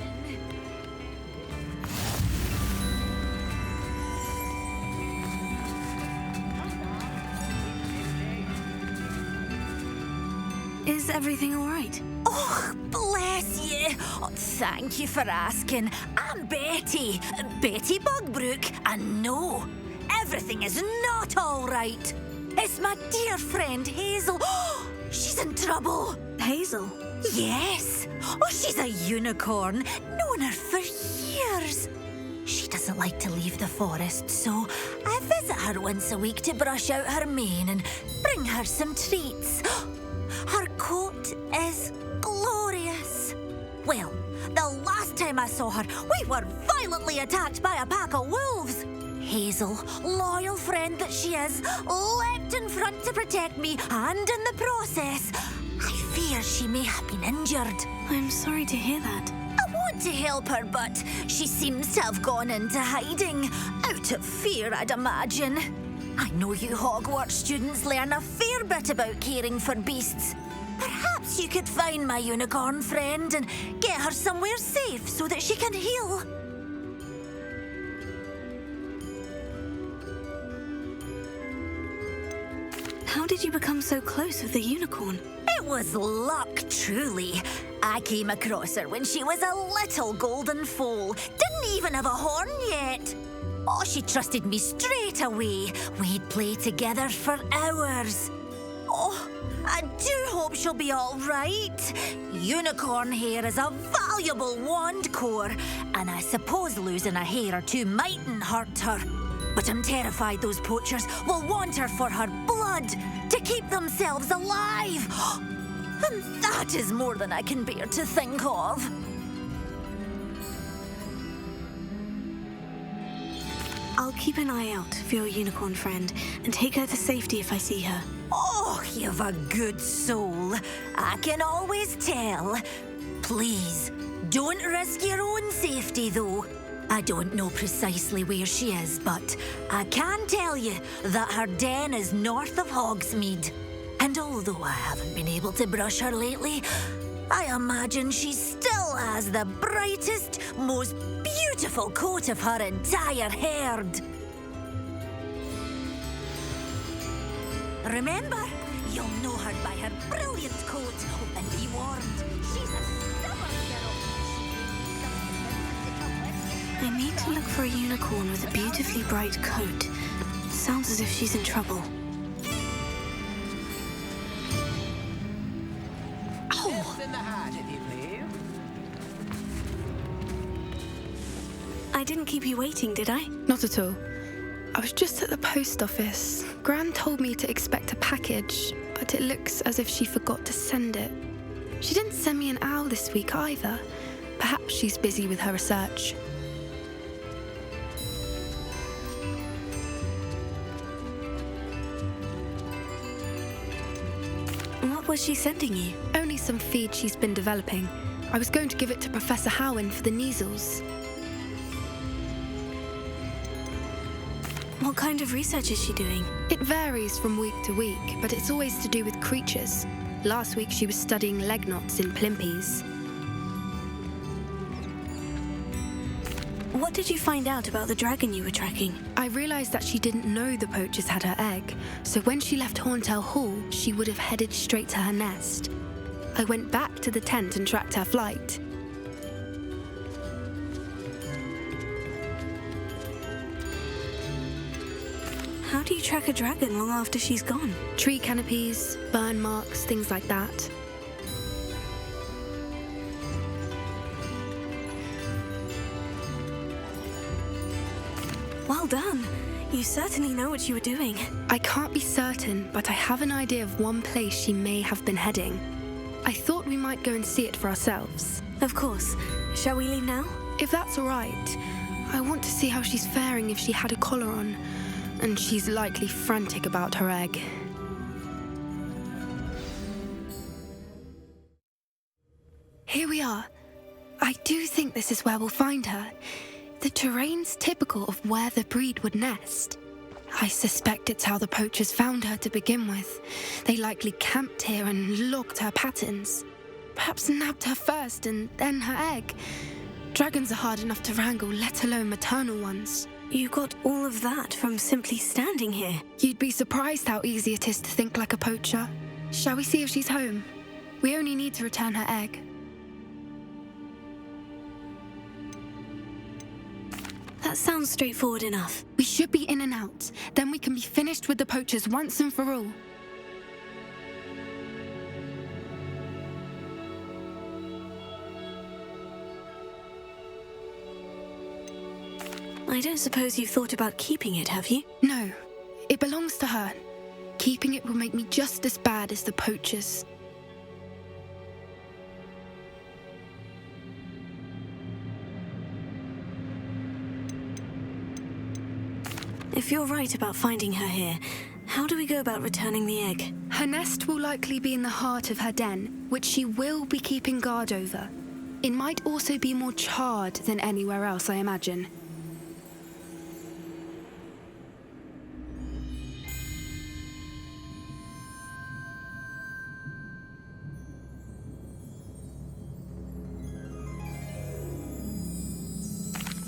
Is everything all right? Oh, bless you. Oh, thank you for asking. I'm Betty. Betty Bugbrook. And no, everything is not all right. It's my dear friend Hazel. Oh, she's in trouble. Hazel? Yes. Oh, she's a unicorn. Known her for years. She doesn't like to leave the forest, so I visit her once a week to brush out her mane and bring her some treats. Her coat is glorious. Well, the last time I saw her, we were violently attacked by a pack of wolves. Hazel, loyal friend that she is, leapt in front to protect me, and in the process, I fear she may have been injured. I'm sorry to hear that. I want to help her, but she seems to have gone into hiding. Out of fear, I'd imagine. I know you Hogwarts students learn a fair bit about caring for beasts. Perhaps you could find my unicorn friend and get her somewhere safe so that she can heal. How did you become so close with the unicorn? It was luck, truly. I came across her when she was a little golden foal. Didn't even have a horn yet. Oh, she trusted me straight away. We'd play together for hours. Oh, I do hope she'll be all right. Unicorn hair is a valuable wand core, and I suppose losing a hair or two mightn't hurt her. But I'm terrified those poachers will want her for her blood to keep themselves alive. And that is more than I can bear to think of. I'll keep an eye out for your unicorn friend and take her to safety if I see her. Oh, you've a good soul. I can always tell. Please, don't risk your own safety, though. I don't know precisely where she is, but I can tell you that her den is north of Hogsmeade. And although I haven't been able to brush her lately, I imagine she still has the brightest, most beautiful coat of her entire herd. Remember, you'll know her by her brilliant coat. And be warned, she's a stubborn girl. I need to look for a unicorn with a beautifully bright coat. Sounds as if she's in trouble. In the hat, if you please. I didn't keep you waiting, did I? Not at all. I was just at the post office. Gran told me to expect a package, but it looks as if she forgot to send it. She didn't send me an owl this week either. Perhaps she's busy with her research. What was she sending you? Only some feed she's been developing. I was going to give it to Professor Howen for the measles. What kind of research is she doing? It varies from week to week, but it's always to do with creatures. Last week she was studying leg knots in plimpies. What did you find out about the dragon you were tracking? I realised that she didn't know the poachers had her egg, so when she left Horntail Hall, she would have headed straight to her nest. I went back to the tent and tracked her flight. How do you track a dragon long after she's gone? Tree canopies, burn marks, things like that. Well done. You certainly know what you were doing. I can't be certain, but I have an idea of one place she may have been heading. I thought we might go and see it for ourselves. Of course. Shall we leave now? If that's all right. I want to see how she's faring if she had a collar on. And she's likely frantic about her egg. Here we are. I do think this is where we'll find her. The terrain's typical of where the breed would nest. I suspect it's how the poachers found her to begin with. They likely camped here and logged her patterns. Perhaps nabbed her first and then her egg. Dragons are hard enough to wrangle, let alone maternal ones. You got all of that from simply standing here. You'd be surprised how easy it is to think like a poacher. Shall we see if she's home? We only need to return her egg. That sounds straightforward enough. We should be in and out. Then we can be finished with the poachers once and for all. I don't suppose you've thought about keeping it, have you? No. It belongs to her. Keeping it will make me just as bad as the poachers. If you're right about finding her here, how do we go about returning the egg? Her nest will likely be in the heart of her den, which she will be keeping guard over. It might also be more charred than anywhere else, I imagine.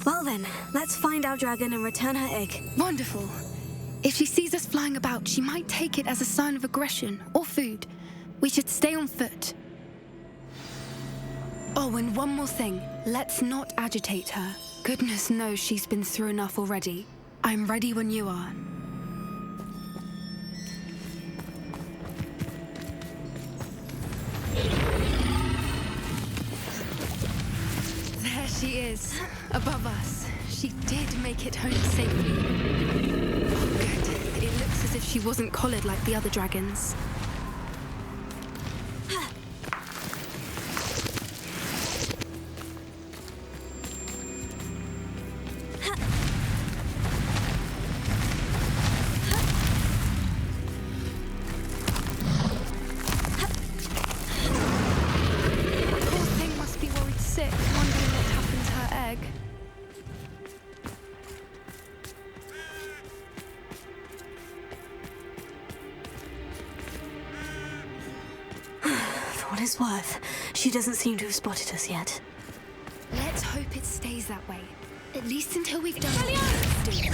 Well then, let's find our dragon and return her egg. Wonderful. If she sees us flying about, she might take it as a sign of aggression or food. We should stay on foot. Oh, and one more thing. Let's not agitate her. Goodness knows she's been through enough already. I'm ready when you are. There she is, above us. She did make it home safely. Oh, good. It looks as if she wasn't collared like the other dragons. Worth. She doesn't seem to have spotted us yet. Let's hope it stays that way. At least until we've done what we have to do.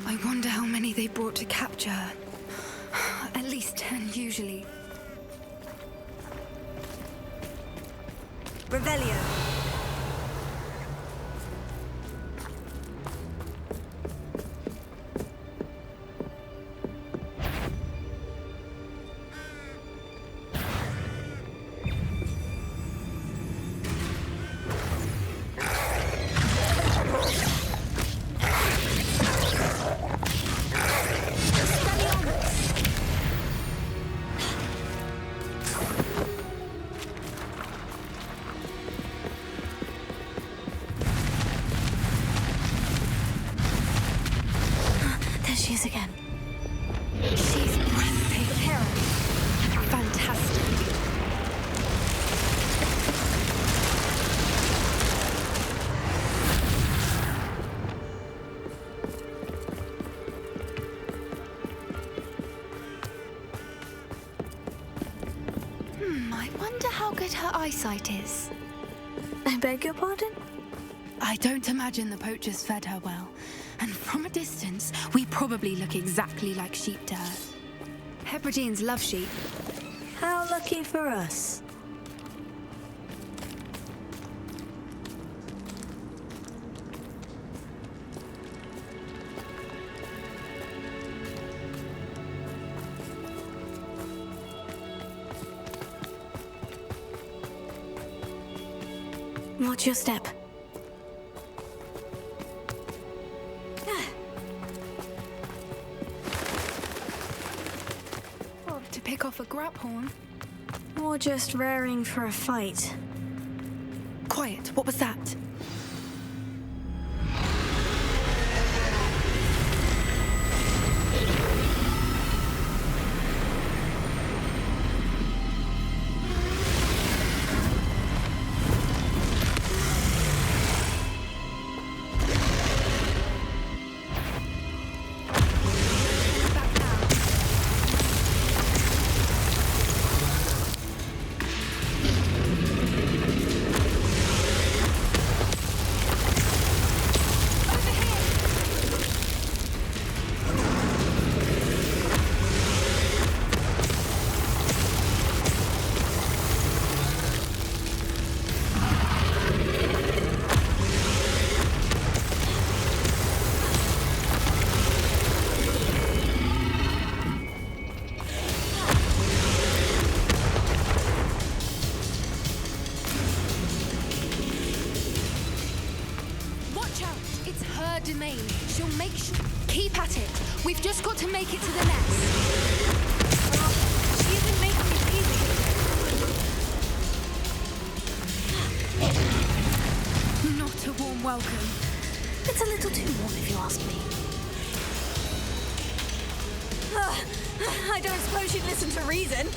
I wonder how many they brought to capture her. At least 10 usually. Revelio. Again. She's breathtaking. Fantastic. I wonder how good her eyesight is. I beg your pardon? I don't imagine the poachers fed her well. And from a distance, we probably look exactly like sheep to her. Hebrideans love sheep. How lucky for us. Watch your step. Pick off a grab horn? Or just raring for a fight? Quiet, what was that? domain. She'll make sure... Keep at it. We've just got to make it to the nest. She isn't making it easy. Not a warm welcome. It's a little too warm if you ask me. I don't suppose she'd listen to reason.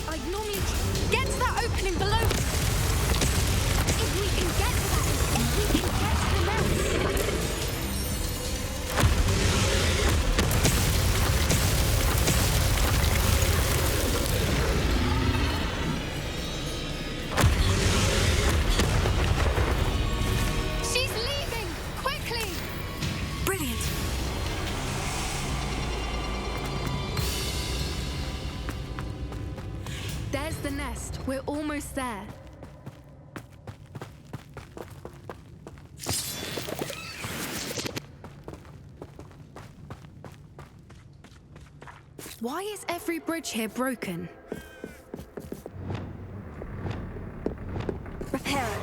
I'd normally get to that opening below. If we can get to that, if we can get to the nest. She's leaving! Quickly! Brilliant. There's the nest. We're almost there. Why is every bridge here broken? Repair it.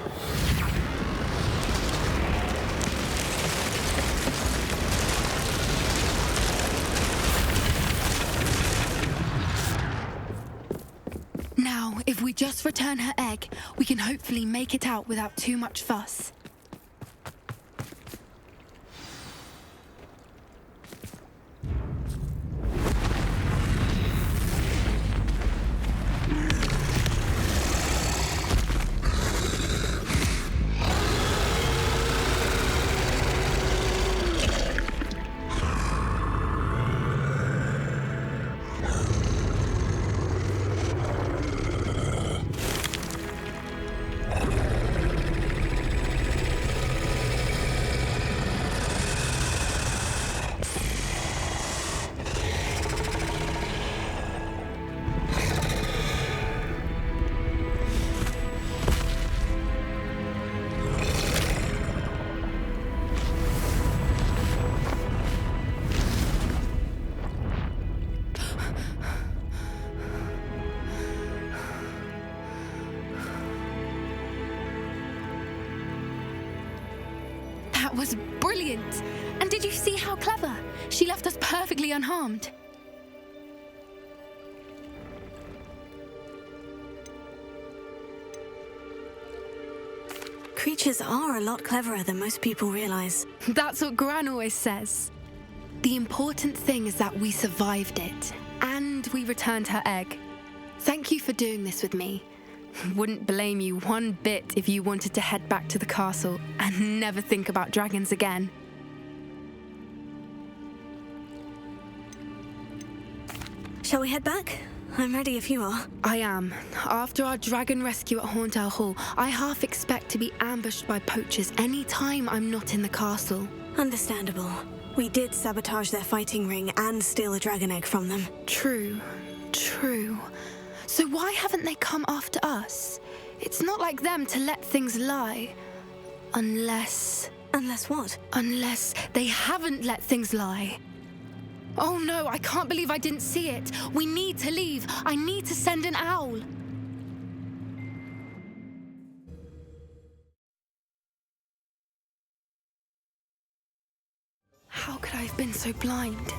Now, if we just return her egg, we can hopefully make it out without too much fuss. That was brilliant! And did you see how clever? She left us perfectly unharmed. Creatures are a lot cleverer than most people realize. That's what Gran always says. The important thing is that we survived it, and we returned her egg. Thank you for doing this with me. Wouldn't blame you one bit if you wanted to head back to the castle and never think about dragons again. Shall we head back? I'm ready if you are. I am. After our dragon rescue at Hauntel Hall, I half expect to be ambushed by poachers any time I'm not in the castle. Understandable. We did sabotage their fighting ring and steal a dragon egg from them. True. So why haven't they come after us? It's not like them to let things lie. Unless... Unless what? Unless they haven't let things lie. Oh no, I can't believe I didn't see it. We need to leave. I need to send an owl. How could I have been so blind?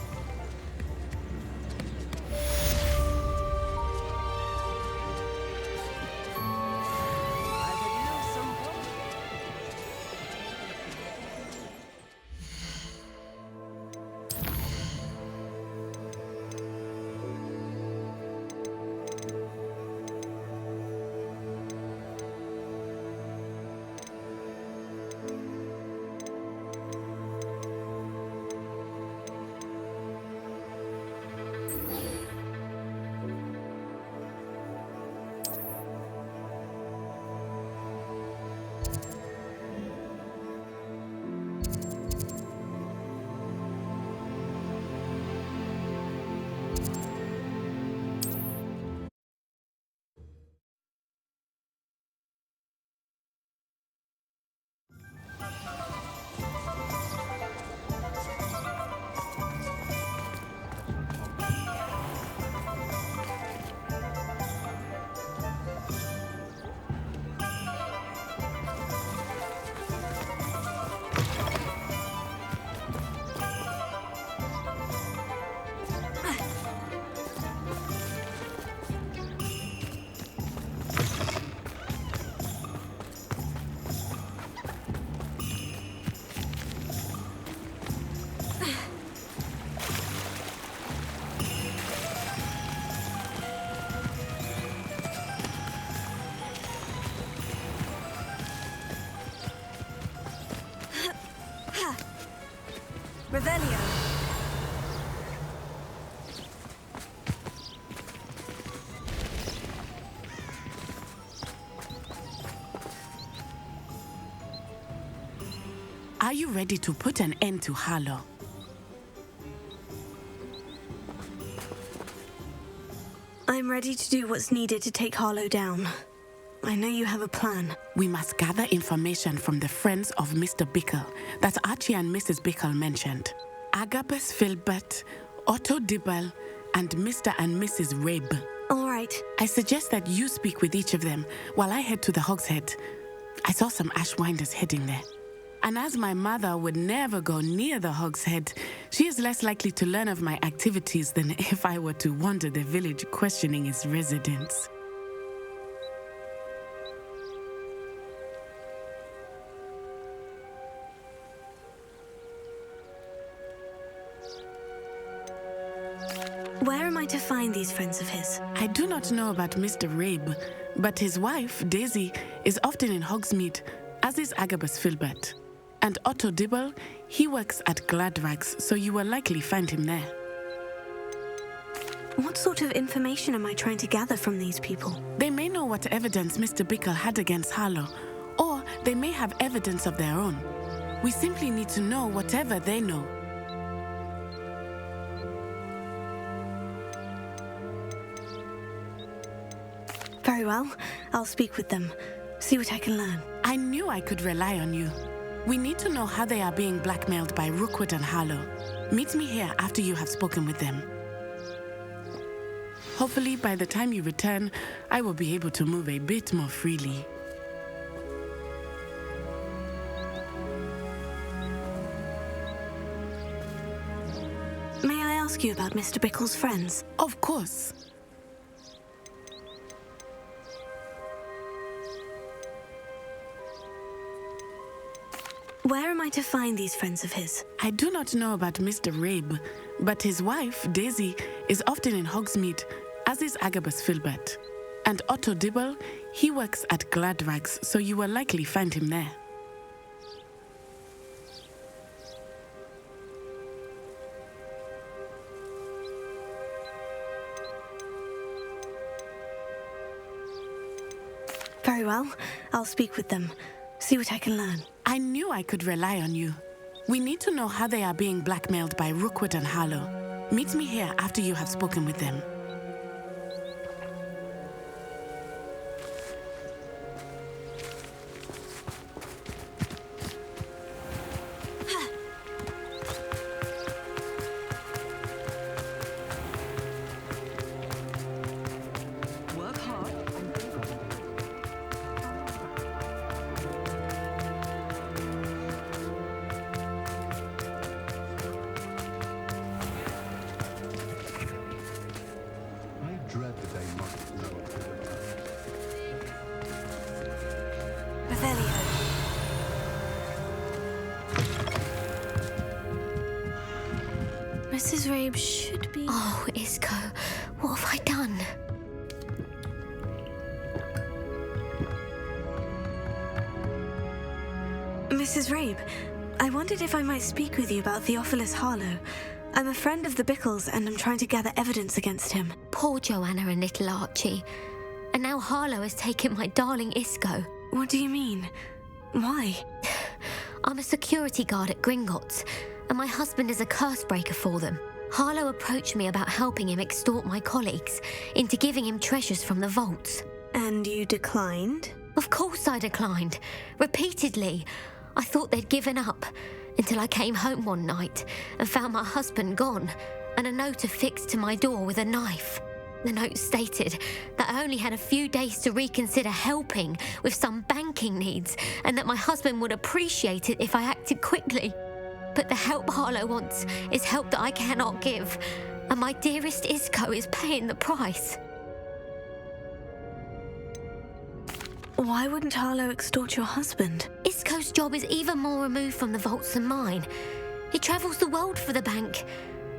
Revelio. Are you ready to put an end to Harlow? I'm ready to do what's needed to take Harlow down. I know you have a plan. We must gather information from the friends of Mr. Bickle that Archie and Mrs. Bickle mentioned. Agabus Filbert, Otto Dibble, and Mr. and Mrs. Rabe. All right. I suggest that you speak with each of them while I head to the Hogshead. I saw some Ashwinders heading there. And as my mother would never go near the Hogshead, she is less likely to learn of my activities than if I were to wander the village questioning its residents. Where am I to find these friends of his? I do not know about Mr. Rabe, but his wife, Daisy, is often in Hogsmeade, as is Agabus Filbert. And Otto Dibble, he works at Gladrags, so you will likely find him there. What sort of information am I trying to gather from these people? They may know what evidence Mr. Bickle had against Harlow, or they may have evidence of their own. We simply need to know whatever they know. Very well. I'll speak with them. See what I can learn. I knew I could rely on you. We need to know how they are being blackmailed by Rookwood and Harlow. Meet me here after you have spoken with them. Hopefully, by the time you return, I will be able to move a bit more freely. May I ask you about Mr. Bickle's friends? Of course. Where am I to find these friends of his? I do not know about Mr. Rabe, but his wife, Daisy, is often in Hogsmeade, as is Agabus Filbert. And Otto Dibble, he works at Gladrags, so you will likely find him there. Very well. I'll speak with them. See what I can learn. I knew I could rely on you. We need to know how they are being blackmailed by Rookwood and Harlow. Meet me here after you have spoken with them. Mrs. Rabe should be... Oh, Isco, what have I done? Mrs. Rabe, I wondered if I might speak with you about Theophilus Harlow. I'm a friend of the Bickles and I'm trying to gather evidence against him. Poor Joanna and little Archie. And now Harlow has taken my darling Isco. What do you mean? Why? I'm a security guard at Gringotts, and my husband is a curse breaker for them. Harlow approached me about helping him extort my colleagues into giving him treasures from the vaults. And you declined? Of course I declined. Repeatedly. I thought they'd given up, until I came home one night and found my husband gone, and a note affixed to my door with a knife. The note stated that I only had a few days to reconsider helping with some banking needs, and that my husband would appreciate it if I acted quickly. But the help Harlow wants is help that I cannot give, and my dearest Isco is paying the price. Why wouldn't Harlow extort your husband? Isco's job is even more removed from the vaults than mine. He travels the world for the bank.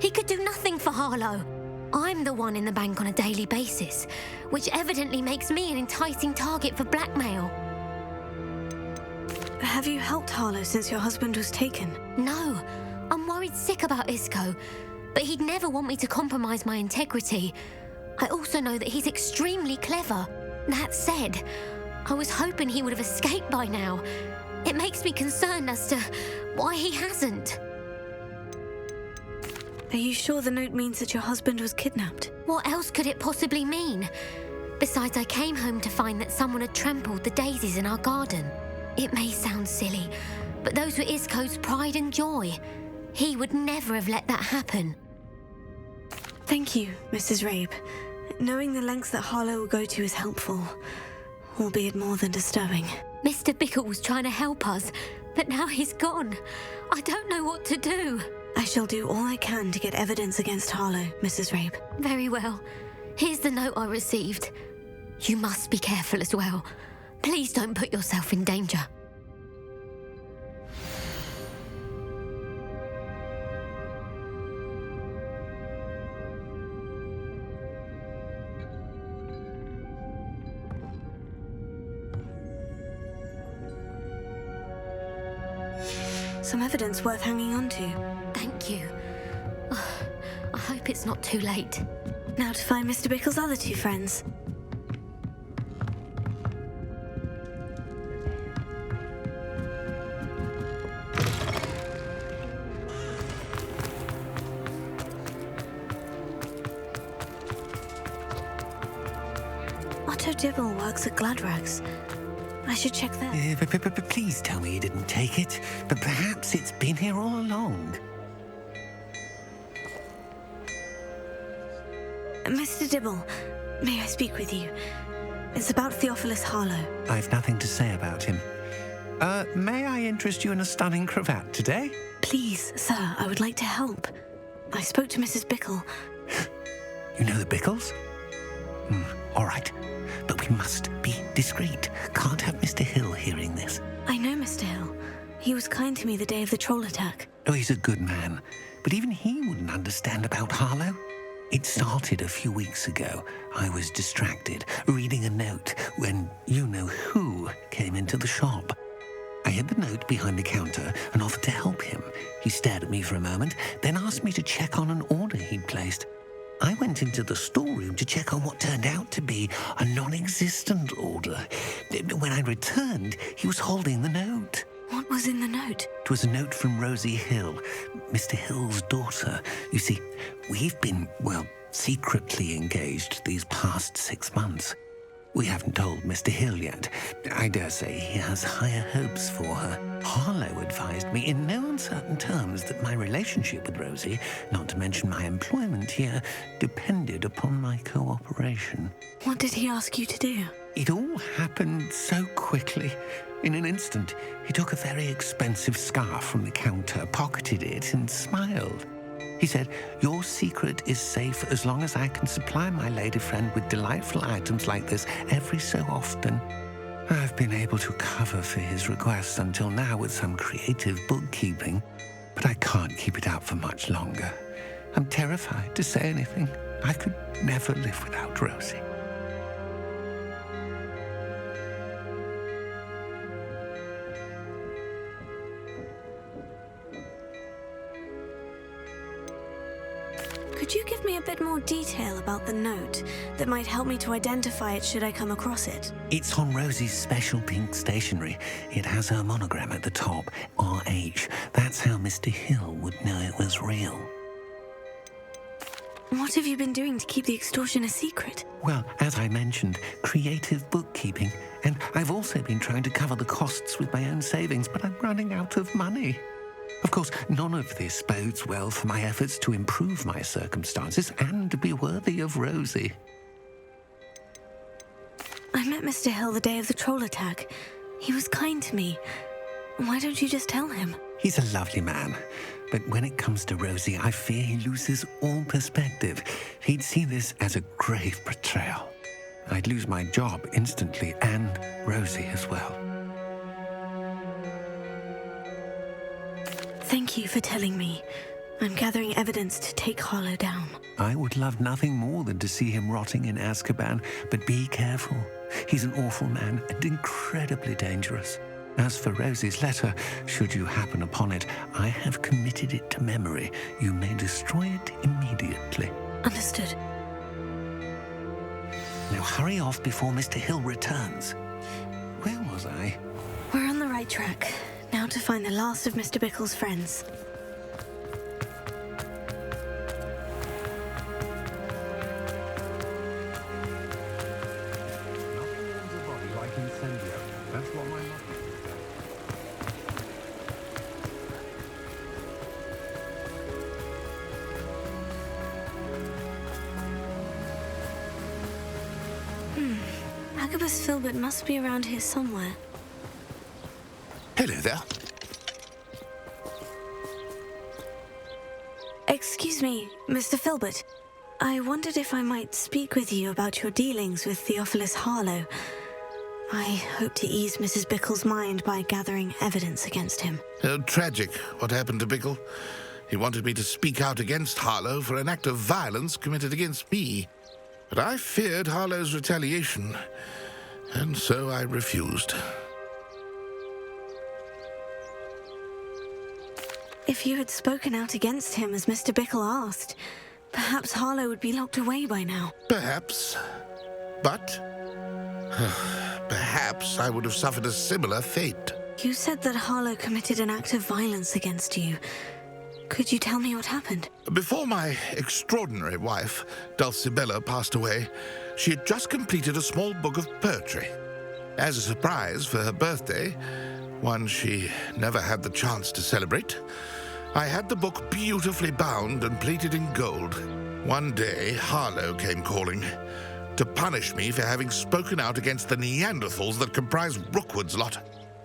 He could do nothing for Harlow. I'm the one in the bank on a daily basis, which evidently makes me an enticing target for blackmail. Have you helped Harlow since your husband was taken? No. I'm worried worried sick about Isco, but he'd never want me to compromise my integrity. I also know that he's extremely clever. That said, I was hoping he would have escaped by now. It makes me concerned as to why he hasn't. Are you sure the note means that your husband was kidnapped? What else could it possibly mean? Besides, I came home to find that someone had trampled the daisies in our garden. It may sound silly, but those were Isco's pride and joy. He would never have let that happen. Thank you, Mrs. Rabe. Knowing the lengths that Harlow will go to is helpful, albeit more than disturbing. Mr. Bickle was trying to help us, but now he's gone. I don't know what to do. I shall do all I can to get evidence against Harlow, Mrs. Rabe. Very well. Here's the note I received. You must be careful as well. Please don't put yourself in danger. Some evidence worth hanging on to. Thank you. I hope it's not too late. Now to find Mr. Bickle's other two friends. Otto Dibble works at Gladrags. I should check there. But please tell me you didn't take it. But perhaps it's been here all along. Mr. Dibble, may I speak with you? It's about Theophilus Harlow. I've nothing to say about him. May I interest you in a stunning cravat today? Please, sir, I would like to help. I spoke to Mrs. Bickle. You know the Bickles? All right. But we must be discreet. Can't have Mr. Hill hearing this. I know Mr. Hill. He was kind to me the day of the troll attack. Oh, he's a good man. But even he wouldn't understand about Harlow. It started a few weeks ago. I was distracted, reading a note, when you-know-who came into the shop. I hid the note behind the counter and offered to help him. He stared at me for a moment, then asked me to check on an order he'd placed. I went into the storeroom to check on what turned out to be a non-existent order. When I returned, he was holding the note. What was in the note? It was a note from Rosie Hill, Mr. Hill's daughter. You see, we've been, secretly engaged these past 6 months. We haven't told Mr. Hill yet. I dare say he has higher hopes for her. Harlow advised me in no uncertain terms that my relationship with Rosie, not to mention my employment here, depended upon my cooperation. What did he ask you to do? It all happened so quickly. In an instant, he took a very expensive scarf from the counter, pocketed it, and smiled. He said, "Your secret is safe as long as I can supply my lady friend with delightful items like this every so often." I've been able to cover for his requests until now with some creative bookkeeping, but I can't keep it up for much longer. I'm terrified to say anything. I could never live without Rosie. Could you give me a bit more detail about the note that might help me to identify it should I come across it? It's on Rosie's special pink stationery. It has her monogram at the top, RH. That's how Mr. Hill would know it was real. What have you been doing to keep the extortion a secret? Well, as I mentioned, creative bookkeeping. And I've also been trying to cover the costs with my own savings, but I'm running out of money. Of course, none of this bodes well for my efforts to improve my circumstances and to be worthy of Rosie. I met Mr. Hill the day of the troll attack. He was kind to me. Why don't you just tell him? He's a lovely man. But when it comes to Rosie, I fear he loses all perspective. He'd see this as a grave betrayal. I'd lose my job instantly, and Rosie as well. Thank you for telling me. I'm gathering evidence to take Harlow down. I would love nothing more than to see him rotting in Azkaban, but be careful. He's an awful man and incredibly dangerous. As for Rosie's letter, should you happen upon it, I have committed it to memory. You may destroy it immediately. Understood. Now hurry off before Mr. Hill returns. Where was I? We're on the right track. Now to find the last of Mr. Bickle's friends. Nothing owns a body like incendio. That's what my mother Agabus Filbert must be around here somewhere. Hello there. Excuse me, Mr. Filbert. I wondered if I might speak with you about your dealings with Theophilus Harlow. I hope to ease Mrs. Bickle's mind by gathering evidence against him. Tragic, what happened to Bickle. He wanted me to speak out against Harlow for an act of violence committed against me. But I feared Harlow's retaliation, and so I refused. If you had spoken out against him as Mr. Bickle asked, perhaps Harlow would be locked away by now. Perhaps. But perhaps I would have suffered a similar fate. You said that Harlow committed an act of violence against you. Could you tell me what happened? Before my extraordinary wife, Dulcibella, passed away, she had just completed a small book of poetry. As a surprise for her birthday, one she never had the chance to celebrate, I had the book beautifully bound and plated in gold. One day, Harlow came calling to punish me for having spoken out against the Neanderthals that comprise Rookwood's lot.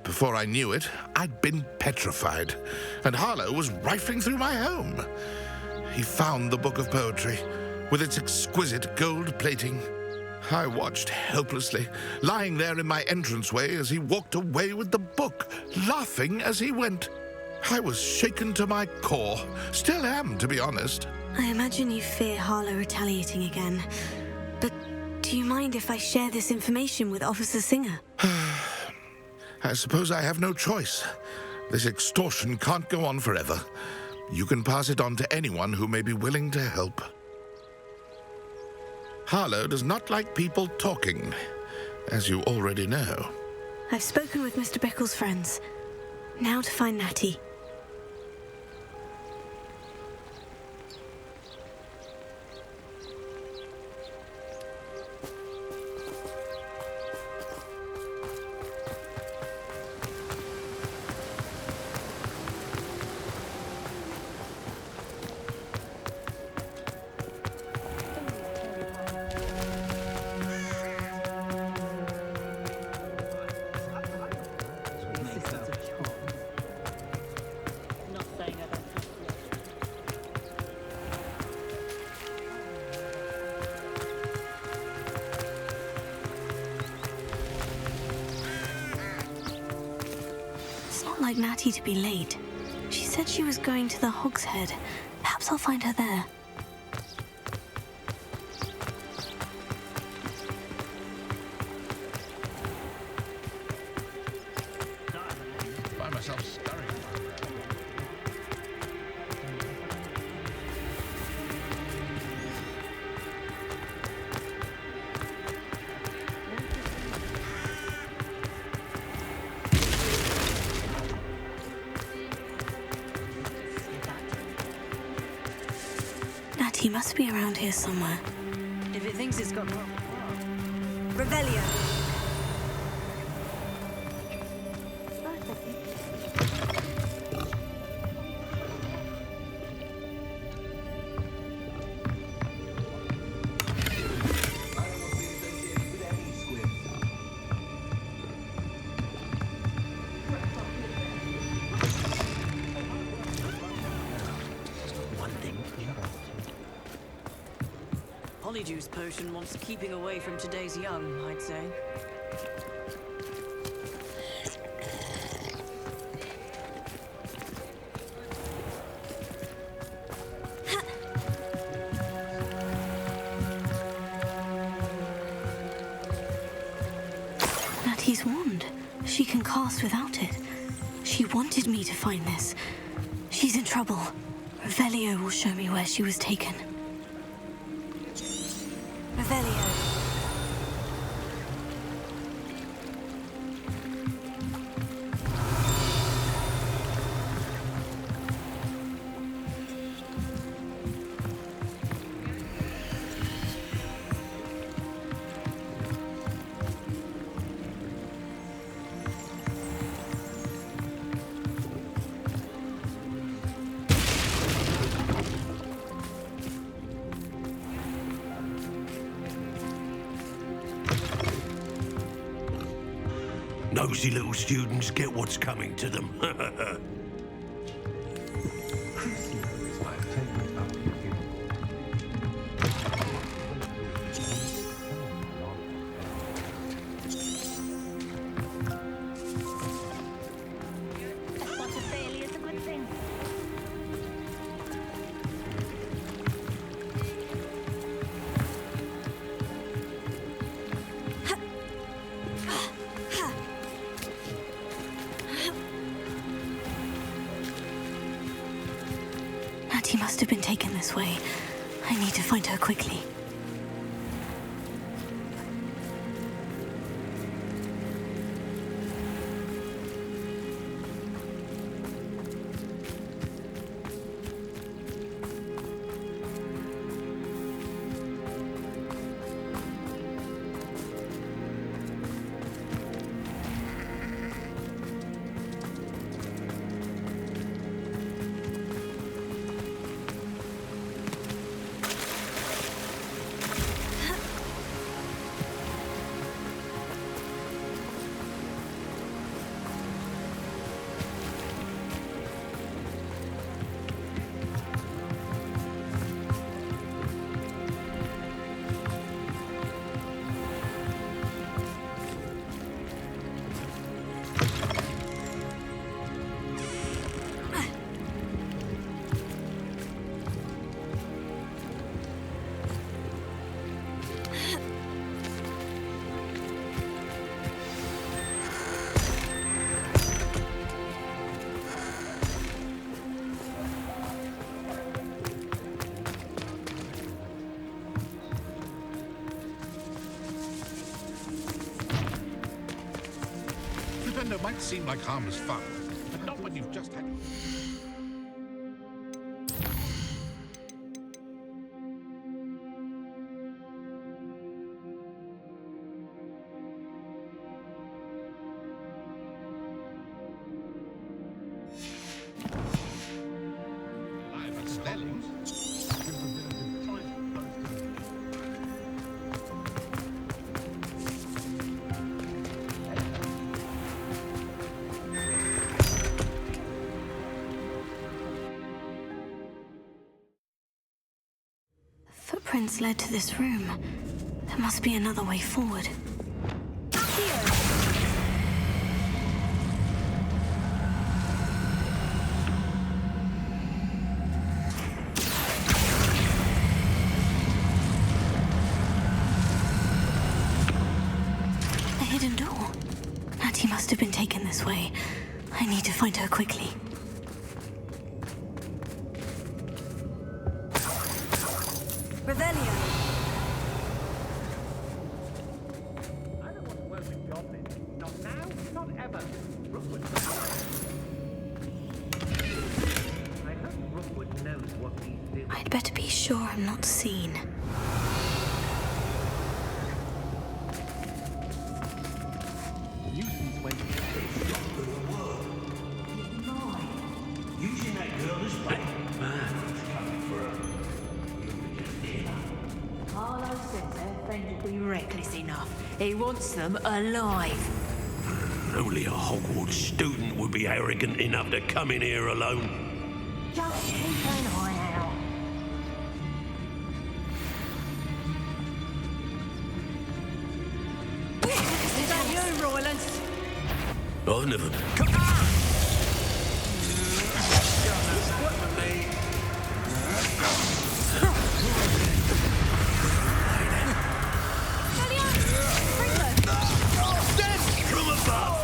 Before I knew it, I'd been petrified, and Harlow was rifling through my home. He found the book of poetry, with its exquisite gold plating. I watched helplessly, lying there in my entranceway as he walked away with the book, laughing as he went. I was shaken to my core. Still am, to be honest. I imagine you fear Harlow retaliating again. But do you mind if I share this information with Officer Singer? I suppose I have no choice. This extortion can't go on forever. You can pass it on to anyone who may be willing to help. Harlow does not like people talking, as you already know. I've spoken with Mr. Bickle's friends. Now to find Natty. Like Natty to be late. She said she was going to the Hog's Head. Perhaps I'll find her there. Find myself scurrying. He must be around here somewhere. If it thinks it's got Revelio. Polyjuice potion wants keeping away from today's young, I'd say. Natty's wand. She can cast without it. She wanted me to find this. She's in trouble. Revelio will show me where she was taken. Revelio. Nosy little students get what's coming to them. Natty must have been taken this way. I need to find her quickly. It might seem like harmless fun, but not when you've just had... Footprints led to this room. There must be another way forward. A hidden door. Natty must have been taken this way. I need to find her quickly. Revelio. I don't want to work with goblins. Not now, not ever. Rookwood. I hope Rookwood knows what he's doing. I'd better be sure I'm not seen. Nuisance went Using that girl as bait. Harlow says their friend will be reckless enough. He wants them alive. Only a Hogwarts student would be arrogant enough to come in here alone. Just keep an eye out. Is that you, Roylance? I never... From above!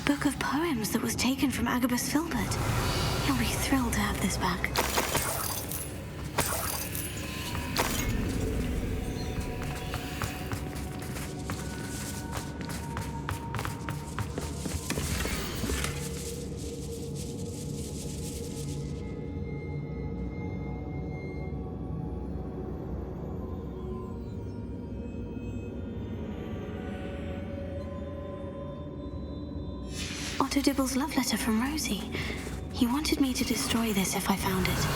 Book of poems that was taken from Agabus Filbert. He'll be thrilled to have this back. Otto Dibble's love letter from Rosie. He wanted me to destroy this if I found it.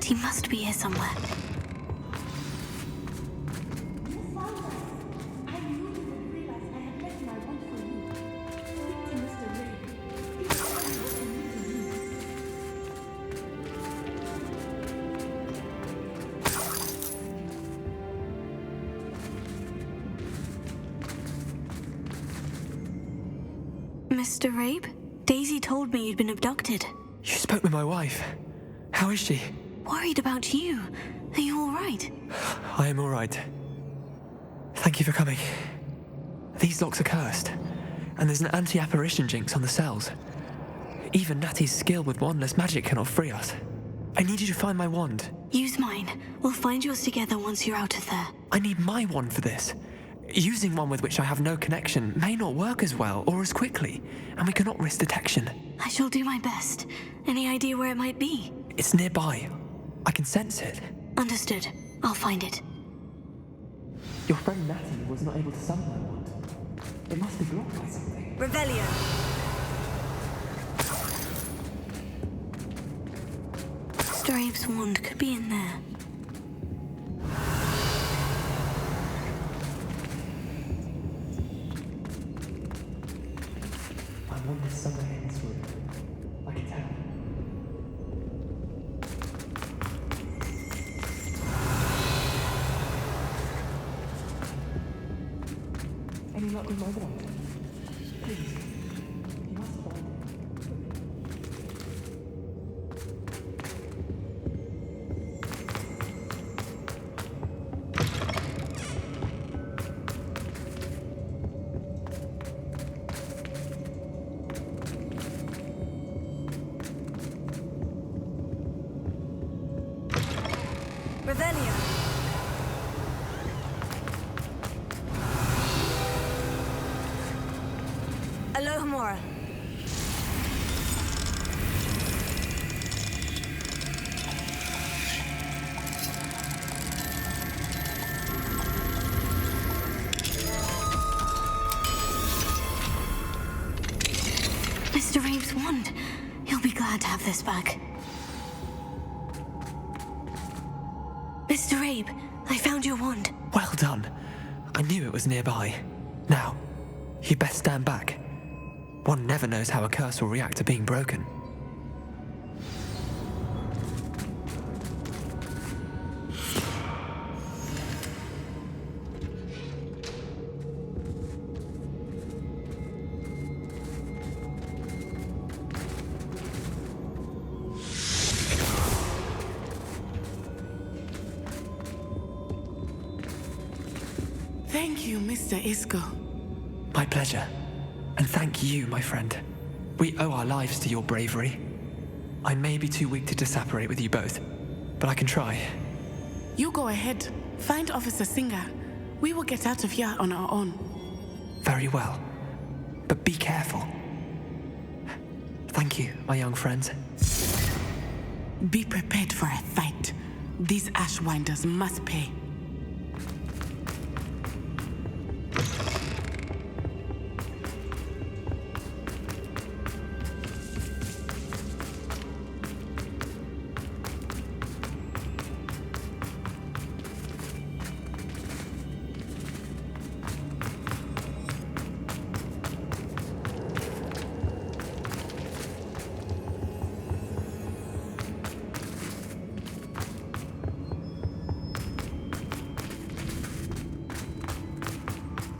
He must be here somewhere. Mr. Rabe? Daisy told me you'd been abducted. You spoke with my wife. How is she? Worried about you. Are you all right? I am all right. Thank you for coming. These locks are cursed, and there's an anti-apparition jinx on the cells. Even Natty's skill with wandless magic cannot free us. I need you to find my wand. Use mine. We'll find yours together once you're out of there. I need my wand for this. Using one with which I have no connection may not work as well or as quickly, and we cannot risk detection. I shall do my best. Any idea where it might be? It's nearby. I can sense it. Understood. I'll find it. Your friend Natty was not able to summon my wand. It must be blocked by something. Revelio. Mr. Abe's wand could be in there. My wand is somewhere in this room. I can tell. Any luck with my wand? Please. You must find it. Revelio. Alohomora. Mr. Abe's wand. He'll be glad to have this back. Mr. Abe, I found your wand. Well done. I knew it was nearby. Now, you best stand back. One never knows how a curse will react to being broken. Thank you, Mr. Isco. My pleasure. And thank you, my friend. We owe our lives to your bravery. I may be too weak to disapparate with you both, but I can try. You go ahead. Find Officer Singer. We will get out of here on our own. Very well. But be careful. Thank you, my young friends. Be prepared for a fight. These Ashwinders must pay.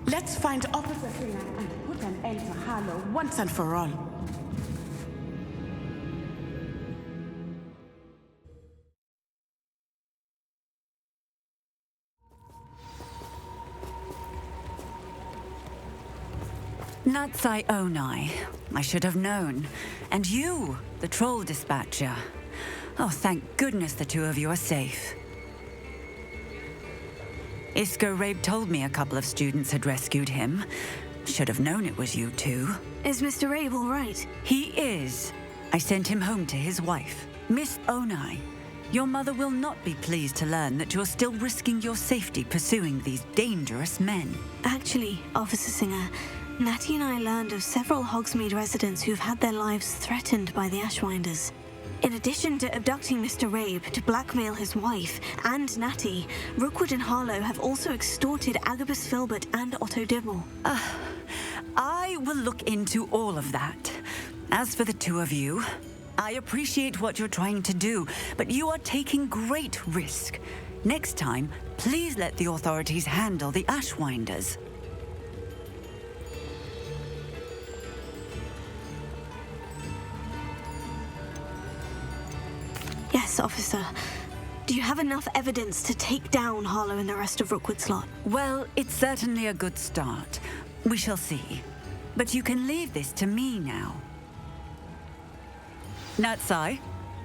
Let's find Officer Singer and put an end to Harlow once and for all. Natsai Onai. I should have known. And you, the troll dispatcher. Oh, thank goodness the two of you are safe. Isco Rabe told me a couple of students had rescued him. Should have known it was you two. Is Mr. Rabe all right? He is. I sent him home to his wife. Miss Onai, your mother will not be pleased to learn that you're still risking your safety pursuing these dangerous men. Actually, Officer Singer, Natty and I learned of several Hogsmeade residents who've had their lives threatened by the Ashwinders. In addition to abducting Mr. Rabe to blackmail his wife and Natty, Rookwood and Harlow have also extorted Agabus Filbert and Otto Dibble. I will look into all of that. As for the two of you, I appreciate what you're trying to do, but you are taking great risk. Next time, please let the authorities handle the Ashwinders. Yes, officer. Do you have enough evidence to take down Harlow and the rest of Rookwood's lot? Well, it's certainly a good start. We shall see. But you can leave this to me now. Natsai,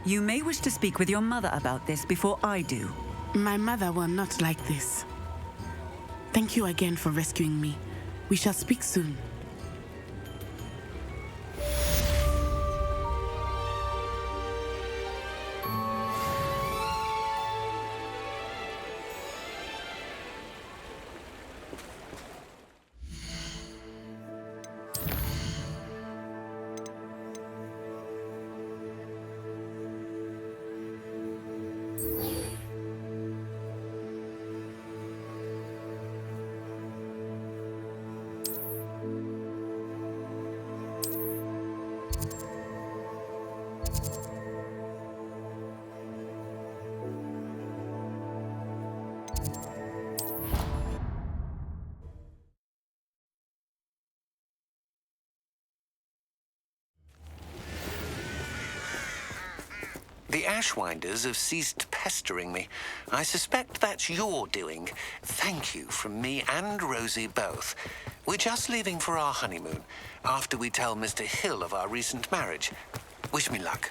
you may wish to speak with your mother about this before I do. My mother will not like this. Thank you again for rescuing me. We shall speak soon. The Ashwinders have ceased pestering me. I suspect that's your doing. Thank you from me and Rosie both. We're just leaving for our honeymoon, after we tell Mr. Hill of our recent marriage. Wish me luck.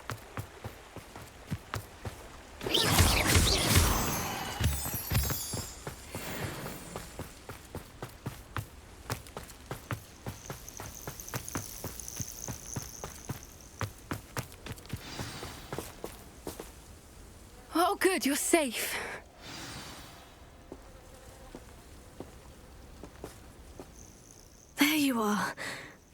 Oh, good, you're safe. There you are.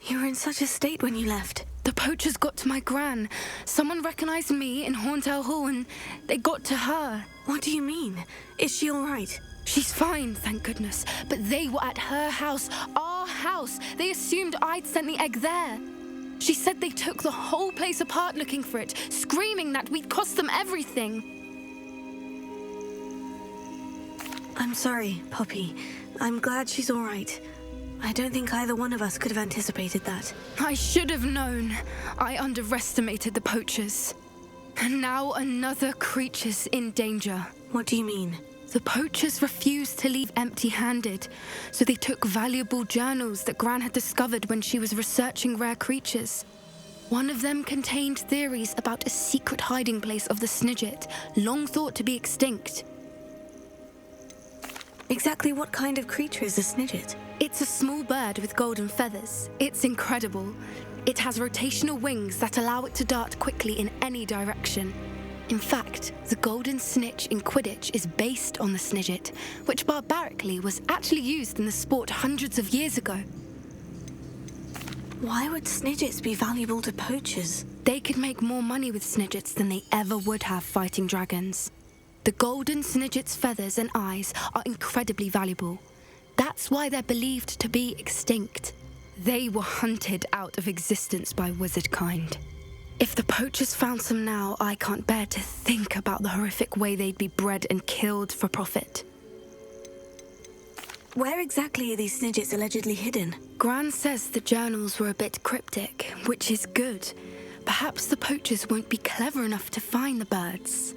You were in such a state when you left. The poachers got to my gran. Someone recognized me in Horndale Hall and they got to her. What do you mean? Is she all right? She's fine, thank goodness. But they were at her house, our house. They assumed I'd sent the egg there. She said they took the whole place apart looking for it, screaming that we'd cost them everything. I'm sorry, Poppy. I'm glad she's all right. I don't think either one of us could have anticipated that. I should have known. I underestimated the poachers. And now another creature's in danger. What do you mean? The poachers refused to leave empty-handed, so they took valuable journals that Gran had discovered when she was researching rare creatures. One of them contained theories about a secret hiding place of the Snidget, long thought to be extinct. Exactly what kind of creature is a Snidget? It's a small bird with golden feathers. It's incredible. It has rotational wings that allow it to dart quickly in any direction. In fact, the golden snitch in Quidditch is based on the Snidget, which barbarically was actually used in the sport hundreds of years ago. Why would Snidgets be valuable to poachers? They could make more money with Snidgets than they ever would have fighting dragons. The golden Snidget's feathers and eyes are incredibly valuable. That's why they're believed to be extinct. They were hunted out of existence by wizard kind. If the poachers found some now, I can't bear to think about the horrific way they'd be bred and killed for profit. Where exactly are these Snidgets allegedly hidden? Gran says the journals were a bit cryptic, which is good. Perhaps the poachers won't be clever enough to find the birds.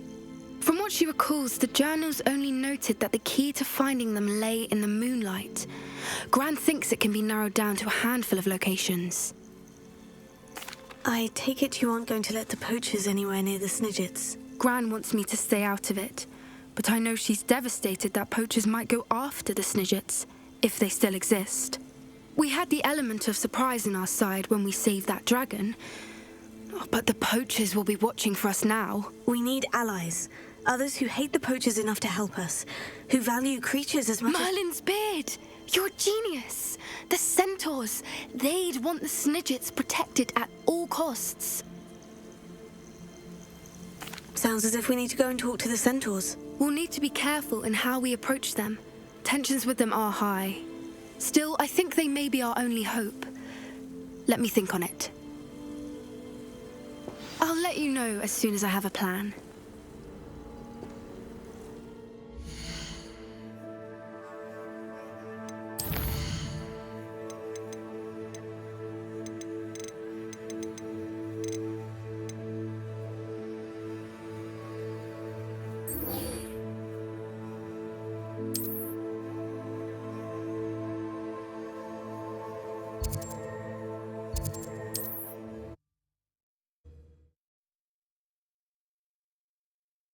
From what she recalls, the journals only noted that the key to finding them lay in the moonlight. Gran thinks it can be narrowed down to a handful of locations. I take it you aren't going to let the poachers anywhere near the Snidgets. Gran wants me to stay out of it, but I know she's devastated that poachers might go after the Snidgets, if they still exist. We had the element of surprise on our side when we saved that dragon, but the poachers will be watching for us now. We need allies. Others who hate the poachers enough to help us, who value creatures as much Merlin's beard! You're a genius! The centaurs! They'd want the Snidgets protected at all costs. Sounds as if we need to go and talk to the centaurs. We'll need to be careful in how we approach them. Tensions with them are high. Still, I think they may be our only hope. Let me think on it. I'll let you know as soon as I have a plan.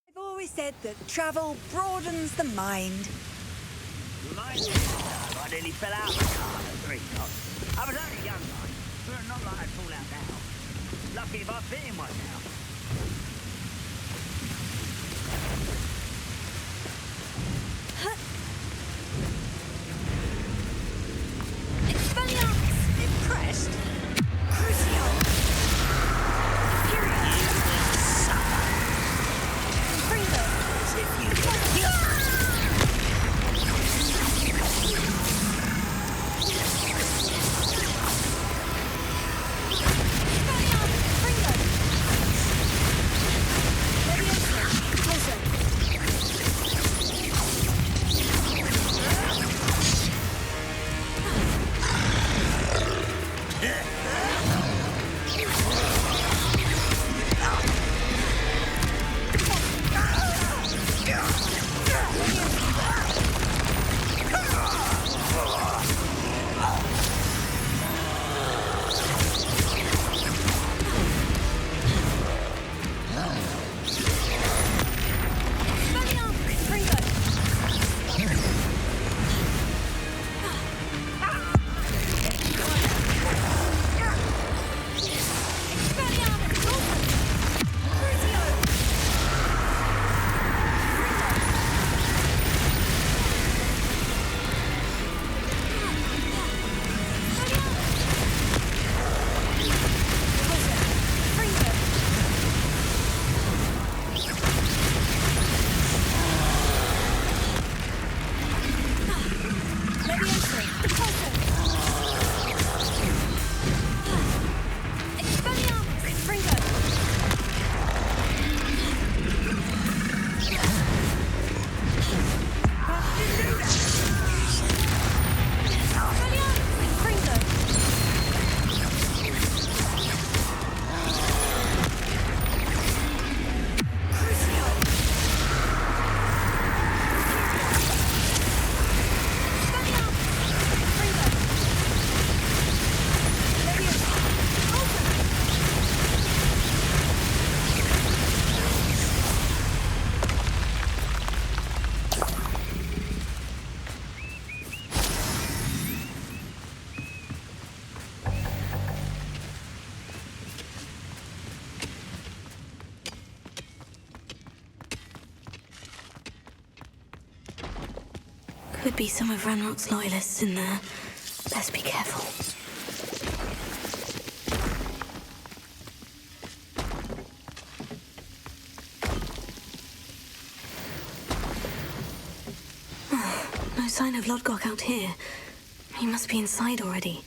I've always said that travel broadens the mind. Reminds me I nearly fell out of the car at 3 o'clock. I was only young, but not like I'd fall out now. Lucky if I fit in one now. Expelliarmus! Impressed? Crucio! Period! Freedom! As if you... Could be some of Ranrock's loyalists in there. Best be careful. No sign of Lodgok out here. He must be inside already.